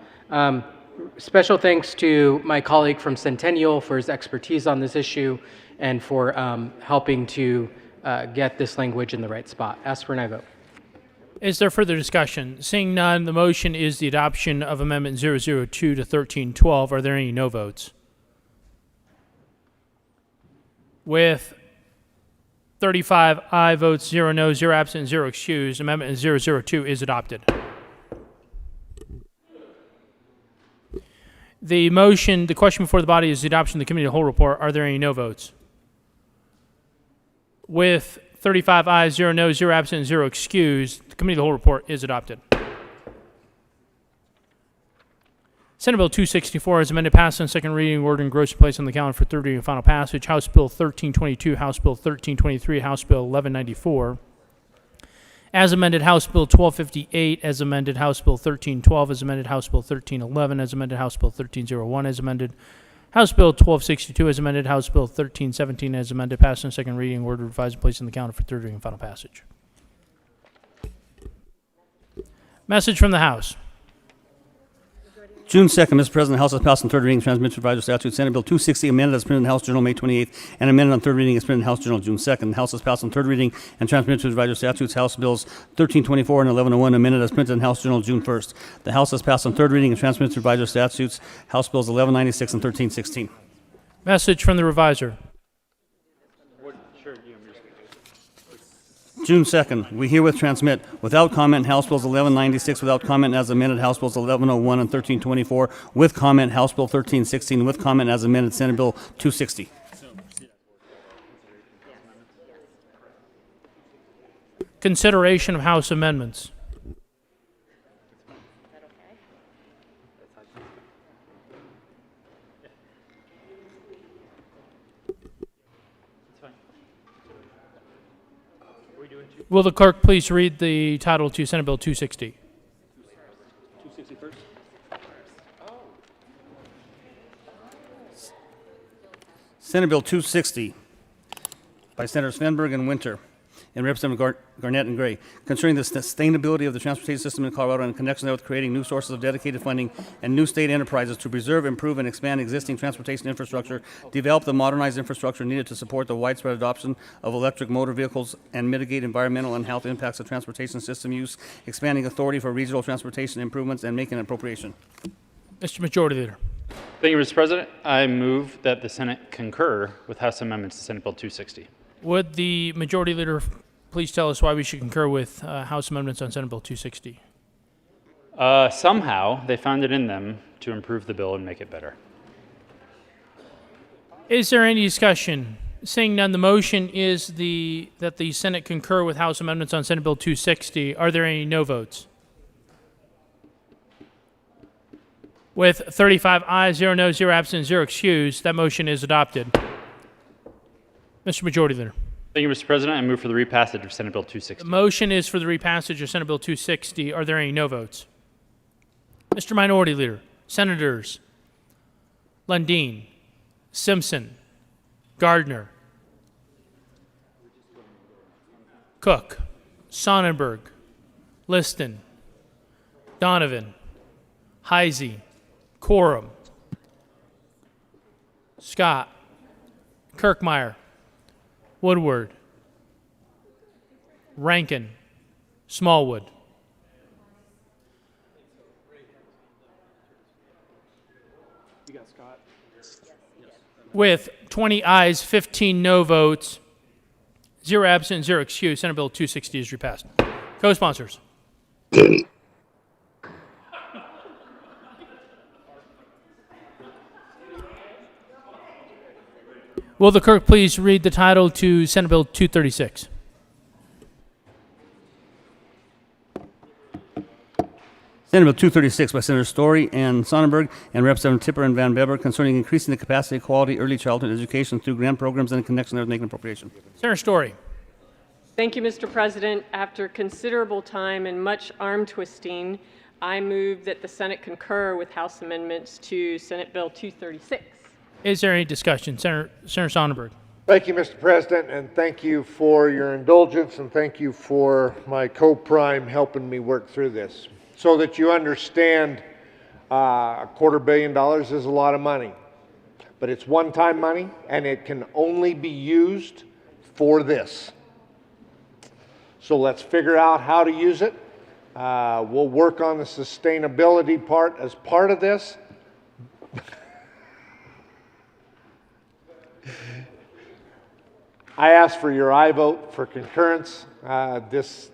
Special thanks to my colleague from Centennial for his expertise on this issue and for helping to get this language in the right spot. Ask for an aye vote. Is there further discussion? Seeing none, the motion is the adoption of Amendment 002 to 1312. Are there any no votes? With 35 aye votes, 0 no, 0 absent, 0 excused, Amendment 002 is adopted. The question before the body is the adoption of the committee of the whole report. Are there any no votes? With 35 ayes, 0 no, 0 absent, 0 excused, the committee of the whole report is adopted. Senate Bill 264 is amended, passed on second reading, ordered and grossly placed on the calendar for third reading and final passage. House Bill 1322, House Bill 1323, House Bill 1194. As amended, House Bill 1258, as amended, House Bill 1312, as amended, House Bill 1311, as amended, House Bill 1301, as amended, House Bill 1262, as amended, House Bill 1317, as amended, passed on second reading, ordered, revised, and placed on the calendar for third reading and final passage. Message from the House. June 2nd, Mr. President, the House has passed on third reading transmitted to Supervisor Statute Senate Bill 260 amended as printed in House Journal May 28th and amended on third reading as printed in House Journal June 2nd. The House has passed on third reading and transmitted to Supervisor Statutes House Bills 1324 and 1101 amended as printed in House Journal June 1st. The House has passed on third reading and transmitted to Supervisor Statutes House Bills 1196 and 1316. Message from the Reviser. June 2nd, we herewith transmit without comment House Bills 1196, without comment as amended House Bills 1101 and 1324, with comment House Bill 1316, with comment as amended Senate Bill 260. Consideration of House amendments. Will the clerk please read the title to Senate Bill 260? Senate Bill 260 by Senators Svanberg and Winter and Representative Garnett and Gray, concerning the sustainability of the transportation system in Colorado and in connection with creating new sources of dedicated funding and new state enterprises to preserve, improve, and expand existing transportation infrastructure, develop the modernized infrastructure needed to support the widespread adoption of electric motor vehicles and mitigate environmental and health impacts of transportation system use, expanding authority for regional transportation improvements, and making an appropriation. Mr. Majority Leader. Thank you, Mr. President. I move that the Senate concur with House amendments to Senate Bill 260. Would the Majority Leader please tell us why we should concur with House amendments on Senate Bill 260? Somehow, they found it in them to improve the bill and make it better. Is there any discussion? Seeing none, the motion is that the Senate concur with House amendments on Senate Bill 260. Are there any no votes? With 35 ayes, 0 noes, 0 absent, 0 excused, that motion is adopted. Mr. Majority Leader. Thank you, Mr. President. I move for the repassage of Senate Bill 260. The motion is for the repassage of Senate Bill 260. Are there any no votes? Mr. Minority Leader, Senators Lundin, Simpson, Gardner, Cook, Sonnenberg, Liston, Donovan, Heisey, Quorum, Scott, Kirkmeyer, Woodward, Rankin, Smallwood. You got Scott? With 20 ayes, 15 no votes, 0 absent, 0 excused, Senate Bill 260 is repassed. Co-sponsors. Will the clerk please read the title to Senate Bill 236? Senate Bill 236 by Senator Story and Sonnenberg and Representative Tipper and Van Bever, concerning increasing the capacity of quality early childhood education through grant programs and in connection with making appropriation. Senator Story. Thank you, Mr. President. After considerable time and much arm twisting, I move that the Senate concur with House amendments to Senate Bill 236. Is there any discussion? Senator Sonnenberg. Thank you, Mr. President, and thank you for your indulgence, and thank you for my co-prime helping me work through this. So that you understand, $250 million is a lot of money, but it's one-time money, and it can only be used for this. So let's figure out how to use it. We'll work on the sustainability part as part of this. I ask for your aye vote for concurrence. This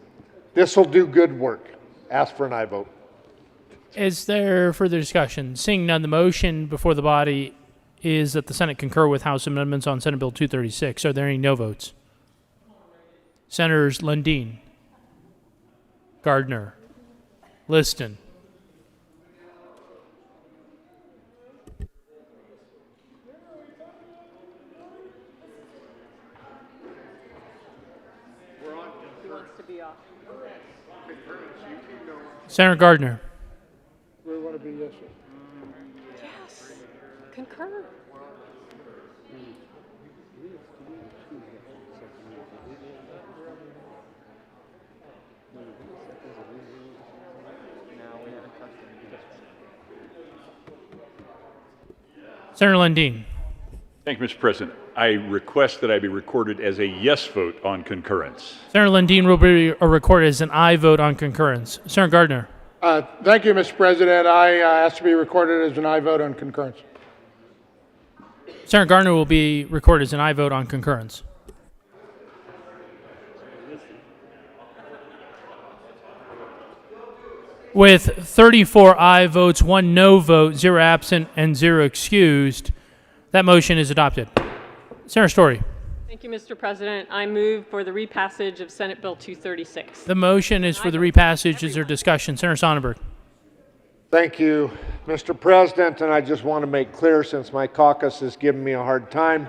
will do good work. Ask for an aye vote. Is there further discussion? Seeing none, the motion before the body is that the Senate concur with House amendments on Senate Bill 236. Are there any no votes? Senators Lundin, Gardner, Liston, Senator Gardner. We want to be yes. Yes. Concur. Senator Lundin. Thank you, Mr. President. I request that I be recorded as a yes vote on concurrence. Senator Lundin will be recorded as an aye vote on concurrence. Senator Gardner. Thank you, Mr. President. I ask to be recorded as an aye vote on concurrence. Senator Gardner will be recorded as an aye vote on concurrence. With 34 aye votes, 1 no vote, 0 absent, and 0 excused, that motion is adopted. Senator Story. Thank you, Mr. President. I move for the repassage of Senate Bill 236. The motion is for the repassage. Is there discussion? Senator Sonnenberg. Thank you, Mr. President, and I just want to make clear, since my caucus has given me a hard time,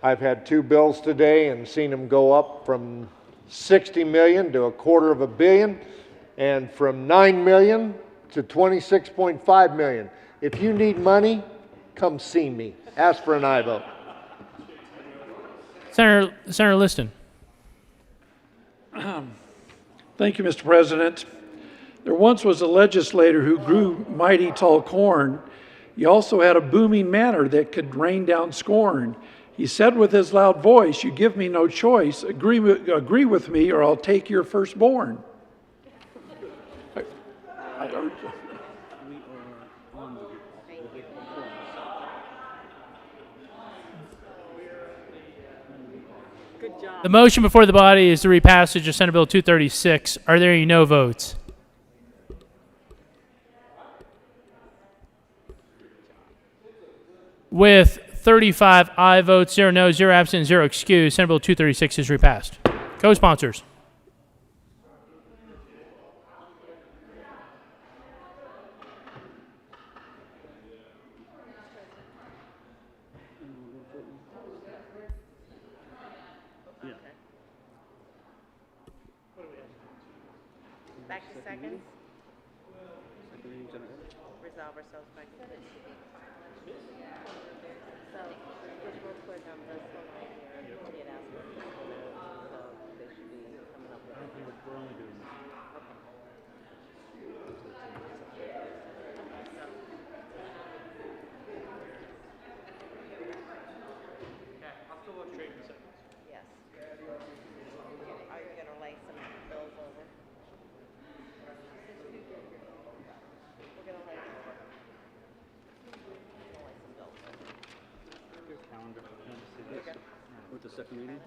I've had 2 bills today and seen them go up from $60 million to $250 million, and from $9 million to $26.5 million. If you need money, come see me. Ask for an aye vote. Senator Liston. Thank you, Mr. President. There once was a legislator who grew mighty tall corn. He also had a booming manner that could rain down scorn. He said with his loud voice, "You give me no choice. Agree with me, or I'll take your firstborn." The motion before the body is the repassage of Senate Bill 236. Are there any no votes? With 35 aye votes, 0 no, 0 absent, 0 excused, Senate Bill 236 is repassed. Co-sponsors. Back to seconds. Resolve ourselves back to this. So, just real quick on this one right here, we had asked for so they should be coming up with. We're only doing this. Okay, I'll still look straight in a second. Yes. Are you gonna lay some bills over? We're gonna lay some over. With the second reading?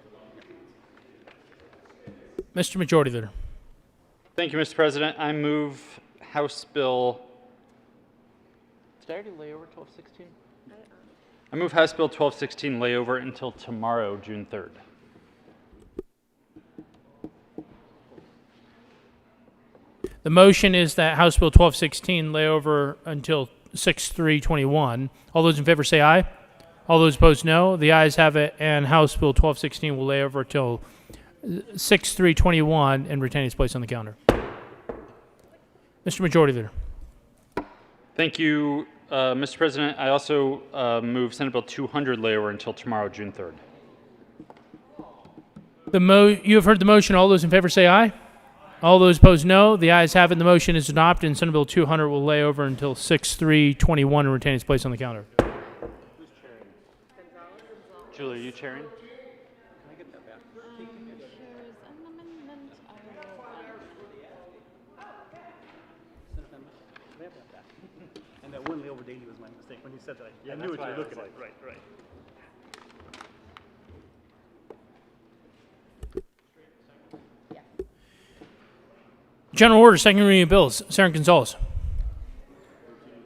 Mr. Majority Leader. Thank you, Mr. President. I move House Bill. Did I already lay over 1216? I move House Bill 1216 lay over until tomorrow, June 3rd. The motion is that House Bill 1216 lay over until 6/3/21. All those in favor say aye. All those opposed, no. The ayes have it, and House Bill 1216 will lay over till 6/3/21 and retain its place on the calendar. Mr. Majority Leader. Thank you, Mr. President. I also move Senate Bill 200 lay over until tomorrow, June 3rd. You have heard the motion. All those in favor say aye. All those opposed, no. The ayes have it. The motion is adopted, and Senate Bill 200 will lay over until 6/3/21 and retain its place on the calendar. Julie, are you chairing? Can I get that back? And that one layover daily was my mistake. When you said that, I knew what you were looking at. Right, right. General Order, second reading of bills. Senator Gonzalez.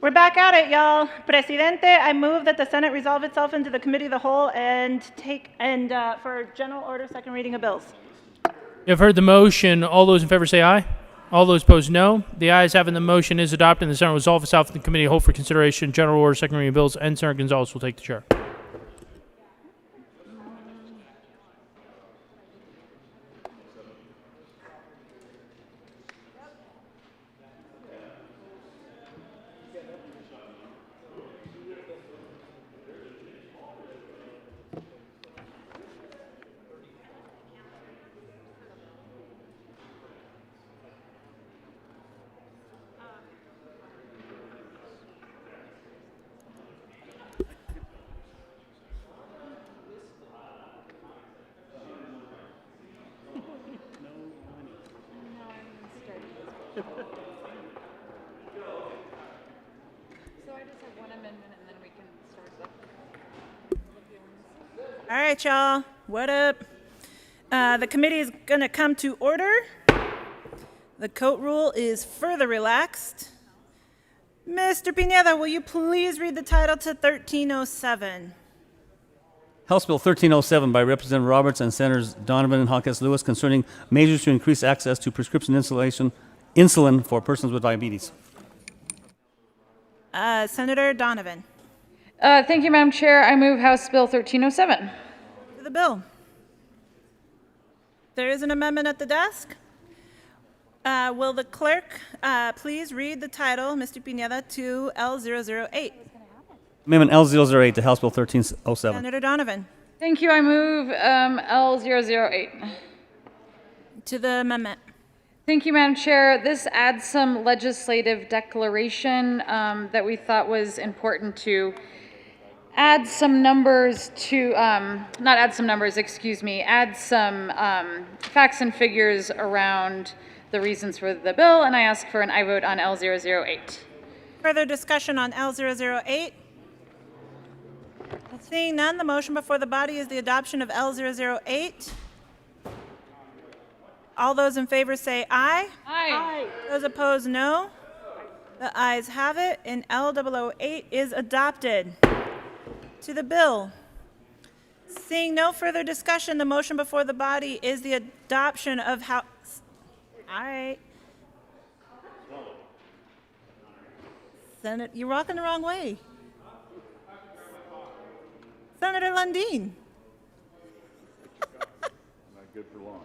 We're back at it, y'all. Presidente, I move that the Senate resolve itself into the committee of the whole and for general order, second reading of bills. You have heard the motion. All those in favor say aye. All those opposed, no. The ayes have it. The motion is adopted, and the Senate will resolve itself in the committee of the whole for consideration. General Order, second reading of bills, and Senator Gonzalez will take the chair. All right, y'all. What up? The committee is going to come to order. The court rule is further relaxed. Mr. Pineda, will you please read the title to 1307? House Bill 1307 by Representative Roberts and Senators Donovan and Hawkins Lewis concerning measures to increase access to prescription insulin for persons with diabetes. Senator Donovan. Thank you, Madam Chair. I move House Bill 1307. To the bill. There is an amendment at the desk. Will the clerk please read the title, Mr. Pineda, to L008? Amendment L008 to House Bill 1307. Senator Donovan. Thank you. I move L008. To the amendment. Thank you, Madam Chair. This adds some legislative declaration that we thought was important to add some numbers to, not add some numbers, excuse me, add some facts and figures around the reasons for the bill, and I ask for an aye vote on L008. Further discussion on L008? Seeing none, the motion before the body is the adoption of L008. All those in favor say aye. Aye. Those opposed, no. The ayes have it, and L008 is adopted. To the bill. Seeing no further discussion, the motion before the body is the adoption of House. All right. Senate, you're walking the wrong way. Senator Lundin. Not good for long.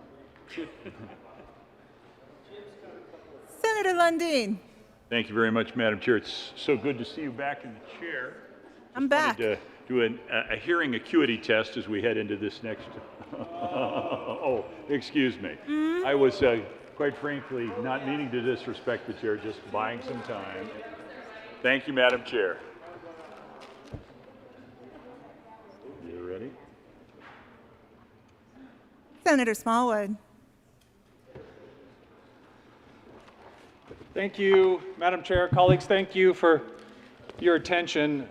Senator Lundin. Thank you very much, Madam Chair. It's so good to see you back in the chair. I'm back. To do a hearing acuity test as we head into this next. Oh, excuse me. I was, quite frankly, not meaning to disrespect the chair, just buying some time. Thank you, Madam Chair. You ready? Senator Smallwood. Thank you, Madam Chair. Colleagues, thank you for your attention.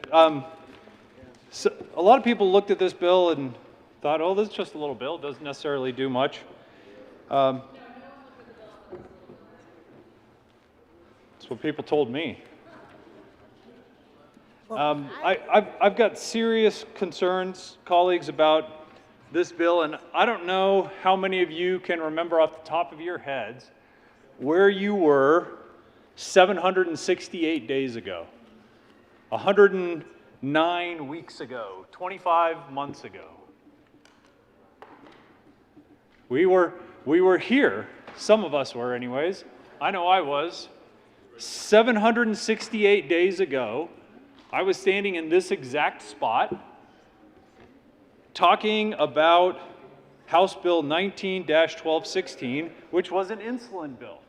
So a lot of people looked at this bill and thought, oh, this is just a little bill. It doesn't necessarily do much. That's what people told me. I've got serious concerns, colleagues, about this bill, and I don't know how many of you can remember off the top of your heads where you were 768 days ago, 109 weeks ago, 25 months ago. We were here, some of us were anyways, I know I was. 768 days ago, I was standing in this exact spot talking about House Bill 19-1216, which was an insulin bill.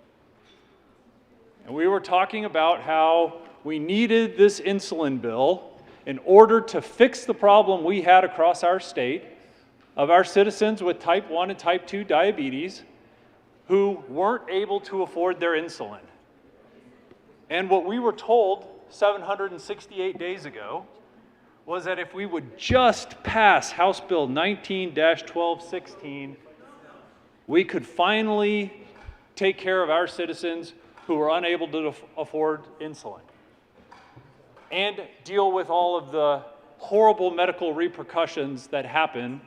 And we were talking about how we needed this insulin bill in order to fix the problem we had across our state of our citizens with type 1 and type 2 diabetes who weren't able to afford their insulin. And what we were told 768 days ago was that if we would just pass House Bill 19-1216, we could finally take care of our citizens who were unable to afford insulin and deal with all of the horrible medical repercussions that happen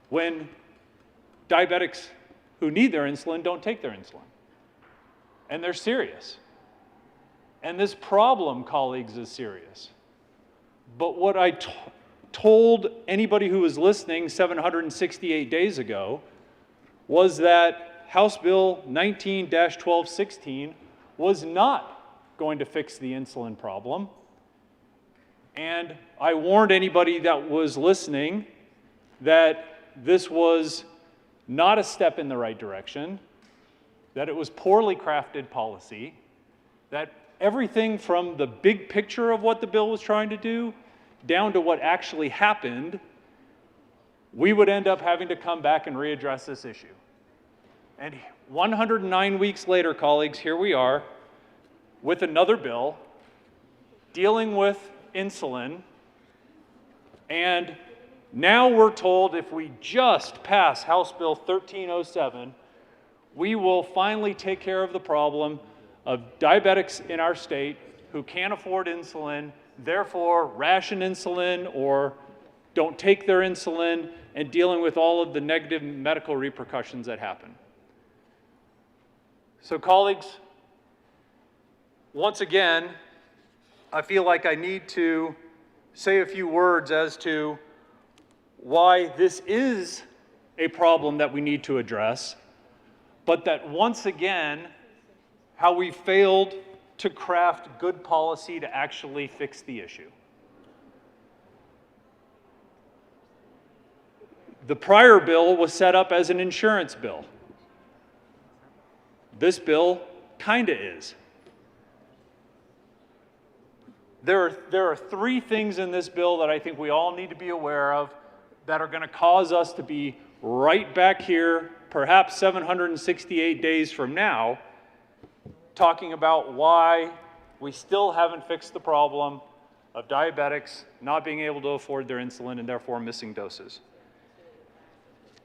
when diabetics who need their insulin don't take their insulin. And they're serious. And this problem, colleagues, is serious. But what I told anybody who was listening 768 days ago was that House Bill 19-1216 was not going to fix the insulin problem. And I warned anybody that was listening that this was not a step in the right direction, that it was poorly crafted policy, that everything from the big picture of what the bill was trying to do down to what actually happened, we would end up having to come back and readdress this issue. And 109 weeks later, colleagues, here we are with another bill dealing with insulin, and now we're told if we just pass House Bill 1307, we will finally take care of the problem of diabetics in our state who can't afford insulin, therefore ration insulin or don't take their insulin, and dealing with all of the negative medical repercussions that happen. So colleagues, once again, I feel like I need to say a few words as to why this is a problem that we need to address, but that once again, how we failed to craft good policy to actually fix the issue. The prior bill was set up as an insurance bill. This bill kinda is. There are three things in this bill that I think we all need to be aware of that are going to cause us to be right back here, perhaps 768 days from now, talking about why we still haven't fixed the problem of diabetics not being able to afford their insulin and therefore missing doses.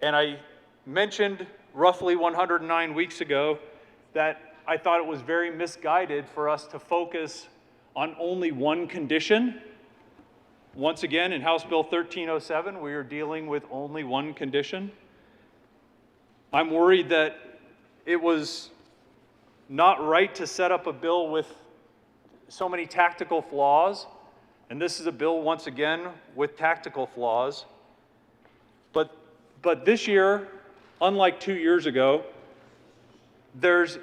And I mentioned roughly 109 weeks ago that I thought it was very misguided for us to focus on only one condition. Once again, in House Bill 1307, we are dealing with only one condition. I'm worried that it was not right to set up a bill with so many tactical flaws, and this is a bill, once again, with tactical flaws. But this year, unlike 2 years ago, there's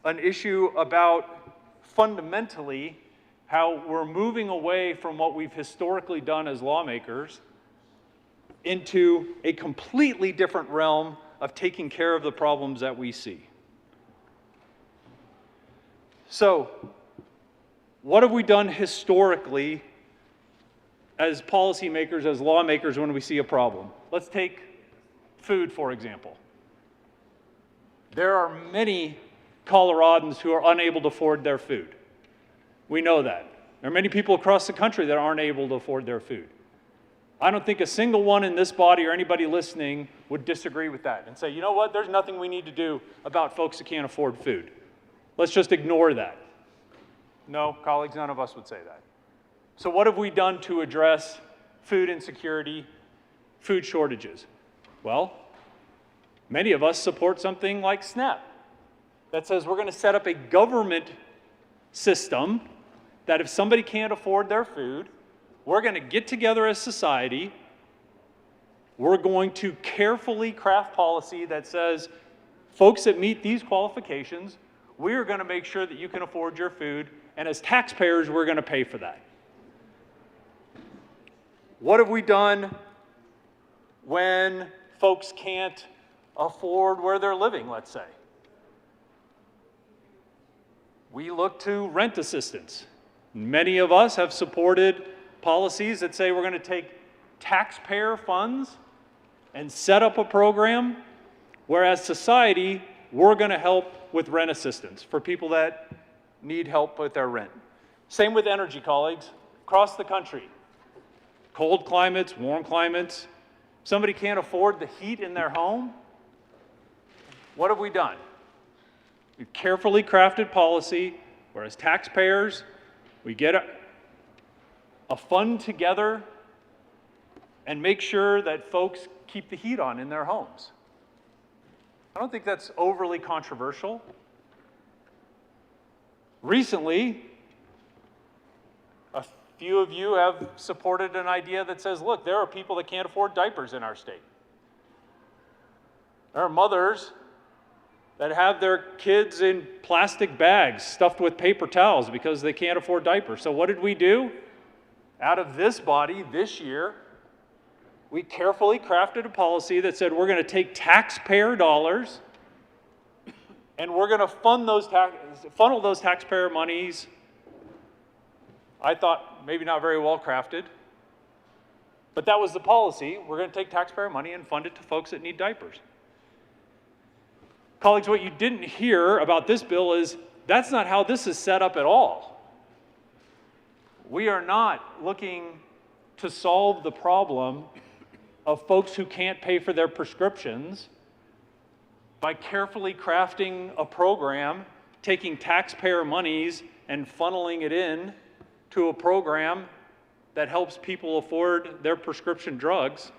an issue about fundamentally how we're moving away from what we've historically done as lawmakers into a completely different realm of taking care of the problems that we see. So, what have we done historically as policymakers, as lawmakers, when we see a problem? Let's take food, for example. There are many Coloradans who are unable to afford their food. We know that. There are many people across the country that aren't able to afford their food. I don't think a single one in this body or anybody listening would disagree with that and say, you know what, there's nothing we need to do about folks that can't afford food. Let's just ignore that. No, colleagues, none of us would say that. So what have we done to address food insecurity, food shortages? Well, many of us support something like SNAP that says we're going to set up a government system that if somebody can't afford their food, we're going to get together as society, we're going to carefully craft policy that says, folks that meet these qualifications, we are going to make sure that you can afford your food, and as taxpayers, we're going to pay for that. What have we done when folks can't afford where they're living, let's say? We look to rent assistance. Many of us have supported policies that say we're going to take taxpayer funds and set up a program where as society, we're going to help with rent assistance for people that need help with their rent. Same with energy, colleagues, across the country. Cold climates, warm climates. Somebody can't afford the heat in their home. What have we done? We've carefully crafted policy where as taxpayers, we get a fund together and make sure that folks keep the heat on in their homes. I don't think that's overly controversial. Recently, a few of you have supported an idea that says, look, there are people that can't afford diapers in our state. There are mothers that have their kids in plastic bags stuffed with paper towels because they can't afford diapers. So what did we do? Out of this body, this year, we carefully crafted a policy that said we're going to take taxpayer dollars and we're going to funnel those taxpayer monies, I thought maybe not very well crafted, but that was the policy. We're going to take taxpayer money and fund it to folks that need diapers. Colleagues, what you didn't hear about this bill is that's not how this is set up at all. We are not looking to solve the problem of folks who can't pay for their prescriptions by carefully crafting a program, taking taxpayer monies and funneling it in to a program that helps people afford their prescription drugs.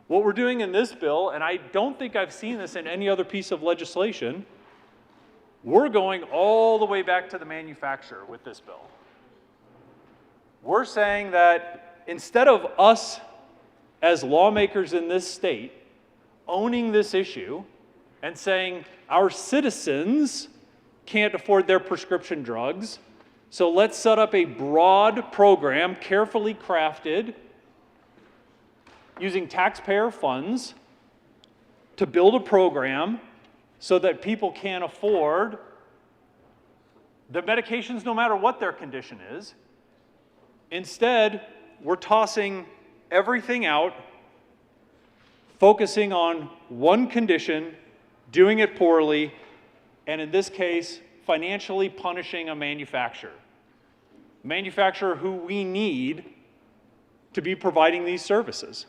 What we're doing in this bill, and I don't think I've seen this in any other piece of legislation, we're going all the way back to the manufacturer with this bill. We're saying that instead of us as lawmakers in this state owning this issue and saying our citizens can't afford their prescription drugs, so let's set up a broad program, carefully crafted, using taxpayer funds to build a program so that people can afford the medications no matter what their condition is. Instead, we're tossing everything out, focusing on one condition, doing it poorly, and in this case, financially punishing a manufacturer. A manufacturer who we need to be providing these services.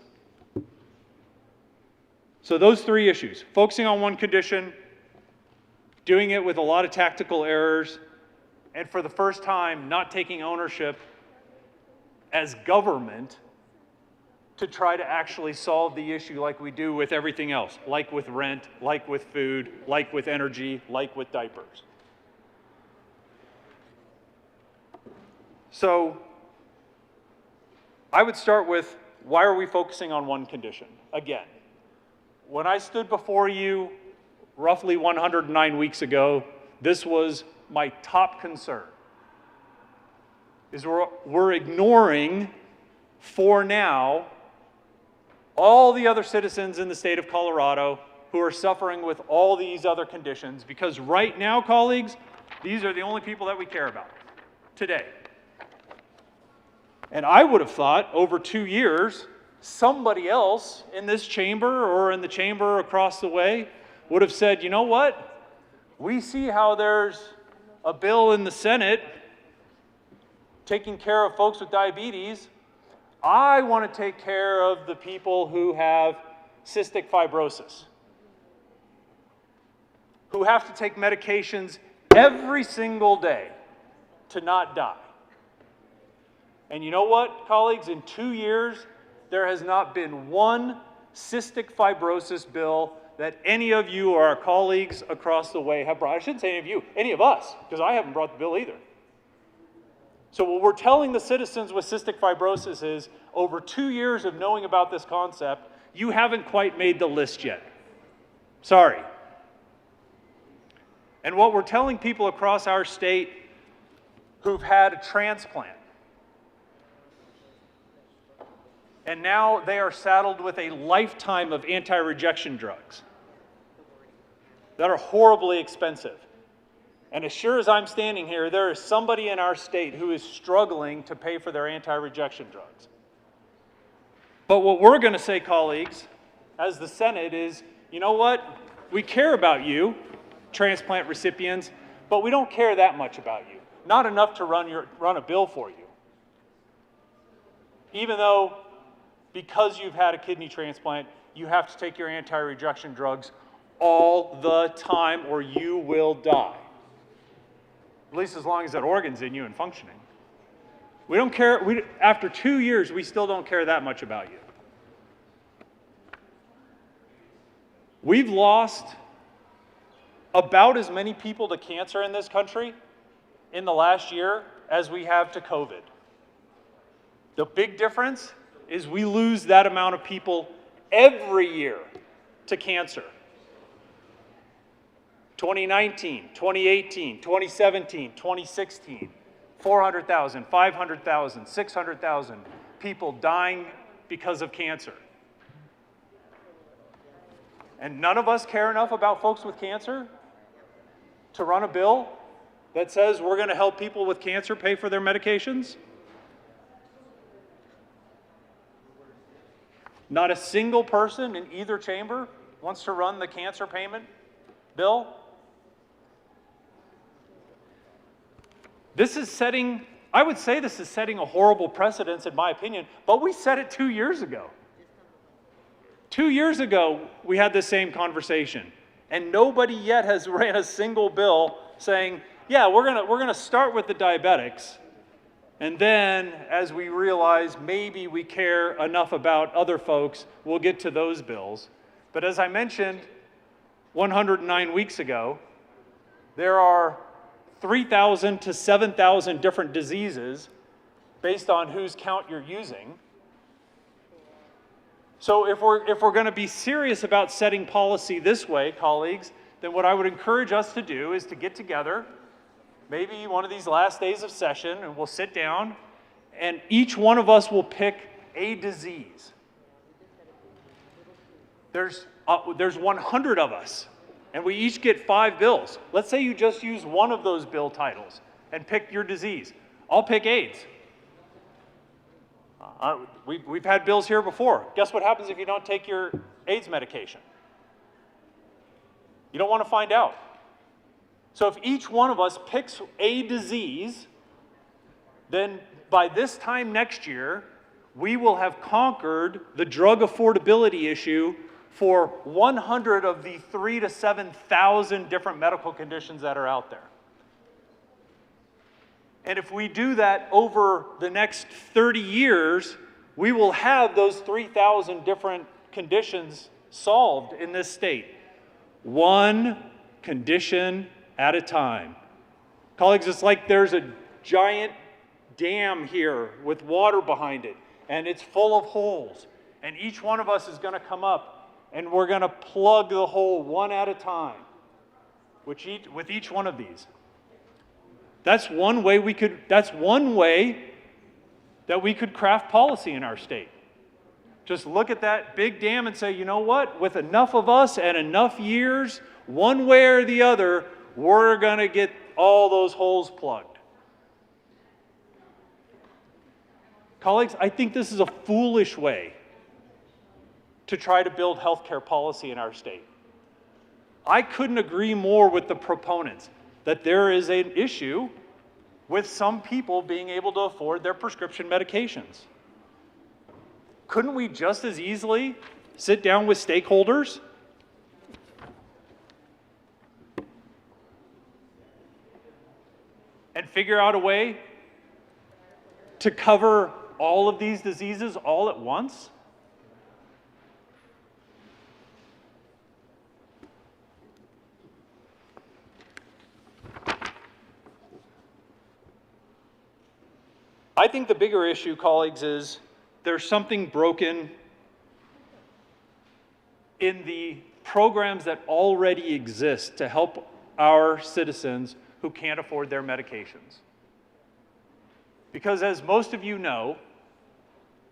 So those three issues, focusing on one condition, doing it with a lot of tactical errors, and for the first time, not taking ownership as government to try to actually solve the issue like we do with everything else, like with rent, like with food, like with energy, like with diapers. So I would start with, why are we focusing on one condition? Again, when I stood before you roughly 109 weeks ago, this was my top concern, is we're ignoring, for now, all the other citizens in the state of Colorado who are suffering with all these other conditions, because right now, colleagues, these are the only people that we care about today. And I would have thought over 2 years, somebody else in this chamber or in the chamber across the way would have said, you know what? We see how there's a bill in the Senate taking care of folks with diabetes. I want to take care of the people who have cystic fibrosis, who have to take medications every single day to not die. And you know what, colleagues? In 2 years, there has not been one cystic fibrosis bill that any of you or our colleagues across the way have brought. I shouldn't say any of you, any of us, because I haven't brought the bill either. So what we're telling the citizens with cystic fibrosis is, over 2 years of knowing about this concept, you haven't quite made the list yet. Sorry. And what we're telling people across our state who've had a transplant, and now they are saddled with a lifetime of anti-rejection drugs that are horribly expensive. And as sure as I'm standing here, there is somebody in our state who is struggling to pay for their anti-rejection drugs. But what we're going to say, colleagues, as the Senate is, you know what? We care about you, transplant recipients, but we don't care that much about you. Not enough to run a bill for you. Even though, because you've had a kidney transplant, you have to take your anti-rejection drugs all the time or you will die. At least as long as that organ's in you and functioning. We don't care, after 2 years, we still don't care that much about you. We've lost about as many people to cancer in this country in the last year as we have to COVID. The big difference is we lose that amount of people every year to cancer. 2019, 2018, 2017, 2016, 400,000, 500,000, 600,000 people dying because of cancer. And none of us care enough about folks with cancer to run a bill that says we're going to help people with cancer pay for their medications? Not a single person in either chamber wants to run the cancer payment bill. This is setting, I would say this is setting a horrible precedence in my opinion, but we said it 2 years ago. 2 years ago, we had this same conversation, and nobody yet has ran a single bill saying, yeah, we're gonna start with the diabetics, and then as we realize maybe we care enough about other folks, we'll get to those bills. But as I mentioned 109 weeks ago, there are 3,000 to 7,000 different diseases based on whose count you're using. So if we're going to be serious about setting policy this way, colleagues, then what I would encourage us to do is to get together, maybe one of these last days of session, and we'll sit down, and each one of us will pick a disease There's 100 of us, and we each get 5 bills. Let's say you just use one of those bill titles and pick your disease. I'll pick AIDS. We've had bills here before. Guess what happens if you don't take your AIDS medication? You don't want to find out. So if each one of us picks a disease, then by this time next year, we will have conquered the drug affordability issue for 100 of the 3,000 to 7,000 different medical conditions that are out there. And if we do that over the next 30 years, we will have those 3,000 different conditions solved in this state. One condition at a time. Colleagues, it's like there's a giant dam here with water behind it, and it's full of holes. And each one of us is going to come up, and we're going to plug the hole one at a time with each one of these. That's one way that we could craft policy in our state. Just look at that big dam and say, you know what? With enough of us and enough years, one way or the other, we're going to get all those holes plugged. Colleagues, I think this is a foolish way to try to build healthcare policy in our state. I couldn't agree more with the proponents that there is an issue with some people being able to afford their prescription medications. Couldn't we just as easily sit down with stakeholders and figure out a way to cover all of these diseases all at once? I think the bigger issue, colleagues, is there's something broken in the programs that already exist to help our citizens who can't afford their medications. Because as most of you know,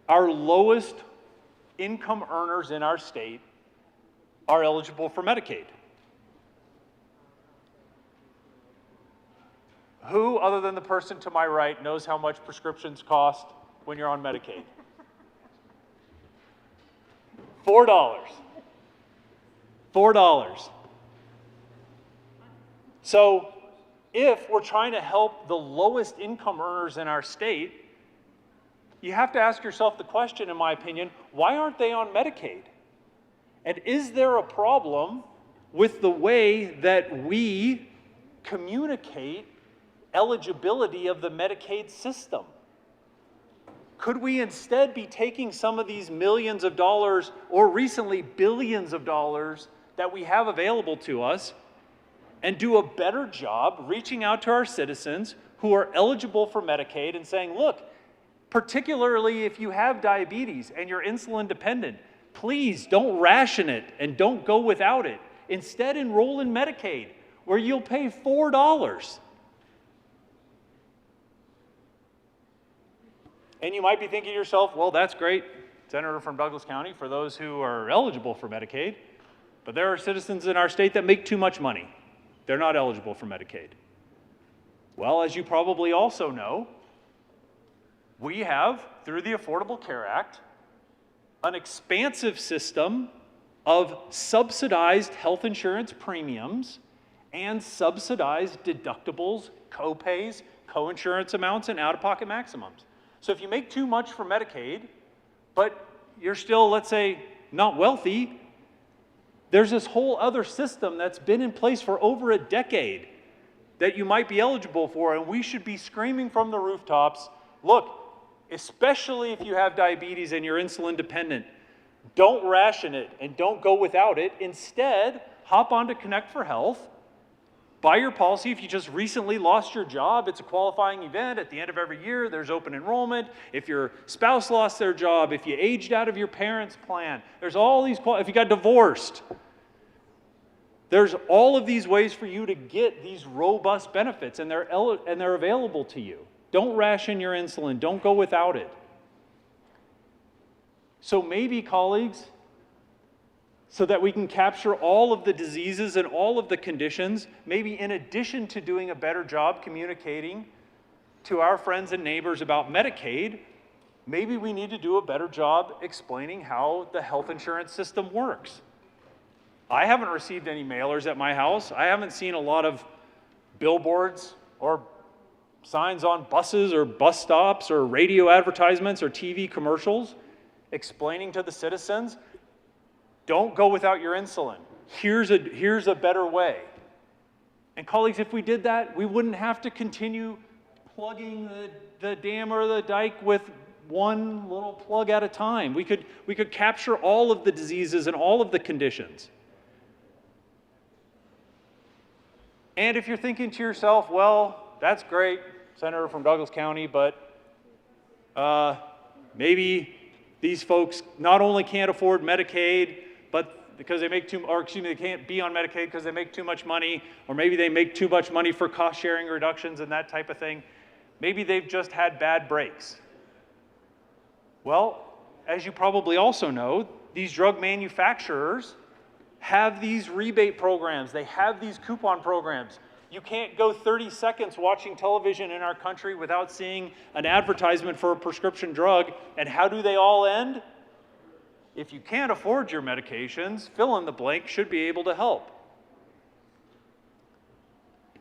our lowest income earners in our state are eligible for Medicaid. Who, other than the person to my right, knows how much prescriptions cost when you're on Medicaid? $4. $4. So if we're trying to help the lowest income earners in our state, you have to ask yourself the question, in my opinion, why aren't they on Medicaid? And is there a problem with the way that we communicate eligibility of the Medicaid system? Could we instead be taking some of these millions of dollars, or recently billions of dollars, that we have available to us and do a better job reaching out to our citizens who are eligible for Medicaid and saying, look, particularly if you have diabetes and you're insulin dependent, please don't ration it and don't go without it. Instead, enroll in Medicaid, where you'll pay $4. And you might be thinking to yourself, well, that's great, Senator from Douglas County, for those who are eligible for Medicaid, but there are citizens in our state that make too much money. They're not eligible for Medicaid. Well, as you probably also know, we have, through the Affordable Care Act, an expansive system of subsidized health insurance premiums and subsidized deductibles, co-pays, co-insurance amounts, and out-of-pocket maximums. So if you make too much for Medicaid, but you're still, let's say, not wealthy, there's this whole other system that's been in place for over a decade that you might be eligible for, and we should be screaming from the rooftops, look, especially if you have diabetes and you're insulin dependent, don't ration it and don't go without it. Instead, hop onto Connect for Health, buy your policy. If you just recently lost your job, it's a qualifying event. At the end of every year, there's open enrollment. If your spouse lost their job, if you aged out of your parents' plan, there's all these, if you got divorced, there's all of these ways for you to get these robust benefits, and they're available to you. Don't ration your insulin. Don't go without it. So maybe, colleagues, so that we can capture all of the diseases and all of the conditions, maybe in addition to doing a better job communicating to our friends and neighbors about Medicaid, maybe we need to do a better job explaining how the health insurance system works. I haven't received any mailers at my house. I haven't seen a lot of billboards or signs on buses or bus stops or radio advertisements or TV commercials explaining to the citizens, don't go without your insulin. Here's a better way. And colleagues, if we did that, we wouldn't have to continue plugging the dam or the dike with one little plug at a time. We could capture all of the diseases and all of the conditions. And if you're thinking to yourself, well, that's great, Senator from Douglas County, but maybe these folks not only can't afford Medicaid, but because they make they can't be on Medicaid because they make too much money, or maybe they make too much money for cost sharing reductions and that type of thing. Maybe they've just had bad breaks. Well, as you probably also know, these drug manufacturers have these rebate programs. They have these coupon programs. You can't go 30 seconds watching television in our country without seeing an advertisement for a prescription drug. And how do they all end? If you can't afford your medications, fill in the blank should be able to help.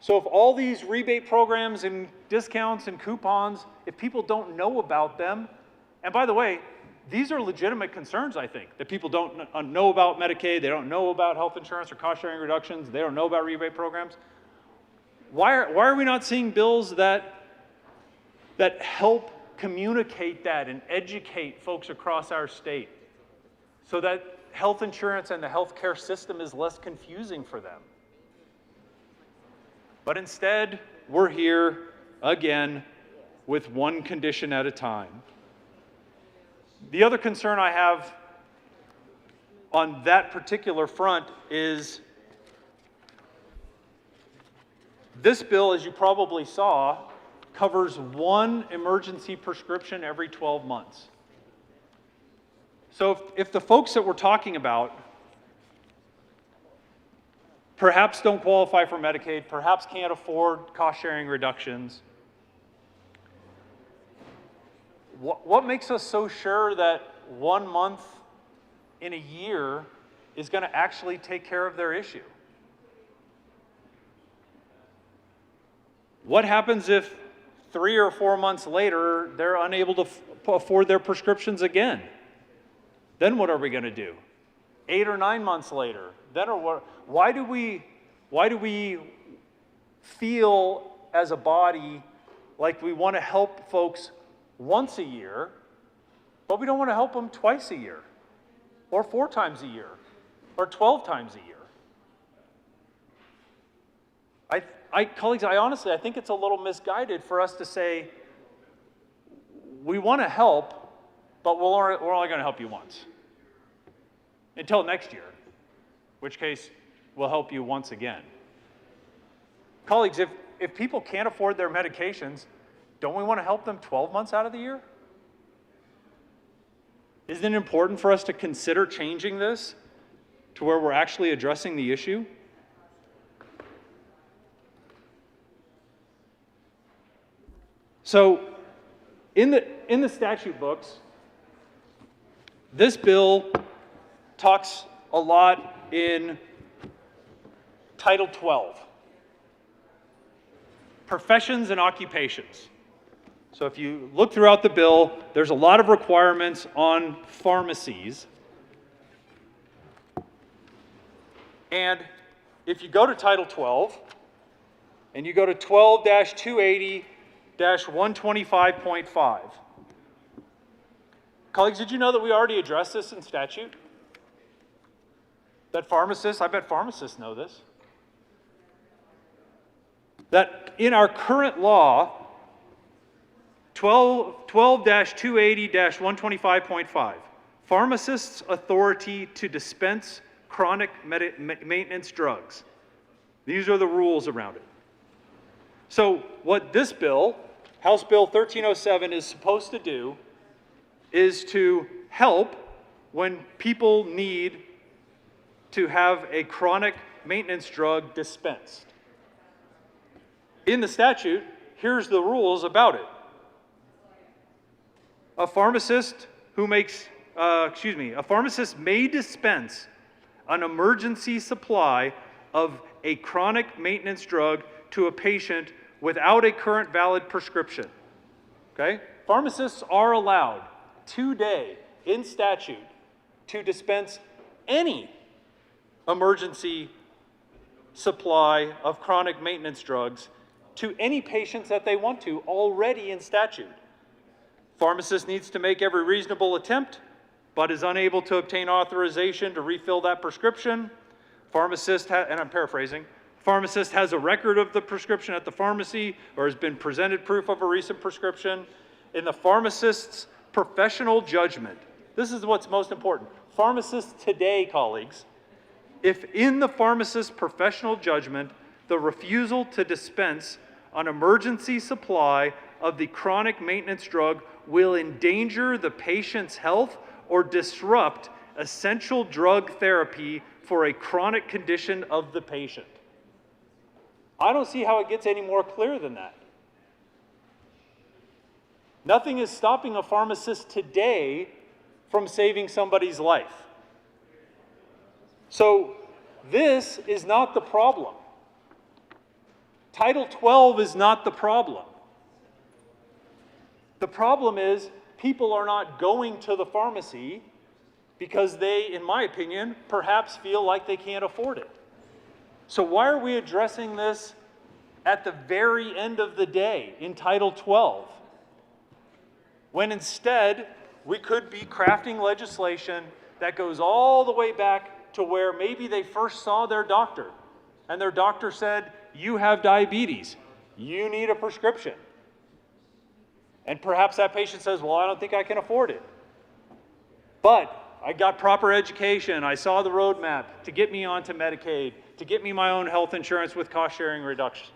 So if all these rebate programs and discounts and coupons, if people don't know about them, and by the way, these are legitimate concerns, I think, that people don't know about Medicaid, they don't know about health insurance or cost sharing reductions, they don't know about rebate programs. Why are we not seeing bills that help communicate that and educate folks across our state so that health insurance and the healthcare system is less confusing for them? But instead, we're here again with one condition at a time. The other concern I have on that particular front is this bill, as you probably saw, covers one emergency prescription every 12 months. So if the folks that we're talking about perhaps don't qualify for Medicaid, perhaps can't afford cost-sharing reductions, what makes us so sure that 1 month in a year is going to actually take care of their issue? What happens if 3 or 4 months later they're unable to afford their prescriptions again? Then what are we going to do? 8 or 9 months later, then why do we feel as a body like we want to help folks once a year, but we don't want to help them twice a year, or 4 times a year, or 12 times a year? Colleagues, I think it's a little misguided for us to say, we want to help, but we're only going to help you once. Until next year, in which case we'll help you once again. Colleagues, if people can't afford their medications, don't we want to help them 12 months out of the year? Isn't it important for us to consider changing this to where we're actually addressing the issue? So in the statute books, this bill talks a lot in Title 12, professions and occupations. So if you look throughout the bill, there's a lot of requirements on pharmacies. And if you go to Title 12, and you go to 12-280-125.5, colleagues, did you know that we already addressed this in statute? That pharmacists, I bet pharmacists know this, that in our current law, 12-280-125.5, pharmacists' authority to dispense chronic maintenance drugs. These are the rules around it. So what this bill, House Bill 1307, is supposed to do is to help when people need to have a chronic maintenance drug dispensed. In the statute, here's the rules about it. A pharmacist may dispense an emergency supply of a chronic maintenance drug to a patient without a current valid prescription. Okay? Pharmacists are allowed today in statute to dispense any emergency supply of chronic maintenance drugs to any patients that they want to already in statute. Pharmacist needs to make every reasonable attempt, but is unable to obtain authorization to refill that prescription. Pharmacist, and I'm paraphrasing, pharmacist has a record of the prescription at the pharmacy or has been presented proof of a recent prescription. In the pharmacist's professional judgment, this is what's most important. Pharmacists today, colleagues, if in the pharmacist's professional judgment, the refusal to dispense an emergency supply of the chronic maintenance drug will endanger the patient's health or disrupt essential drug therapy for a chronic condition of the patient. I don't see how it gets any more clear than that. Nothing is stopping a pharmacist today from saving somebody's life. So this is not the problem. Title 12 is not the problem. The problem is people are not going to the pharmacy because they, in my opinion, perhaps feel like they can't afford it. So why are we addressing this at the very end of the day in Title 12? When instead, we could be crafting legislation that goes all the way back to where maybe they first saw their doctor, and their doctor said, you have diabetes, you need a prescription. And perhaps that patient says, well, I don't think I can afford it. But I got proper education, I saw the roadmap to get me onto Medicaid, to get me my own health insurance with cost-sharing reductions.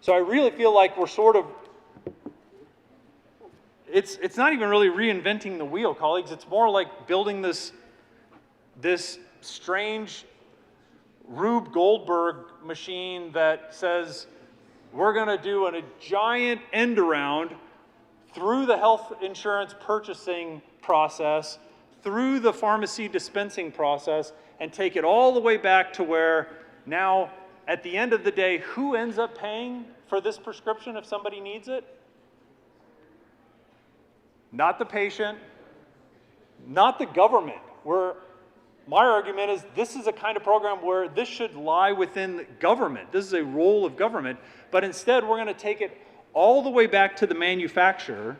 So I really feel like we're sort of, it's not even really reinventing the wheel, colleagues. It's more like building this strange Rube Goldberg machine that says we're going to do a giant end around through the health insurance purchasing process, through the pharmacy dispensing process, and take it all the way back to where now, at the end of the day, who ends up paying for this prescription if somebody needs it? Not the patient, not the government. My argument is this is a kind of program where this should lie within government. This is a role of government, but instead we're going to take it all the way back to the manufacturer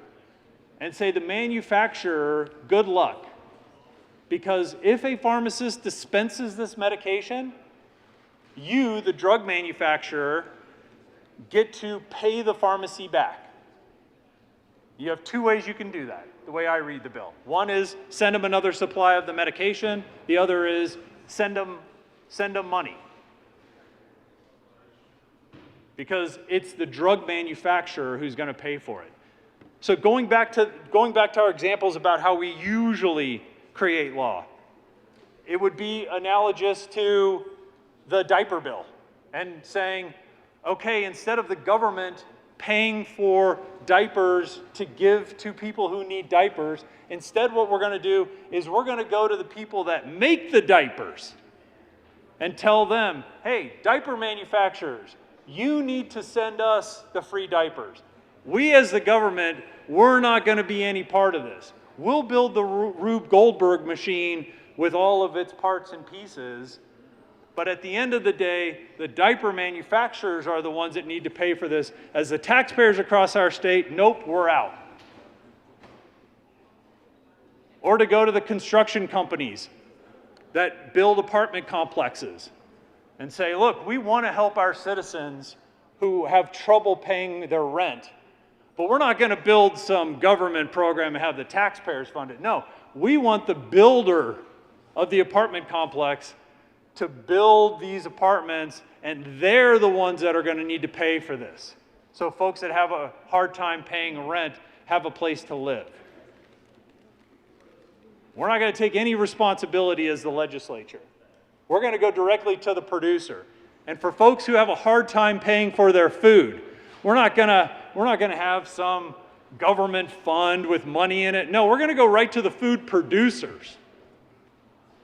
and say the manufacturer, good luck. Because if a pharmacist dispenses this medication, you, the drug manufacturer, get to pay the pharmacy back. You have two ways you can do that, the way I read the bill. One is send them another supply of the medication. The other is send them money. Because it's the drug manufacturer who's going to pay for it. So going back to our examples about how we usually create law, it would be analogous to the diaper bill and saying, okay, instead of the government paying for diapers to give to people who need diapers, instead what we're going to do is we're going to go to the people that make the diapers and tell them, hey, diaper manufacturers, you need to send us the free diapers. We as the government, we're not going to be any part of this. We'll build the Rube Goldberg machine with all of its parts and pieces, but at the end of the day, the diaper manufacturers are the ones that need to pay for this. As the taxpayers across our state, nope, we're out. Or to go to the construction companies that build apartment complexes and say, look, we want to help our citizens who have trouble paying their rent, but we're not going to build some government program and have the taxpayers fund it. No, we want the builder of the apartment complex to build these apartments, and they're the ones that are going to need to pay for this. So folks that have a hard time paying rent have a place to live. We're not going to take any responsibility as the legislature. We're going to go directly to the producer. And for folks who have a hard time paying for their food, we're not going to have some government fund with money in it. No, we're going to go right to the food producers.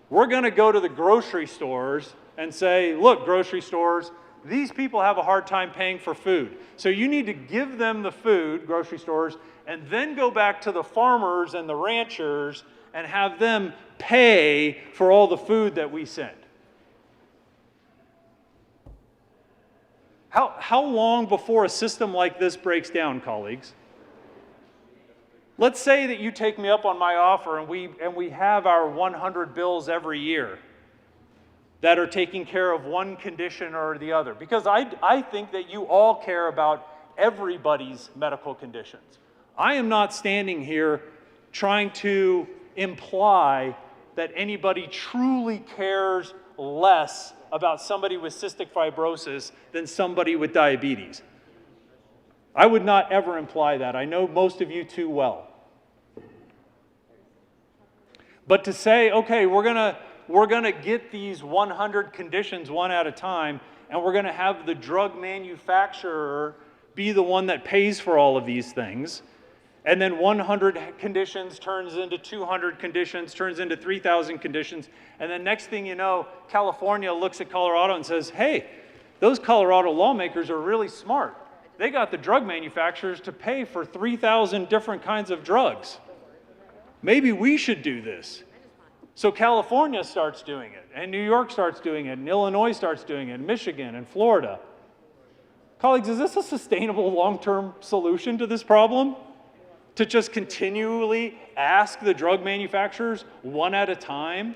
We're going to go to the grocery stores and say, look, grocery stores, these people have a hard time paying for food. So you need to give them the food, grocery stores, and then go back to the farmers and the ranchers and have them pay for all the food that we send. How long before a system like this breaks down, colleagues? Let's say that you take me up on my offer and we have our 100 bills every year that are taking care of one condition or the other. Because I think that you all care about everybody's medical conditions. I am not standing here trying to imply that anybody truly cares less about somebody with cystic fibrosis than somebody with diabetes. I would not ever imply that. I know most of you too well. But to say, okay, we're gonna get these 100 conditions one at a time, and we're gonna have the drug manufacturer be the one that pays for all of these things, and then 100 conditions turns into 200 conditions, turns into 3,000 conditions, and then next thing you know, California looks at Colorado and says, hey, those Colorado lawmakers are really smart. They got the drug manufacturers to pay for 3,000 different kinds of drugs. Maybe we should do this. So California starts doing it, and New York starts doing it, and Illinois starts doing it, and Michigan, and Florida. Colleagues, is this a sustainable long-term solution to this problem? To just continually ask the drug manufacturers one at a time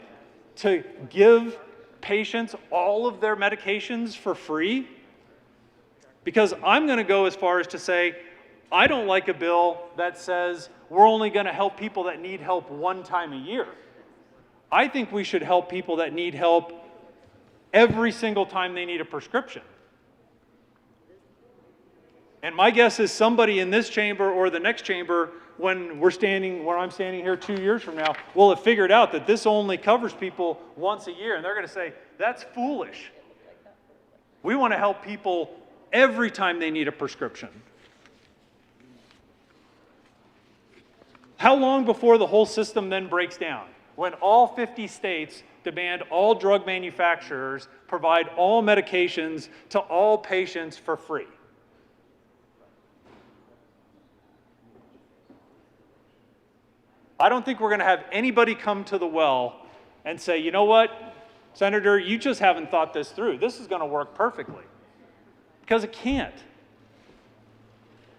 to give patients all of their medications for free? Because I'm going to go as far as to say, I don't like a bill that says we're only going to help people that need help one time a year. I think we should help people that need help every single time they need a prescription. And my guess is somebody in this chamber or the next chamber, when I'm standing here 2 years from now, will have figured out that this only covers people once a year. And they're going to say, that's foolish. We want to help people every time they need a prescription. How long before the whole system then breaks down? When all 50 states demand all drug manufacturers provide all medications to all patients for free. I don't think we're going to have anybody come to the well and say, you know what, Senator, you just haven't thought this through. This is going to work perfectly. Because it can't.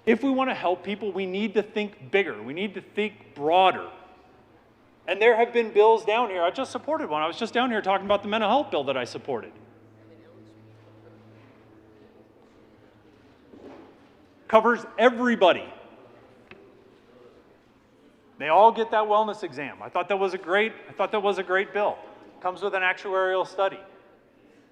If we want to help people, we need to think bigger. We need to think broader. And there have been bills down here. I just supported one. I was just down here talking about the mental health bill that I supported. Covers everybody. They all get that wellness exam. I thought that was a great bill. Comes with an actuarial study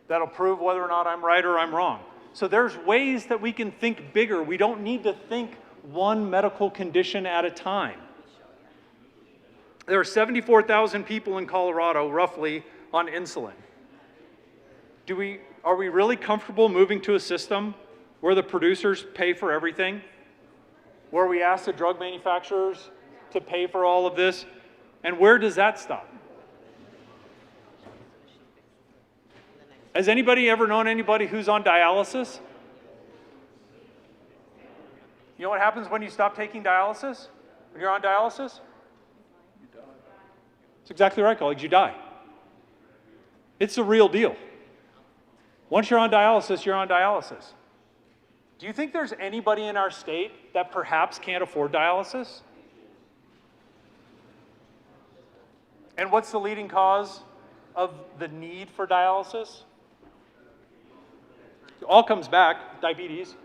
that'll prove whether or not I'm right or I'm wrong. So there's ways that we can think bigger. We don't need to think one medical condition at a time. There are 74,000 people in Colorado, roughly, on insulin. Are we really comfortable moving to a system where the producers pay for everything? Where we ask the drug manufacturers to pay for all of this? And where does that stop? Has anybody ever known anybody who's on dialysis? You know what happens when you stop taking dialysis? When you're on dialysis? That's exactly right, colleagues, you die. It's a real deal. Once you're on dialysis, you're on dialysis. Do you think there's anybody in our state that perhaps can't afford dialysis? And what's the leading cause of the need for dialysis? It all comes back, diabetes.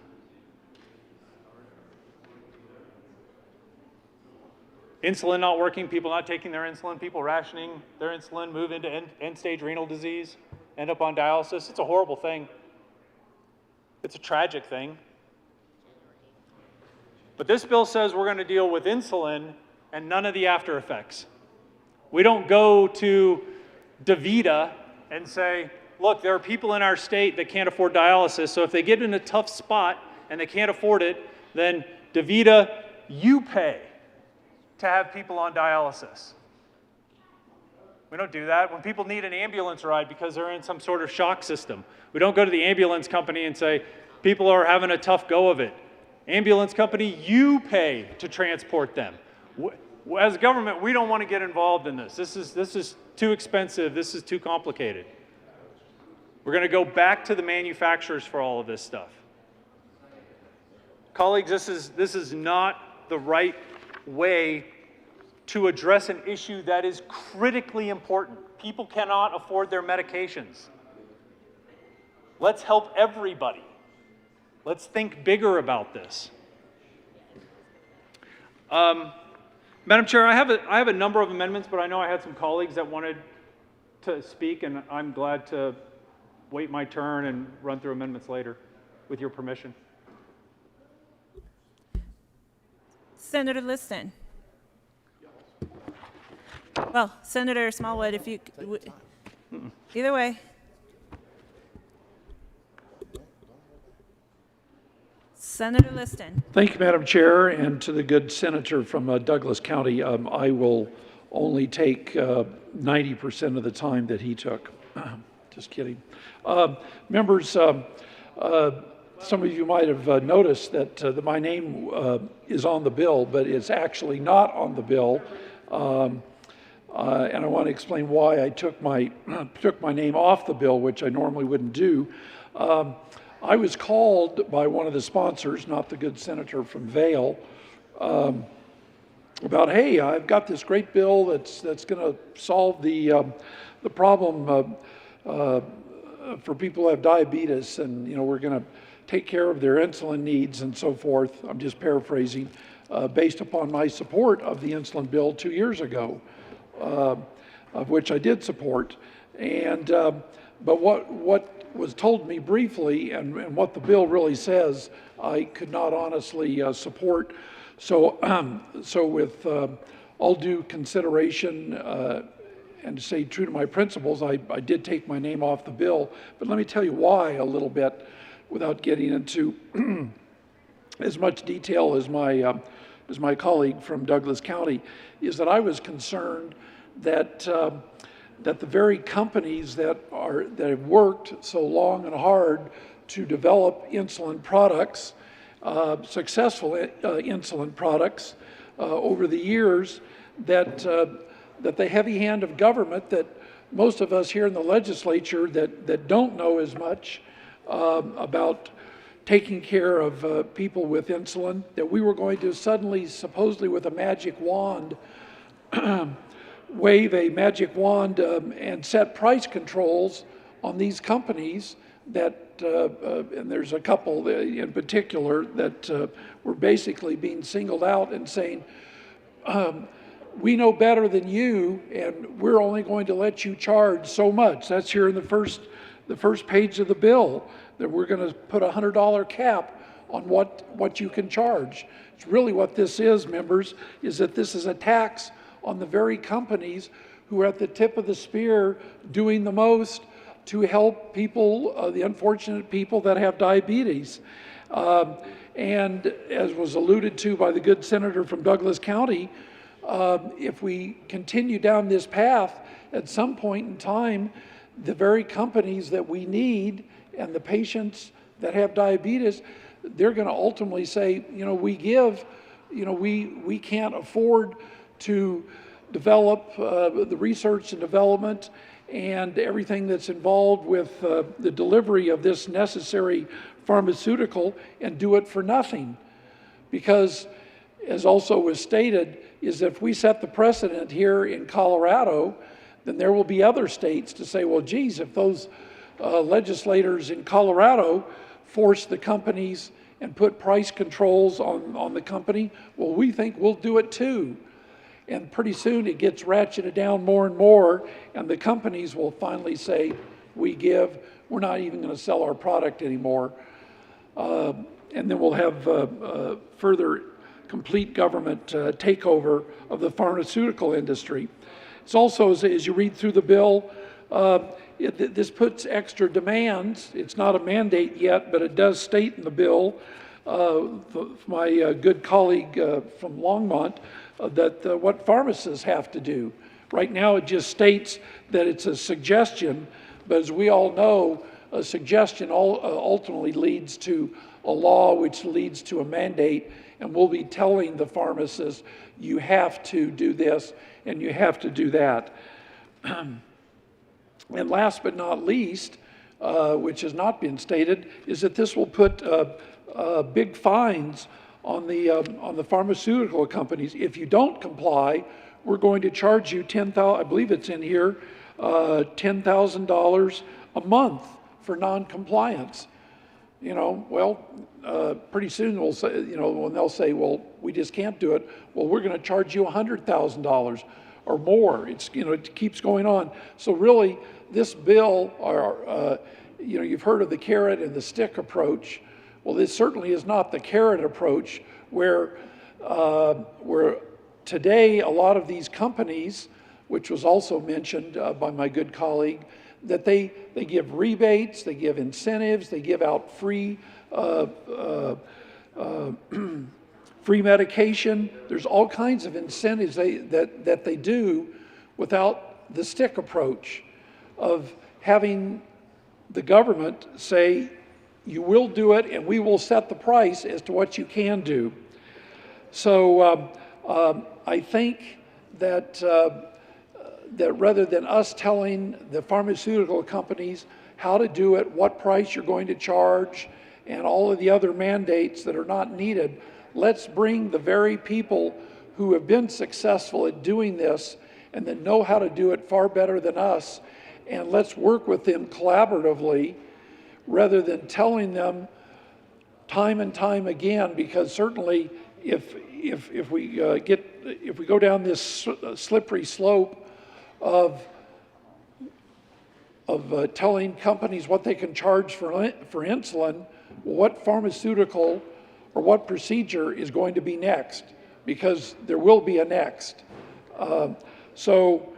Insulin not working, people not taking their insulin, people rationing their insulin, move into end-stage renal disease, end up on dialysis. It's a horrible thing. It's a tragic thing. But this bill says we're going to deal with insulin and none of the after effects. We don't go to DaVita and say, look, there are people in our state that can't afford dialysis, so if they get in a tough spot and they can't afford it, then DaVita, you pay to have people on dialysis. We don't do that. When people need an ambulance ride because they're in some sort of shock system, we don't go to the ambulance company and say, people are having a tough go of it. Ambulance company, you pay to transport them. As a government, we don't want to get involved in this. This is too expensive. This is too complicated. We're going to go back to the manufacturers for all of this stuff. Colleagues, this is not the right way to address an issue that is critically important. People cannot afford their medications. Let's help everybody. Let's think bigger about this. Madam Chair, I have a number of amendments, but I know I had some colleagues that wanted to speak, and I'm glad to wait my turn and run through amendments later, with your permission. Senator Liston. Well, Senator Smallwood, if you, either way. Senator Liston. Thank you, Madam Chair, and to the good senator from Douglas County. I will only take 90% of the time that he took. Just kidding. Members, some of you might have noticed that my name is on the bill, but it's actually not on the bill. And I want to explain why I took my name off the bill, which I normally wouldn't do. I was called by one of the sponsors, not the good senator from Vail, about, hey, I've got this great bill that's going to solve the problem for people who have diabetes, and we're going to take care of their insulin needs and so forth. I'm just paraphrasing, based upon my support of the insulin bill 2 years ago, of which I did support. And but what was told me briefly and what the bill really says, I could not honestly support. So, so with all due consideration and to stay true to my principles, I did take my name off the bill. But let me tell you why a little bit, without getting into as much detail as my colleague from Douglas County, is that I was concerned that that the very companies that have worked so long and hard to develop insulin products, successful insulin products over the years, that the heavy hand of government that most of us here in the legislature that don't know as much about taking care of people with insulin, that we were going to suddenly, supposedly with a magic wand, wave a magic wand and set price controls on these companies that, and there's a couple in particular that were basically being singled out and saying, we know better than you, and we're only going to let you charge so much. That's here in the first page of the bill, that we're going to put a $100 cap on what you can charge. It's really what this is, members, is that this is a tax on the very companies who are at the tip of the spear doing the most to help people, the unfortunate people that have diabetes. And as was alluded to by the good senator from Douglas County, if we continue down this path, at some point in time, the very companies that we need and the patients that have diabetes, they're going to ultimately say, we can't afford to develop the research and development and everything that's involved with the delivery of this necessary pharmaceutical and do it for nothing. Because, as also was stated, is if we set the precedent here in Colorado, then there will be other states to say, well, geez, if those legislators in Colorado force the companies and put price controls on the company, well, we think we'll do it too. And pretty soon it gets ratcheted down more and more, and the companies will finally say, we're not even going to sell our product anymore. And then we'll have further complete government takeover of the pharmaceutical industry. It's also, as you read through the bill, this puts extra demands. It's not a mandate yet, but it does state in the bill, my good colleague from Longmont, that what pharmacists have to do. Right now, it just states that it's a suggestion, but as we all know, a suggestion ultimately leads to a law, which leads to a mandate, and we'll be telling the pharmacists, you have to do this and you have to do that. And last but not least, which has not been stated, is that this will put big fines on the pharmaceutical companies. If you don't comply, we're going to charge you I believe it's in here, $10,000 a month for non-compliance. You know, well, pretty soon we'll say, you know, when they'll say, well, we just can't do it. Well, we're going to charge you $100,000 or more. It's, you know, it keeps going on. So really, this bill, you know, you've heard of the carrot and the stick approach. Well, this certainly is not the carrot approach, where today a lot of these companies, which was also mentioned by my good colleague, that they give rebates, they give incentives, they give out free free medication. There's all kinds of incentives that they do without the stick approach of having the government say, you will do it and we will set the price as to what you can do. So I think that that rather than us telling the pharmaceutical companies how to do it, what price you're going to charge, and all of the other mandates that are not needed, let's bring the very people who have been successful at doing this and that know how to do it far better than us, and let's work with them collaboratively rather than telling them time and time again, because certainly if we go down this slippery slope of telling companies what they can charge for insulin, what pharmaceutical or what procedure is going to be next, because there will be a next. So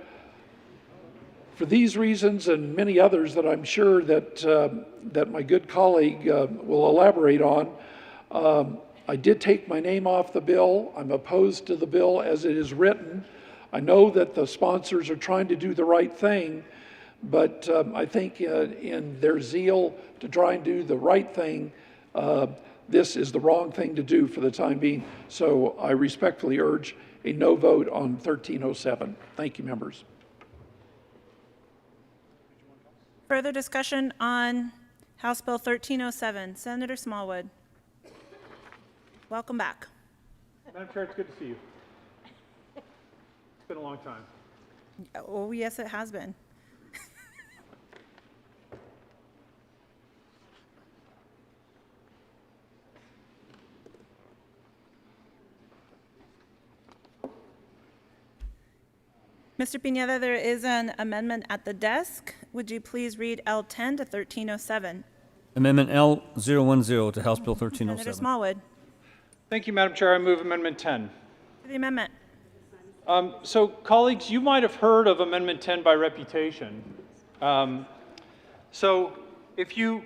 for these reasons and many others that I'm sure that my good colleague will elaborate on, I did take my name off the bill. I'm opposed to the bill as it is written. I know that the sponsors are trying to do the right thing, but I think in their zeal to try and do the right thing, this is the wrong thing to do for the time being. So I respectfully urge a no vote on 1307. Thank you, members. Further discussion on House Bill 1307. Senator Smallwood. Welcome back. Madam Chair, it's good to see you. It's been a long time. Oh, yes, it has been. Mr. Pineda, there is an amendment at the desk. Would you please read L10 to 1307? Amendment L010 to House Bill 1307. Senator Smallwood. Thank you, Madam Chair. I move Amendment 10. For the amendment. So, colleagues, you might have heard of Amendment 10 by reputation. So, if you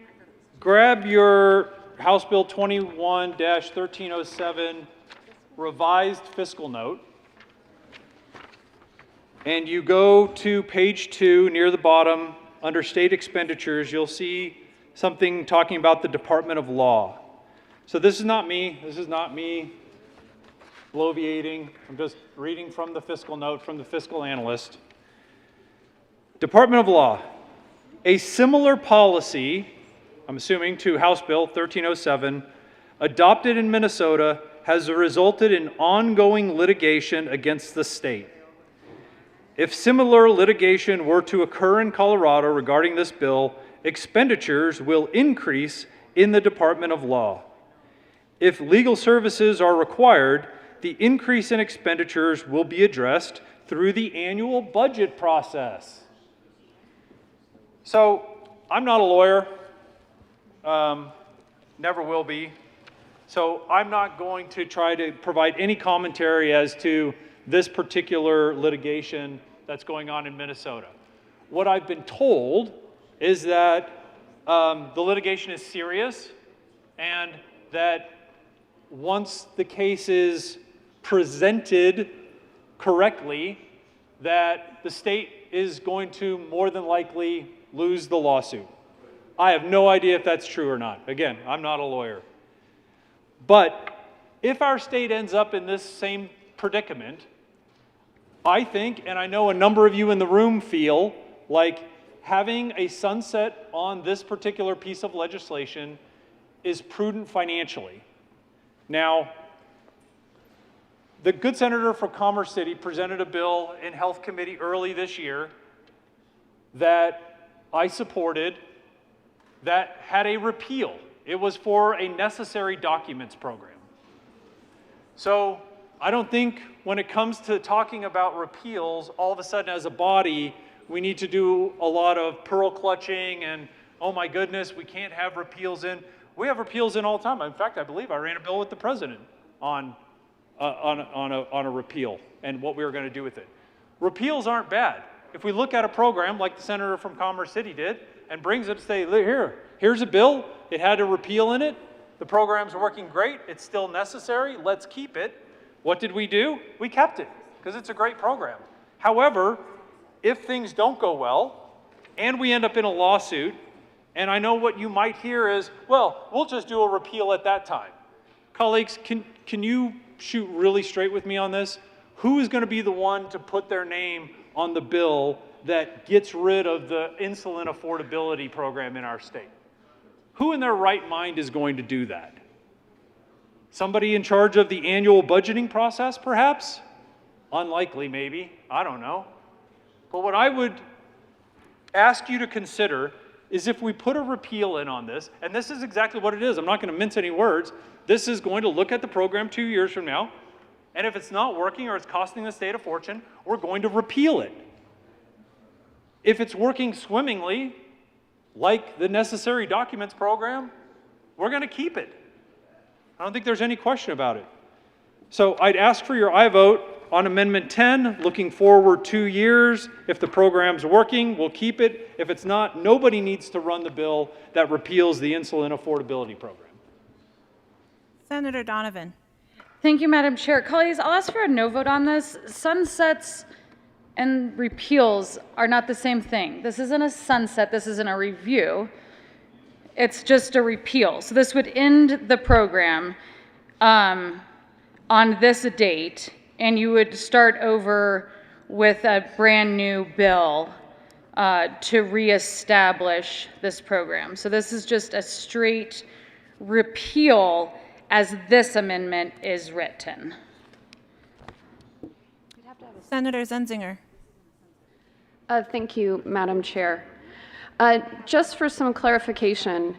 grab your House Bill 21-1307 revised fiscal note, and you go to page 2 near the bottom under state expenditures, you'll see something talking about the Department of Law. So this is not me bloviating. I'm just reading from the fiscal note from the fiscal analyst. Department of Law. A similar policy, I'm assuming to House Bill 1307, adopted in Minnesota has resulted in ongoing litigation against the state. If similar litigation were to occur in Colorado regarding this bill, expenditures will increase in the Department of Law. If legal services are required, the increase in expenditures will be addressed through the annual budget process. So, I'm not a lawyer, never will be, so I'm not going to try to provide any commentary as to this particular litigation that's going on in Minnesota. What I've been told is that the litigation is serious and that once the case is presented correctly, that the state is going to more than likely lose the lawsuit. I have no idea if that's true or not. Again, I'm not a lawyer. But if our state ends up in this same predicament, I think, and I know a number of you in the room feel, like having a sunset on this particular piece of legislation is prudent financially. Now, the good senator from Commerce City presented a bill in Health Committee early this year that I supported that had a repeal. It was for a necessary documents program. So I don't think when it comes to talking about repeals, all of a sudden as a body, we need to do a lot of pearl clutching and, oh my goodness, we can't have repeals in. We have repeals in all the time. In fact, I believe I ran a bill with the president on a repeal and what we were going to do with it. Repeals aren't bad. If we look at a program like the senator from Commerce City did and brings it to say, here's a bill, it had a repeal in it, the program's working great, it's still necessary, let's keep it. What did we do? We kept it because it's a great program. However, if things don't go well and we end up in a lawsuit, and I know what you might hear is, well, we'll just do a repeal at that time. Colleagues, can you shoot really straight with me on this? Who is going to be the one to put their name on the bill that gets rid of the insulin affordability program in our state? Who in their right mind is going to do that? Somebody in charge of the annual budgeting process, perhaps? Unlikely, maybe. I don't know. But what I would ask you to consider is if we put a repeal in on this, and this is exactly what it is. I'm not going to mince any words. This is going to look at the program 2 years from now, and if it's not working or it's costing the state a fortune, we're going to repeal it. If it's working swimmingly, like the necessary documents program, we're going to keep it. I don't think there's any question about it. So I'd ask for your aye vote on Amendment 10, looking forward 2 years. If the program's working, we'll keep it. If it's not, nobody needs to run the bill that repeals the insulin affordability program. Senator Donovan. Thank you, Madam Chair. Colleagues, I'll ask for a no vote on this. Sunsets and repeals are not the same thing. This isn't a sunset, this isn't a review. It's just a repeal. So this would end the program on this date, and you would start over with a brand new bill to reestablish this program. So this is just a straight repeal as this amendment is written. Senator Zenzinger. Thank you, Madam Chair. Just for some clarification,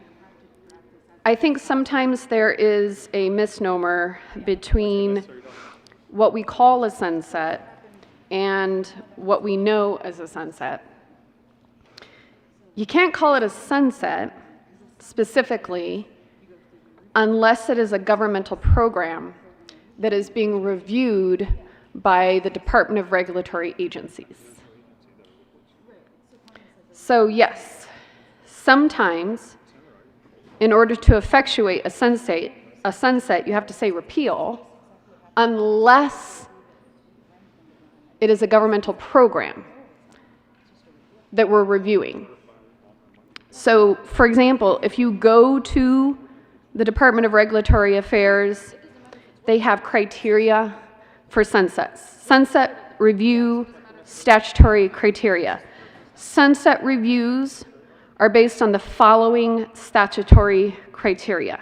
I think sometimes there is a misnomer between what we call a sunset and what we know as a sunset. You can't call it a sunset specifically unless it is a governmental program that is being reviewed by the Department of Regulatory Agencies. So yes, sometimes in order to effectuate a sunset, you have to say repeal unless it is a governmental program that we're reviewing. So for example, if you go to the Department of Regulatory Affairs, they have criteria for sunsets. Sunset review statutory criteria. Sunset reviews are based on the following statutory criteria.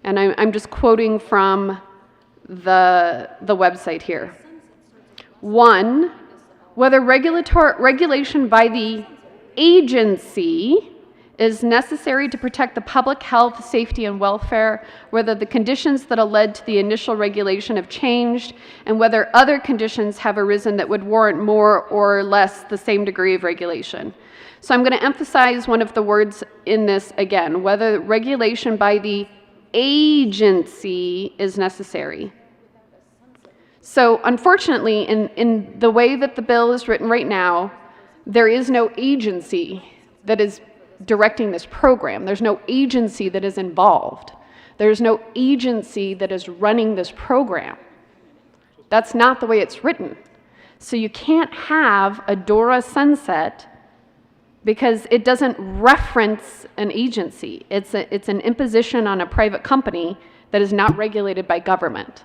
And I'm just quoting from the website here. 1, whether regulation by the agency is necessary to protect the public health, safety, and welfare, whether the conditions that have led to the initial regulation have changed, and whether other conditions have arisen that would warrant more or less the same degree of regulation. So I'm going to emphasize one of the words in this again, whether regulation by the agency is necessary. So unfortunately, in the way that the bill is written right now, there is no agency that is directing this program. There's no agency that is involved. There's no agency that is running this program. That's not the way it's written. So you can't have a DORA sunset because it doesn't reference an agency. It's an imposition on a private company that is not regulated by government.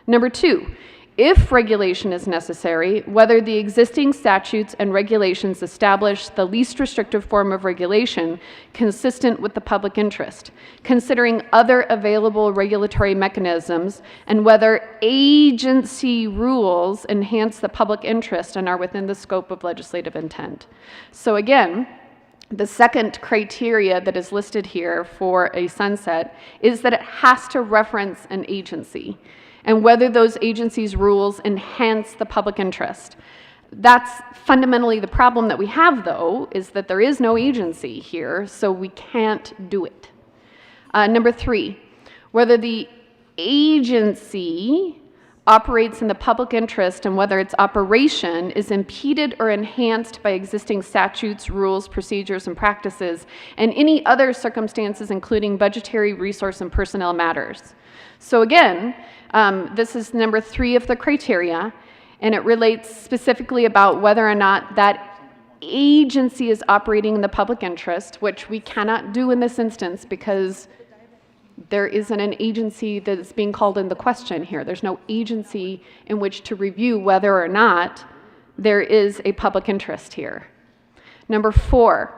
Number two, if regulation is necessary, whether the existing statutes and regulations establish the least restrictive form of regulation consistent with the public interest, considering other available regulatory mechanisms, and whether agency rules enhance the public interest and are within the scope of legislative intent. So again, the second criteria that is listed here for a sunset is that it has to reference an agency, and whether those agencies' rules enhance the public interest. That's fundamentally the problem that we have, though, is that there is no agency here, so we can't do it. Number three, whether the agency operates in the public interest and whether its operation is impeded or enhanced by existing statutes, rules, procedures, and practices, and any other circumstances, including budgetary, resource, and personnel matters. So again, this is number three of the criteria, and it relates specifically about whether or not that agency is operating in the public interest, which we cannot do in this instance because there isn't an agency that is being called into question here. There's no agency in which to review whether or not there is a public interest here. Number four,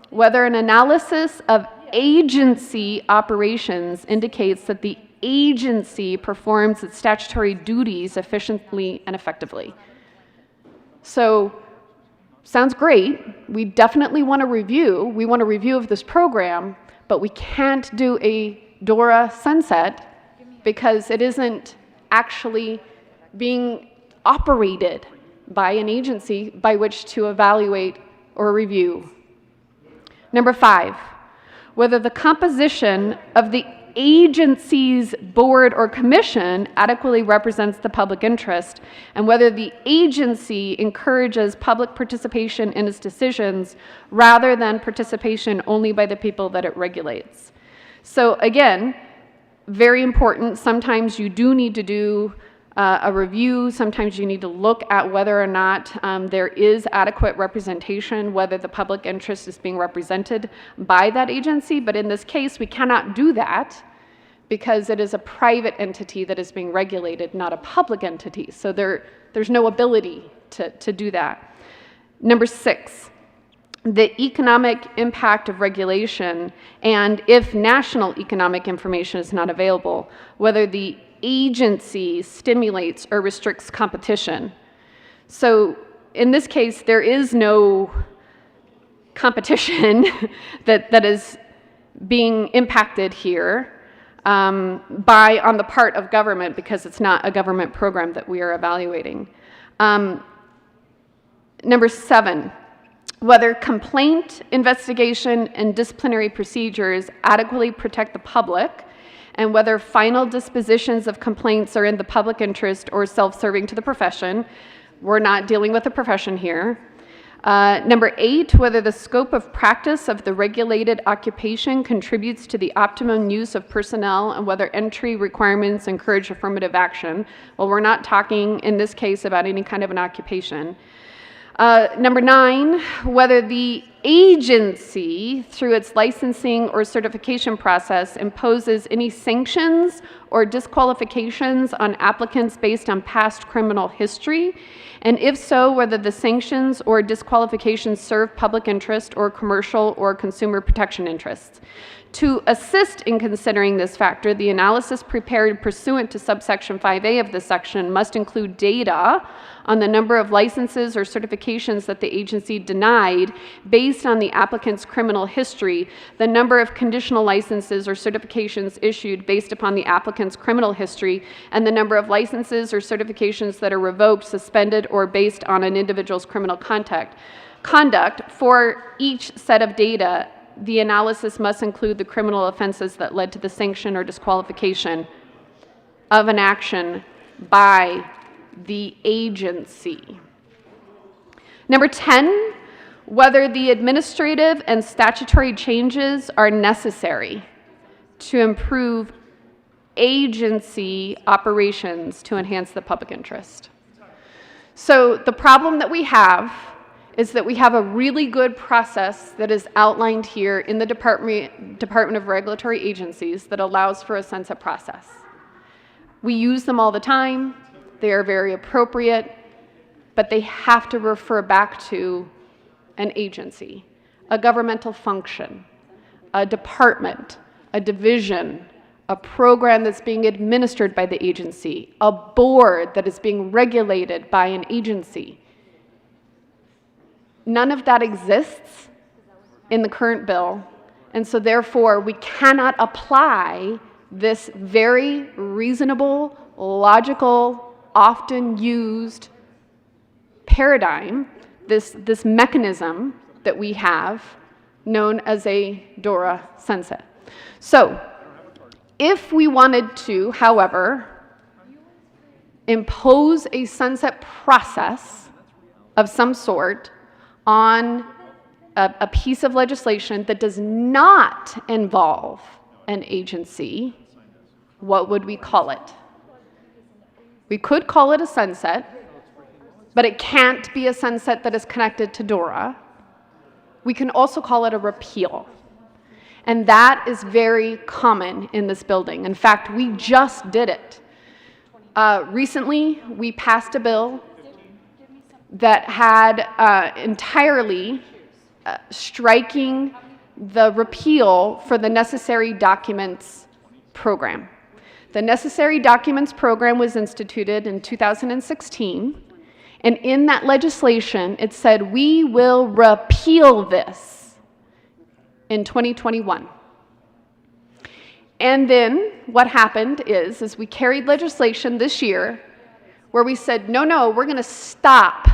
whether an analysis of agency operations indicates that the agency performs its statutory duties efficiently and effectively. So, sounds great. We definitely want a review. We want a review of this program, but we can't do a DORA sunset because it isn't actually being operated by an agency by which to evaluate or review. Number five, whether the composition of the agency's board or commission adequately represents the public interest, and whether the agency encourages public participation in its decisions rather than participation only by the people that it regulates. So again, very important. Sometimes you do need to do a review. Sometimes you need to look at whether or not there is adequate representation, whether the public interest is being represented by that agency. But in this case, we cannot do that because it is a private entity that is being regulated, not a public entity. So there's no ability to do that. Number six, the economic impact of regulation, and if national economic information is not available, whether the agency stimulates or restricts competition. So in this case, there is no competition that is being impacted here on the part of government because it's not a government program that we are evaluating. Number seven, whether complaint, investigation, and disciplinary procedures adequately protect the public, and whether final dispositions of complaints are in the public interest or self-serving to the profession. We're not dealing with the profession here. Number eight, whether the scope of practice of the regulated occupation contributes to the optimum use of personnel and whether entry requirements encourage affirmative action. Well, we're not talking in this case about any kind of an occupation. Number nine, whether the agency, through its licensing or certification process, imposes any sanctions or disqualifications on applicants based on past criminal history, and if so, whether the sanctions or disqualifications serve public interest or commercial or consumer protection interests. To assist in considering this factor, the analysis prepared pursuant to subsection 5A of this section must include data on the number of licenses or certifications that the agency denied based on the applicant's criminal history, the number of conditional licenses or certifications issued based upon the applicant's criminal history, and the number of licenses or certifications that are revoked, suspended, or based on an individual's criminal conduct. For each set of data, the analysis must include the criminal offenses that led to the sanction or disqualification of an action by the agency. Number 10, whether the administrative and statutory changes are necessary to improve agency operations to enhance the public interest. So the problem that we have is that we have a really good process that is outlined here in the Department of Regulatory Agencies that allows for a sunset process. We use them all the time. They are very appropriate, but they have to refer back to an agency, a governmental function, a department, a division, a program that's being administered by the agency, a board that is being regulated by an agency. None of that exists in the current bill, and so therefore we cannot apply this very reasonable, logical, often used paradigm, this mechanism that we have known as a DORA sunset. So if we wanted to, however, impose a sunset process of some sort on a piece of legislation that does not involve an agency, what would we call it? We could call it a sunset, but it can't be a sunset that is connected to DORA. We can also call it a repeal. And that is very common in this building. In fact, we just did it. Recently, we passed a bill that had entirely striking the repeal for the Necessary Documents Program. The Necessary Documents Program was instituted in 2016, and in that legislation, it said we will repeal this in 2021. And then what happened is we carried legislation this year where we said, no, we're going to stop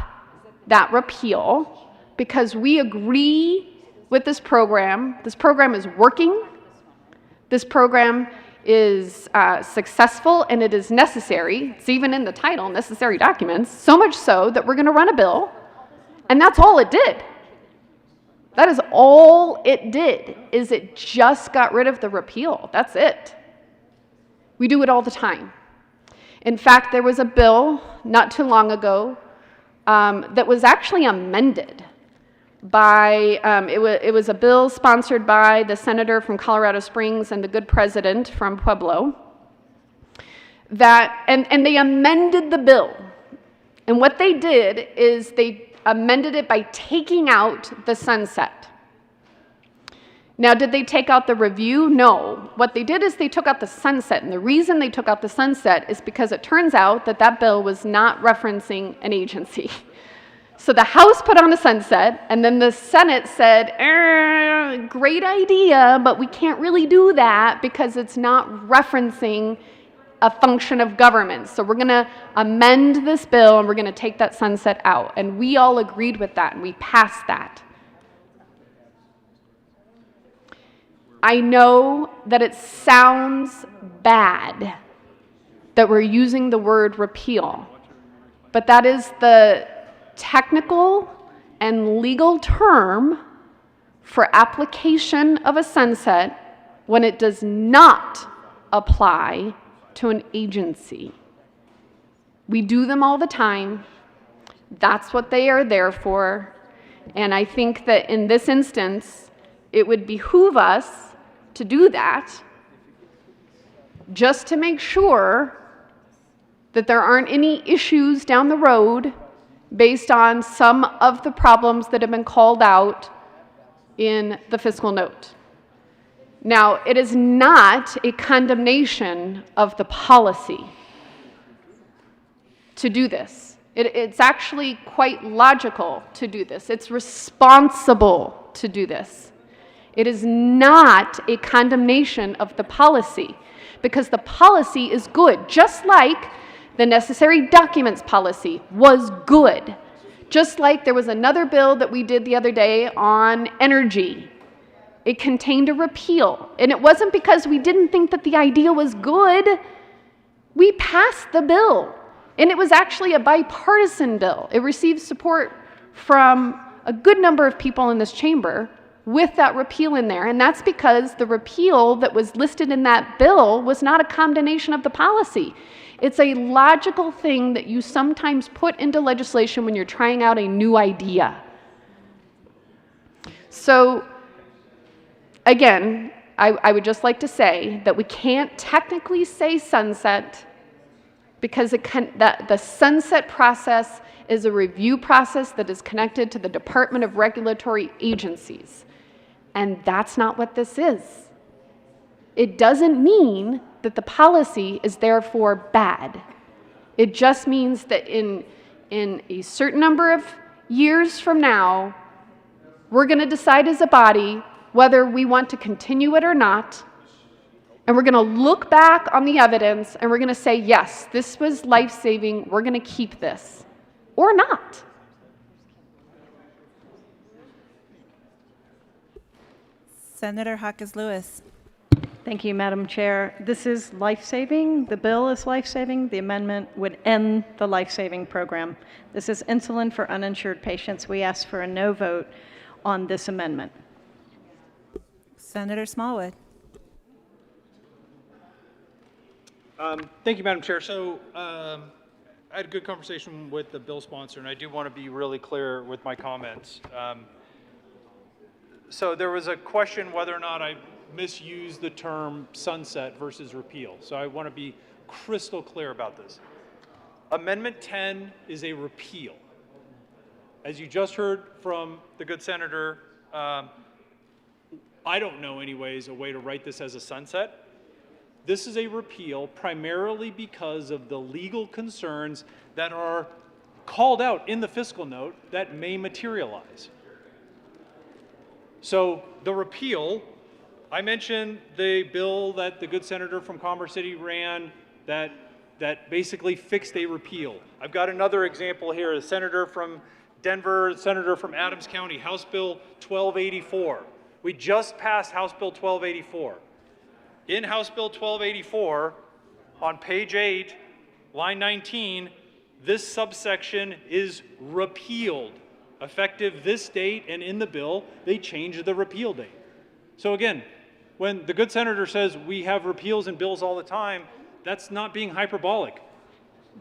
that repeal because we agree with this program. This program is working. This program is successful and it is necessary. It's even in the title, Necessary Documents, so much so that we're going to run a bill, and that's all it did. That is all it did, is it just got rid of the repeal. That's it. We do it all the time. In fact, there was a bill not too long ago that was actually amended by, it was a bill sponsored by the senator from Colorado Springs and the good president from Pueblo, and they amended the bill. And what they did is they amended it by taking out the sunset. Now, did they take out the review? No. What they did is they took out the sunset, and the reason they took out the sunset is because it turns out that that bill was not referencing an agency. So the House put on a sunset, and then the Senate said, great idea, but we can't really do that because it's not referencing a function of government. So we're going to amend this bill, and we're going to take that sunset out. And we all agreed with that, and we passed that. I know that it sounds bad that we're using the word repeal, but that is the technical and legal term for application of a sunset when it does not apply to an agency. We do them all the time. That's what they are there for. And I think that in this instance, it would behoove us to do that just to make sure that there aren't any issues down the road based on some of the problems that have been called out in the fiscal note. Now, it is not a condemnation of the policy to do this. It's actually quite logical to do this. It's responsible to do this. It is not a condemnation of the policy because the policy is good, just like the Necessary Documents policy was good. Just like there was another bill that we did the other day on energy. It contained a repeal, and it wasn't because we didn't think that the idea was good. We passed the bill. And it was actually a bipartisan bill. It received support from a good number of people in this chamber with that repeal in there. And that's because the repeal that was listed in that bill was not a condemnation of the policy. It's a logical thing that you sometimes put into legislation when you're trying out a new idea. So, again, I would just like to say that we can't technically say sunset because the sunset process is a review process that is connected to the Department of Regulatory Agencies. And that's not what this is. It doesn't mean that the policy is therefore bad. It just means that in a certain number of years from now, we're going to decide as a body whether we want to continue it or not. And we're going to look back on the evidence and we're going to say, yes, this was life-saving. We're going to keep this. Or not. Senator Hawkins Lewis. Thank you, Madam Chair. This is life-saving. The bill is life-saving. The amendment would end the life-saving program. This is insulin for uninsured patients. We ask for a no vote on this amendment. Senator Smallwood. Thank you, Madam Chair. So I had a good conversation with the bill sponsor, and I do want to be really clear with my comments. So there was a question whether or not I misused the term sunset versus repeal. So I want to be crystal clear about this. Amendment 10 is a repeal. As you just heard from the good senator, I don't know anyways a way to write this as a sunset. This is a repeal primarily because of the legal concerns that are called out in the fiscal note that may materialize. So the repeal, I mentioned the bill that the good senator from Commerce City ran that basically fixed a repeal. I've got another example here, the senator from Denver, senator from Adams County, House Bill 1284. We just passed House Bill 1284. In House Bill 1284, on page 8, line 19, this subsection is repealed. Effective this date, and in the bill, they changed the repeal date. So again, when the good senator says we have repeals in bills all the time, that's not being hyperbolic.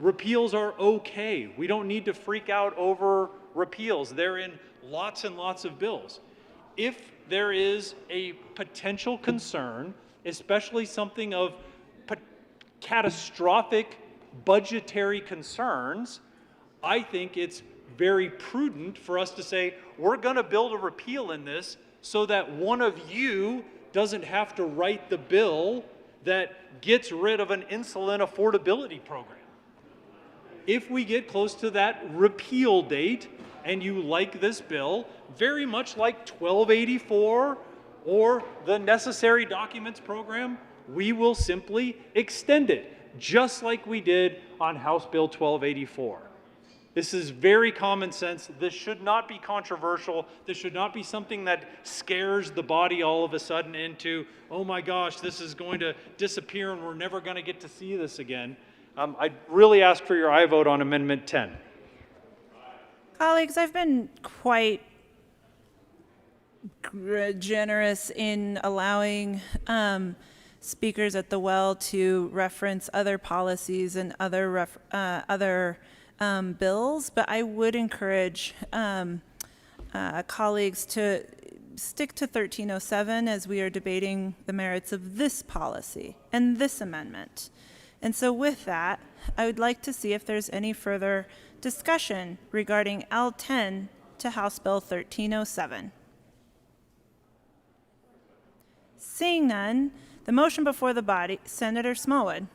Repeals are okay. We don't need to freak out over repeals. They're in lots and lots of bills. If there is a potential concern, especially something of catastrophic budgetary concerns, I think it's very prudent for us to say, we're going to build a repeal in this so that one of you doesn't have to write the bill that gets rid of an insulin affordability program. If we get close to that repeal date and you like this bill, very much like 1284 or the necessary documents program, we will simply extend it, just like we did on House Bill 1284. This is very common sense. This should not be controversial. This should not be something that scares the body all of a sudden into, oh my gosh, this is going to disappear and we're never going to get to see this again. I'd really ask for your aye vote on Amendment 10. Colleagues, I've been quite generous in allowing speakers at the well to reference other policies and other bills, but I would encourage colleagues to stick to 1307 as we are debating the merits of this policy and this amendment. And so with that, I would like to see if there's any further discussion regarding L10 to House Bill 1307. Seeing none, the motion before the body, Senator Smallwood.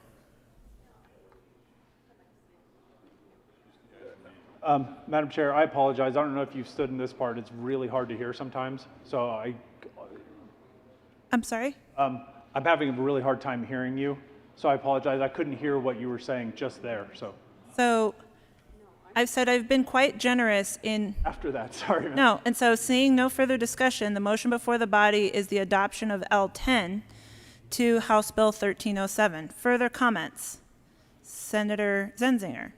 Madam Chair, I apologize. I don't know if you've stood in this part. It's really hard to hear sometimes. So I'm sorry? I'm having a really hard time hearing you. So I apologize. I couldn't hear what you were saying just there. So I've said I've been quite generous in... After that, sorry. No, and so seeing no further discussion, the motion before the body is the adoption of L10 to House Bill 1307. Further comments? Senator Zenzinger.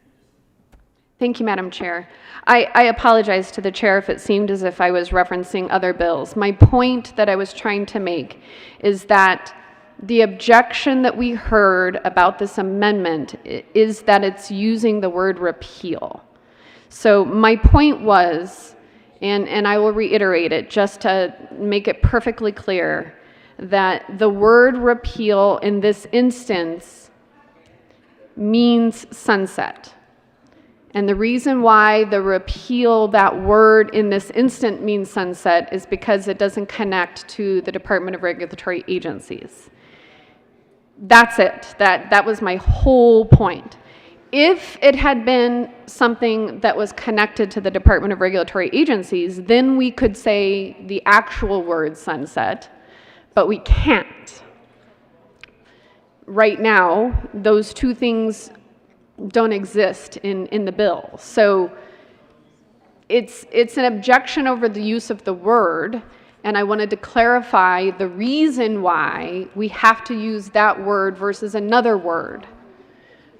Thank you, Madam Chair. I apologize to the chair if it seemed as if I was referencing other bills. My point that I was trying to make is that the objection that we heard about this amendment is that it's using the word repeal. So my point was, and I will reiterate it just to make it perfectly clear, that the word repeal in this instance means sunset. And the reason why the repeal, that word in this instant means sunset, is because it doesn't connect to the Department of Regulatory Agencies. That's it. That was my whole point. If it had been something that was connected to the Department of Regulatory Agencies, then we could say the actual word sunset, but we can't. Right now, those two things don't exist in the bill. So it's an objection over the use of the word, and I wanted to clarify the reason why we have to use that word versus another word.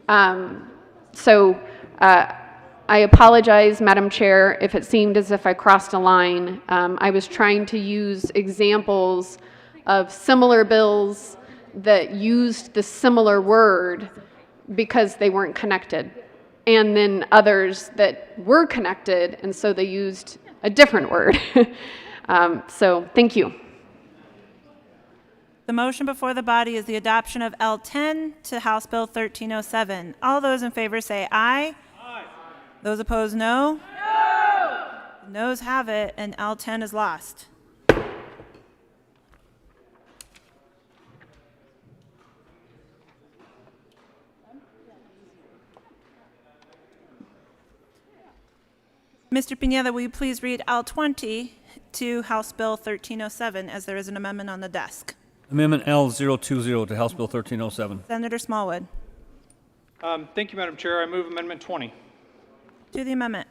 So I apologize, Madam Chair, if it seemed as if I crossed a line. I was trying to use examples of similar bills that used the similar word because they weren't connected, and then others that were connected, and so they used a different word. So thank you. The motion before the body is the adoption of L10 to House Bill 1307. All those in favor say aye. Aye. Those opposed, no. No. Noes have it, and L10 is lost. Mr. Pineda, will you please read L20 to House Bill 1307, as there is an amendment on the desk? Amendment L020 to House Bill 1307. Senator Smallwood. Thank you, Madam Chair. I move Amendment 20. To the amendment.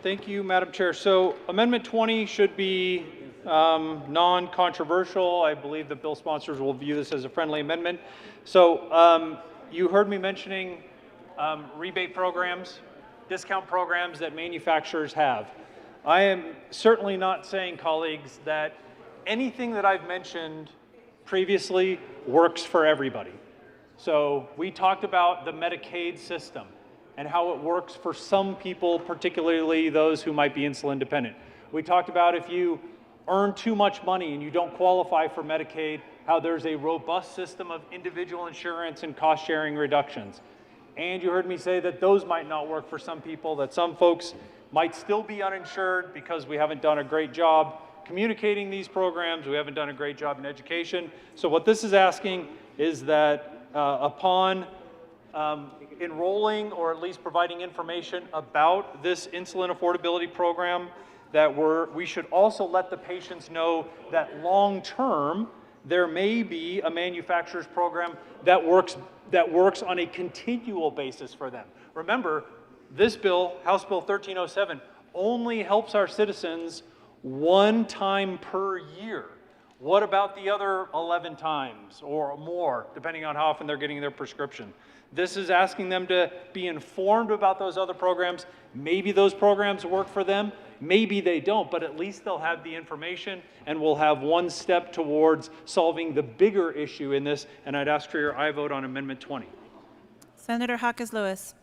Thank you, Madam Chair. So Amendment 20 should be non-controversial. I believe the bill sponsors will view this as a friendly amendment. So you heard me mentioning rebate programs, discount programs that manufacturers have. I am certainly not saying, colleagues, that anything that I've mentioned previously works for everybody. So we talked about the Medicaid system and how it works for some people, particularly those who might be insulin dependent. We talked about if you earn too much money and you don't qualify for Medicaid, how there's a robust system of individual insurance and cost sharing reductions. And you heard me say that those might not work for some people, that some folks might still be uninsured because we haven't done a great job communicating these programs, we haven't done a great job in education. So what this is asking is that upon enrolling or at least providing information about this insulin affordability program, that we should also let the patients know that long term there may be a manufacturer's program that works on a continual basis for them. Remember, this bill, House Bill 1307, only helps our citizens one time per year. What about the other 11 times or more, depending on how often they're getting their prescription? This is asking them to be informed about those other programs. Maybe those programs work for them, maybe they don't, but at least they'll have the information and we'll have one step towards solving the bigger issue in this. And I'd ask for your aye vote on Amendment 20. Senator Hawkins Lewis.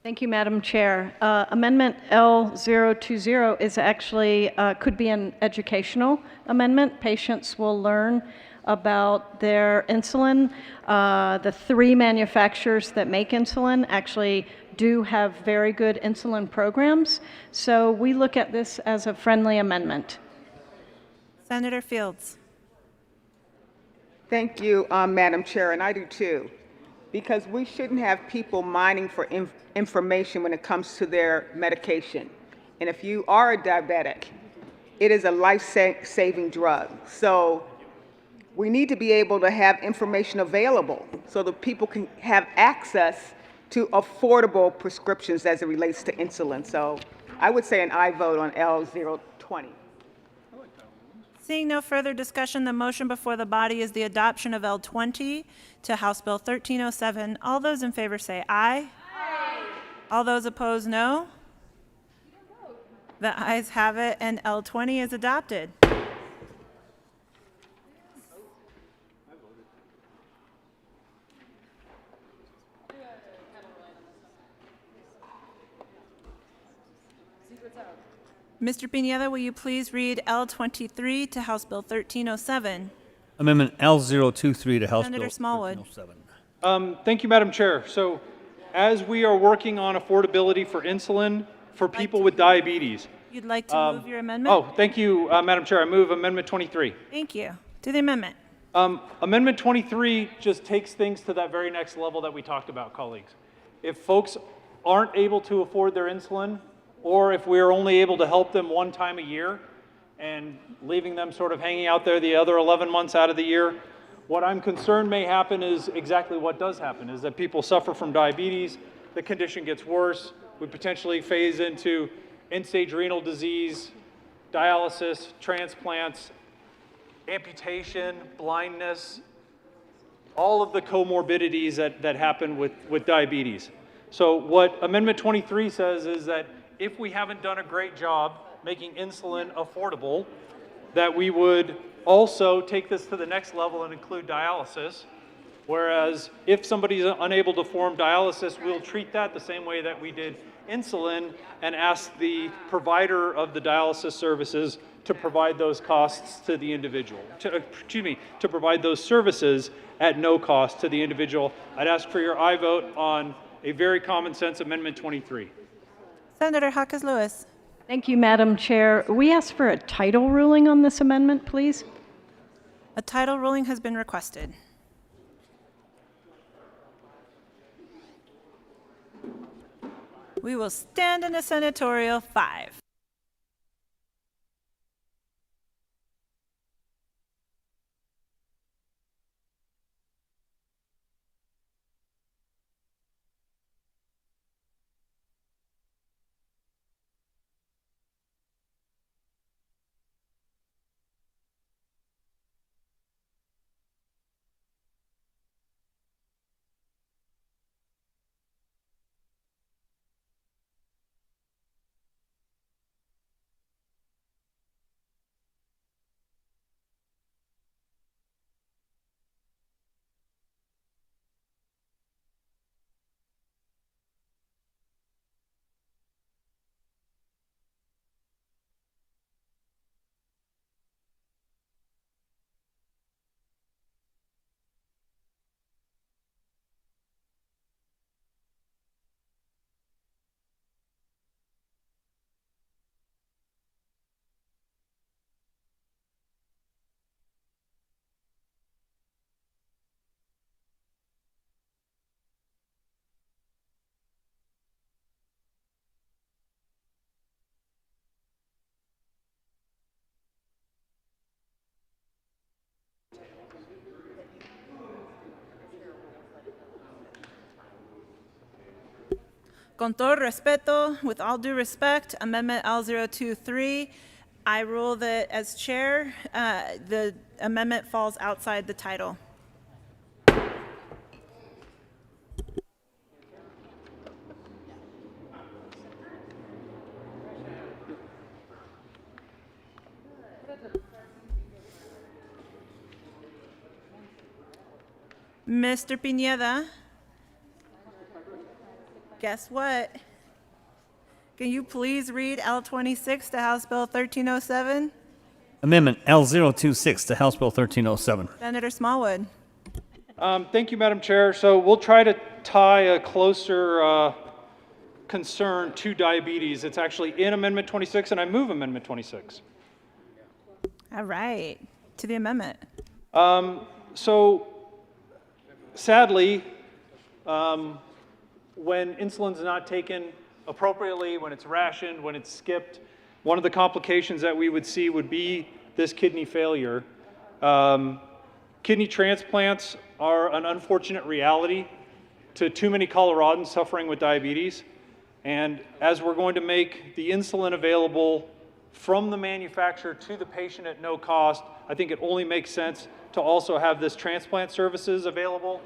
Thank you, Madam Chair. Amendment L020 is actually, could be an educational amendment. Patients will learn about their insulin. The 3 manufacturers that make insulin actually do have very good insulin programs. So we look at this as a friendly amendment. Senator Fields. Thank you, Madam Chair, and I do too. Because we shouldn't have people mining for information when it comes to their medication. And if you are a diabetic, it is a life-saving drug. So we need to be able to have information available so that people can have access to affordable prescriptions as it relates to insulin. So I would say an aye vote on L020. Seeing no further discussion, the motion before the body is the adoption of L20 to House Bill 1307. All those in favor say aye. Aye. All those opposed, no. The ayes have it, and L20 is adopted. Mr. Pineda, will you please read L23 to House Bill 1307? Amendment L023 to House Senator Bill Smallwood. 1307. Thank you, Madam Chair. So as we are working on affordability for insulin for people with diabetes. You'd like to move your amendment? Oh, thank you, Madam Chair. I move Amendment 23. Thank you. To the amendment. Amendment 23 just takes things to that very next level that we talked about, colleagues. If folks aren't able to afford their insulin, or if we're only able to help them one time a year and leaving them sort of hanging out there the other 11 months out of the year, what I'm concerned may happen is exactly what does happen, is that people suffer from diabetes, the condition gets worse, we potentially phase into end-stage renal disease, dialysis, transplants, amputation, blindness, all of the comorbidities that happen with diabetes. So what Amendment 23 says is that if we haven't done a great job making insulin affordable, that we would also take this to the next level and include dialysis. Whereas if somebody's unable to perform dialysis, we'll treat that the same way that we did insulin and ask the provider of the dialysis services to provide those costs to the individual, to provide those services at no cost to the individual. I'd ask for your aye vote on a very common sense Amendment 23. Senator Hawkins Lewis. Thank you, Madam Chair. We ask for a title ruling on this amendment, please. A title ruling has been requested. We will stand in a senatorial 5. Con todo respeto, with all due respect, Amendment L023, I rule that as chair, the amendment falls outside the title. Mr. Pineda, guess what? Can you please read L26 to House Bill 1307? Amendment L026 to House Bill 1307. Senator Smallwood. Thank you, Madam Chair. So we'll try to tie a closer concern to diabetes. It's actually in Amendment 26, and I move Amendment 26. All right, to the amendment. So sadly, when insulin's not taken appropriately, when it's rationed, when it's skipped, one of the complications that we would see would be this kidney failure. Kidney transplants are an unfortunate reality to too many Coloradans suffering with diabetes. And as we're going to make the insulin available from the manufacturer to the patient at no cost, I think it only makes sense to also have this transplant services available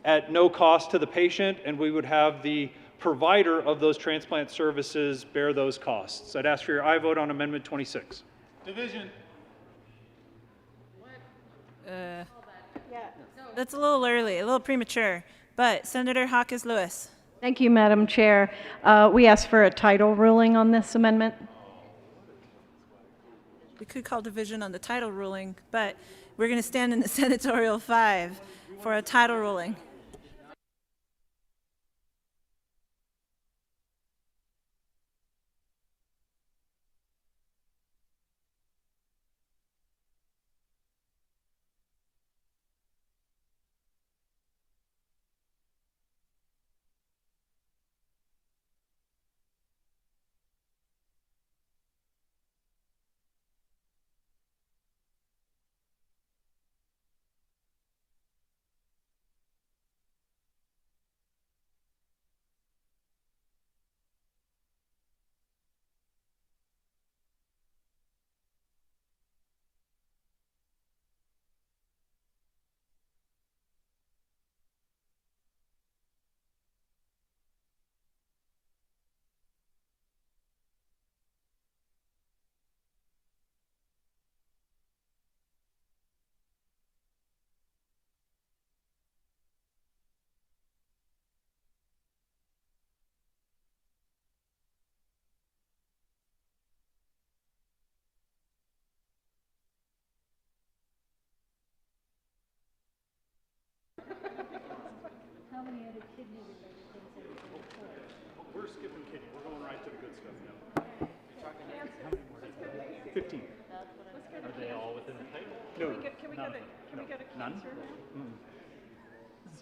at no cost to the patient, and we would have the provider of those transplant services bear those costs. I'd ask for your aye vote on Amendment 26. Division. That's a little early, a little premature. But Senator Hawkins Lewis. Thank you, Madam Chair. We ask for a title ruling on this amendment. We could call division on the title ruling, but we're going to stand in the senatorial 5 for a title ruling. We're skipping kidney. We're going right to the good stuff now. 15. Are they all within the title? No. Can we get a None? cancer?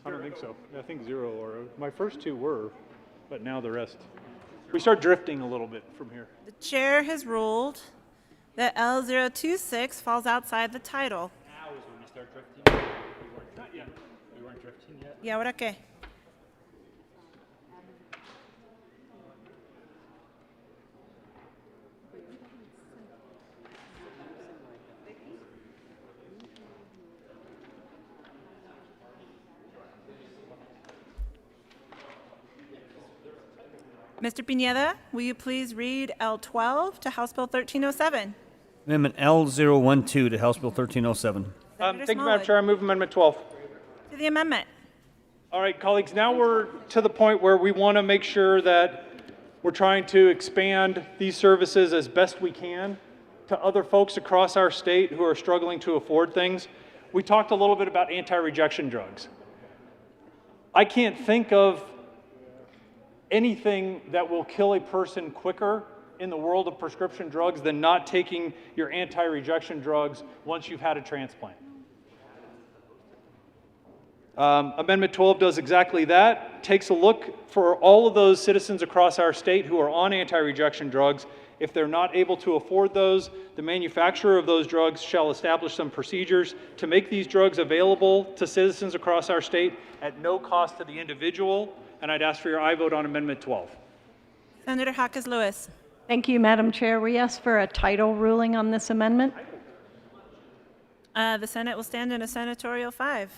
I don't think so. I think 0 or my first 2 were, but now the rest. We start drifting a little bit from here. The chair has ruled that L026 falls outside the title. Now is when we start drifting. We weren't drifting yet. ¿Y ahora qué? Mr. Pineda, will you please read L12 to House Bill 1307? Amendment L012 to House Bill 1307. Thank you, Madam Chair. I move Amendment 12. To the amendment. All right, colleagues, now we're to the point where we want to make sure that we're trying to expand these services as best we can to other folks across our state who are struggling to afford things. We talked a little bit about anti-rejection drugs. I can't think of anything that will kill a person quicker in the world of prescription drugs than not taking your anti-rejection drugs once you've had a transplant. Amendment 12 does exactly that, takes a look for all of those citizens across our state who are on anti-rejection drugs. If they're not able to afford those, the manufacturer of those drugs shall establish some procedures to make these drugs available to citizens across our state at no cost to the individual. And I'd ask for your aye vote on Amendment 12. Senator Hawkins Lewis. Thank you, Madam Chair. We ask for a title ruling on this amendment. The Senate will stand in a senatorial 5.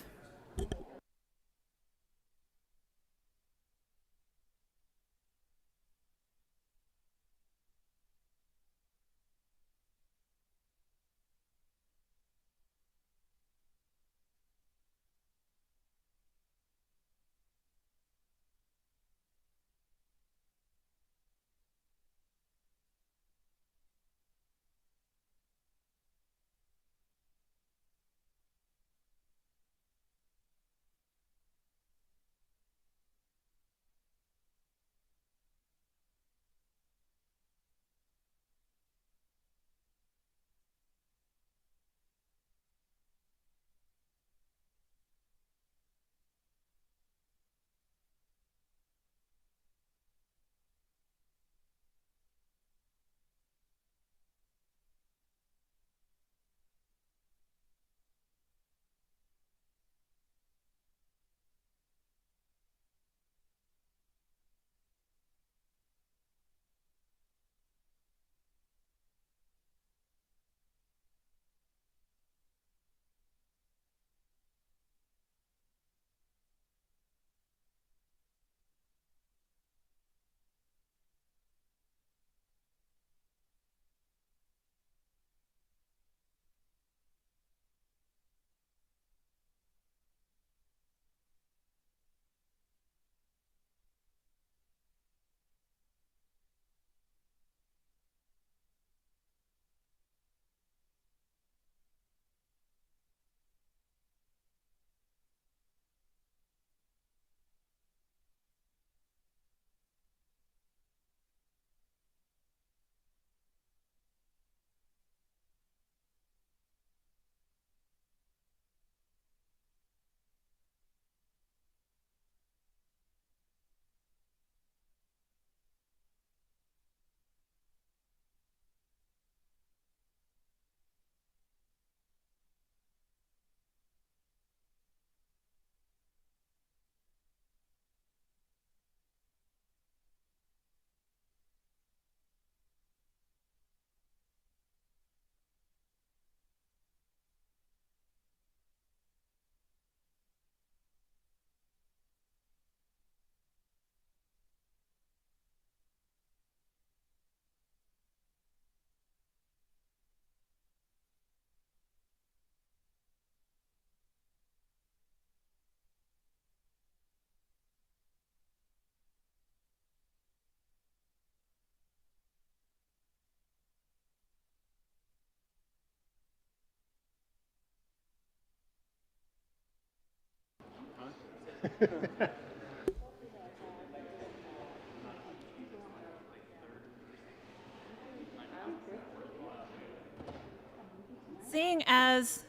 Seeing as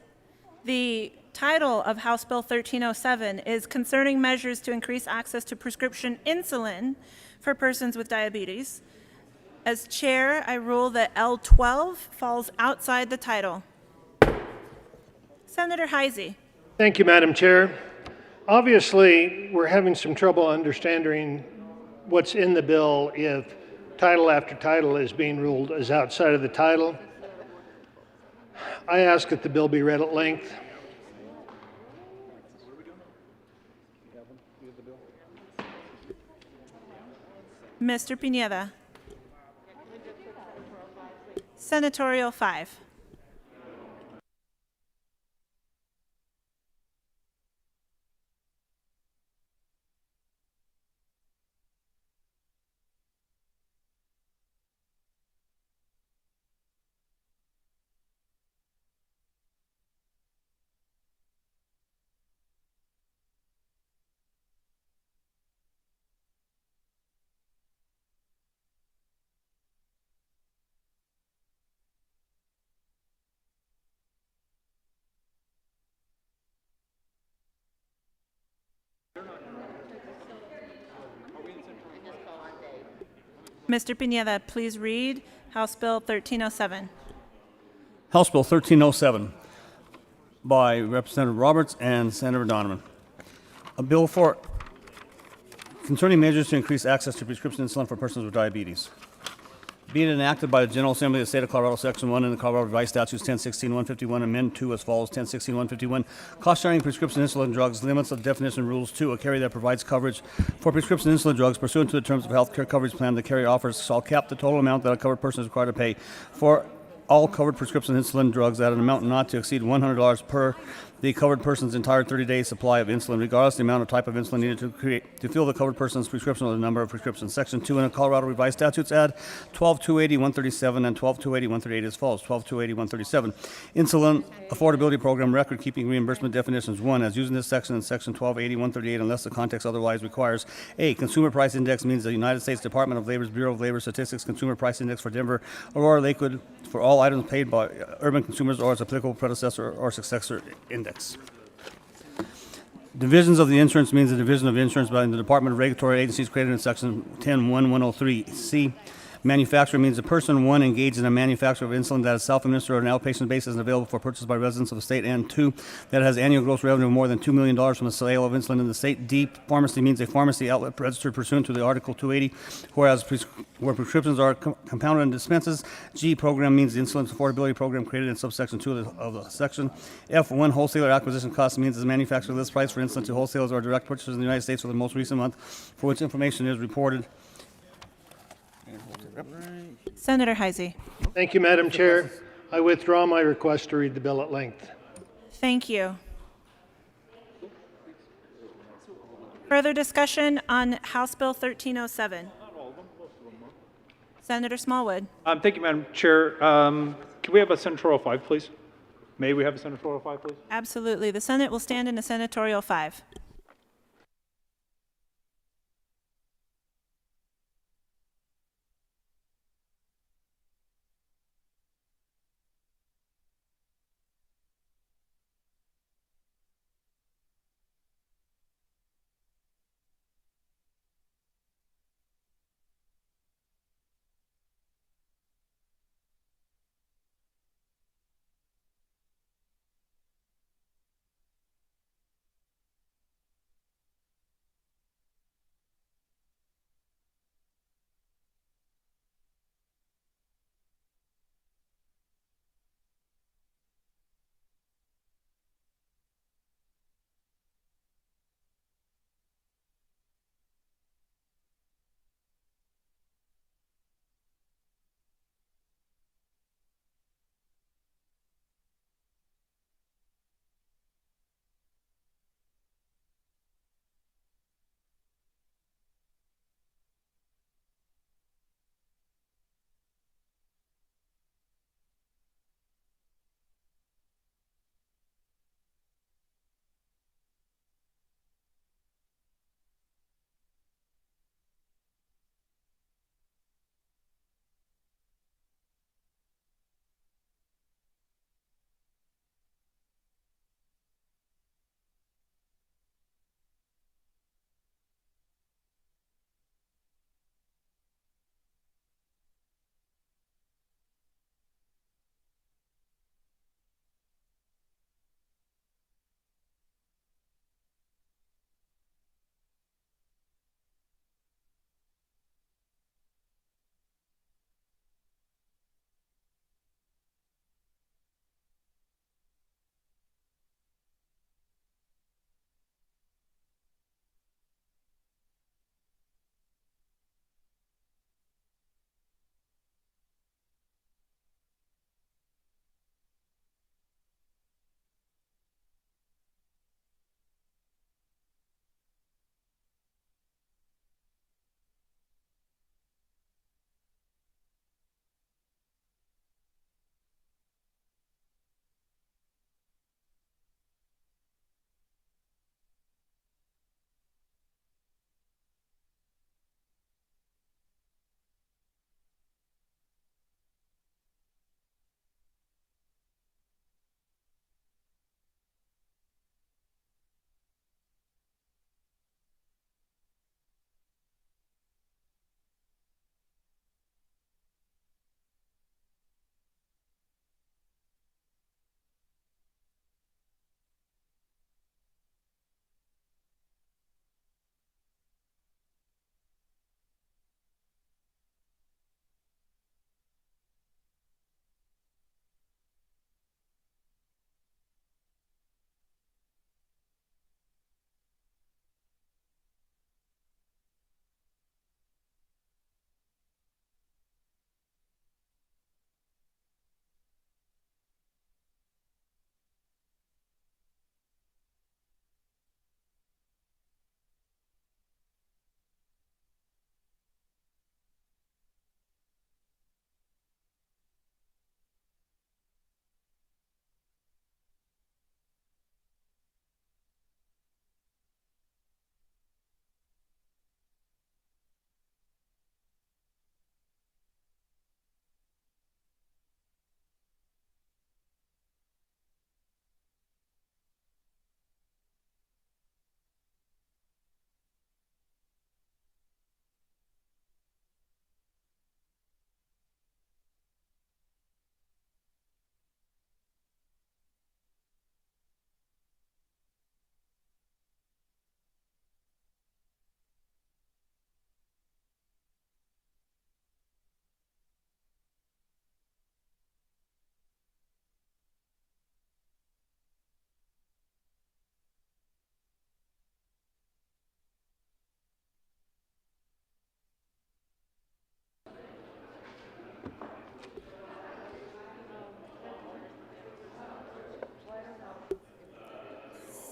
the title of House Bill 1307 is concerning measures to increase access to prescription insulin for persons with diabetes, as chair, I rule that L12 falls outside the title. Senator Heisey. Thank you, Madam Chair. Obviously, we're having some trouble understanding what's in the bill if title after title is being ruled as outside of the title. I ask that the bill be read at length. Mr. Pineda. Senatorial 5. Mr. Pineda, please read House Bill 1307. House Bill 1307 by Representative Roberts and Senator Donovan. A bill for concerning measures to increase access to prescription insulin for persons with diabetes. Being enacted by the General Assembly of the State of Colorado, Section 1 in the Colorado Revised Statutes 1016-151, Amend 2 as follows, 1016-151, cost-sharing prescription insulin drugs, limits of definition rules 2, a carrier that provides coverage for prescription insulin drugs pursuant to the terms of a health care coverage plan the carrier offers shall cap the total amount that a covered person is required to pay for all covered prescription insulin drugs at an amount not to exceed $100 per the covered person's entire 30-day supply of insulin, regardless of the amount of type of insulin needed to fill the covered person's prescription or the number of prescriptions. Section 2 in the Colorado Revised Statutes add 12-280-137 and 12-280-138 as follows. 12-280-137. Insulin Affordability Program Record Keeping Reimbursement Definitions. 1. As used in this section and Section 12-80-138 unless the context otherwise requires. A. Consumer Price Index means the United States Department of Labor's Bureau of Labor Statistics Consumer Price Index for Denver, Aurora, Lakewood, for all items paid by urban consumers or its applicable predecessor or successor index. Divisions of the insurance means the division of insurance by the Department of Regulatory Agencies created in Section 10-1103. C. Manufacturer means a person, 1, engaged in a manufacture of insulin that is self-administered on an outpatient basis and available for purchase by residents of the state, and 2, that has annual gross revenue of more than $2 million from the sale of insulin in the state. D. Pharmacy means a pharmacy outlet registered pursuant to the Article 280, whereas where prescriptions are compounded and dispenses. G. Program means the Insulin Affordability Program created in subsection 2 of the section. F. 1. Wholesaler acquisition cost means the manufacturer list price for insulin to wholesalers or direct purchasers in the United States for the most recent month for which information is reported. Senator Heisey. Thank you, Madam Chair. I withdraw my request to read the bill at length. Thank you. Further discussion on House Bill 1307. Senator Smallwood. Thank you, Madam Chair. Can we have a Senatorial 5, please? May we have a Senatorial 5, please? Absolutely. The Senate will stand in a Senatorial 5.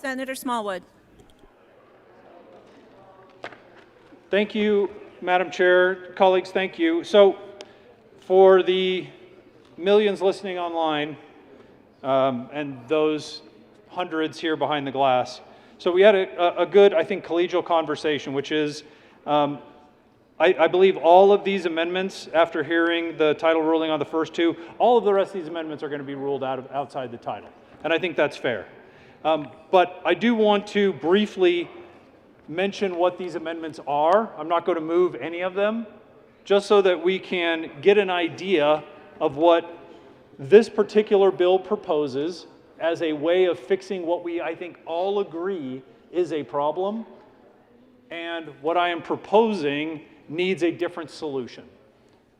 Senator Smallwood. Thank you, Madam Chair. Colleagues, thank you. So for the millions listening online and those hundreds here behind the glass, so we had a good, I think, collegial conversation, which is I believe all of these amendments, after hearing the title ruling on the first two, all of the rest of these amendments are going to be ruled outside the title. And I think that's fair. But I do want to briefly mention what these amendments are. I'm not going to move any of them, just so that we can get an idea of what this particular bill proposes as a way of fixing what we, I think, all agree is a problem, and what I am proposing needs a different solution.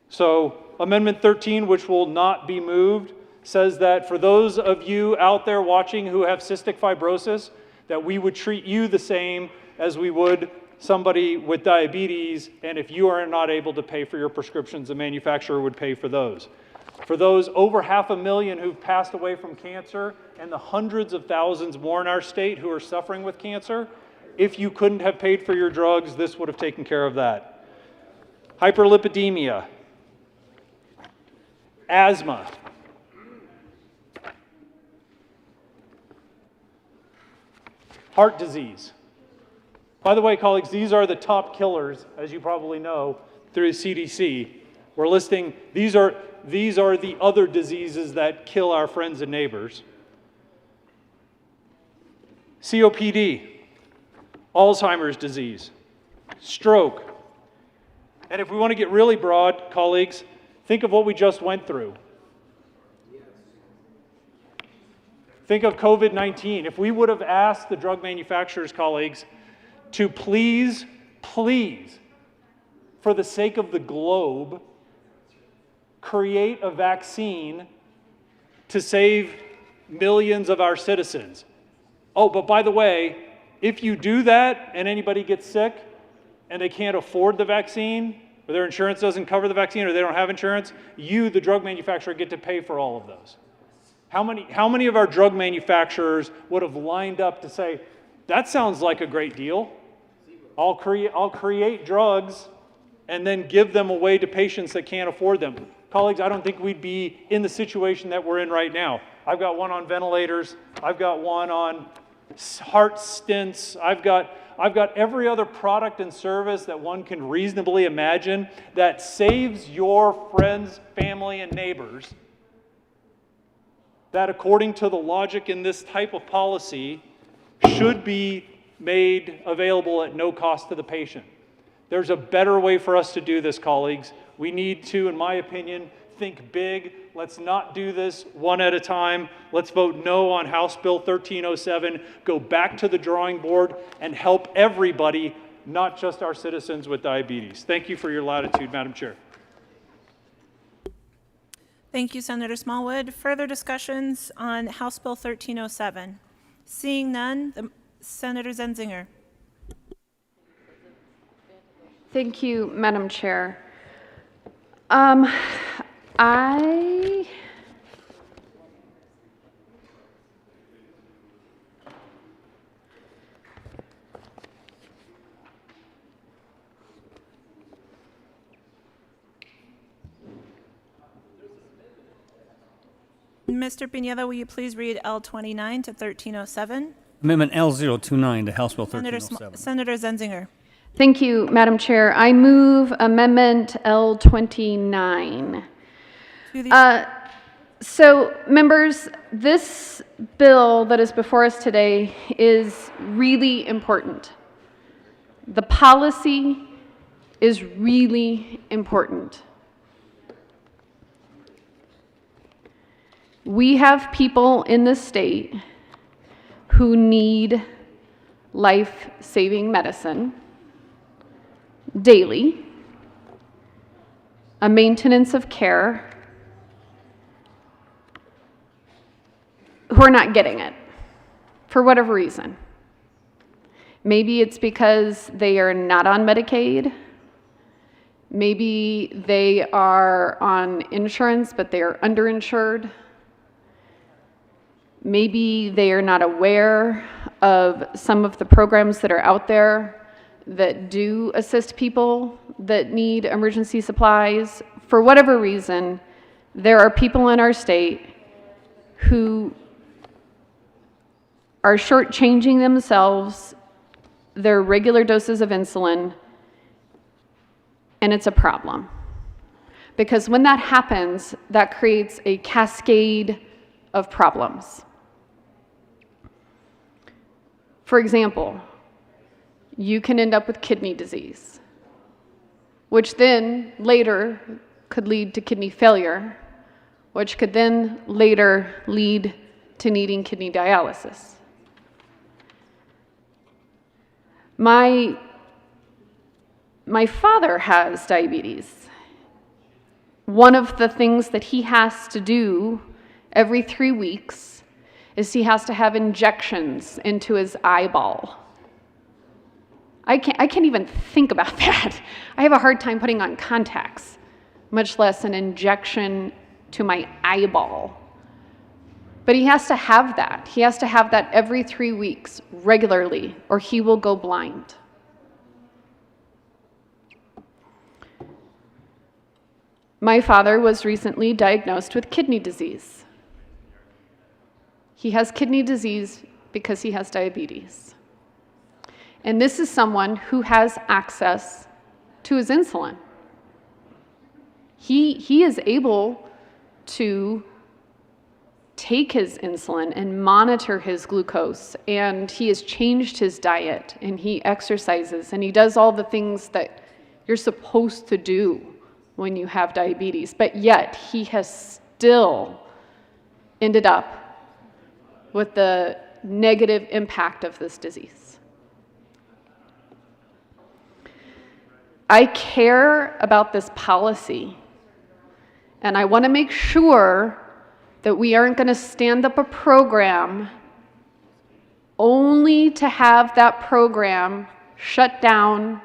So Amendment 13, which will not be moved, says that for those of you out there watching who have cystic fibrosis, that we would treat you the same as we would somebody with diabetes, and if you are not able to pay for your prescriptions, the manufacturer would pay for those. For those over 500,000 who've passed away from cancer and the hundreds of thousands more in our state who are suffering with cancer, if you couldn't have paid for your drugs, this would have taken care of that. Hyperlipidemia, asthma, heart disease. By the way, colleagues, these are the top killers, as you probably know, through the CDC. We're listing, these are the other diseases that kill our friends and neighbors. COPD, Alzheimer's disease, stroke. And if we want to get really broad, colleagues, think of what we just went through. Think of COVID-19. If we would have asked the drug manufacturers, colleagues, to please, for the sake of the globe, create a vaccine to save millions of our citizens. Oh, but by the way, if you do that and anybody gets sick and they can't afford the vaccine, or their insurance doesn't cover the vaccine, or they don't have insurance, you, the drug manufacturer, get to pay for all of those. How many of our drug manufacturers would have lined up to say, that sounds like a great deal. I'll create drugs and then give them away to patients that can't afford them. Colleagues, I don't think we'd be in the situation that we're in right now. I've got one on ventilators. I've got one on heart stents. I've got every other product and service that one can reasonably imagine that saves your friends, family, and neighbors, that according to the logic in this type of policy should be made available at no cost to the patient. There's a better way for us to do this, colleagues. We need to, in my opinion, think big. Let's not do this one at a time. Let's vote no on House Bill 1307. Go back to the drawing board and help everybody, not just our citizens with diabetes. Thank you for your latitude, Madam Chair. Thank you, Senator Smallwood. Further discussions on House Bill 1307? Seeing none, Senator Zenzinger. Thank you, Madam Chair. Mr. Pineda, will you please read L29 to 1307? Amendment L029 to House Bill 1307. Senator Zenzinger. Thank you, Madam Chair. I move Amendment L29. So, members, this bill that is before us today is really important. The policy is really important. We have people in this state who need life-saving medicine daily, a maintenance of care, who are not getting it for whatever reason. Maybe it's because they are not on Medicaid. Maybe they are on insurance, but they are underinsured. Maybe they are not aware of some of the programs that are out there that do assist people that need emergency supplies. For whatever reason, there are people in our state who are shortchanging themselves their regular doses of insulin, and it's a problem. Because when that happens, that creates a cascade of problems. For example, you can end up with kidney disease, which then later could lead to kidney failure, which could then later lead to needing kidney dialysis. My father has diabetes. One of the things that he has to do every 3 weeks is he has to have injections into his eyeball. I can't even think about that. I have a hard time putting on contacts, much less an injection to my eyeball. But he has to have that. He has to have that every 3 weeks regularly, or he will go blind. My father was recently diagnosed with kidney disease. He has kidney disease because he has diabetes. And this is someone who has access to his insulin. He is able to take his insulin and monitor his glucose, and he has changed his diet, and he exercises, and he does all the things that you're supposed to do when you have diabetes, but yet he has still ended up with the negative impact of this disease. I care about this policy, and I want to make sure that we aren't going to stand up a program only to have that program shut down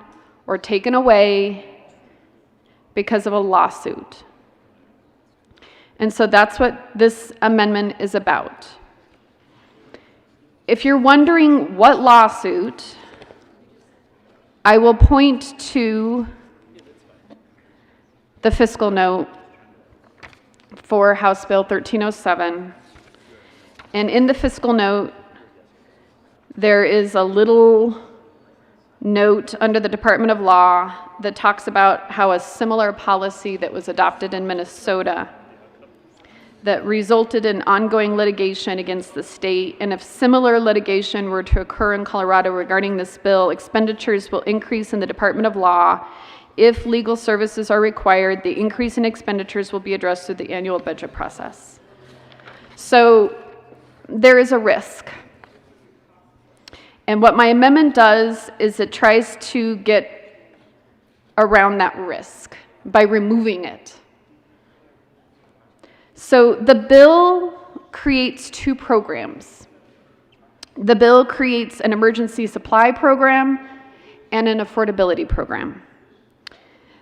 or taken away because of a lawsuit. And so that's what this amendment is about. If you're wondering what lawsuit, I will point to the fiscal note for House Bill 1307. And in the fiscal note, there is a little note under the Department of Law that talks about how a similar policy that was adopted in Minnesota that resulted in ongoing litigation against the state, and if similar litigation were to occur in Colorado regarding this bill, expenditures will increase in the Department of Law. If legal services are required, the increase in expenditures will be addressed through the annual budget process. So there is a risk. And what my amendment does is it tries to get around that risk by removing it. So the bill creates two programs. The bill creates an emergency supply program and an affordability program.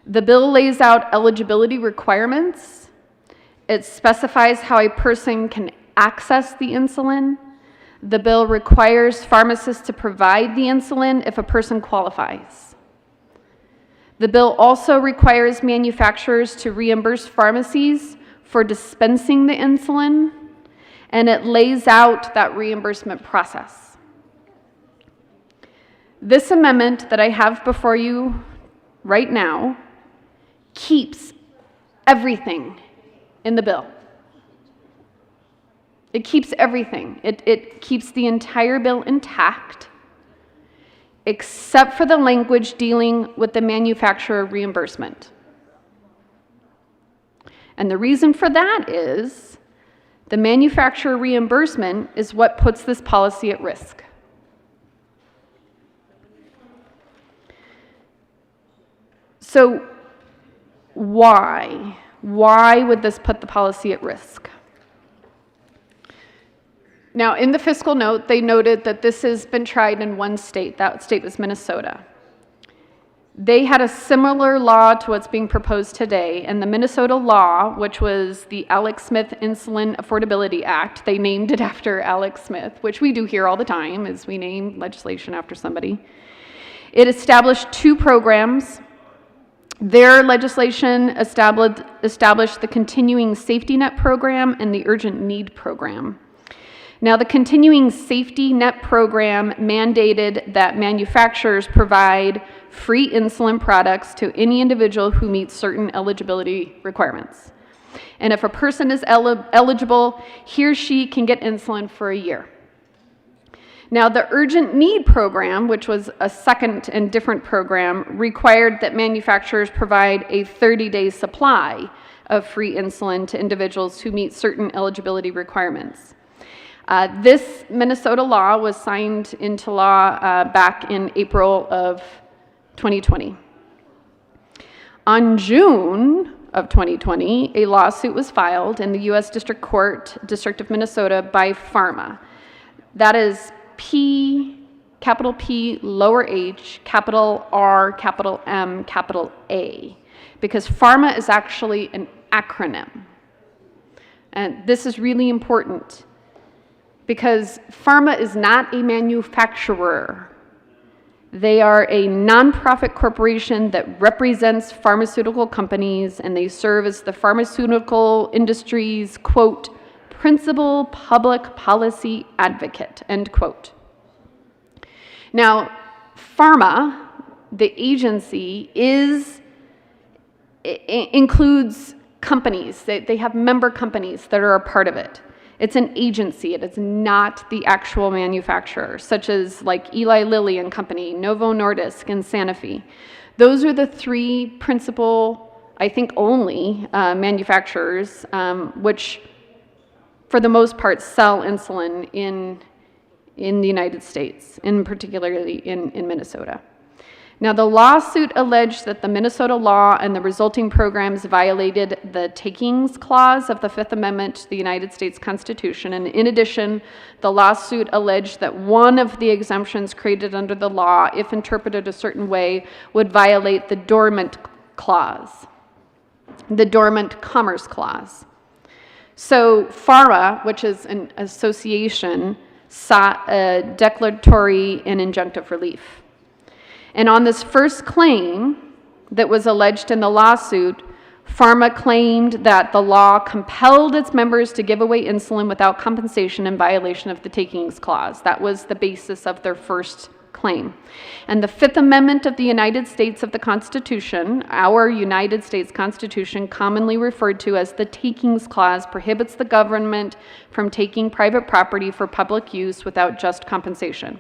The bill lays out eligibility requirements. It specifies how a person can access the insulin. The bill requires pharmacists to provide the insulin if a person qualifies. The bill also requires manufacturers to reimburse pharmacies for dispensing the insulin, and it lays out that reimbursement process. This amendment that I have before you right now keeps everything in the bill. It keeps everything. It keeps the entire bill intact, except for the language dealing with the manufacturer reimbursement. And the reason for that is the manufacturer reimbursement is what puts this policy at risk. So why? Why would this put the policy at risk? Now, in the fiscal note, they noted that this has been tried in one state. That state was Minnesota. They had a similar law to what's being proposed today, and the Minnesota law, which was the Alex Smith Insulin Affordability Act, they named it after Alex Smith, which we do here all the time, is we name legislation after somebody. It established 2 programs. Their legislation established the Continuing Safety Net Program and the Urgent Need Program. Now, the Continuing Safety Net Program mandated that manufacturers provide free insulin products to any individual who meets certain eligibility requirements. And if a person is eligible, he or she can get insulin for a year. Now, the Urgent Need Program, which was a second and different program, required that manufacturers provide a 30-day supply of free insulin to individuals who meet certain eligibility requirements. This Minnesota law was signed into law back in April of 2020. On June of 2020, a lawsuit was filed in the U.S. District Court, District of Minnesota, by Pharma. That is P, capital P, lower h, capital R, capital M, capital A, because Pharma is actually an acronym. And this is really important because Pharma is not a manufacturer. They are a nonprofit corporation that represents pharmaceutical companies, and they serve as the pharmaceutical industry's, quote, principal public policy advocate, end quote. Now, Pharma, the agency, includes companies. They have member companies that are a part of it. It's an agency. It is not the actual manufacturer, such as like Eli Lilly and Company, Novo Nordisk, and Sanofi. Those are the 3 principal, I think only, manufacturers, which for the most part sell insulin in the United States, and particularly in Minnesota. Now, the lawsuit alleged that the Minnesota law and the resulting programs violated the takings clause of the Fifth Amendment to the United States Constitution. And in addition, the lawsuit alleged that one of the exemptions created under the law, if interpreted a certain way, would violate the Dormant Clause, the Dormant Commerce Clause. So Pharma, which is an association, sought a declaratory and injunctive relief. And on this first claim that was alleged in the lawsuit, Pharma claimed that the law compelled its members to give away insulin without compensation in violation of the takings clause. That was the basis of their first claim. And the Fifth Amendment of the United States of the Constitution, our United States Constitution, commonly referred to as the takings clause, prohibits the government from taking private property for public use without just compensation.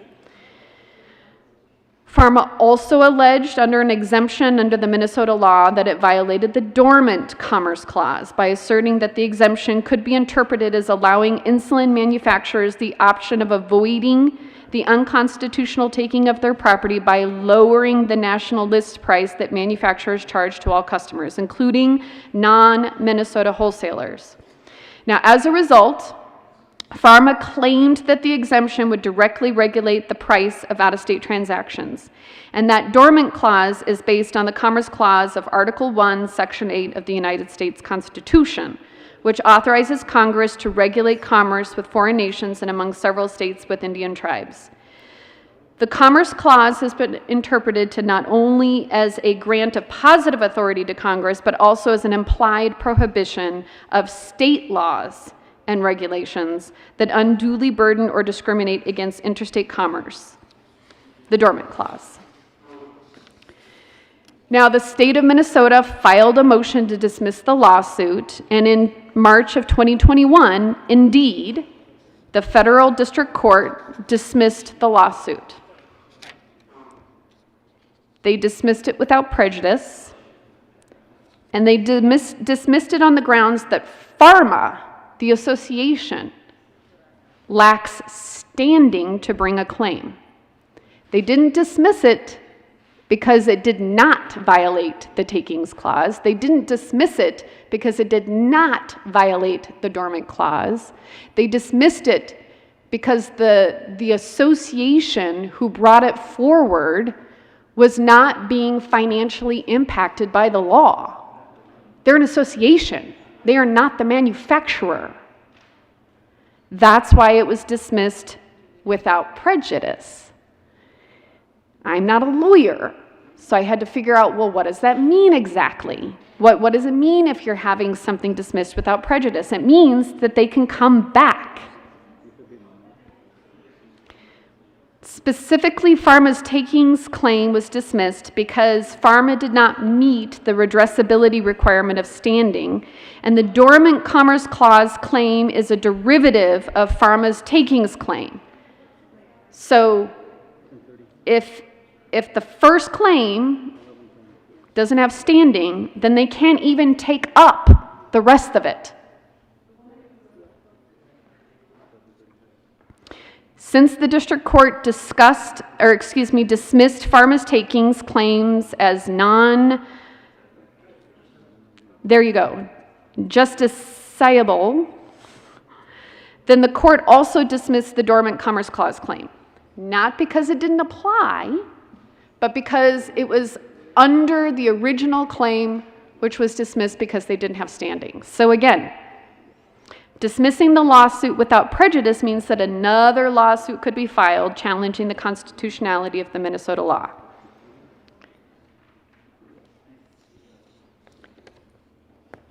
Pharma also alleged under an exemption under the Minnesota law that it violated the Dormant Commerce Clause by asserting that the exemption could be interpreted as allowing insulin manufacturers the option of avoiding the unconstitutional taking of their property by lowering the national list price that manufacturers charge to all customers, including non-Minnesota wholesalers. Now, as a result, Pharma claimed that the exemption would directly regulate the price of out-of-state transactions, and that dormant clause is based on the Commerce Clause of Article 1, Section 8 of the United States Constitution, which authorizes Congress to regulate commerce with foreign nations and among several states with Indian tribes. The Commerce Clause has been interpreted to not only as a grant of positive authority to Congress, but also as an implied prohibition of state laws and regulations that unduly burden or discriminate against interstate commerce, the Dormant Clause. Now, the state of Minnesota filed a motion to dismiss the lawsuit, and in March of 2021, indeed, the federal district court dismissed the lawsuit. They dismissed it without prejudice, and they dismissed it on the grounds that Pharma, the association, lacks standing to bring a claim. They didn't dismiss it because it did not violate the takings clause. They didn't dismiss it because it did not violate the dormant clause. They dismissed it because the association who brought it forward was not being financially impacted by the law. They're an association. They are not the manufacturer. That's why it was dismissed without prejudice. I'm not a lawyer, so I had to figure out, well, what does that mean exactly? What does it mean if you're having something dismissed without prejudice? It means that they can come back. Specifically, Pharma's takings claim was dismissed because Pharma did not meet the redressability requirement of standing, and the Dormant Commerce Clause claim is a derivative of Pharma's takings claim. So if the first claim doesn't have standing, then they can't even take up the rest of it. Since the district court dismissed Pharma's takings claims as justiciable, then the court also dismissed the Dormant Commerce Clause claim. Not because it didn't apply, but because it was under the original claim, which was dismissed because they didn't have standing. So again, dismissing the lawsuit without prejudice means that another lawsuit could be filed challenging the constitutionality of the Minnesota law.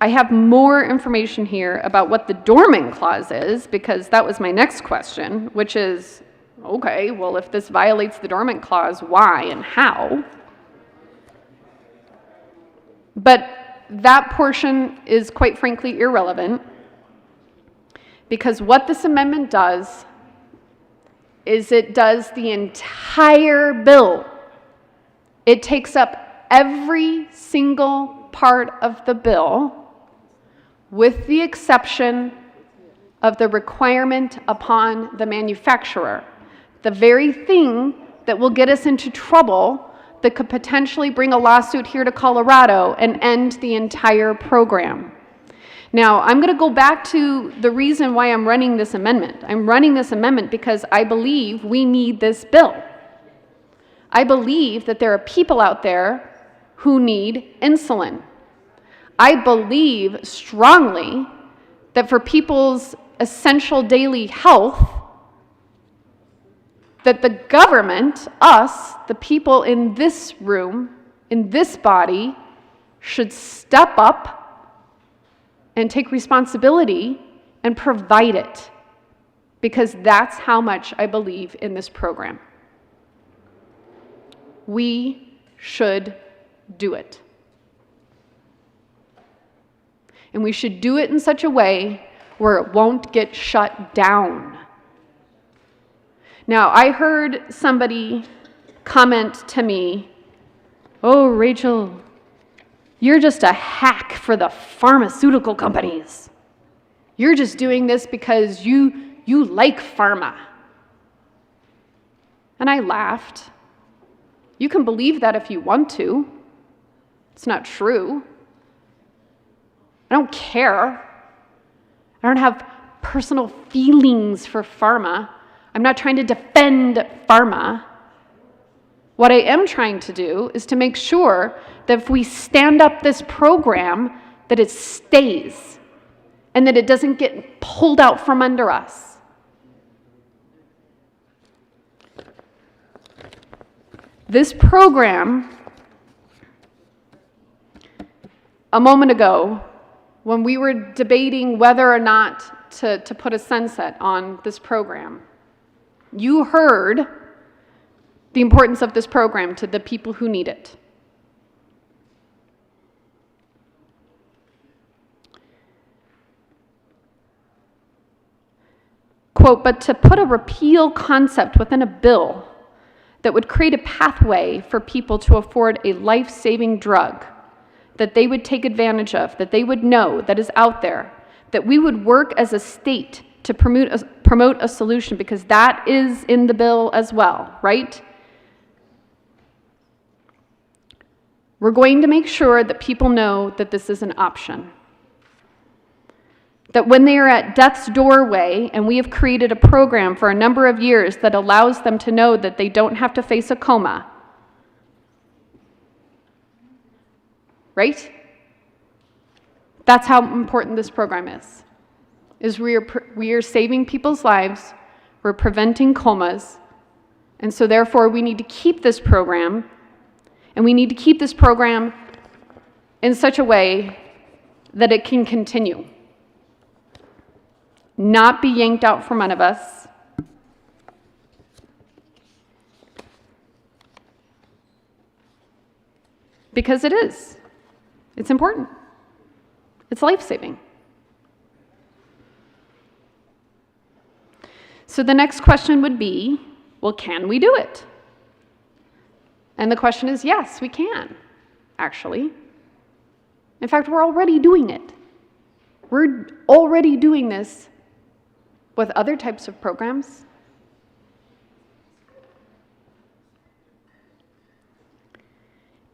I have more information here about what the Dormant Clause is, because that was my next question, which is, okay, well, if this violates the Dormant Clause, why and how? But that portion is quite frankly irrelevant, because what this amendment does is it does the entire bill. It takes up every single part of the bill, with the exception of the requirement upon the manufacturer. The very thing that will get us into trouble, that could potentially bring a lawsuit here to Colorado and end the entire program. Now, I'm going to go back to the reason why I'm running this amendment. I'm running this amendment because I believe we need this bill. I believe that there are people out there who need insulin. I believe strongly that for people's essential daily health, that the government, us, the people in this room, in this body, should step up and take responsibility and provide it, because that's how much I believe in this program. We should do it. And we should do it in such a way where it won't get shut down. Now, I heard somebody comment to me, "Oh, Rachel, you're just a hack for the pharmaceutical companies. You're just doing this because you like pharma." And I laughed. You can believe that if you want to. It's not true. I don't care. I don't have personal feelings for pharma. I'm not trying to defend pharma. What I am trying to do is to make sure that if we stand up this program, that it stays and that it doesn't get pulled out from under us. This program, a moment ago, when we were debating whether or not to put a sunset on this program, you heard the importance of this program to the people who need it. Quote, "But to put a repeal concept within a bill that would create a pathway for people to afford a life-saving drug that they would take advantage of, that they would know that is out there, that we would work as a state to promote a solution," because that is in the bill as well, right? We're going to make sure that people know that this is an option. That when they are at death's doorway, and we have created a program for a number of years that allows them to know that they don't have to face a coma, right? That's how important this program is we are saving people's lives, we're preventing comas, and so therefore we need to keep this program, and we need to keep this program in such a way that it can continue. Not be yanked out from under us. Because it is. It's important. It's life-saving. So the next question would be, well, can we do it? And the question is, yes, we can, actually. In fact, we're already doing it. We're already doing this with other types of programs.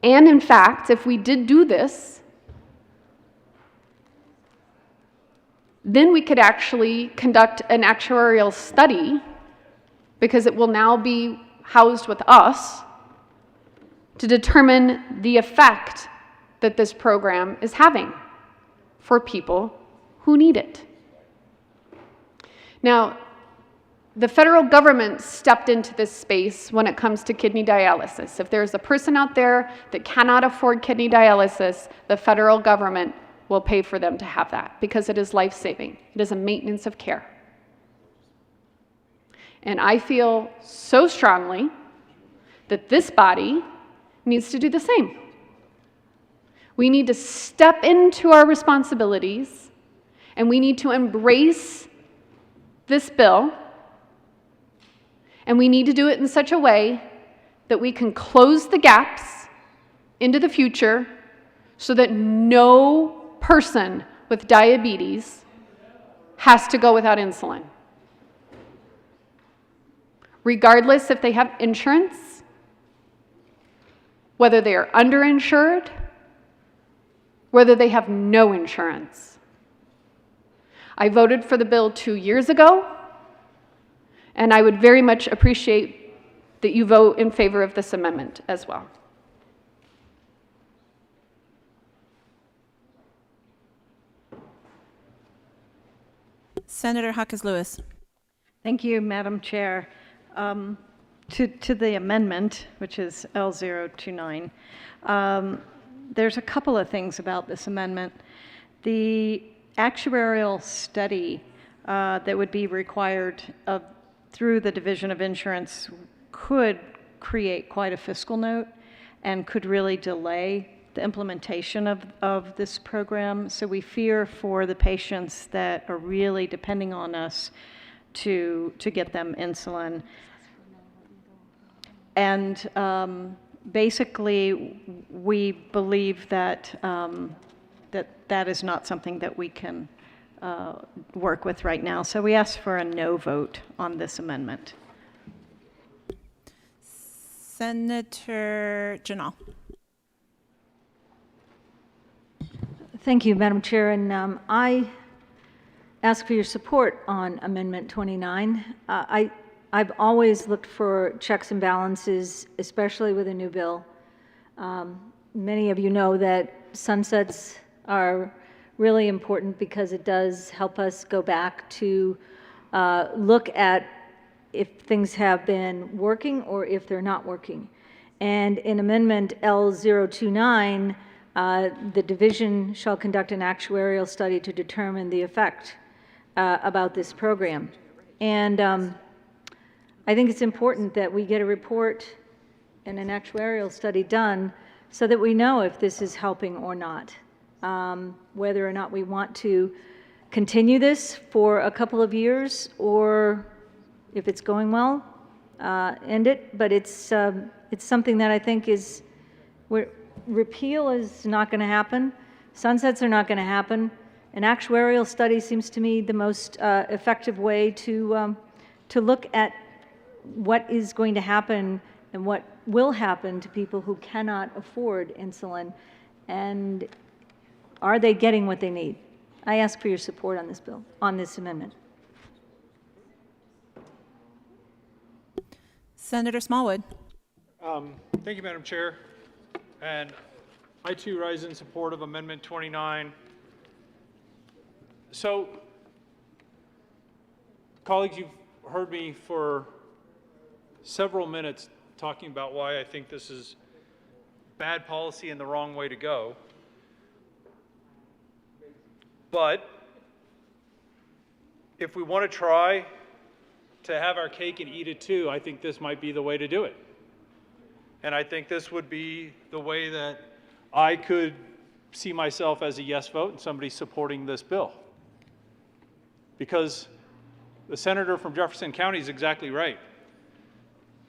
And in fact, if we did do this, then we could actually conduct an actuarial study, because it will now be housed with us, to determine the effect that this program is having for people who need it. Now, the federal government stepped into this space when it comes to kidney dialysis. If there's a person out there that cannot afford kidney dialysis, the federal government will pay for them to have that, because it is life-saving. It is a maintenance of care. And I feel so strongly that this body needs to do the same. We need to step into our responsibilities, and we need to embrace this bill, and we need to do it in such a way that we can close the gaps into the future so that no person with diabetes has to go without insulin. Regardless if they have insurance, whether they are underinsured, whether they have no insurance. I voted for the bill 2 years ago, and I would very much appreciate that you vote in favor of this amendment as well. Senator Hawkins Lewis. Thank you, Madam Chair. To the amendment, which is L029, there's a couple of things about this amendment. The actuarial study that would be required through the Division of Insurance could create quite a fiscal note and could really delay the implementation of this program. So we fear for the patients that are really depending on us to get them insulin. And basically, we believe that that is not something that we can work with right now. So we ask for a no vote on this amendment. Senator Janal. Thank you, Madam Chair, and I ask for your support on Amendment 29. I've always looked for checks and balances, especially with a new bill. Many of you know that sunsets are really important because it does help us go back to look at if things have been working or if they're not working. And in Amendment L029, the division shall conduct an actuarial study to determine the effect about this program. And I think it's important that we get a report and an actuarial study done so that we know if this is helping or not, whether or not we want to continue this for a couple of years, or if it's going well, end it. But it's something that I think is, repeal is not going to happen. Sunsets are not going to happen. An actuarial study seems to me the most effective way to look at what is going to happen and what will happen to people who cannot afford insulin, and are they getting what they need? I ask for your support on this bill, on this amendment. Senator Smallwood. Thank you, Madam Chair. And I too rise in support of Amendment 29. So, colleagues, you've heard me for several minutes talking about why I think this is bad policy and the wrong way to go. But if we want to try to have our cake and eat it too, I think this might be the way to do it. And I think this would be the way that I could see myself as a yes vote and somebody supporting this bill. Because the senator from Jefferson County is exactly right.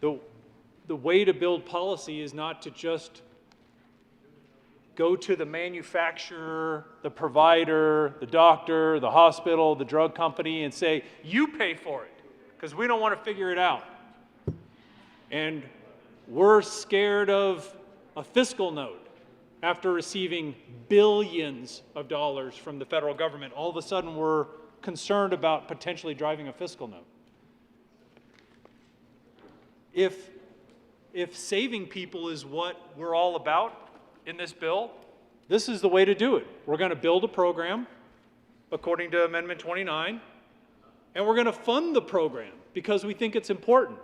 The way to build policy is not to just go to the manufacturer, the provider, the doctor, the hospital, the drug company and say, you pay for it, because we don't want to figure it out. And we're scared of a fiscal note after receiving billions of dollars from the federal government. All of a sudden, we're concerned about potentially driving a fiscal note. If saving people is what we're all about in this bill, this is the way to do it. We're going to build a program according to Amendment 29, and we're going to fund the program because we think it's important.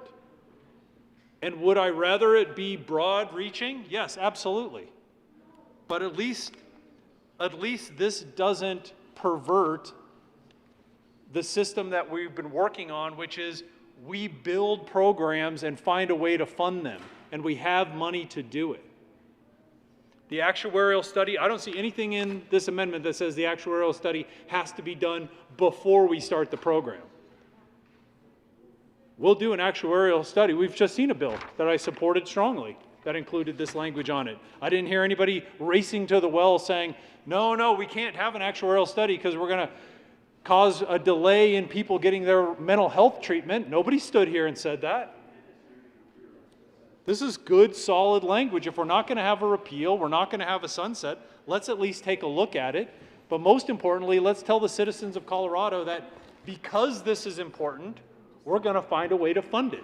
And would I rather it be broad-reaching? Yes, absolutely. But at least this doesn't pervert the system that we've been working on, which is we build programs and find a way to fund them, and we have money to do it. The actuarial study, I don't see anything in this amendment that says the actuarial study has to be done before we start the program. We'll do an actuarial study. We've just seen a bill that I supported strongly that included this language on it. I didn't hear anybody racing to the well saying, no, we can't have an actuarial study because we're going to cause a delay in people getting their mental health treatment. Nobody stood here and said that. This is good, solid language. If we're not going to have a repeal, we're not going to have a sunset, let's at least take a look at it. But most importantly, let's tell the citizens of Colorado that because this is important, we're going to find a way to fund it.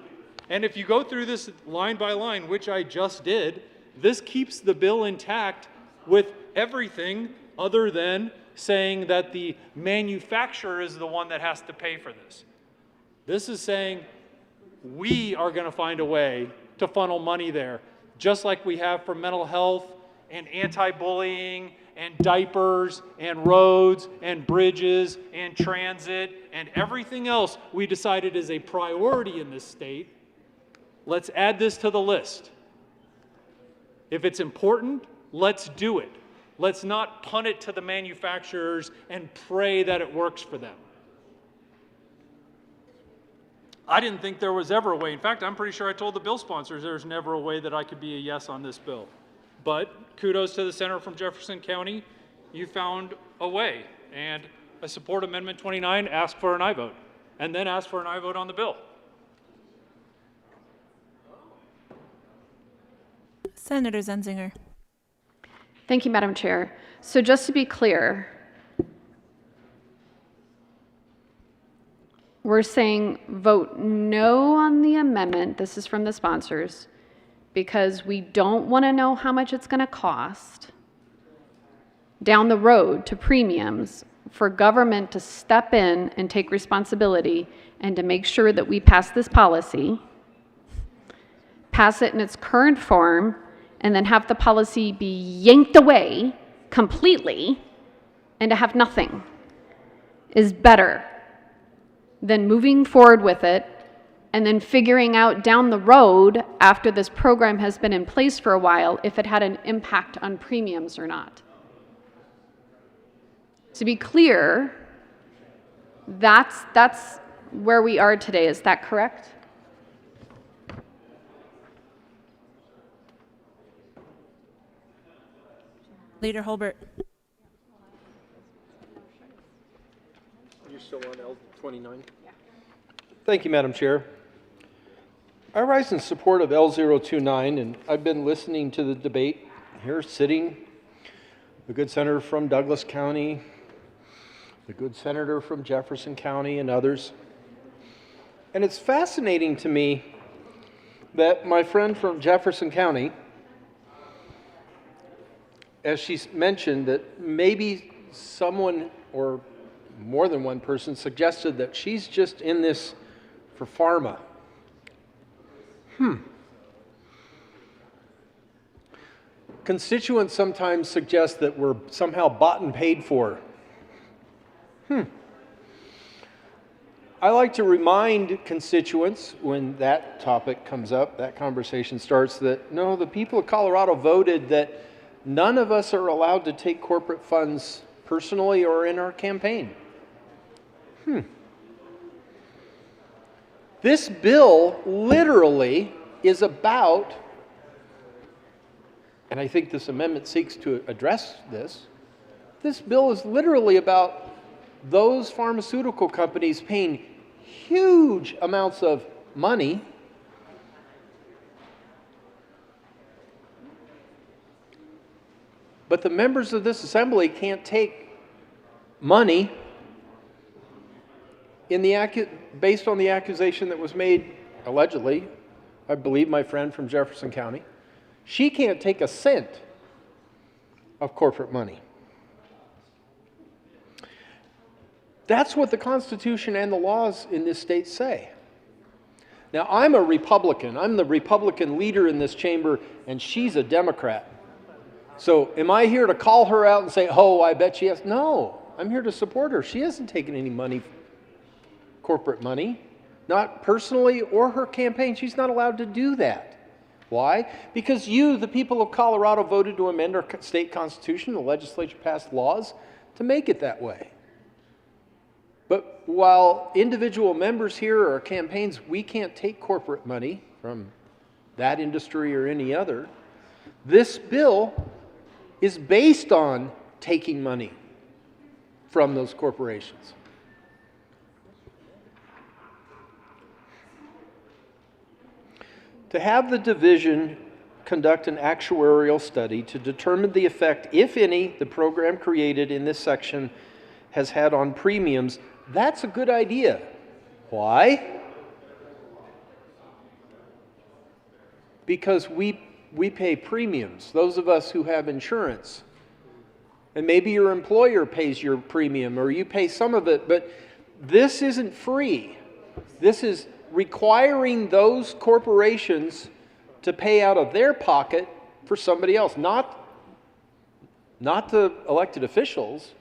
And if you go through this line by line, which I just did, this keeps the bill intact with everything other than saying that the manufacturer is the one that has to pay for this. This is saying we are going to find a way to funnel money there, just like we have for mental health and anti-bullying and diapers and roads and bridges and transit and everything else we decided is a priority in this state. Let's add this to the list. If it's important, let's do it. Let's not punt it to the manufacturers and pray that it works for them. I didn't think there was ever a way. In fact, I'm pretty sure I told the bill sponsors there's never a way that I could be a yes on this bill. But kudos to the senator from Jefferson County. You found a way. And I support Amendment 29, ask for an aye vote, and then ask for an aye vote on the bill. Senator Zenzinger. Thank you, Madam Chair. So just to be clear, we're saying vote no on the amendment, this is from the sponsors, because we don't want to know how much it's going to cost down the road to premiums for government to step in and take responsibility and to make sure that we pass this policy, pass it in its current form, and then have the policy be yanked away completely and to have nothing is better than moving forward with it and then figuring out down the road after this program has been in place for a while if it had an impact on premiums or not. To be clear, that's where we are today. Is that correct? Leader Holbert. You're still on L29? Yeah. Thank you, Madam Chair. I rise in support of L029, and I've been listening to the debate here, sitting, the good senator from Douglas County, the good senator from Jefferson County, and others. And it's fascinating to me that my friend from Jefferson County as she's mentioned, that maybe someone or more than one person suggested that she's just in this for pharma. Constituents sometimes suggest that we're somehow bought and paid for. I like to remind constituents when that topic comes up, that conversation starts, that no, the people of Colorado voted that none of us are allowed to take corporate funds personally or in our campaign. This bill literally is about, and I think this amendment seeks to address this, this bill is literally about those pharmaceutical companies paying huge amounts of money but the members of this assembly can't take money based on the accusation that was made, allegedly, I believe my friend from Jefferson County. She can't take a cent of corporate money. That's what the Constitution and the laws in this state say. Now, I'm a Republican. I'm the Republican leader in this chamber, and she's a Democrat. So am I here to call her out and say, oh, I bet she has? No, I'm here to support her. She hasn't taken any money, corporate money, not personally or her campaign. She's not allowed to do that. Why? Because you, the people of Colorado, voted to amend our state constitution. The legislature passed laws to make it that way. But while individual members here or campaigns, we can't take corporate money from that industry or any other, this bill is based on taking money from those corporations. To have the division conduct an actuarial study to determine the effect, if any, the program created in this section has had on premiums, that's a good idea. Why? Because we pay premiums, those of us who have insurance. And maybe your employer pays your premium or you pay some of it, but this isn't free. This is requiring those corporations to pay out of their pocket for somebody else, not the elected officials,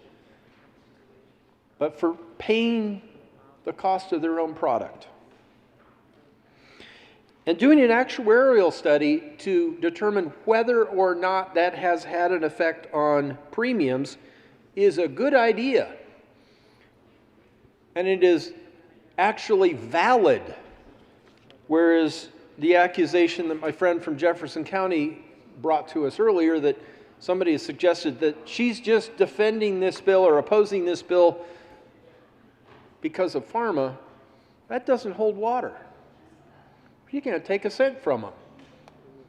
but for paying the cost of their own product. And doing an actuarial study to determine whether or not that has had an effect on premiums is a good idea. And it is actually valid. Whereas the accusation that my friend from Jefferson County brought to us earlier, that somebody has suggested that she's just defending this bill or opposing this bill because of pharma, that doesn't hold water. You can't take a cent from them.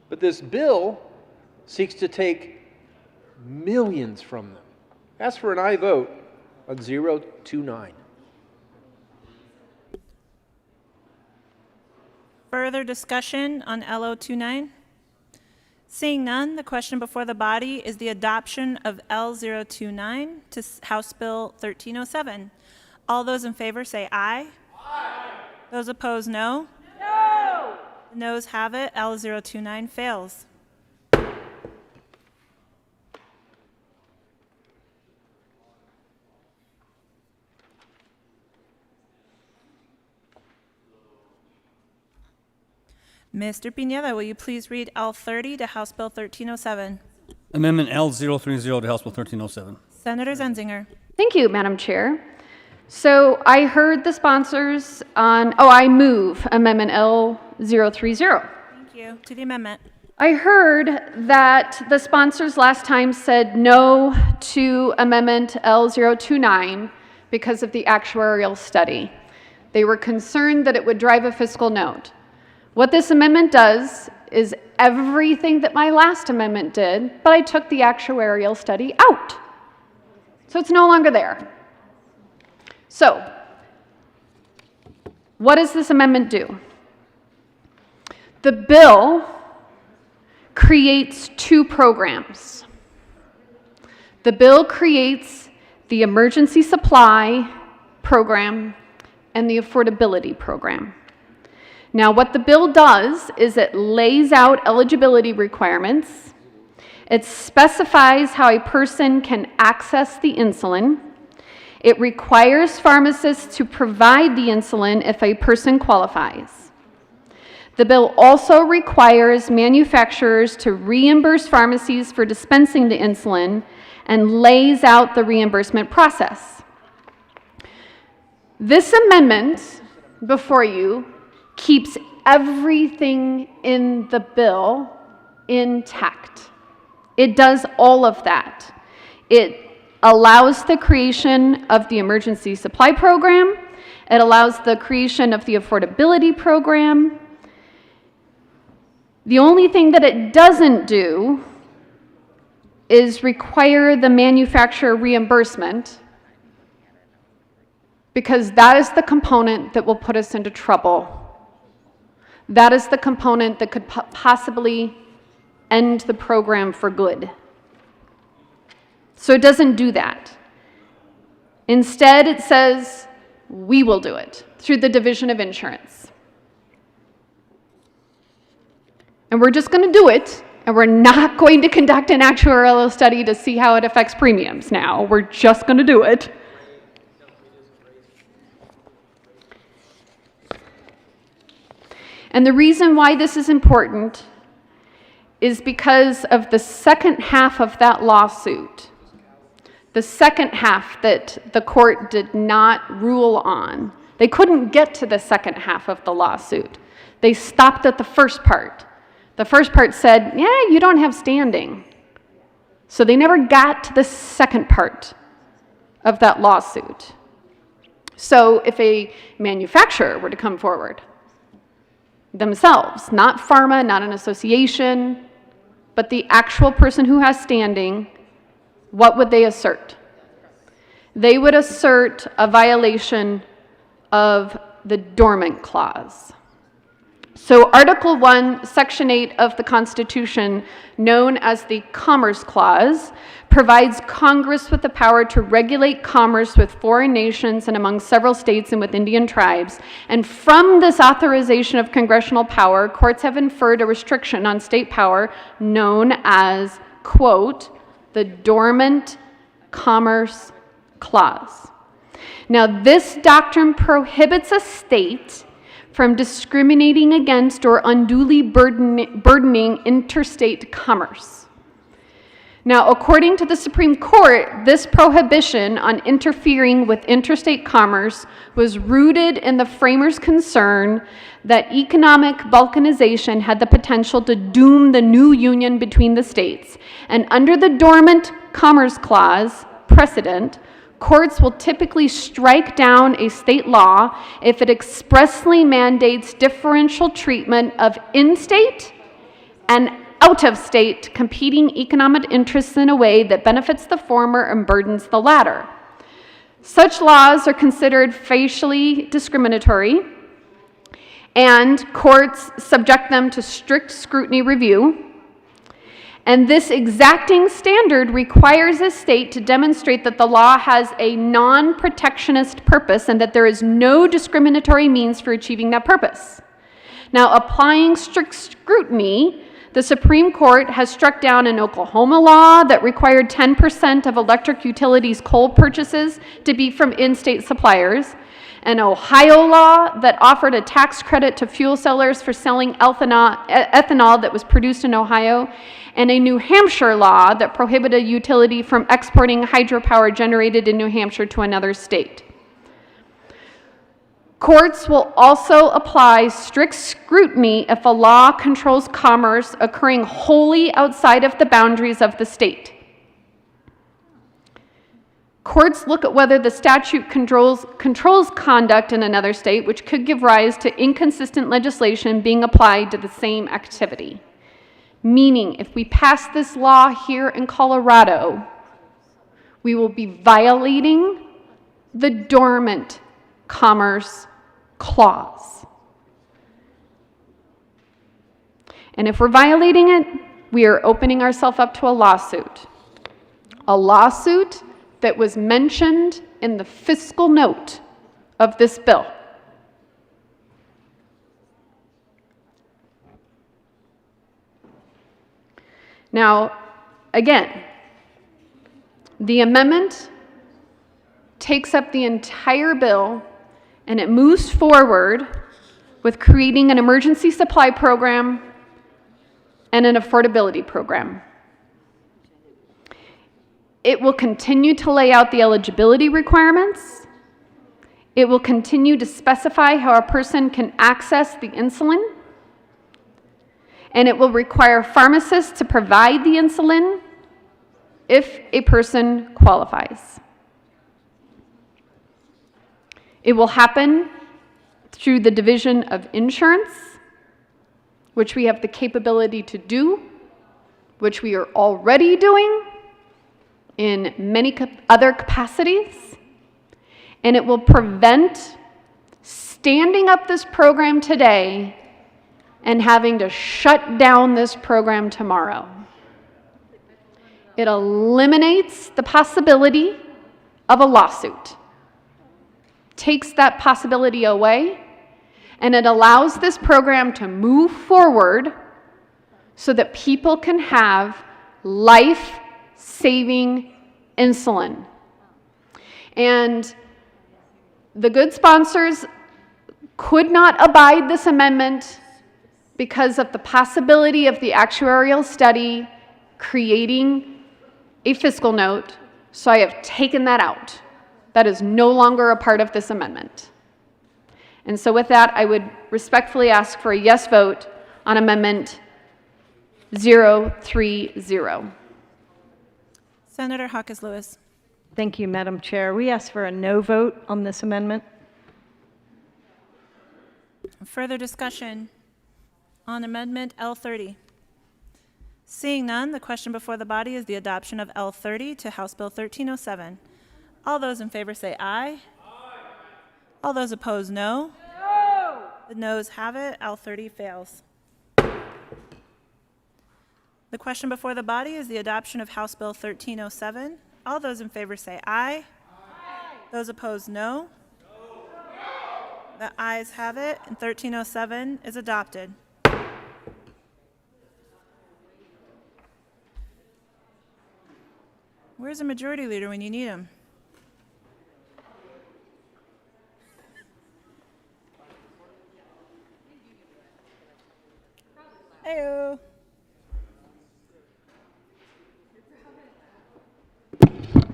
But this bill seeks to take millions from them. Ask for an aye vote on 029. Further discussion on LO29? Seeing none, the question before the body is the adoption of L029 to House Bill 1307. All those in favor say aye. Aye. Those opposed, no. No. The noes have it. L029 fails. Mr. Pineda, will you please read L30 to House Bill 1307? Amendment L030 to House Bill 1307. Senator Zenzinger. Thank you, Madam Chair. So I heard the sponsors I move Amendment L030. Thank you. To the amendment. I heard that the sponsors last time said no to Amendment L029 because of the actuarial study. They were concerned that it would drive a fiscal note. What this amendment does is everything that my last amendment did, but I took the actuarial study out. So it's no longer there. So, what does this amendment do? The bill creates two programs. The bill creates the emergency supply program and the affordability program. Now, what the bill does is it lays out eligibility requirements. It specifies how a person can access the insulin. It requires pharmacists to provide the insulin if a person qualifies. The bill also requires manufacturers to reimburse pharmacies for dispensing the insulin and lays out the reimbursement process. This amendment before you keeps everything in the bill intact. It does all of that. It allows the creation of the emergency supply program. It allows the creation of the affordability program. The only thing that it doesn't do is require the manufacturer reimbursement, because that is the component that will put us into trouble. That is the component that could possibly end the program for good. So it doesn't do that. Instead, it says, we will do it through the Division of Insurance. And we're just going to do it, and we're not going to conduct an actuarial study to see how it affects premiums now. We're just going to do it. And the reason why this is important is because of the second half of that lawsuit. The second half that the court did not rule on. They couldn't get to the second half of the lawsuit. They stopped at the first part. The first part said, yeah, you don't have standing. So they never got to the second part of that lawsuit. So if a manufacturer were to come forward themselves, not pharma, not an association, but the actual person who has standing, what would they assert? They would assert a violation of the dormant clause. So Article 1, Section 8 of the Constitution, known as the Commerce Clause, provides Congress with the power to regulate commerce with foreign nations and among several states and with Indian tribes. And from this authorization of congressional power, courts have inferred a restriction on state power known as, quote, the Dormant Commerce Clause. Now, this doctrine prohibits a state from discriminating against or unduly burdening interstate commerce. Now, according to the Supreme Court, this prohibition on interfering with interstate commerce was rooted in the framers' concern that economic balkanization had the potential to doom the new union between the states. And under the Dormant Commerce Clause precedent, courts will typically strike down a state law if it expressly mandates differential treatment of in-state and out-of-state competing economic interests in a way that benefits the former and burdens the latter. Such laws are considered facially discriminatory, and courts subject them to strict scrutiny review. And this exacting standard requires a state to demonstrate that the law has a non-protectionist purpose and that there is no discriminatory means for achieving that purpose. Now, applying strict scrutiny, the Supreme Court has struck down an Oklahoma law that required 10% of electric utilities' coal purchases to be from in-state suppliers, an Ohio law that offered a tax credit to fuel sellers for selling ethanol that was produced in Ohio, and a New Hampshire law that prohibited a utility from exporting hydropower generated in New Hampshire to another state. Courts will also apply strict scrutiny if a law controls commerce occurring wholly outside of the boundaries of the state. Courts look at whether the statute controls conduct in another state, which could give rise to inconsistent legislation being applied to the same activity. Meaning, if we pass this law here in Colorado, we will be violating the Dormant Commerce Clause. And if we're violating it, we are opening ourselves up to a lawsuit. a lawsuit that was mentioned in the fiscal note of this bill. Now, again, the amendment takes up the entire bill and it moves forward with creating an emergency supply program and an affordability program. It will continue to lay out the eligibility requirements. It will continue to specify how a person can access the insulin. And it will require pharmacists to provide the insulin if a person qualifies. It will happen through the Division of Insurance, which we have the capability to do, which we are already doing in many other capacities. And it will prevent standing up this program today and having to shut down this program tomorrow. It eliminates the possibility of a lawsuit, takes that possibility away, and it allows this program to move forward so that people can have life-saving insulin. And the good sponsors could not abide this amendment because of the possibility of the actuarial study creating a fiscal note, so I have taken that out. That is no longer a part of this amendment. And so with that, I would respectfully ask for a yes vote on Amendment 030. Senator Hawkins Lewis. Thank you, Madam Chair. We ask for a no vote on this amendment. Further discussion on Amendment L30. Seeing none, the question before the body is the adoption of L30 to House Bill 1307. All those in favor say aye. All those opposed, no. No. The noes have it. L30 fails. The question before the body is the adoption of House Bill 1307. All those in favor say aye. Those opposed, no. The ayes have it, and 1307 is adopted. Where's the majority leader when you need him? Heyo.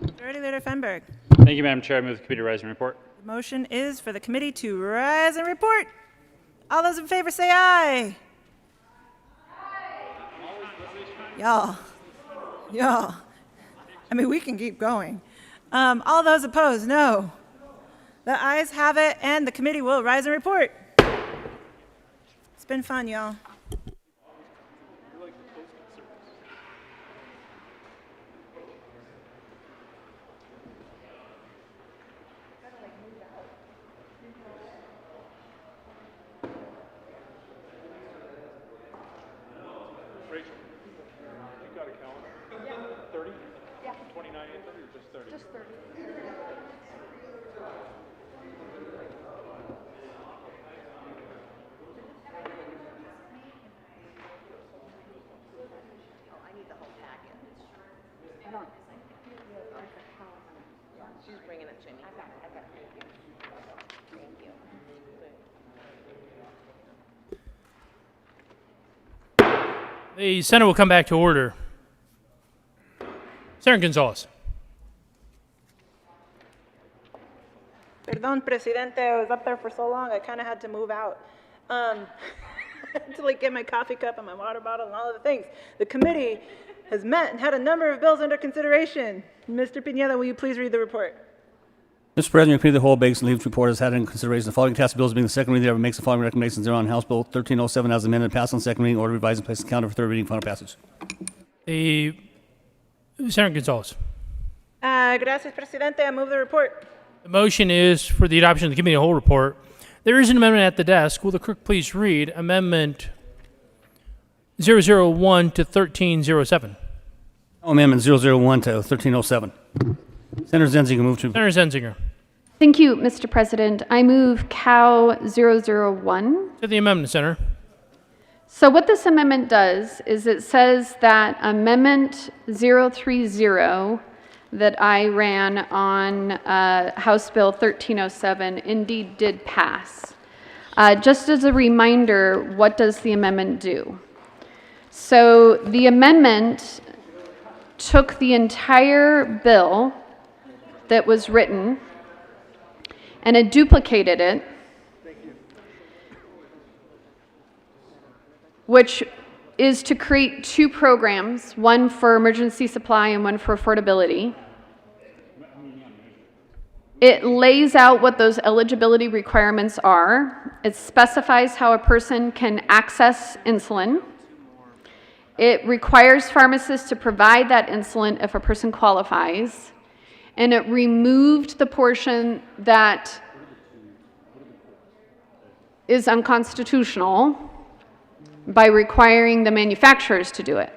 Majority Leader Fenberg. Thank you, Madam Chair. I move the committee rise and report. The motion is for the committee to rise and report. All those in favor say aye. Y'all. I mean, we can keep going. All those opposed, no. The ayes have it, and the committee will rise and report. It's been fun, y'all. Rachel, you got a calendar? Yeah. 30? Yeah. 29 and 30 or just 30? Just 30. She's bringing it to me. I got it. Thank you. The Senate will come back to order. Senator Gonzalez. Perdón, Presidente, I was up there for so long, I kind of had to move out. To get my coffee cup and my water bottle and all of the things. The committee has met and had a number of bills under consideration. Mr. Pineda, will you please read the report? Mr. President, your committee of the whole Bakes and Leaves report has had in consideration the following task bills being the second reading thereof makes the following recommendations thereon. House Bill 1307 as amended, passed on second reading, order revised and placed on calendar for third reading, final passage. The Senator Gonzalez. Gracias, Presidente. I move the report. The motion is for the adoption of the committee of the whole report. There is an amendment at the desk. Will the clerk please read Amendment 001 to 1307? Amendment 001 to 1307. Senator Zenzinger move to. Senator Zenzinger. Thank you, Mr. President. I move Cal 001. To the amendment, Senator. So what this amendment does is it says that Amendment 030 that I ran on House Bill 1307 indeed did pass. Just as a reminder, what does the amendment do? So the amendment took the entire bill that was written and it duplicated it, which is to create two programs, one for emergency supply and one for affordability. It lays out what those eligibility requirements are. It specifies how a person can access insulin. It requires pharmacists to provide that insulin if a person qualifies. And it removed the portion that is unconstitutional by requiring the manufacturers to do it.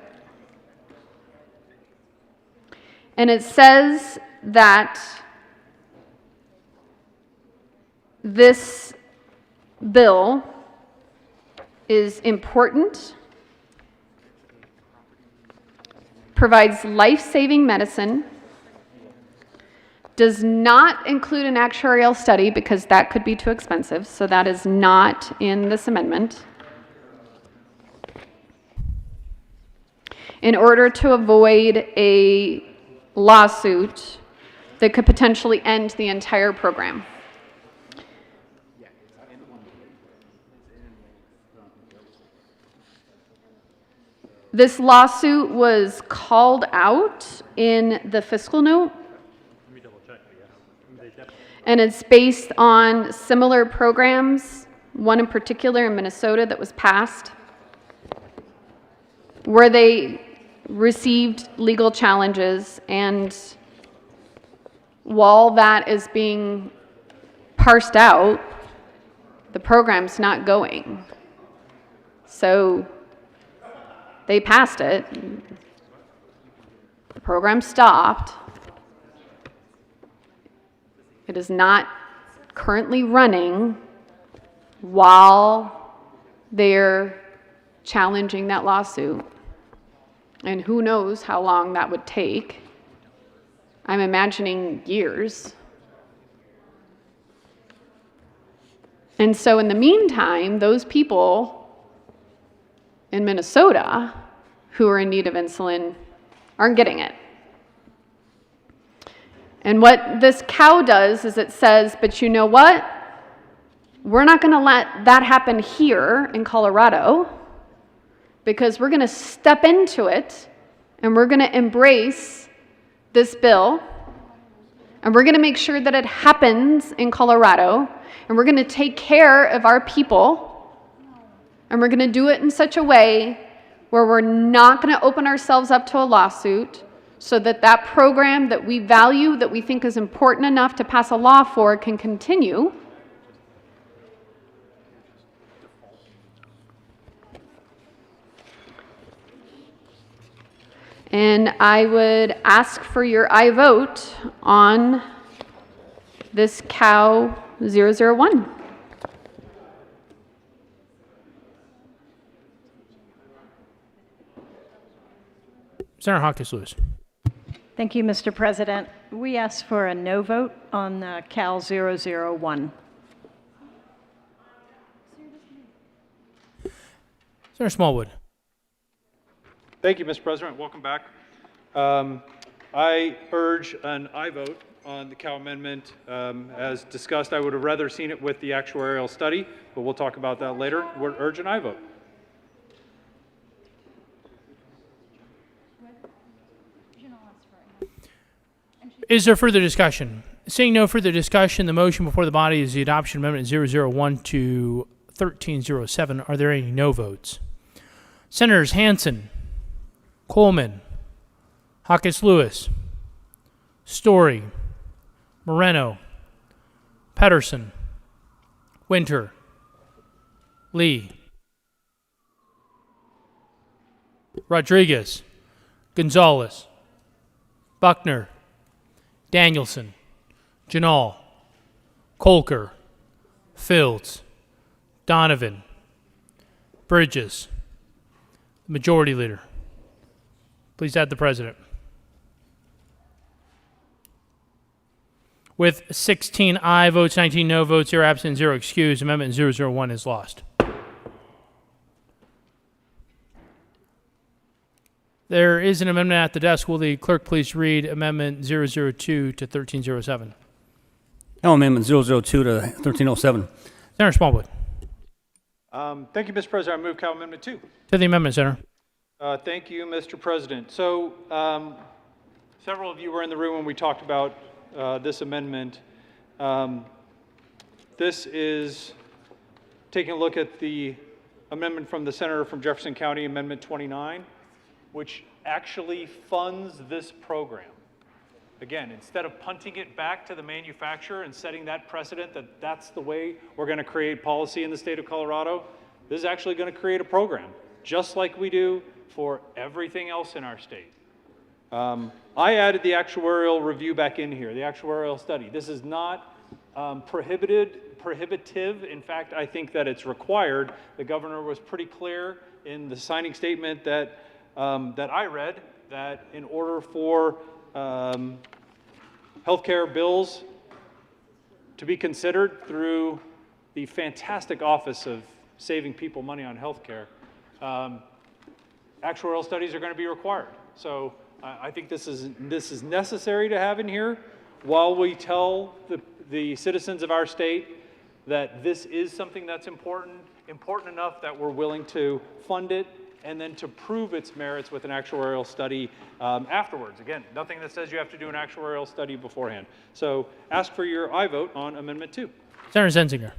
And it says that this bill is important, provides life-saving medicine, does not include an actuarial study because that could be too expensive, so that is not in this amendment, in order to avoid a lawsuit that could potentially end the entire program. This lawsuit was called out in the fiscal note, and it's based on similar programs, one in particular in Minnesota that was passed, where they received legal challenges, and while that is being parsed out, the program's not going. So they passed it, the program stopped. It is not currently running while they're challenging that lawsuit. And who knows how long that would take. I'm imagining years. And so in the meantime, those people in Minnesota who are in need of insulin aren't getting it. And what this cow does is it says, but you know what? We're not going to let that happen here in Colorado, because we're going to step into it and we're going to embrace this bill and we're going to make sure that it happens in Colorado, and we're going to take care of our people, and we're going to do it in such a way where we're not going to open ourselves up to a lawsuit, so that that program that we value, that we think is important enough to pass a law for, can continue. And I would ask for your aye vote on this Cal 001. Senator Hawkins Lewis. Thank you, Mr. President. We ask for a no vote on Cal 001. Senator Smallwood. Thank you, Mr. President. Welcome back. I urge an aye vote on the Cal amendment. As discussed, I would have rather seen it with the actuarial study, but we'll talk about that later. We'll urge an aye vote. Is there further discussion? Seeing no further discussion, the motion before the body is the adoption of Amendment 001 to 1307. Are there any no votes? Senators Hansen, Coleman, Hawkins Lewis, Story, Moreno, Pedersen, Winter, Lee, Rodriguez, Gonzalez, Buckner, Danielson, Janal, Colker, Fields, Donovan, Bridges. Majority Leader. Please add the President. With 16 aye votes, 19 no votes, 0 absent, 0 excused, Amendment 001 is lost. There is an amendment at the desk. Will the clerk please read Amendment 002 to 1307? Now Amendment 002 to 1307. Senator Smallwood. Thank you, Mr. President. I move Cal Amendment 2. To the amendment, Senator. Thank you, Mr. President. So, several of you were in the room when we talked about this amendment. This is taking a look at the amendment from the senator from Jefferson County, Amendment 29, which actually funds this program. Again, instead of punting it back to the manufacturer and setting that precedent that that's the way we're going to create policy in the state of Colorado, this is actually going to create a program, just like we do for everything else in our state. I added the actuarial review back in here, the actuarial study. This is not prohibitive. In fact, I think that it's required. The governor was pretty clear in the signing statement that that I read, that in order for healthcare bills to be considered through the fantastic office of saving people money on healthcare, actuarial studies are going to be required. So I think this is necessary to have in here while we tell the citizens of our state that this is something that's important enough that we're willing to fund it and then to prove its merits with an actuarial study afterwards. Again, nothing that says you have to do an actuarial study beforehand. So ask for your aye vote on Amendment 2. Senator Zenzinger.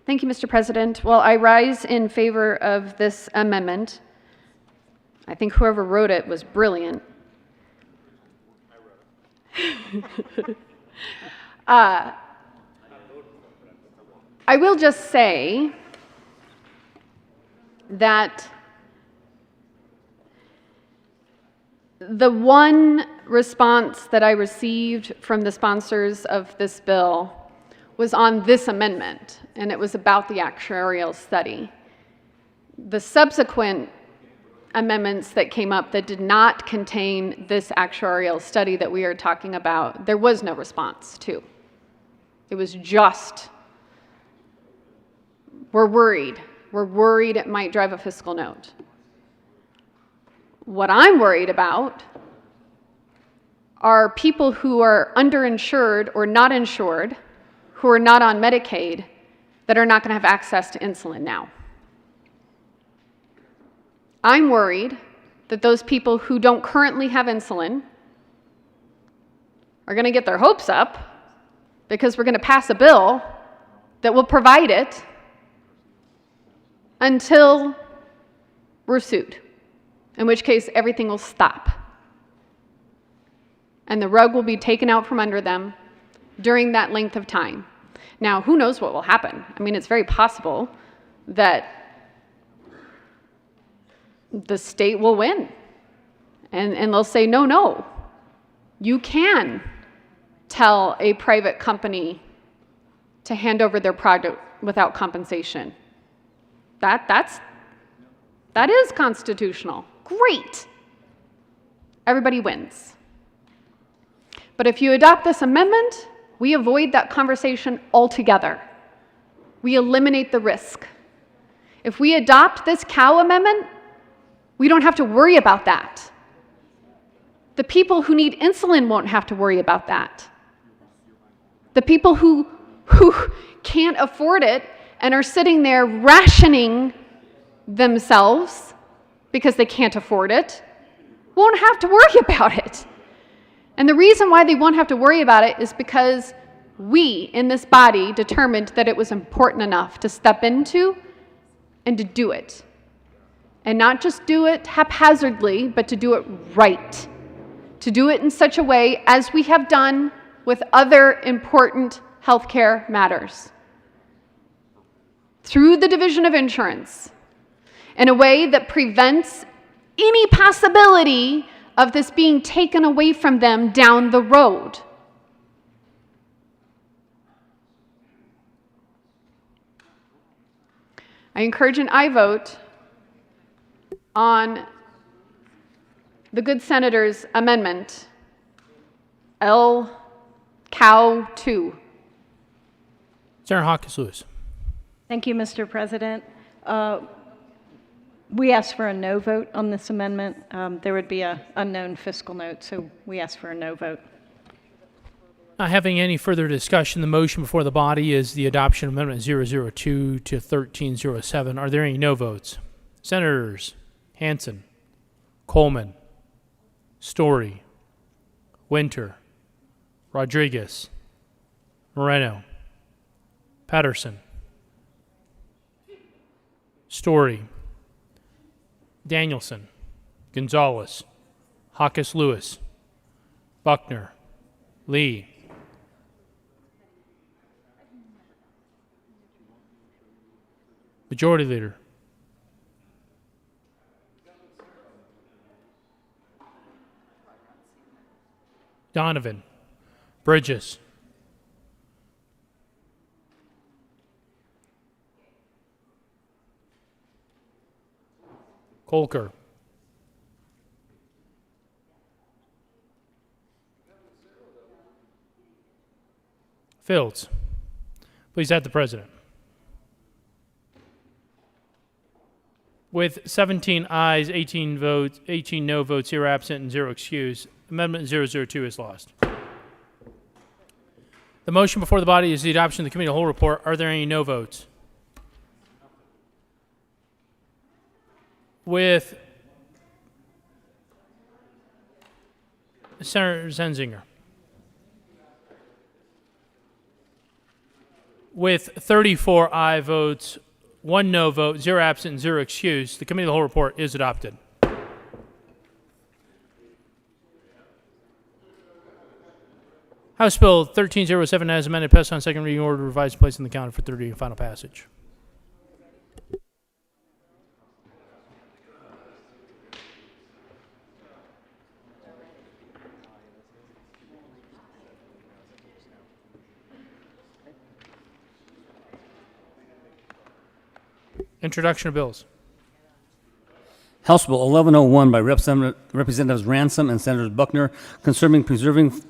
Thank you, Mr. President. Well, I rise in favor of this amendment. I think whoever wrote it was brilliant. I will just say that the one response that I received from the sponsors of this bill was on this amendment, and it was about the actuarial study. The subsequent amendments that came up that did not contain this actuarial study that we are talking about, there was no response to. It was just, we're worried. We're worried it might drive a fiscal note. What I'm worried about are people who are underinsured or not insured, who are not on Medicaid, that are not going to have access to insulin now. I'm worried that those people who don't currently have insulin are going to get their hopes up because we're going to pass a bill that will provide it until we're sued, in which case everything will stop. And the rug will be taken out from under them during that length of time. Now, who knows what will happen? I mean, it's very possible that the state will win. And they'll say, no, you can tell a private company to hand over their product without compensation. That is constitutional. Great. Everybody wins. But if you adopt this amendment, we avoid that conversation altogether. We eliminate the risk. If we adopt this cow amendment, we don't have to worry about that. The people who need insulin won't have to worry about that. The people who can't afford it and are sitting there rationing themselves because they can't afford it won't have to worry about it. And the reason why they won't have to worry about it is because we in this body determined that it was important enough to step into and to do it. And not just do it haphazardly, but to do it right. To do it in such a way as we have done with other important healthcare matters. Through the Division of Insurance, in a way that prevents any possibility of this being taken away from them down the road. I encourage an aye vote on the good senator's amendment, Cow 2. Senator Hawkins Lewis. Thank you, Mr. President. We asked for a no vote on this amendment. There would be an unknown fiscal note, so we asked for a no vote. Not having any further discussion, the motion before the body is the adoption of Amendment 002 to 1307. Are there any no votes? Senators Hansen, Coleman, Story, Winter, Rodriguez, Moreno, Patterson, Story, Danielson, Gonzalez, Hawkins Lewis, Buckner, Lee, Majority Leader. Donovan, Bridges, Kolker, Fields. Please add the president. With 17 ayes, 18 no votes, 0 absent, and 0 excused, Amendment 002 is lost. The motion before the body is the adoption of the committee of the whole report. Are there any no votes? With Senator Zenzinger. With 34 aye votes, 1 no vote, 0 absent, and 0 excused, the committee of the whole report is adopted. House Bill 1307 as amended, passed on second reading, order revised, and placed on the calendar for third reading and final passage. Introduction of bills. House Bill 1101 by Representatives Ransom and Senators Buckner concerning preserving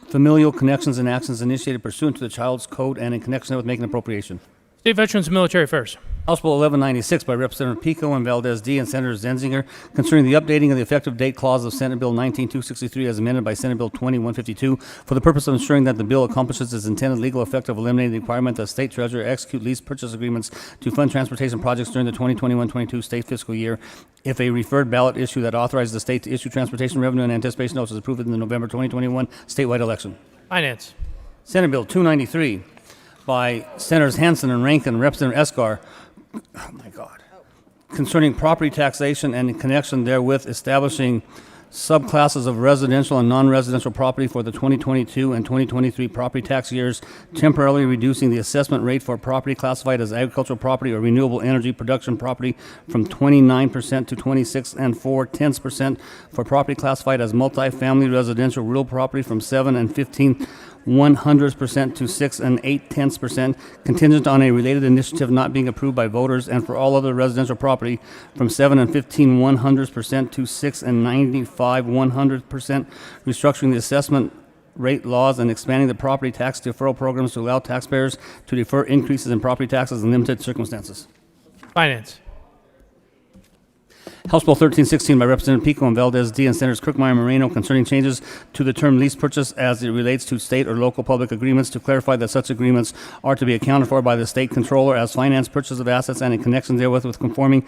familial connections and actions initiated pursuant to the Child's Code and in connection with making appropriation. State Veterans and Military Affairs. House Bill 1196 by Representative Pico and Valdez D. and Senator Zenzinger concerning the updating of the effective date clause of Senate Bill 19263 as amended by Senate Bill 20152 for the purpose of ensuring that the bill accomplishes its intended legal effect of eliminating the requirement that state treasurer execute lease purchase agreements to fund transportation projects during the 2021-22 state fiscal year if a referred ballot issue that authorizes the state to issue transportation revenue and anticipation notice is approved in the November 2021 statewide election. Finance. Senate Bill 293 by Senators Hansen and Rankin and Representative Escar, oh my God, concerning property taxation and in connection therewith establishing subclasses of residential and non-residential property for the 2022 and 2023 property tax years, temporarily reducing the assessment rate for property classified as agricultural property or renewable energy production property from 29% to 26.4% for property classified as multifamily residential real property from 7 and 15/100% to 6 and 8/10%, contingent on a related initiative not being approved by voters, and for all other residential property from 7 and 15/100% to 6 and 95/100%, restructuring the assessment rate laws and expanding the property tax deferral programs to allow taxpayers to defer increases in property taxes in limited circumstances. Finance. House Bill 1316 by Representative Pico and Valdez D. and Senators Kirkmeyer and Moreno concerning changes to the term lease purchase as it relates to state or local public agreements to clarify that such agreements are to be accounted for by the state controller as finance purchase of assets and in connection therewith with conforming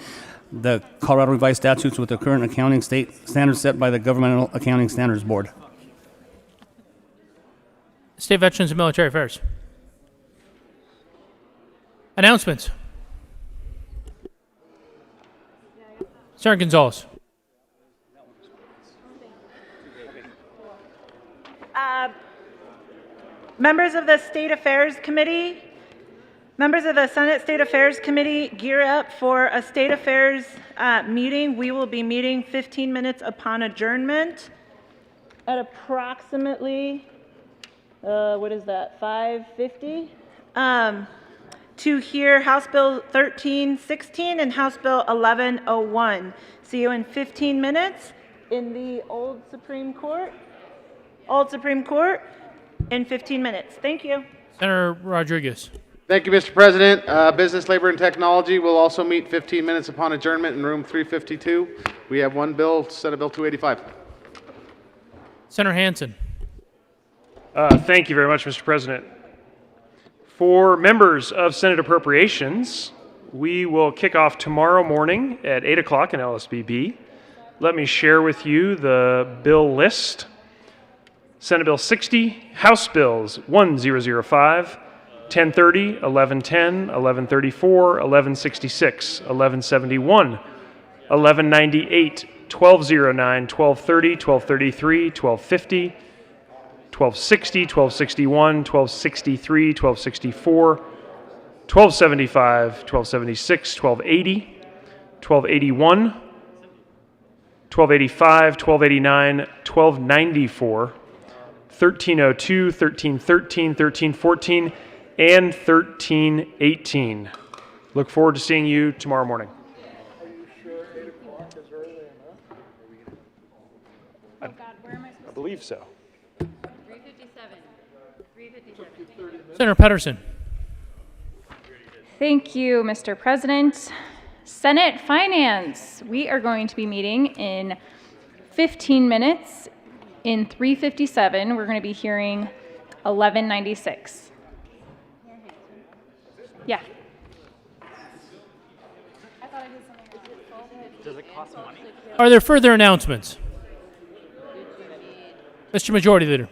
the Colorado Revised Statutes with the current accounting state standards set by the Governmental Accounting Standards Board. State Veterans and Military Affairs. Announcements. Senator Gonzalez. Members of the State Affairs Committee, Members of the Senate State Affairs Committee, gear up for a State Affairs meeting. We will be meeting 15 minutes upon adjournment at approximately, what is that, 5:50? To hear House Bill 1316 and House Bill 1101. See you in 15 minutes in the Old Supreme Court. In 15 minutes. Thank you. Senator Rodriguez. Thank you, Mr. President. Business, Labor, and Technology will also meet 15 minutes upon adjournment in room 352. We have one bill, Senate Bill 285. Senator Hansen. Thank you very much, Mr. President. For members of Senate Appropriations, we will kick off tomorrow morning at 8 o'clock in LSBB. Let me share with you the bill list. Senate Bill 60, House Bills 1005, 1030, 1110, 1134, 1166, 1171, 1198, 1209, 1230, 1233, 1250, 1260, 1261, 1263, 1264, 1275, 1276, 1280, 1281, 1285, 1289, 1294, 1302, 1313, 1314, and 1318. Look forward to seeing you tomorrow morning. I believe so. 357. Senator Pedersen. Thank you, Mr. President. Senate Finance, we are going to be meeting in 15 minutes in 357. We're going to be hearing 1196. Yeah. Does it cost money? Are there further announcements? Mr. Majority Leader.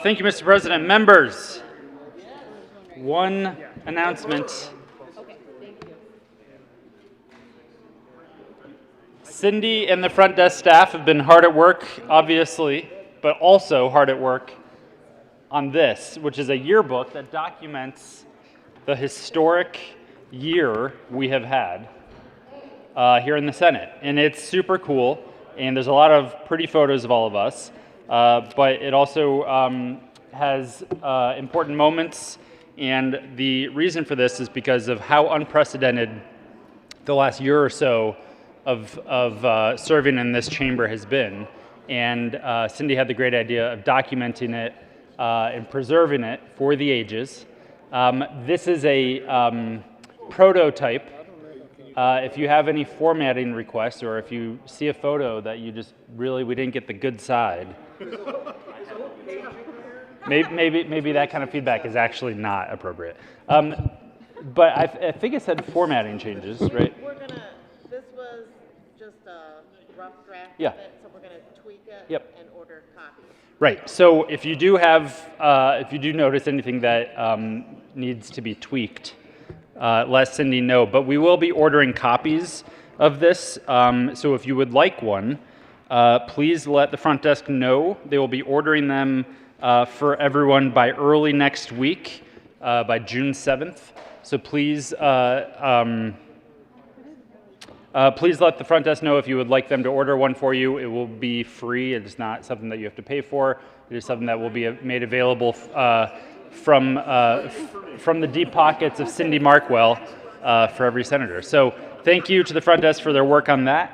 Thank you, Mr. President. Members, one announcement. Cindy and the front desk staff have been hard at work, obviously, but also hard at work on this, which is a yearbook that documents the historic year we have had here in the Senate. And it's super cool, and there's a lot of pretty photos of all of us, but it also has important moments, and the reason for this is because of how unprecedented the last year or so of serving in this chamber has been. And Cindy had the great idea of documenting it and preserving it for the ages. This is a prototype. If you have any formatting requests, or if you see a photo that you just really, we didn't get the good side, maybe that kind of feedback is actually not appropriate. But I think it said formatting changes, right? This was just a rough draft Yeah. of it, so we're going to tweak it Yep. and order copies. Right. So if you do have, if you do notice anything that needs to be tweaked, let Cindy know. But we will be ordering copies of this. So if you would like one, please let the front desk know. They will be ordering them for everyone by early next week, by June 7th. So please, please let the front desk know if you would like them to order one for you. It will be free. It is not something that you have to pay for. It is something that will be made available from the deep pockets of Cindy Markwell for every senator. So thank you to the front desk for their work on that.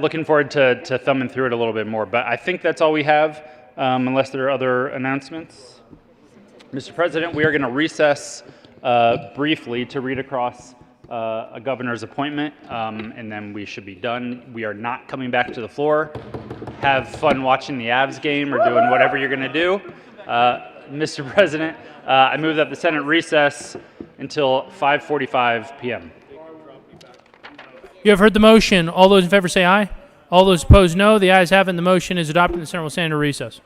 Looking forward to thumbing through it a little bit more. But I think that's all we have, unless there are other announcements. Mr. President, we are going to recess briefly to read across a governor's appointment, and then we should be done. We are not coming back to the floor. Have fun watching the Avs game or doing whatever you're going to do. Mr. President, I move that the Senate recess until 5:45 p.m. You have heard the motion. All those in favor say aye. All those opposed, no. The ayes have it, and the motion is adopted, and the Senate will stand in recess.